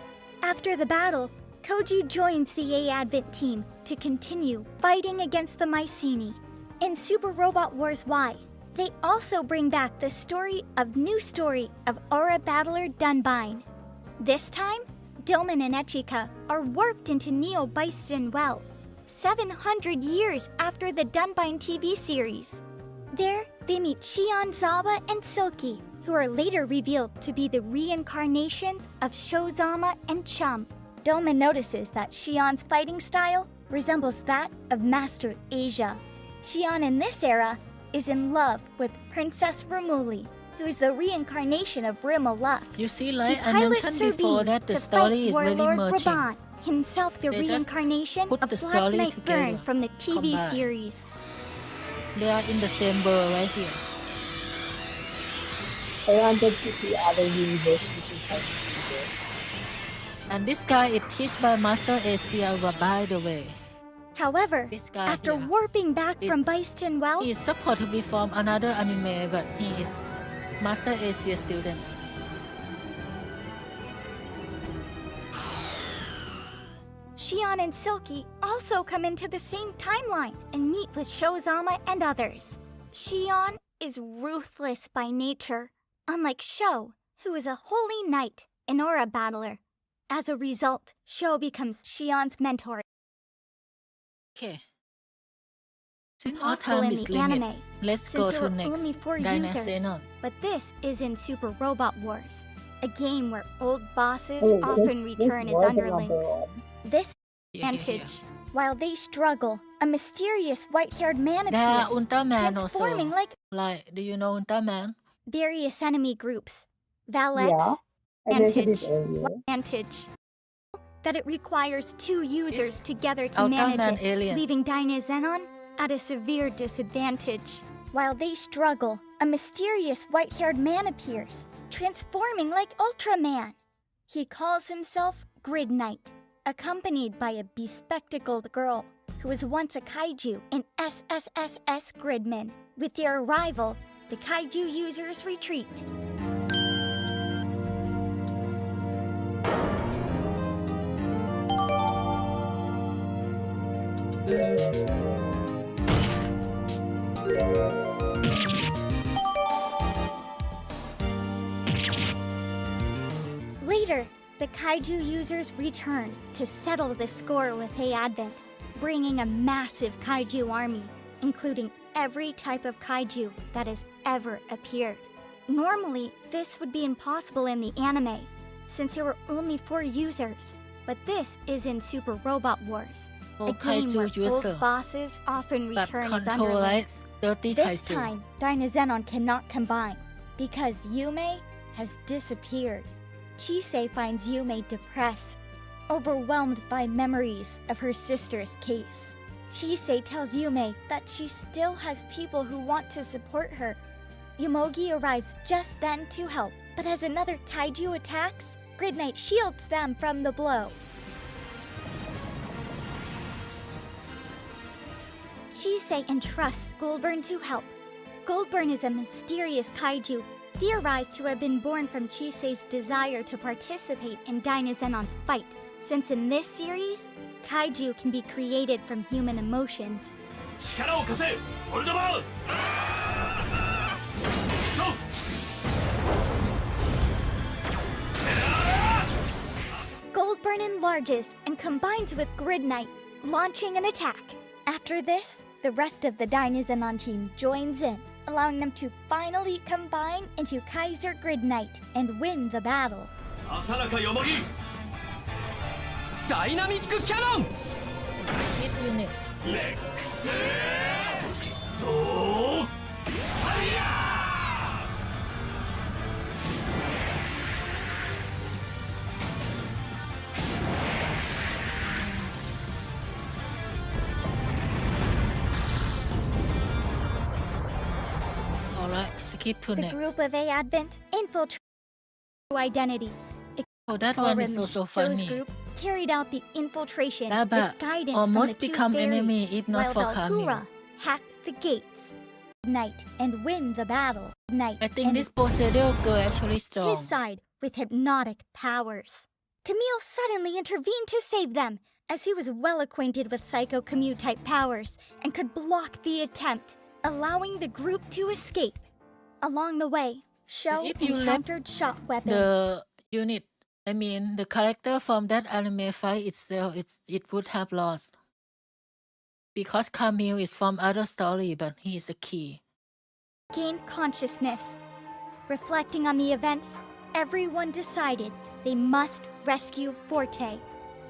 After the battle, Koji joins the A-Advent team to continue fighting against the Mycenae. In Super Robot Wars Y, they also bring back the new story of Aura Battler Dunbine. This time, Dilman and Echika are warped into Neo Byston Well, 700 years after the Dunbine TV series. There, they meet Shion Zaba and Silky, who are later revealed to be the reincarnations of Shozama and Chum. Dolman notices that Shion's fighting style resembles that of Master Asia. Shion in this era is in love with Princess Ramuli, who is the reincarnation of Rimaluf. You see, like He I pilots mentioned before, Serbine that the to story fight is really Warlord merging. Raban, himself the They just reincarnation put of the Black story Knight together, Byrne from the TV combined. series. They are in the same world right here. I wanted to see other universes besides And this guy is taught by Master Asia, by the way. However, after warping back from Byston Well, he is supposed to be from another anime, but he is Master Asia student. Shion and Silky also come into the same timeline and meet with Shozama and others. Shion is ruthless by nature, unlike Sho, who is a holy knight and aura battler. As a result, Sho becomes Shion's mentor. Okay. Since our Possible time in is the limited, anime, let's since go there to were next. only 4 Dyna users, Xenon. but this is in Super Robot Wars, a game where old bosses Oh, often this return as was the underlings. number one. This advantage. While they struggle, a mysterious white-haired man There are appears, Ultraman also. transforming Like, do you know Ultraman? various enemy groups. Valex, Yeah, I mentioned it Vantage, earlier. Vantage. That it requires 2 users together to Ultraman manage it, alien. leaving Dynazenon at a severe disadvantage. While they struggle, a mysterious white-haired man appears, transforming like Ultraman. He calls himself Grid Knight, accompanied by a bespectacled girl who was once a kaiju in SSSS Gridman. With their arrival, the kaiju users retreat. Later, the kaiju users return to settle the score with A Advent, bringing a massive kaiju army, including every type of kaiju that has ever appeared. Normally, this would be impossible in the anime, since there were only 4 users, but this is in Super Robot Wars, a game where old bosses often return as underlings. This time, Dynazenon cannot combine, because Yume has disappeared. Chisei finds Yume depressed, overwhelmed by memories of her sister's case. Chisei tells Yume that she still has people who want to support her. Yomogi arrives just then to help, but as another kaiju attacks, Grid Knight shields them from the blow. Chisei entrusts Goldburn to help. Goldburn is a mysterious kaiju theorized to have been born from Chisei's desire to participate in Dynazenon's fight, since in this series, kaiju can be created from human emotions. Goldburn enlarges and combines with Grid Knight, launching an attack. After this, the rest of the Dynazenon team joins in, allowing them to finally combine into Kaiser Grid Knight and win the battle. Dynamic Cannon! Cheat unit. Alright, skip to The next. group of A Advent infiltrated identity. Oh, that one is also funny. Group carried out the infiltration Laba with guidance almost from the 2 become fairies, enemy if not while for Camille. Valkyra hacked the gates. Knight and win the battle. Knight I think and this Poseidon girl actually strong. his side with hypnotic powers. Camille suddenly intervened to save them, as he was well acquainted with Psycho Commute type powers and could block the attempt, allowing the group to escape. Along the way, Sho If you encountered shot weapons. The unit, I mean the character from that anime fight itself, it would have lost. Because Camille is from other story, but he is a key. Gained consciousness. Reflecting on the events, everyone decided they must rescue Forte.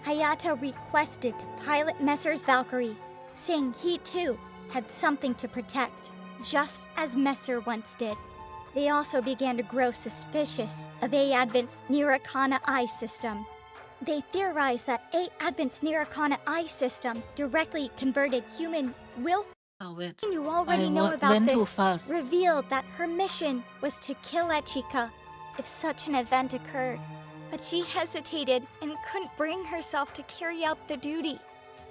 Hayata requested to pilot Messer's Valkyrie, saying he too had something to protect, just as Messer once did. They also began to grow suspicious of A Advent's Nirvana Eye system. They theorized that A Advent's Nirvana Eye system directly converted human will. You already know about went too this. fast. Revealed that her mission was to kill Echika if such an event occurred. but she hesitated and couldn't bring herself to carry out the duty.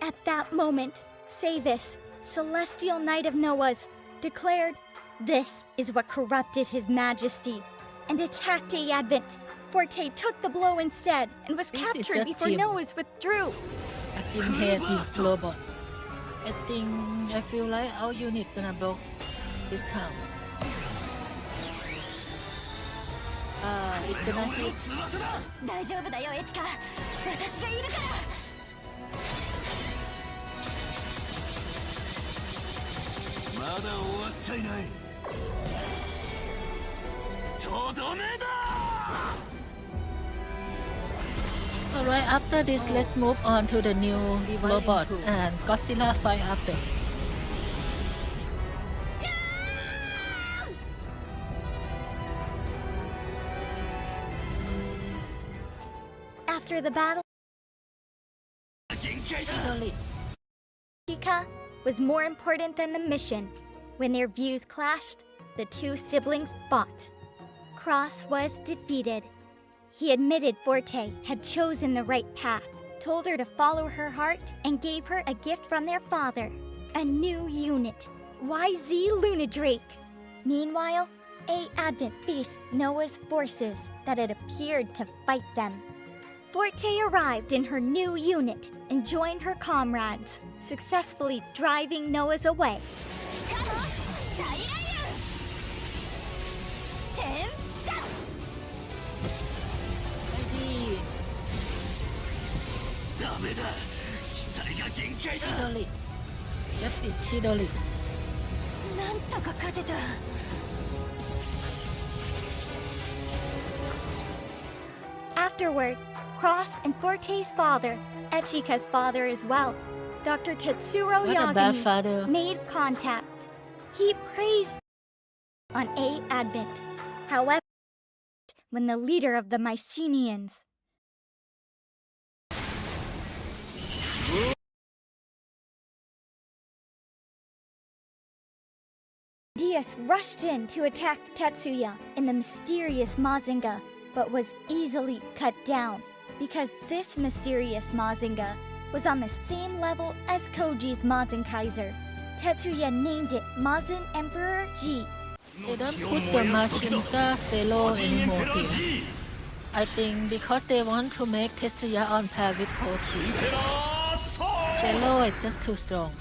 At that moment, Savis, celestial knight of Noah's, declared, "This is what corrupted his majesty," and attacked Advent. Forte took the blow instead and was captured before Noah's withdrew. A team head with robot. I feel like our unit gonna block this time. It's gonna hit. 大丈夫だよエチカ、私がいるから。まだ終わっちゃいない。とどめだ。Alright, after this, let's move on to the new robot and Godzilla fight after. After the battle, Chika was more important than the mission. When their views clashed, the two siblings fought. Cross was defeated. He admitted Forte had chosen the right path, told her to follow her heart, and gave her a gift from their father, a new unit, YZ Lunadrake. Meanwhile, Advent faced Noah's forces that had appeared to fight them. Forte arrived in her new unit and joined her comrades, successfully driving Noah's away. Chidori. Yep, it's Chidori. Afterward, Cross and Forte's father, Echika's father as well, Dr. Tetsuro Yagami, made contact. He praised on Advent. However, when the leader of the Mycenaeans, Diaz rushed in to attack Tetsuya in the mysterious Mazinga, but was easily cut down because this mysterious Mazinga was on the same level as Koji's Mazinkaiser. Tetsuya named it Mazin Emperor G. They don't put the Machinka Celo anymore here. I think because they want to make Tetsuya on par with Koji. Celo is just too strong.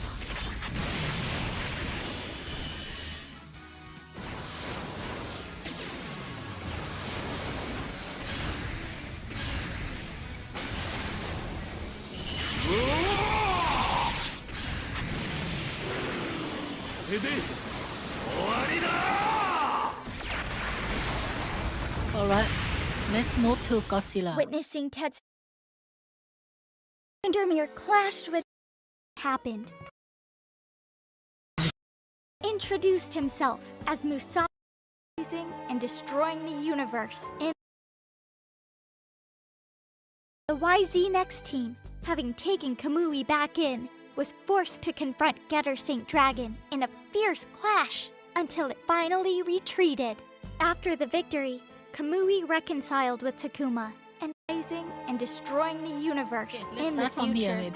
Alright, let's move to Godzilla. Witnessing Tetsuya, Vandermeer clashed with happened. Introduced himself as Musashi and destroying the universe. In the YZ Next team, having taken Kamui back in, was forced to confront Getter Saint Dragon in a fierce clash until it finally retreated. After the victory, Kamui reconciled with Takuma and rising and destroying the universe in the future.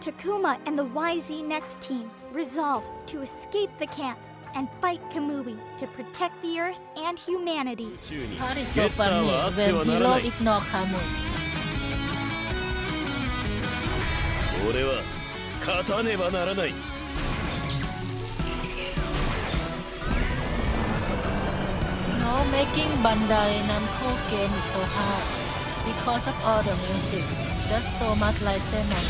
Takuma and the YZ Next team resolved to escape the camp and fight Kamui to protect the Earth and humanity. This part is so funny when Hiro ignores Kamui. 俺は勝たねばならない。No, making Bandai Namco game is so hard because of all the music. Just so much license money.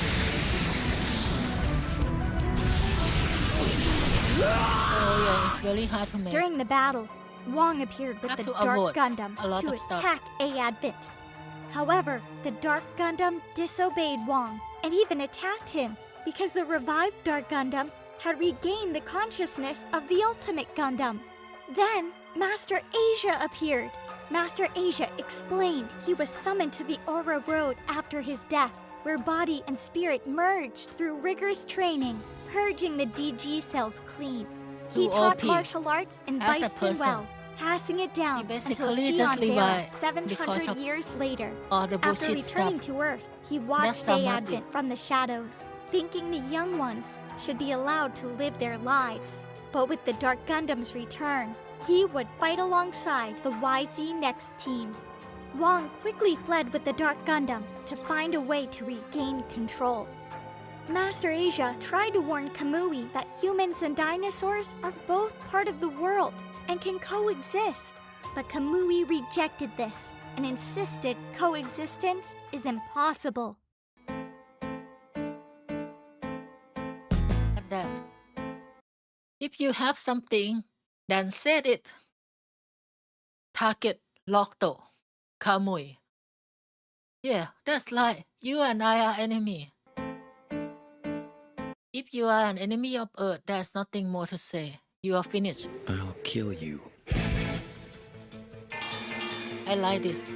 So yeah, it's very hard to make. During the battle, Wong appeared with the Dark Gundam to attack Advent. However, the Dark Gundam disobeyed Wong and even attacked him because the revived Dark Gundam had regained the consciousness of the Ultimate Gundam. Then, Master Asia appeared. Master Asia explained he was summoned to the Aura Road after his death, where body and spirit merged through rigorous training, purging the DG cells clean. He taught martial arts and Bison well. passing it down He basically until she just on leave Zara by because 700 of years later. all the After bullshit returning stuff. to Earth, he That's watched some of Advent it. from the shadows, thinking the young ones should be allowed to live their lives. But with the Dark Gundam's return, he would fight alongside the YZ Next team. Wong quickly fled with the Dark Gundam to find a way to regain control. Master Asia tried to warn Kamui that humans and dinosaurs are both part of the world and can coexist. But Kamui rejected this and insisted coexistence is impossible. At that. If you have something, then said it. Target Lokto, Kamui. Yeah, that's right. You and I are enemy. If you are an enemy of Earth, there's nothing more to say. You are finished. I'll kill you. I like this.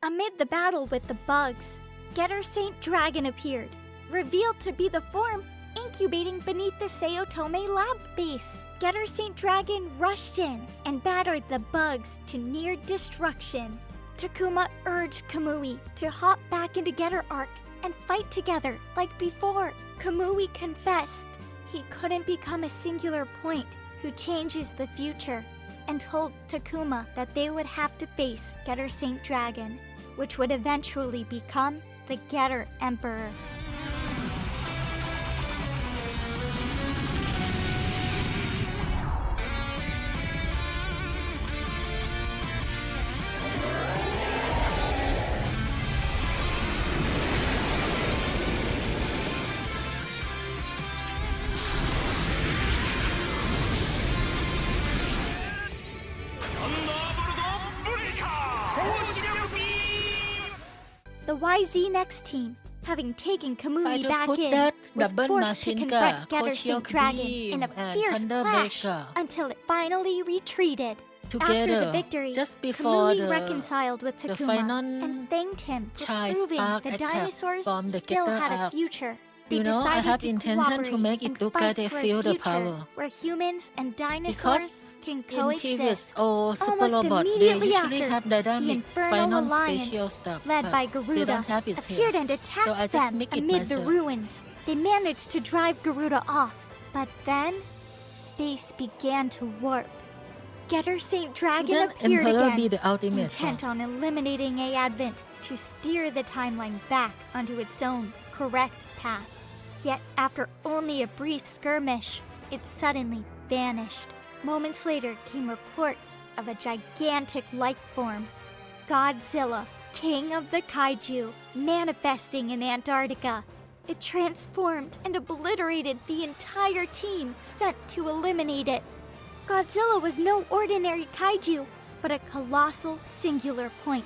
Amid the battle with the bugs, Getter Saint Dragon appeared, revealed to be the form incubating beneath the Seotome lab base. Getter Saint Dragon rushed in and battered the bugs to near destruction. Takuma urged Kamui to hop back into Getter Arc and fight together like before. Kamui confessed he couldn't become a singular point who changes the future, and told Takuma that they would have to face Getter Saint Dragon, which would eventually become the Getter Emperor. The YZ Next team, having taken Kamui back in, was forced to confront Getter Saint Dragon in a fierce clash until it finally retreated. After the victory, just before Kamui reconciled with Takuma and thanked him for proving the dinosaurs still had a future. They You know, I decided have to intention to cooperate make and it look like fight they for a feel the future power. where humans and dinosaurs can In previous coexist. Super Almost Robot, they immediately usually after, have the dynamic Infernal final Alliance, special stuff. led but by they Garuda, don't have it appeared here. and attacked So I just them make it amid myself. the ruins. They managed to drive Garuda off, but then space began to warp. Getter Saint Dragon Shouldn't appeared Emperor again, be the ultimate intent on eliminating Advent to steer the timeline back onto its own correct path. Yet after only a brief skirmish, it suddenly vanished. Moments later came reports of a gigantic life form, Godzilla, king of the kaiju, manifesting in Antarctica. It transformed and obliterated the entire team sent to eliminate it. Godzilla was no ordinary kaiju, but a colossal singular point.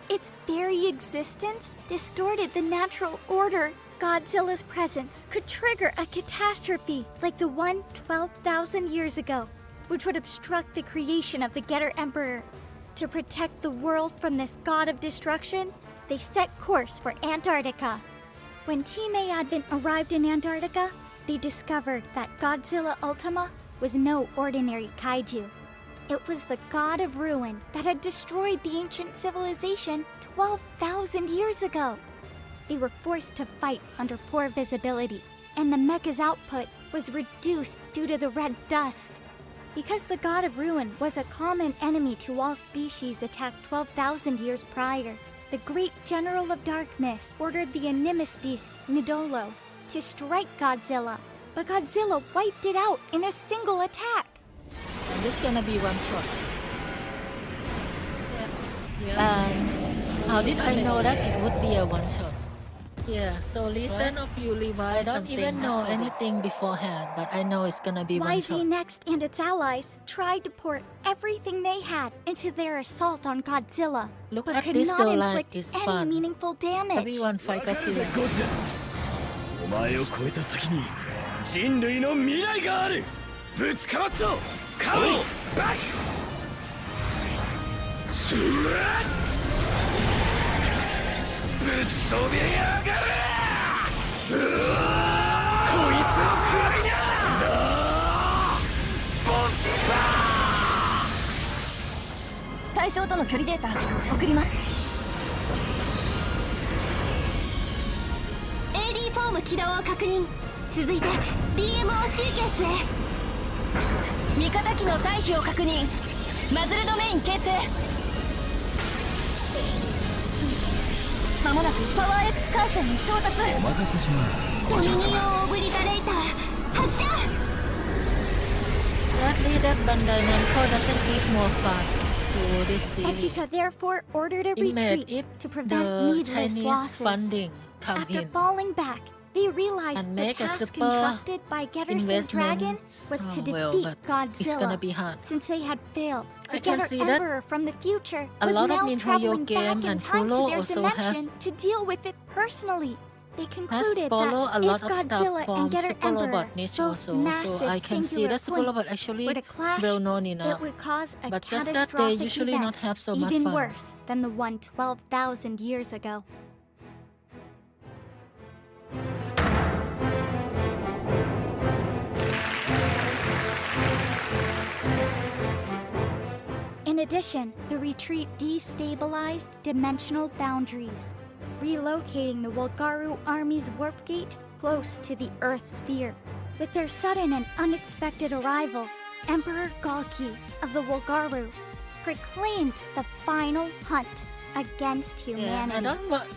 Its very existence distorted the natural order. Godzilla's presence could trigger a catastrophe like the one 12,000 years ago, which would obstruct the creation of the Getter Emperor. To protect the world from this god of destruction, they set course for Antarctica. When Team Advent arrived in Antarctica, they discovered that Godzilla Ultima was no ordinary kaiju. It was the god of ruin that had destroyed the ancient civilization 12,000 years ago. They were forced to fight under poor visibility, and the mecha's output was reduced due to the red dust. Because the god of ruin was a common enemy to all species attacked 12,000 years prior, the great general of darkness ordered the Animus beast, Midolo, to strike Godzilla, but Godzilla wiped it out in a single attack. And this gonna be one shot. And how did I know that it would be a one shot? Yeah, so listen of you, Levi. I don't even know anything beforehand, but I know it's gonna be one shot. YZ Next and its allies tried to pour everything they had into their assault on Godzilla, Look but at could this not though, like inflict it's any fun. meaningful damage. Everyone fight Godzilla. お前を超えた先に人類の未来がある。ぶちかますぞ。カモンバック。スラッ。ぶっ飛びやがれ。こいつを食らいな。ボッパー。対象との距離データ送ります。 AD フォーム起動を確認。続いて DMO シーケンスへ。味方機の退避を確認。マズルドメイン形成。まもなくパワーエクスカーションに到達。お任せします。ドミニオンオブリタレーター発射。 Sadly, that Bandai Namco doesn't give more fun to this Echika series. therefore ordered a It made retreat if to prevent the needless Chinese losses. funding come After in falling back, they realized and the make a task super entrusted by Getter Saint Dragon investment. was to Well, defeat but it's gonna Godzilla. be hard. Since they had failed, the I can Getter see that Emperor from the future a was lot of now Nintendo traveling back game in and time Kulo to their also has dimension to deal with it personally. They has concluded follow that a lot if of stuff Godzilla and from Getter Super Emperor, Robot niche both also, so massive I can see singular that Super Robot points, actually were to clash, well known it enough. would cause a But just that catastrophic they usually event, not have so much even fun. worse than the one 12,000 years ago. In addition, the retreat destabilized dimensional boundaries, relocating the Wolgaru army's warp gate close to the Earth sphere. With their sudden and unexpected arrival, Emperor Galki of the Wolgaru proclaimed the final hunt against humanity.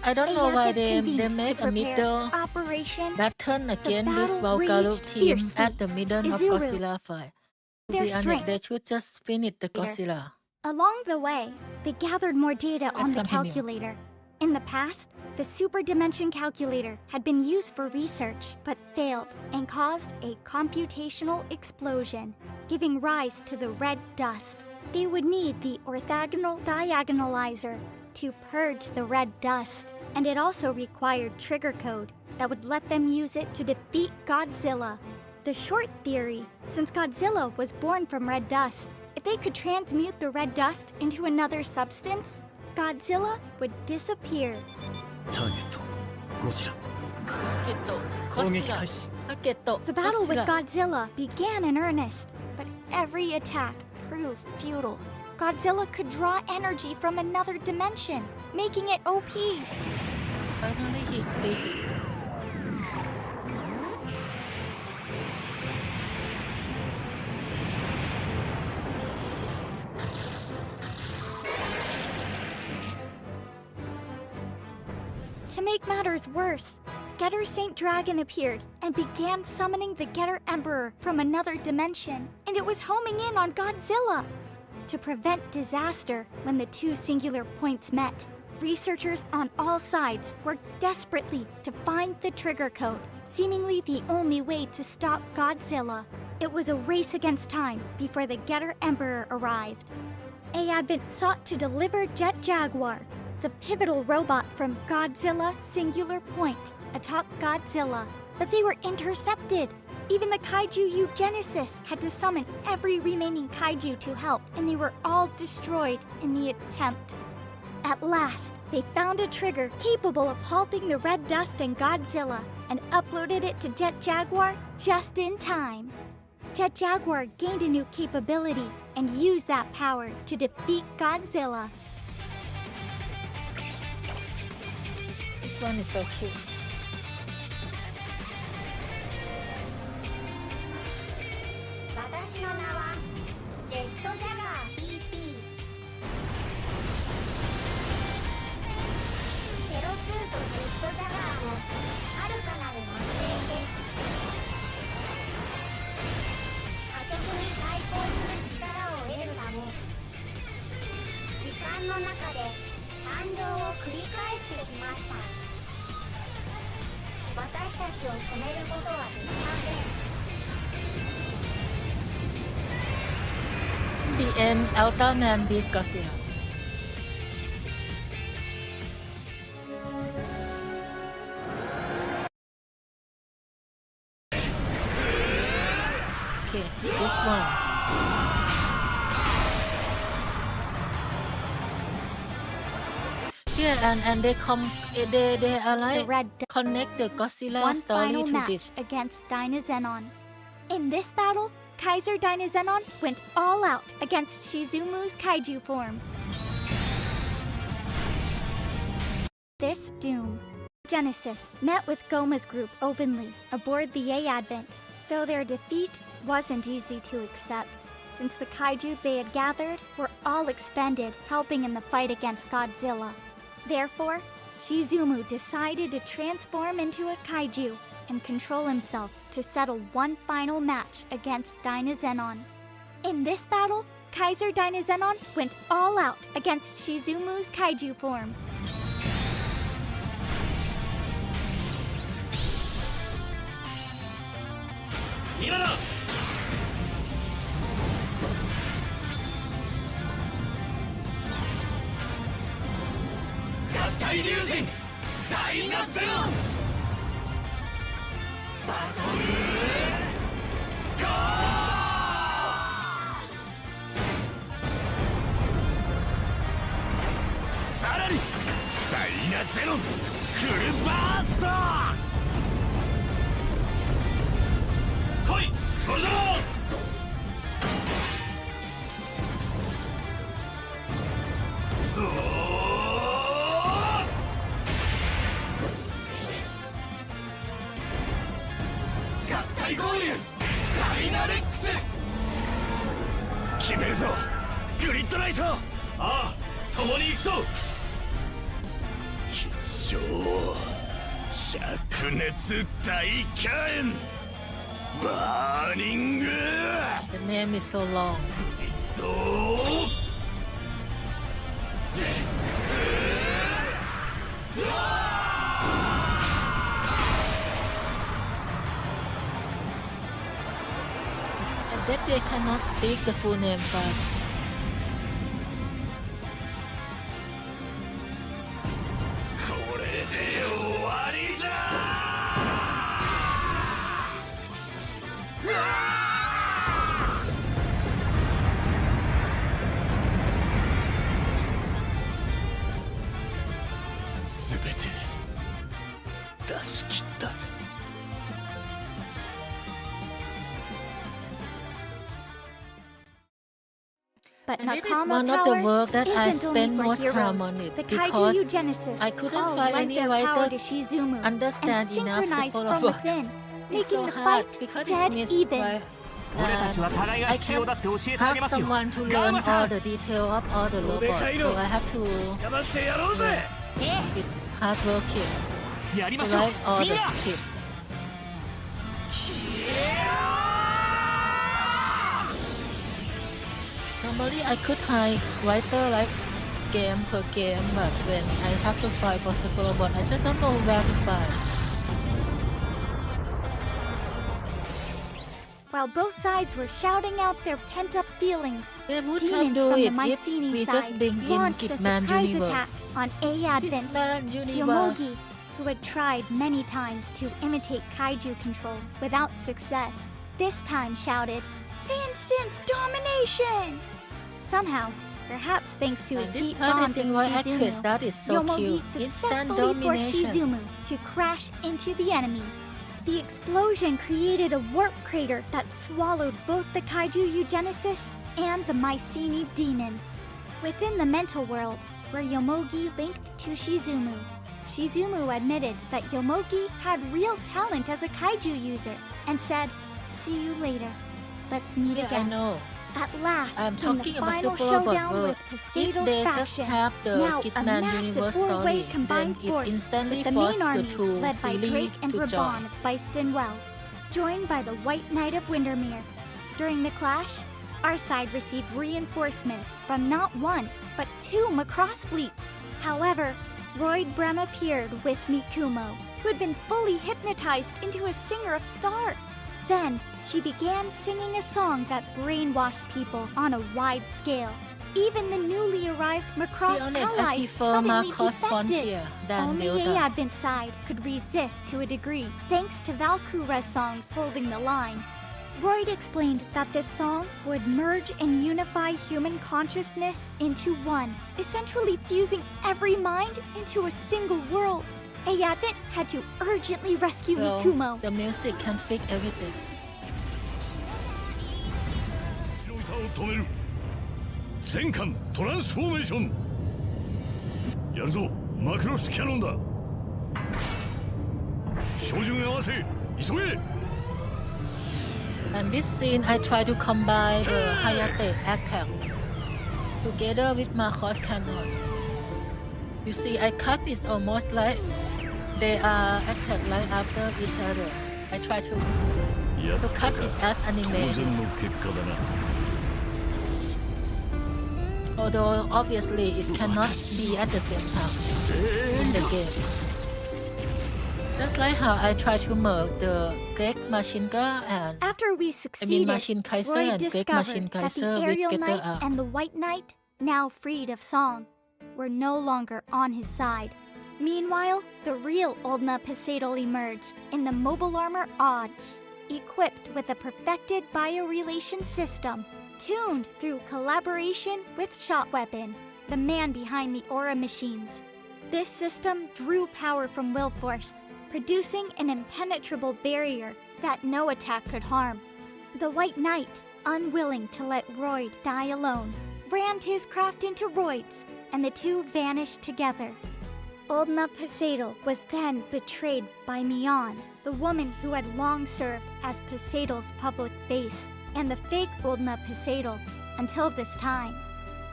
I don't know why they convened make to a prepare middle Operation battle against this battle Volcano raged team fiercely. at the middle of Izuru, Godzilla fight. To their be honest, strength. they should just finish the Godzilla. Along the way, they gathered more data on Let's the continue. calculator. In the past, the super dimension calculator had been used for research, but failed and caused a computational explosion, giving rise to the red dust. They would need the orthogonal diagonalizer to purge the red dust, and it also required trigger code that would let them use it to defeat Godzilla. The short theory, since Godzilla was born from red dust, if they could transmute the red dust into another substance, Godzilla would disappear. ターゲットゴジラ The battle with Godzilla began in earnest, but every attack proved futile. Godzilla could draw energy from another dimension, making it OP. Finally, he's speaking. To make matters worse, Getter Saint Dragon appeared and began summoning the Getter Emperor from another dimension, and it was homing in on Godzilla. To prevent disaster when the two singular points met, researchers on all sides worked desperately to find the trigger code, seemingly the only way to stop Godzilla. It was a race against time before the Getter Emperor arrived. Advent sought to deliver Jet Jaguar, the pivotal robot from Godzilla Singular Point, atop Godzilla, but they were intercepted. Even the kaiju eugenesis had to summon every remaining kaiju to help, and they were all destroyed in the attempt. At last, they found a trigger capable of halting the red dust and Godzilla, and uploaded it to Jet Jaguar just in time. Jet Jaguar gained a new capability and used that power to defeat Godzilla. This one is so cute. 私の名はジェットジャガー PP テロ2とジェットジャガーの遥かなる末裔です破局に対抗する力を得るため時間の中で誕生を繰り返してきました私たちを止めることはできません The end, Ultraman beat Godzilla. Okay, this one. Yeah, and they are like connect the Godzilla One story final to match this. against Dynazenon. In this battle, Kaiser Dynazenon went all out against Shizumu's kaiju form. This doom. Genesis met with Goma's group openly aboard the A Advent, though their defeat wasn't easy to accept, since the kaiju they had gathered were all expended helping in the fight against Godzilla. Therefore, Shizumu decided to transform into a kaiju and control himself to settle one final match against Dynazenon. In this battle, Kaiser Dynazenon went all out against Shizumu's kaiju form. The name is so long. I bet they cannot speak the full name fast. But And it is Nakama one of the power work that I isn't only spend for most heroes. time on it The because Kaiju Eugenesis I couldn't all find lent any their power writer to Shizumu understand and enough synchronized symbol from of work. within, It's making so the hard fight because dead it's missed even. by I I can't ask someone to learn all the detail of all the robots, so I have to it's hard working to write all the script. Normally I could hire writer like game per game, but when I have to find possible robot, I just don't know where to find. While both sides were shouting out their pent-up feelings, They would have demons do from the it if Mycenae we just side bring in launched a Hitman surprise Universe. attack on A Advent. Hitman Universe. Yomogi, who had tried many times to imitate kaiju control without success, this time shouted, "Instant domination!" Somehow, perhaps thanks to And his this deep Planet bond with Thing White actress, Shizumu, that is so Yomogi cute. Instant successfully forced domination. Shizumu to crash into the enemy. The explosion created a warp crater that swallowed both the Kaiju Eugenesis and the Mycenae demons. Within the mental world, where Yomogi linked to Shizumu, Shizumu admitted that Yomogi had real talent as a kaiju user and said, "See you later. Let's meet Yeah, again." I know. At last, I'm came talking the about final Super Robot showdown World. with If Poseidon's they just faction. have the Now, a Hitman massive Universe four-way story, then combined it force instantly with the forced main the armies two led by series Drake and to Raban join. of Beistenwell, joined by the White Knight of Windermere. During the clash, our side received reinforcements from not one, but two Macross fleets. However, Royd Brem appeared with Mikumo, who had been fully hypnotized into a singer of star. Then, she began singing a song that brainwashed people on a wide scale. Even the newly arrived Macross Be honest, I allies prefer suddenly Macross defected. Frontier than Only Delta. A Advent side could resist to a degree, thanks to Valkyra's songs holding the line. Royd explained that this song would merge and unify human consciousness into one, essentially fusing every mind into a single world. A Advent had to urgently rescue Well, Mikumo. the music can fix everything. 止める。全艦トランスフォーメーション。やるぞ、マクロスキャノンだ。照準合わせ、急げ。 And this scene, I try to combine the Hayate attack together with Marcos cannon. You see, I cut it almost like they are attacked right after each other. I try to cut it as anime. Although obviously it cannot be at the same time in the game. Just like how I try to merge the Greg Machine Gun and After we succeeded, Machine Kaiser Roy and Greg Machine discovered that Kaiser the with Aerial Getter Knight Arm. and the White Knight, now freed of song, were no longer on his side. Meanwhile, the real Oldna Poseidon emerged in the mobile armor Odge, equipped with a perfected biorelation system, tuned through collaboration with Shot Weapon, the man behind the aura machines. This system drew power from will force, producing an impenetrable barrier that no attack could harm. The White Knight, unwilling to let Royd die alone, rammed his craft into Royd's, and the two vanished together. Oldna Poseidon was then betrayed by Mion, the woman who had long served as Poseidon's public face, and the fake Oldna Poseidon until this time.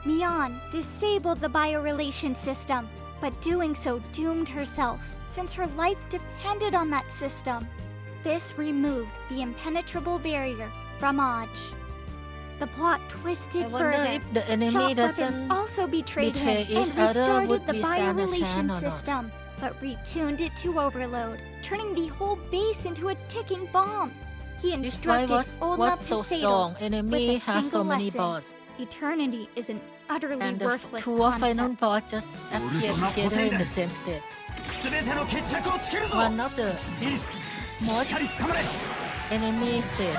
Mion disabled the biorelation system, but doing so doomed herself, since her life depended on that system. This removed the impenetrable barrier from Odge. The plot twisted I wonder further. if the enemy Shot doesn't Weapon also betrayed betray him each and other, restarted would the we stand a biorelation chance or not? system, but retuned it to overload, turning the whole base into a ticking bomb. He This why instructed Oldna what's so Poseidon strong. with Enemy a has so single many lesson. boss. Eternity is an utterly And the worthless two concept. final boss just appear together in the same state. One of the most enemy state.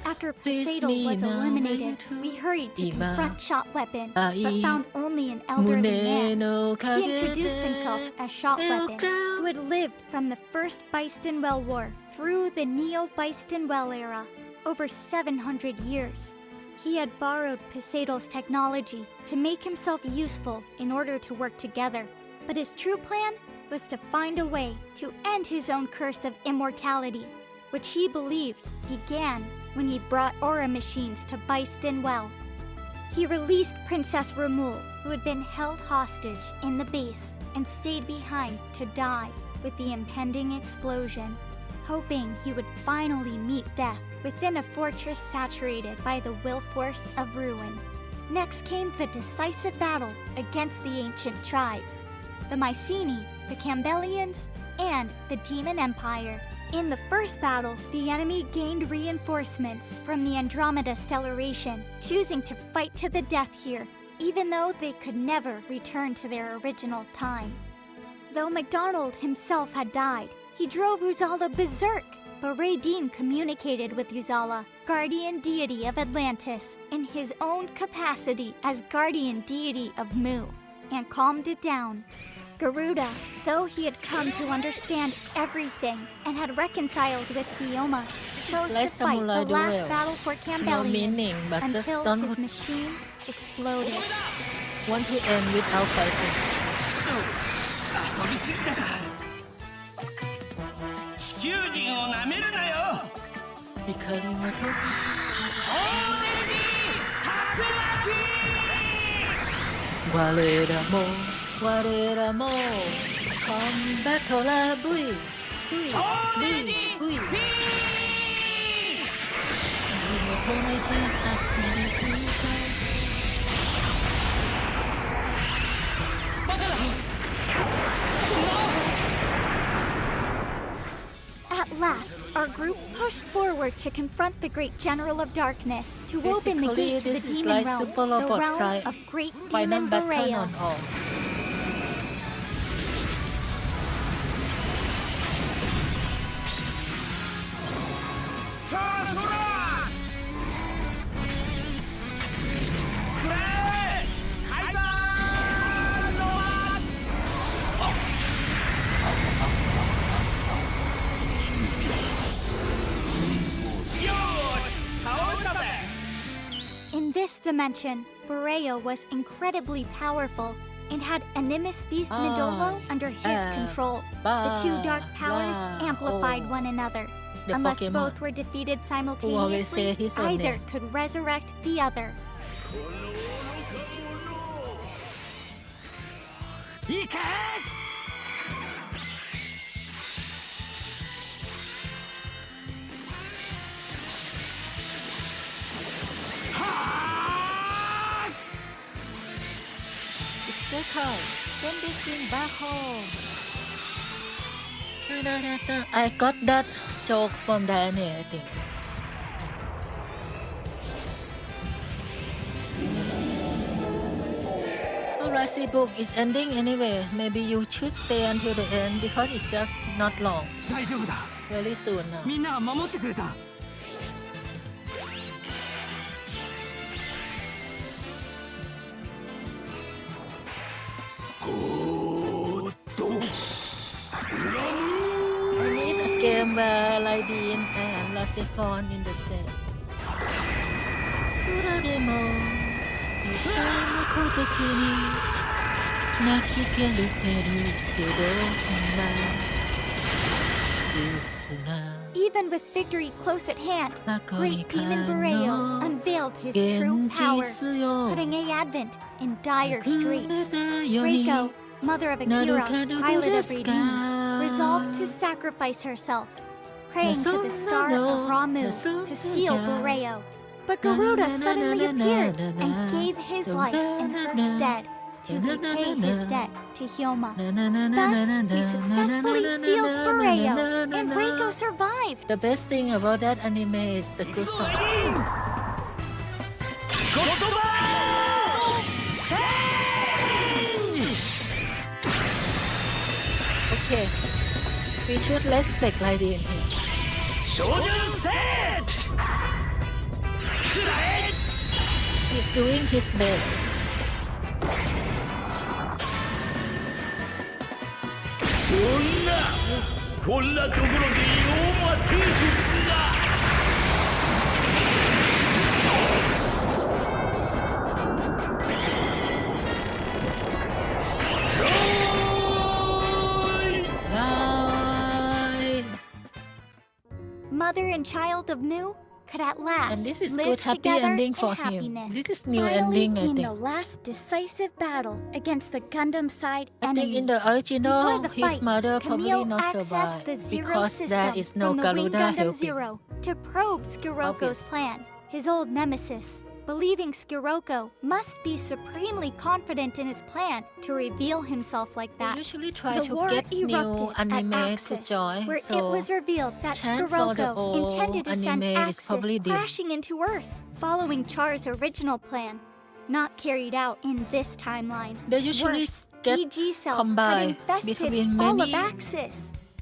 After Poseidon was eliminated, we hurried to confront Shot Weapon, but found only an elderly man. He introduced himself as Shot Weapon, who had lived from the First Beistenwell War through the Neo-Beistenwell era, over 700 years. He had borrowed Poseidon's technology to make himself useful in order to work together, but his true plan was to find a way to end his own curse of immortality, which he believed began when he brought aura machines to Beistenwell. He released Princess Ramul, who had been held hostage in the base, and stayed behind to die with the impending explosion, hoping he would finally meet death within a fortress saturated by the will force of ruin. Next came the decisive battle against the ancient tribes, the Mycenae, the Campbellians, and the Demon Empire. In the first battle, the enemy gained reinforcements from the Andromeda Stellation, choosing to fight to the death here, even though they could never return to their original time. Though MacDonald himself had died, he drove Uzala berserk, but Raydeen communicated with Uzala, guardian deity of Atlantis, in his own capacity as guardian deity of Mu, and calmed it down. Garuda, though he had come to understand everything and had reconciled with Kioma, chose like to fight the Samurai last Duel. battle for No Campbellians meaning, but just until don't his machine exploded. want to end without fighting. 地球人をなめるなよ。光は飛ぶ。我らも我らもコンバトラ V V V V 求めて明日の風 バカだ。 At last, our group pushed forward to confront the great General of Darkness, to open the Basically, gate to this the is demon like realm, Super the Robot realm side of great final demon battle Berea. on all. In this dimension, Bureo was incredibly powerful and had Animus Beast Midolo under his control. The two dark powers amplified one another. Unless both were defeated simultaneously, either could resurrect the other. Circle. Send this thing back home. I got that joke from Danny, I think. Alright, see, book is ending anyway. Maybe you should stay until the end because it's just not long. Very soon now. I need a game where Lydin and Lacephon in the same. Surademo, itami koboku ni nakikeruteru kedo honma jusura. Even with victory close at hand, great demon Bureo unveiled his true power, putting A Advent in dire straits. Reiko, mother of Akira, pilot of Redeemed, resolved to sacrifice herself, praying to the star of Ramu to seal Bureo. But Garuda suddenly appeared and gave his life in her stead to repay his debt to Hyoma. Thus, we successfully sealed Bureo, and Reiko survived. The best thing about that anime is the good song. Okay, we should respect Lydin here. He's doing his best. Mother and child of Mu could at last And this is live good happy together ending in for him. happiness. This is new Finally ending, I came think. the last decisive battle against the Gundam side I think enemy. in the original, Before the his fight, mother Camille probably not accessed survived the Zero because system there is no from the Wing Garuda Gundam helping. Zero to probe Skiroko's Obvious. plan. His old nemesis, believing Skiroko must be supremely confident in his plan to reveal himself like that. They usually try the to war get new erupted anime at to Axis, join, where so it was revealed that chant for the Skiroko old intended to send anime is Axis probably dim. crashing into Earth, following Char's original plan, not carried out in this timeline. They usually Worse, get DG cells combined had infested between all many. of Axis.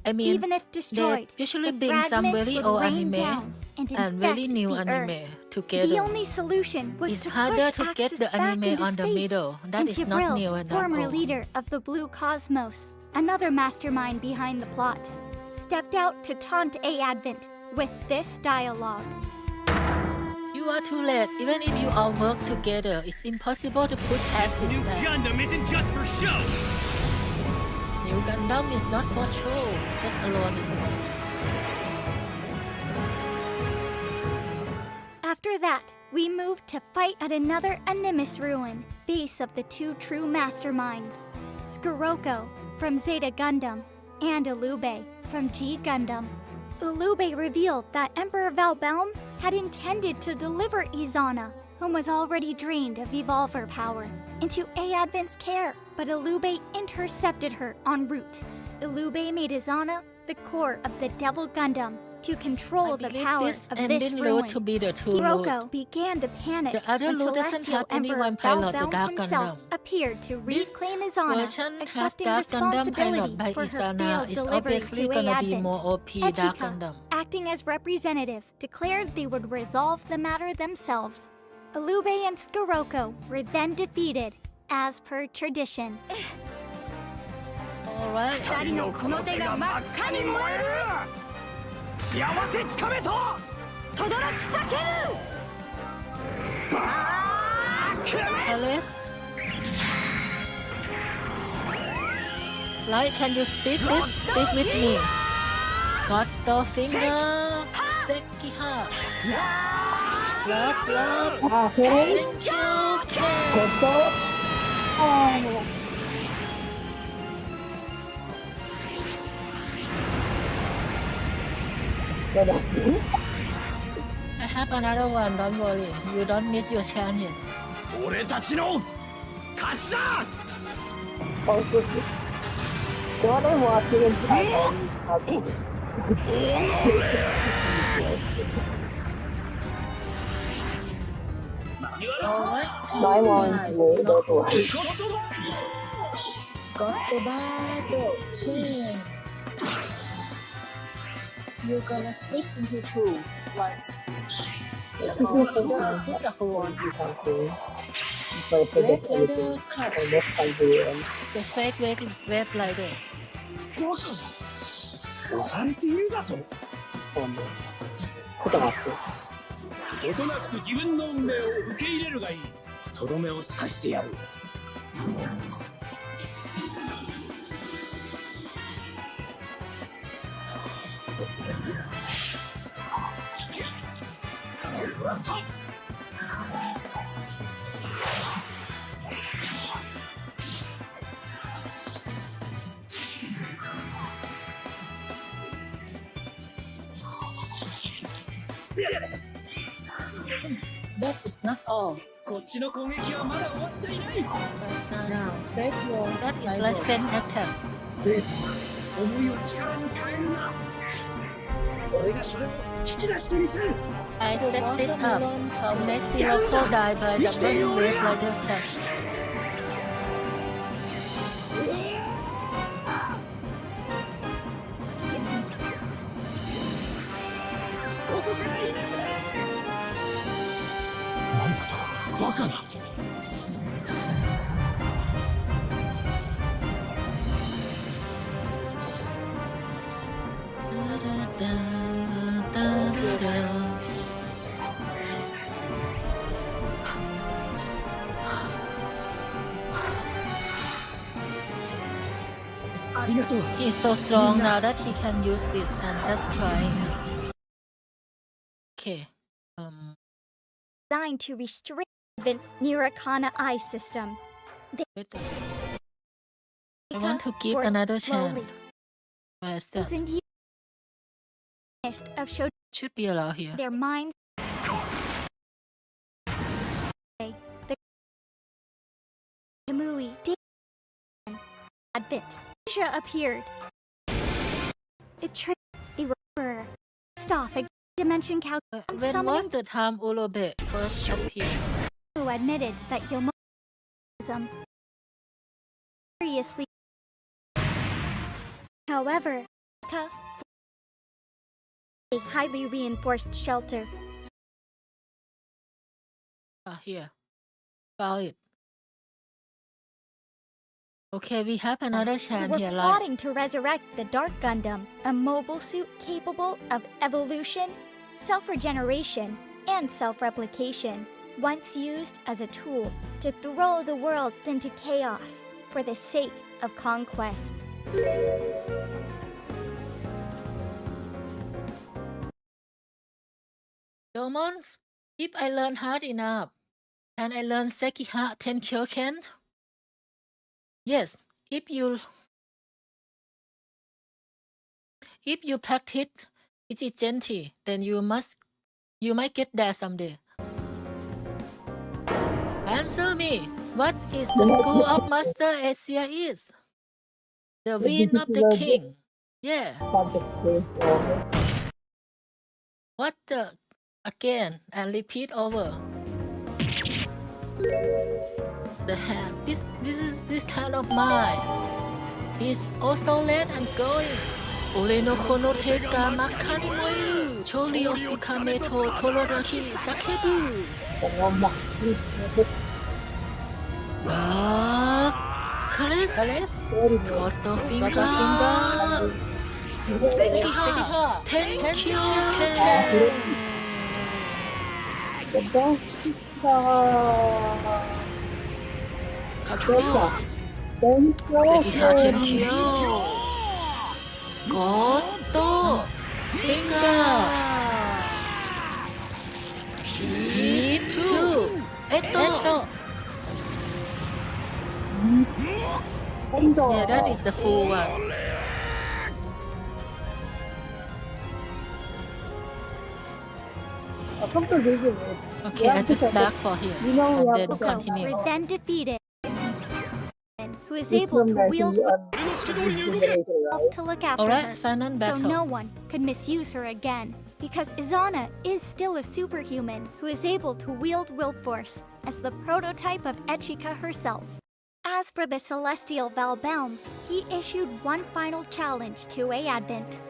I mean, Even if destroyed, they usually the bring some fragments very would old rain anime down and very infect new the anime Earth. together. The only solution was It's to harder push to get Axis the back anime into on the space. middle. That and is Jibril, not new and not former old. leader of the Blue Cosmos, another mastermind behind the plot, stepped out to taunt A Advent with this dialogue. You are too late. Even if you all work together, it's impossible to push acid New back. Gundam isn't just for show! New Gundam is not for show. Just alone is enough. After that, we moved to fight at another Animus ruin, base of the two true masterminds, Skiroko from Zeta Gundam and Ulube from G Gundam. Ulube revealed that Emperor Valbelm had intended to deliver Izana, whom was already drained of evolver power, into A Advent's care, but Ulube intercepted her en route. Ulube made Izana the core of the Devil Gundam to control the power This of this ending ruin. route to be the true Skiroko route. began to panic The other when route doesn't Celestial have Emperor anyone pilot the Valbelm Dark himself Gundam. appeared to This reclaim Izana, version has accepting Dark Gundam responsibility pilot by for her Izana. failed It's delivery obviously to gonna be A-Advent. more OP Dark Echika, Gundam. acting as representative, declared they would resolve the matter themselves. Alube and Skoroko were then defeated, as per tradition. Alright. 二人のこの手が真っ赤に燃える。幸せつかめと轟き叫ぶ。Alice? Light, can you speak this? Speak with me. Got the finger, Sekiha. Love. Thank you, Ken. I have another one, don't worry. You don't miss your chance yet. 俺たちの勝ちだ。What I'm watching in Alright. My one, don't worry. Got the battle. Chain. You're gonna split into two once. Put the whole Wave Rider Clutch. The fake Wave Rider. 押されているだと。おとなしく自分の運命を受け入れるがいい。とどめを刺してやる。That is not all. こっちの攻撃はまだ終わっちゃいない。Now, face your that is like fan attack. 思いを力に変えるな。俺がそれを引き出してみせる。I set it up to make Sirocco die by the one Wave Rider Clutch. He's so strong now that he can use this and just try. Okay. Designed to restrict Vince's Nirokana eye system. I want to give another chance. Where's that? Should be allowed here. Their minds. The Kamui Advent. Asia appeared. It tricked they were off a dimension calculation. When was the time Ulube first appeared? Who admitted that Yomoism seriously. However, a highly reinforced shelter. Here. Found it. Okay, we have another chance here. We're plotting to resurrect the Dark Gundam, a mobile suit capable of evolution, self-regeneration, and self-replication, once used as a tool to throw the world into chaos for the sake of conquest. Domon, if I learn hard enough, can I learn Sekiha Tenkyoken? Yes, if you practice Ichigenti, then you might get there someday. Answer me. What is the school of Master Asia is? The Wind of the King. Yeah. What the? Again and repeat over. The hand. This hand of mine is also red and glowing. Ore no kono teka makka ni moeru. Chorio Sikameto Toloroki Sakebu. Kales. Koto finger. Sekiha. Tenkyoke. Kakyo. Sekiha Tenkyo. Koto finger. Itu. Eto. Yeah, that is the full one. Okay, I just back for here and then continue. Were then defeated, who is able to wield to look after Alright, her, final so battle. no one could misuse her again. Because Izana is still a superhuman who is able to wield will force as the prototype of Echika herself. As for the celestial Valbelm, he issued one final challenge to Advent.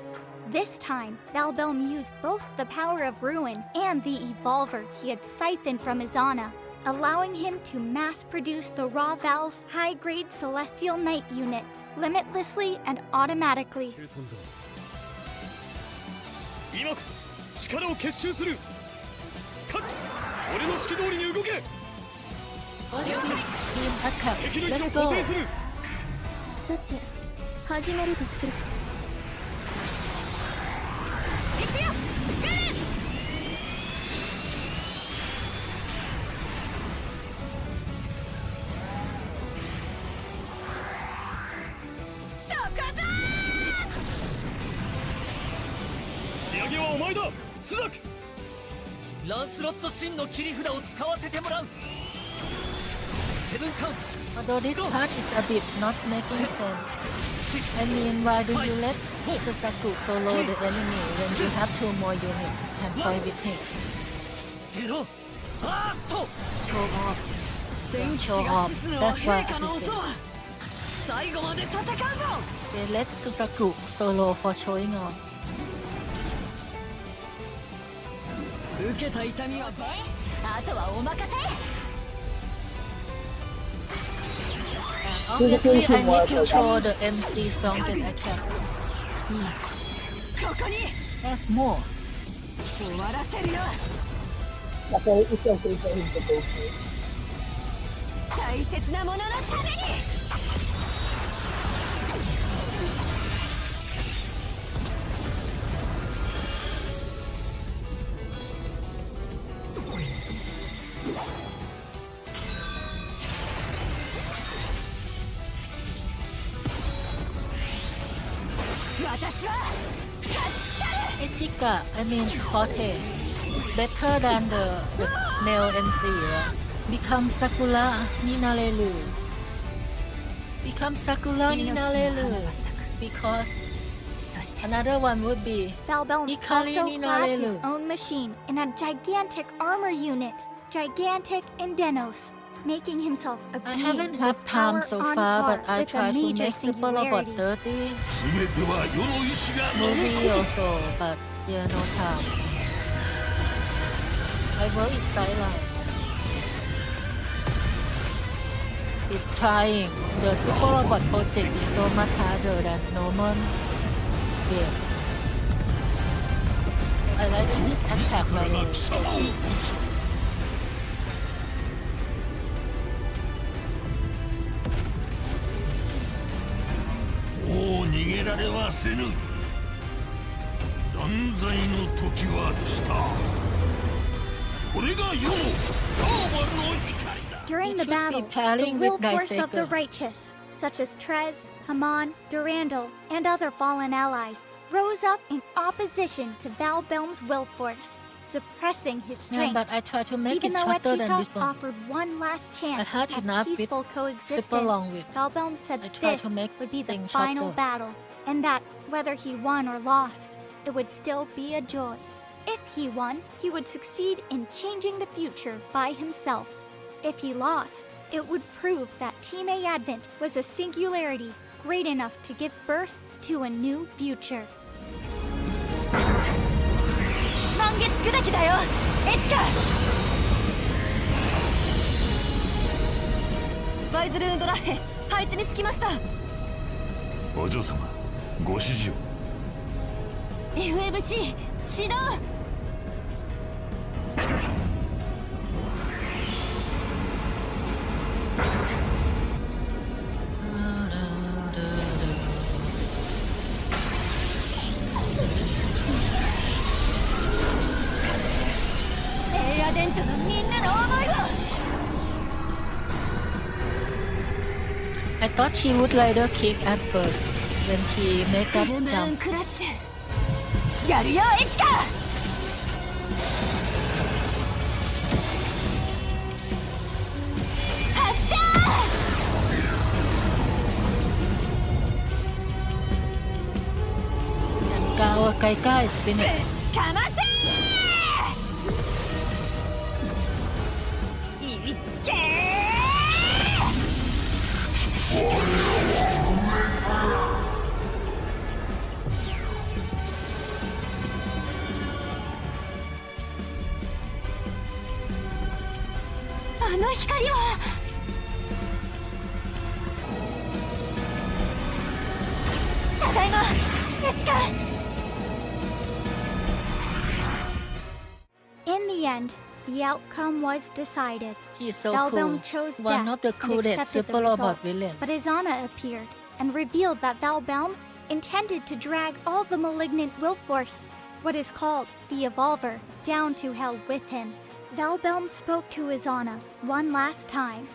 This time, Valbelm used both the power of Ruin and the Evolver he had siphoned from Izana, allowing him to mass-produce the Raw Val's high-grade Celestial Knight units, limitlessly and automatically. 今こそ力を結集する。各俺の指揮通りに動け。 Team attack. 敵の位 Let's 置を固 go. 定する。さて、始めるとする。行くよ。そこだ。仕上げはお前だ、スザク。ランスロット真の切り札を使わせてもらう。セブンカウント。 Although this part is a bit not making sense. I mean, why do you let Susaku solo the enemy when you have 2 more units and fight with him? ゼロ。ファースト。 Show off. Show off. That's why I say. 最後まで戦うぞ。 They let Susaku solo for showing off. 受けた痛みはあとはお任せ。 Obviously, I need to show the MC strongest attack. ここに There's more. 終わらせるよ。 Okay, it's okay for him to go first. 大切なもののために。 Echika, I mean Forte, is better than the male MC. Become Sakura Ninarelu. Become Sakura Ninarelu. Because another one would be Valbelm Ikari also clad his Ninarelu. own machine in a gigantic armor unit, gigantic Indenos, making himself a I being haven't with had time power so on far, par but I with a try to major make Super Robot singularity. 30. 全ては世の意志が Movie also, but yeah, no time. I work in silence. He's trying. The Super Robot project is so much harder than normal game. I like this attack by Sophie. もう逃げられはせぬ。断罪の時は来た。これが世のグローバルの怒りだ。 During the It should be battle, the pairing will with force of the Daiseika. righteous, such as Trez, Haman, Durandal, and other fallen allies, rose up in opposition to Valbelm's will force, suppressing his Yeah, strength. but I try to make Even it though shorter than Echika this one. offered one last chance I had at enough with peaceful super coexistence, long with. Valbelm said I tried this to make would be the things final shorter. battle, and that whether he won or lost, it would still be a joy. If he won, he would succeed in changing the future by himself. If he lost, it would prove that Team A Advent was a singularity great enough to give birth to a new future. 撃だよエチカバイズルーンドラッヘ配置につきました。お嬢様ご指示を。 FMC 始動。エアデントのみんなの思いを。 I thought she would rider kick at first when she made that フルムーン jump. クラッシュやるよエチカ発射 And Gao Kaika is finished. かませいっけあの光はただいまエチカ In the end, the outcome was decided. He is so Valbelm cool. chose One death of the and coolest accepted super the result. robot villains. But Izana appeared and revealed that Valbelm intended to drag all the malignant will force, what is called the Evolver, down to hell with him. Valbelm spoke to Izana one last time.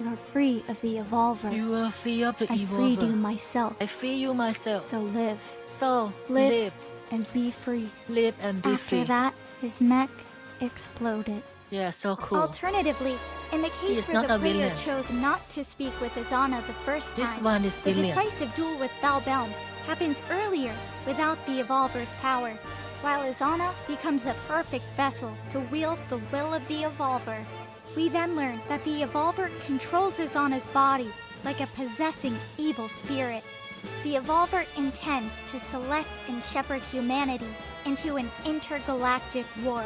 You're free of the Evolver. You are free of the I freed you Evolver. myself. I free you myself. So live. So Live and be free. Live and be After free. that, his mech exploded. Yeah, so cool. Alternatively, in the He case is where not the a player villain. chose not to speak with Izana the first This time, one is the villain. decisive duel with Valbelm happens earlier without the Evolver's power, while Izana becomes a perfect vessel to wield the will of the Evolver. We then learn that the Evolver controls Izana's body like a possessing evil spirit. The Evolver intends to select and shepherd humanity into an intergalactic war.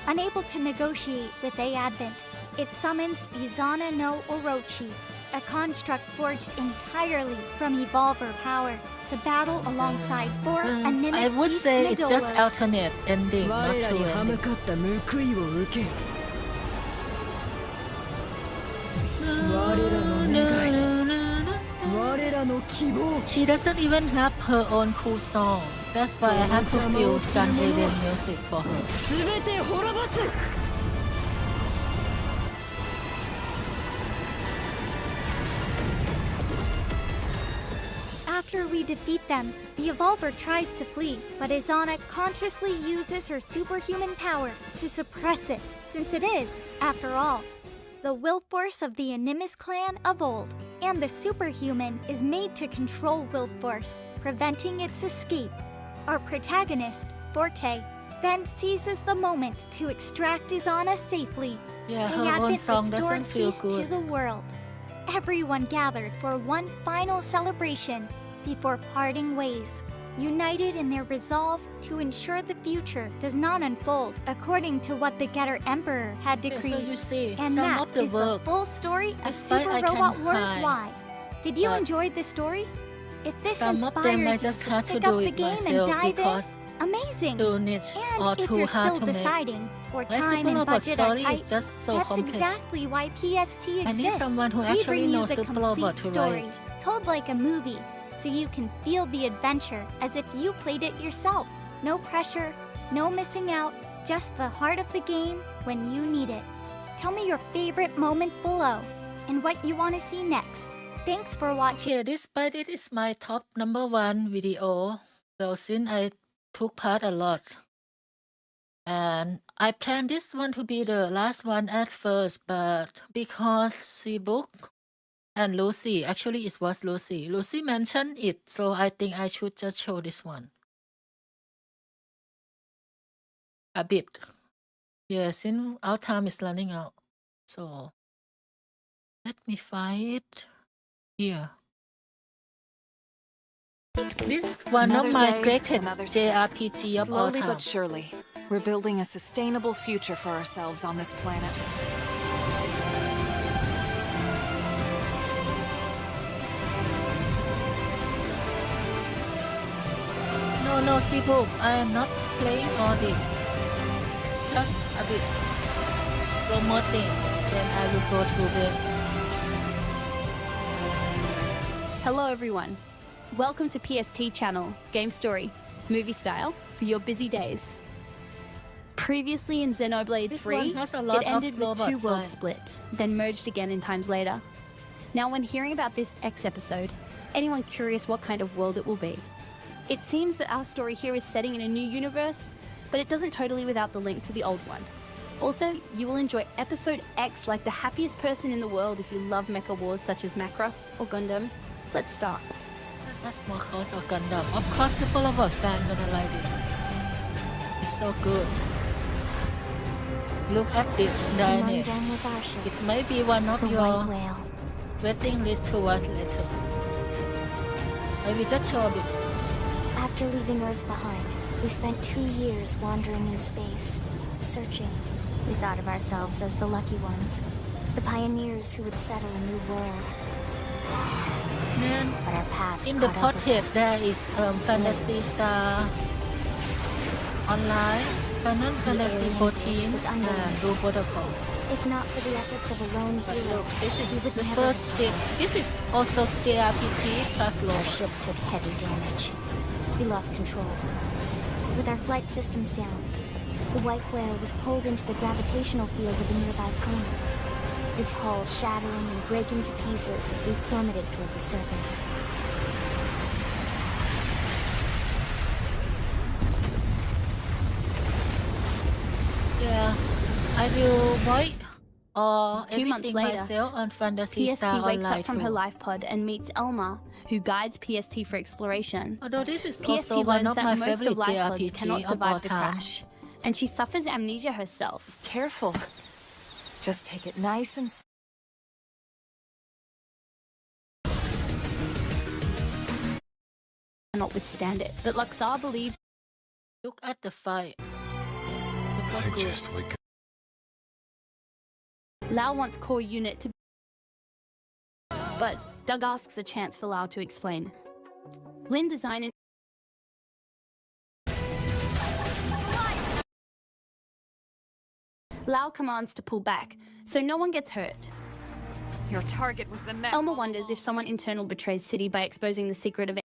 Unable to negotiate with the Advent, it summons Izana no Orochi, a construct forged entirely from Evolver power, to battle alongside four Animus I would Beast say it's just Midollos. alternate ending, not 我ら two に歯向 ending. かった報いを受けよ。我らの願い、我らの希望。 She doesn't even have her own cool song. That's why I have to feel Gun Alien music for her. 全て滅ぼす。 After we defeat them, the Evolver tries to flee, but Izana consciously uses her superhuman power to suppress it, since it is, after all, the will force of the Animus clan of old, and the superhuman is made to control will force, preventing its escape. Our protagonist, Forte, then seizes the moment to extract Izana safely. Yeah, and her own Advent song restored doesn't feel peace to good. the world. Everyone gathered for one final celebration before parting ways, united in their resolve to ensure the future does not unfold according to what the Getter Emperor had Yeah, decreed. so you see, and some that of the is work, the full story of despite Super I can Robot Wars hide, Y. Did you but enjoy the story? If this some of inspires them I you just to had to pick do up the it game myself and dive because in, amazing. too niche or And if too you're hard still to make. deciding, or My time Super and Robot budget are story tight, is just so that's complex. exactly why PST exists. I need someone who We actually bring you knows the Super complete Robot to story, write. told like a movie, so you can feel the adventure as if you played it yourself. No pressure, no missing out, just the heart of the game when you need it. Tell me your favorite moment below and what you want to see next. Thanks for watching. Okay, despite it is my top number one video, well, since I took part a lot, and I planned this one to be the last one at first, but because Seabook and Lucy, actually it was Lucy mentioned it, so I think I should just show this one a bit. Yeah, since our time is running out, so let me find it here. This is one Another of my day, greatest another step. JRPG of all Slowly time. but surely, We're building a sustainable future for ourselves on this planet. No, Sibu, I am not playing all this. Just a bit promoting, then I will go to bed. Hello everyone. Welcome to PST Channel, Game Story, Movie Style, for your busy days. Previously in Xenoblade This 3, one has a lot it ended of with robot two worlds fight. split, then merged again in times later. Now when hearing about this X episode, anyone curious what kind of world it will be? It seems that our story here is setting in a new universe, but it doesn't totally without the link to the old one. Also, you will enjoy Episode X like the happiest person in the world if you love mecha wars such as Macross or Gundam. Let's start. That's Macross or Gundam. Of course, Super Robot fan gonna like this. It's so good. Look at this, Diane. It might be one of your waiting list to watch later. I will just show a bit. After leaving Earth behind, we spent 2 years wandering in space, searching. We thought of ourselves as the lucky ones, the pioneers who would settle a new world. Man, but our past in the caught up with portrait us. there is Fantasy Star Online, Final Fantasy 14 and Blue Protocol. If not for the efforts of a lone hero, This is we would super never have This is also JRPG plus Our lore. ship took heavy damage. We lost control. With our flight systems down, the white whale was pulled into the gravitational fields of a nearby planet, its hull shattering and breaking to pieces as we plummeted toward the surface. Yeah, I will write or 2 months everything later, myself on Fantasy PST Star wakes Online up from too. her life pod and meets Elma, who guides PST for exploration. Although this is PST also one learns of that my most favorite of life pods JRPG cannot of all survive the time. crash, and she suffers amnesia herself. Careful. Just take it nice and Cannot withstand it, but Luxar believes. Look at the fight. It's super good. Lau wants core unit to. But Doug asks a chance for Lau to explain. Lin design and. Lau commands to pull back, so no one gets hurt. Your target was the mech. Elma wonders if someone internal betrays City by exposing the secret of.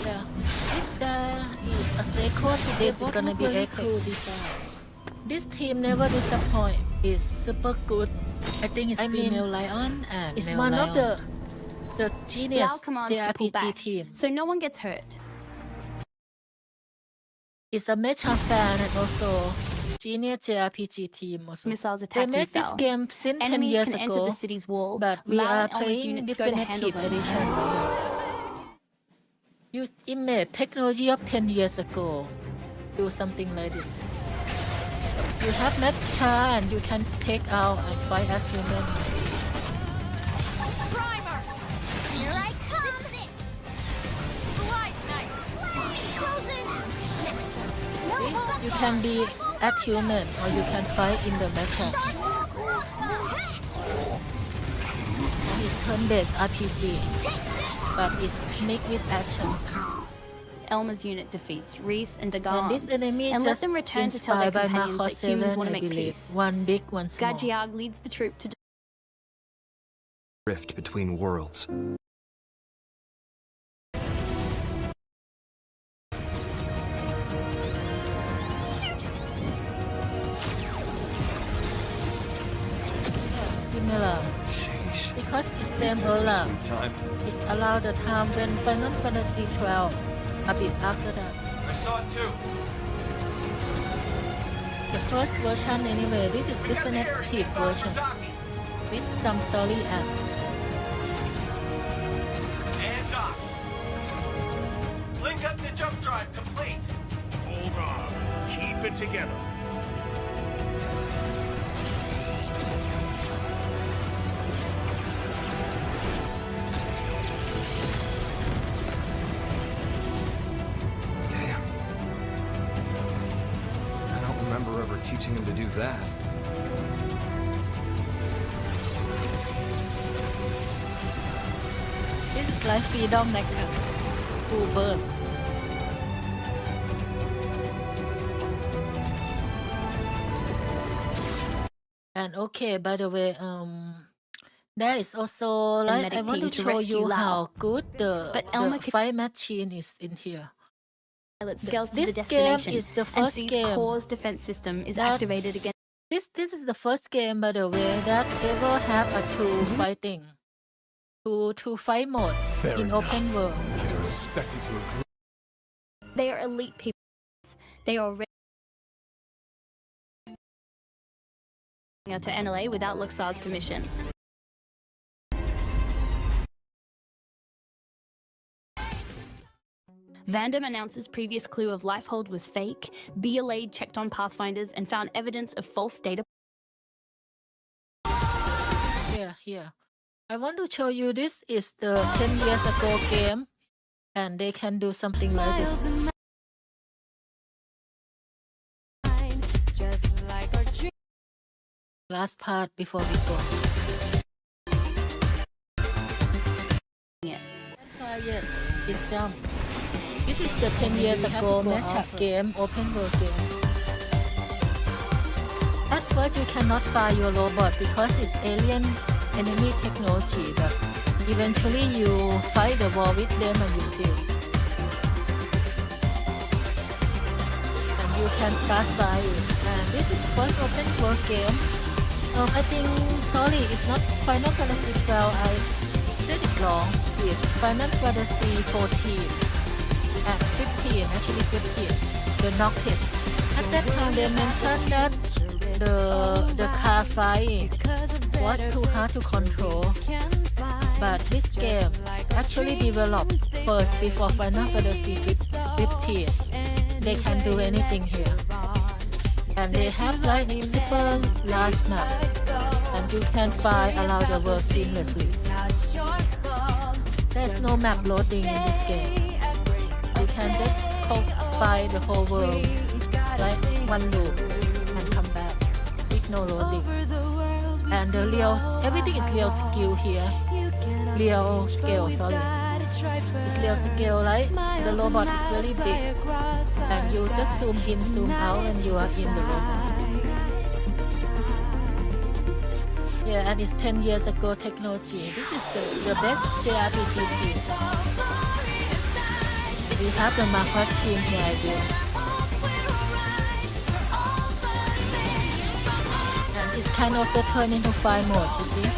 Yeah, if there is a sequel to this, it's gonna be epic. This team never disappoint. It's super good. I think it's female lion and it's male one lion. of the Lau genius commands to pull JRPG back, team. so no one gets hurt. It's a mecha fan and also genius JRPG team also. Missiles They attacked made and this fell. game since 10 Enemies years can ago, enter the city's wall, but we Lau are and Elma's playing units go to handle definitive them. edition. You imagine technology of 10 years ago. Do something like this. You have mecha and you can take out and fight as humans. Primer! Here I come! Slide nice! Frozen! See, you can be at human or you can fight in the mecha. And it's turn-based RPG, but it's mixed with action. Elma's unit defeats Reese and Dagan, And this enemy and let just them return to tell their inspired by companions Macross that humans 7, want I to make believe. peace. One big, one small. Gajiag leads the troop to Rift between worlds. Similar. Because it's same era. It's around the time when Final Fantasy 12, a bit after that. I saw it too. The first version anyway, this is definitive version with some story app. And dock. Link up to keep it together. Damn. I don't remember ever teaching him to do that. This is like freedom like two bursts. And okay, by the way, there is also like I want to show you how good the fight machine is in here. Scales to the This game destination is the and first sees game Core's defense system is that- activated against. This is the first game, by the way, that ever have a true fighting, to fight mode Fair in enough. open world. I don't expect you to agree. They are elite people. They are ready to NLA without Luxar's permissions. Vandam announces previous clue of Lifehold was fake. BLA checked on Pathfinders and found evidence of false data. Here. I want to show you this is the 10 years ago game, and they can do something like this. Last part before we go. Yet, it's jump. It is the 10 years ago matchup game, open world game. At first you cannot fire your robot because it's alien enemy technology, but eventually you fight the war with them and you still. And you can start fighting. And this is first open world game. I think, sorry, it's not Final Fantasy 12. I said it wrong. It's Final Fantasy 14 and 15, actually 15, the Noctis. At that time they mentioned that the car fight was too hard to control. But this game actually developed first before Final Fantasy 15. They can do anything here. And they have like super large map, and you can fly around the world seamlessly. There's no map loading in this game. You can just fly the whole world like one loop and come back with no loading. And the real, everything is real skill here. Real scale, sorry. It's real scale, right? The robot is very big. And you just zoom in, zoom out, and you are in the robot. Yeah, and it's 10 years ago technology. This is the best JRPG team. We have the Marcos team here, I feel. And it can also turn into fire mode, you see?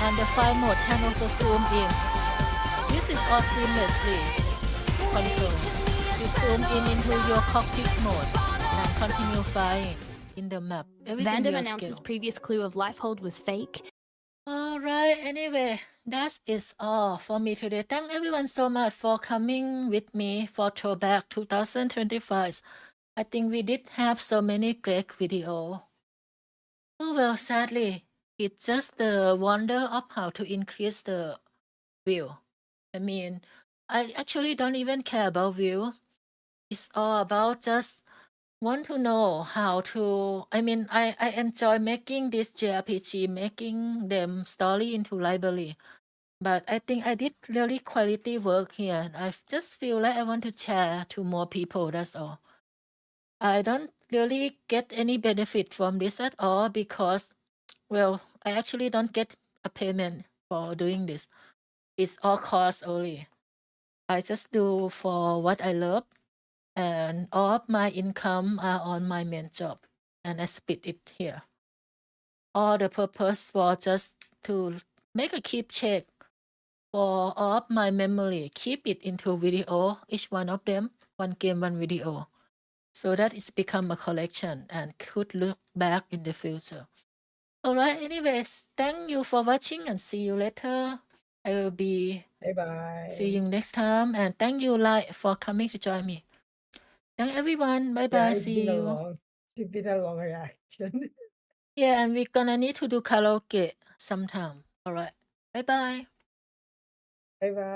And the fire mode can also zoom in. This is all seamlessly controlled. You zoom in into your cockpit mode and continue flying in the map. Everything Vandam real announces scale. previous clue of Lifehold was fake. Alright, anyway, that is all for me today. Thank everyone so much for coming with me for Throwback 2025. I think we did have so many great videos. Oh well, sadly, it's just the wonder of how to increase the view. I mean, I actually don't even care about view. It's all about just want to know how to, I mean, I enjoy making this JRPG, making them story into library. But I think I did really quality work here. And I just feel like I want to share to more people, that's all. I don't really get any benefit from this at all because, well, I actually don't get a payment for doing this. It's all cost only. I just do for what I love, and all of my income are on my main job, and I split it here. All the purpose was just to make a keep check for all of my memory, keep it into video, each one of them, one game, one video, so that it's become a collection and could look back in the future. Alright, anyways, thank you for watching and see you later. I will be Bye bye. see you next time, and thank you, Lai, for coming to join me. Thank everyone. Bye bye. See you. It's been a long reaction. Yeah, and we're gonna need to do karaoke sometime. All right. Bye bye. Bye bye.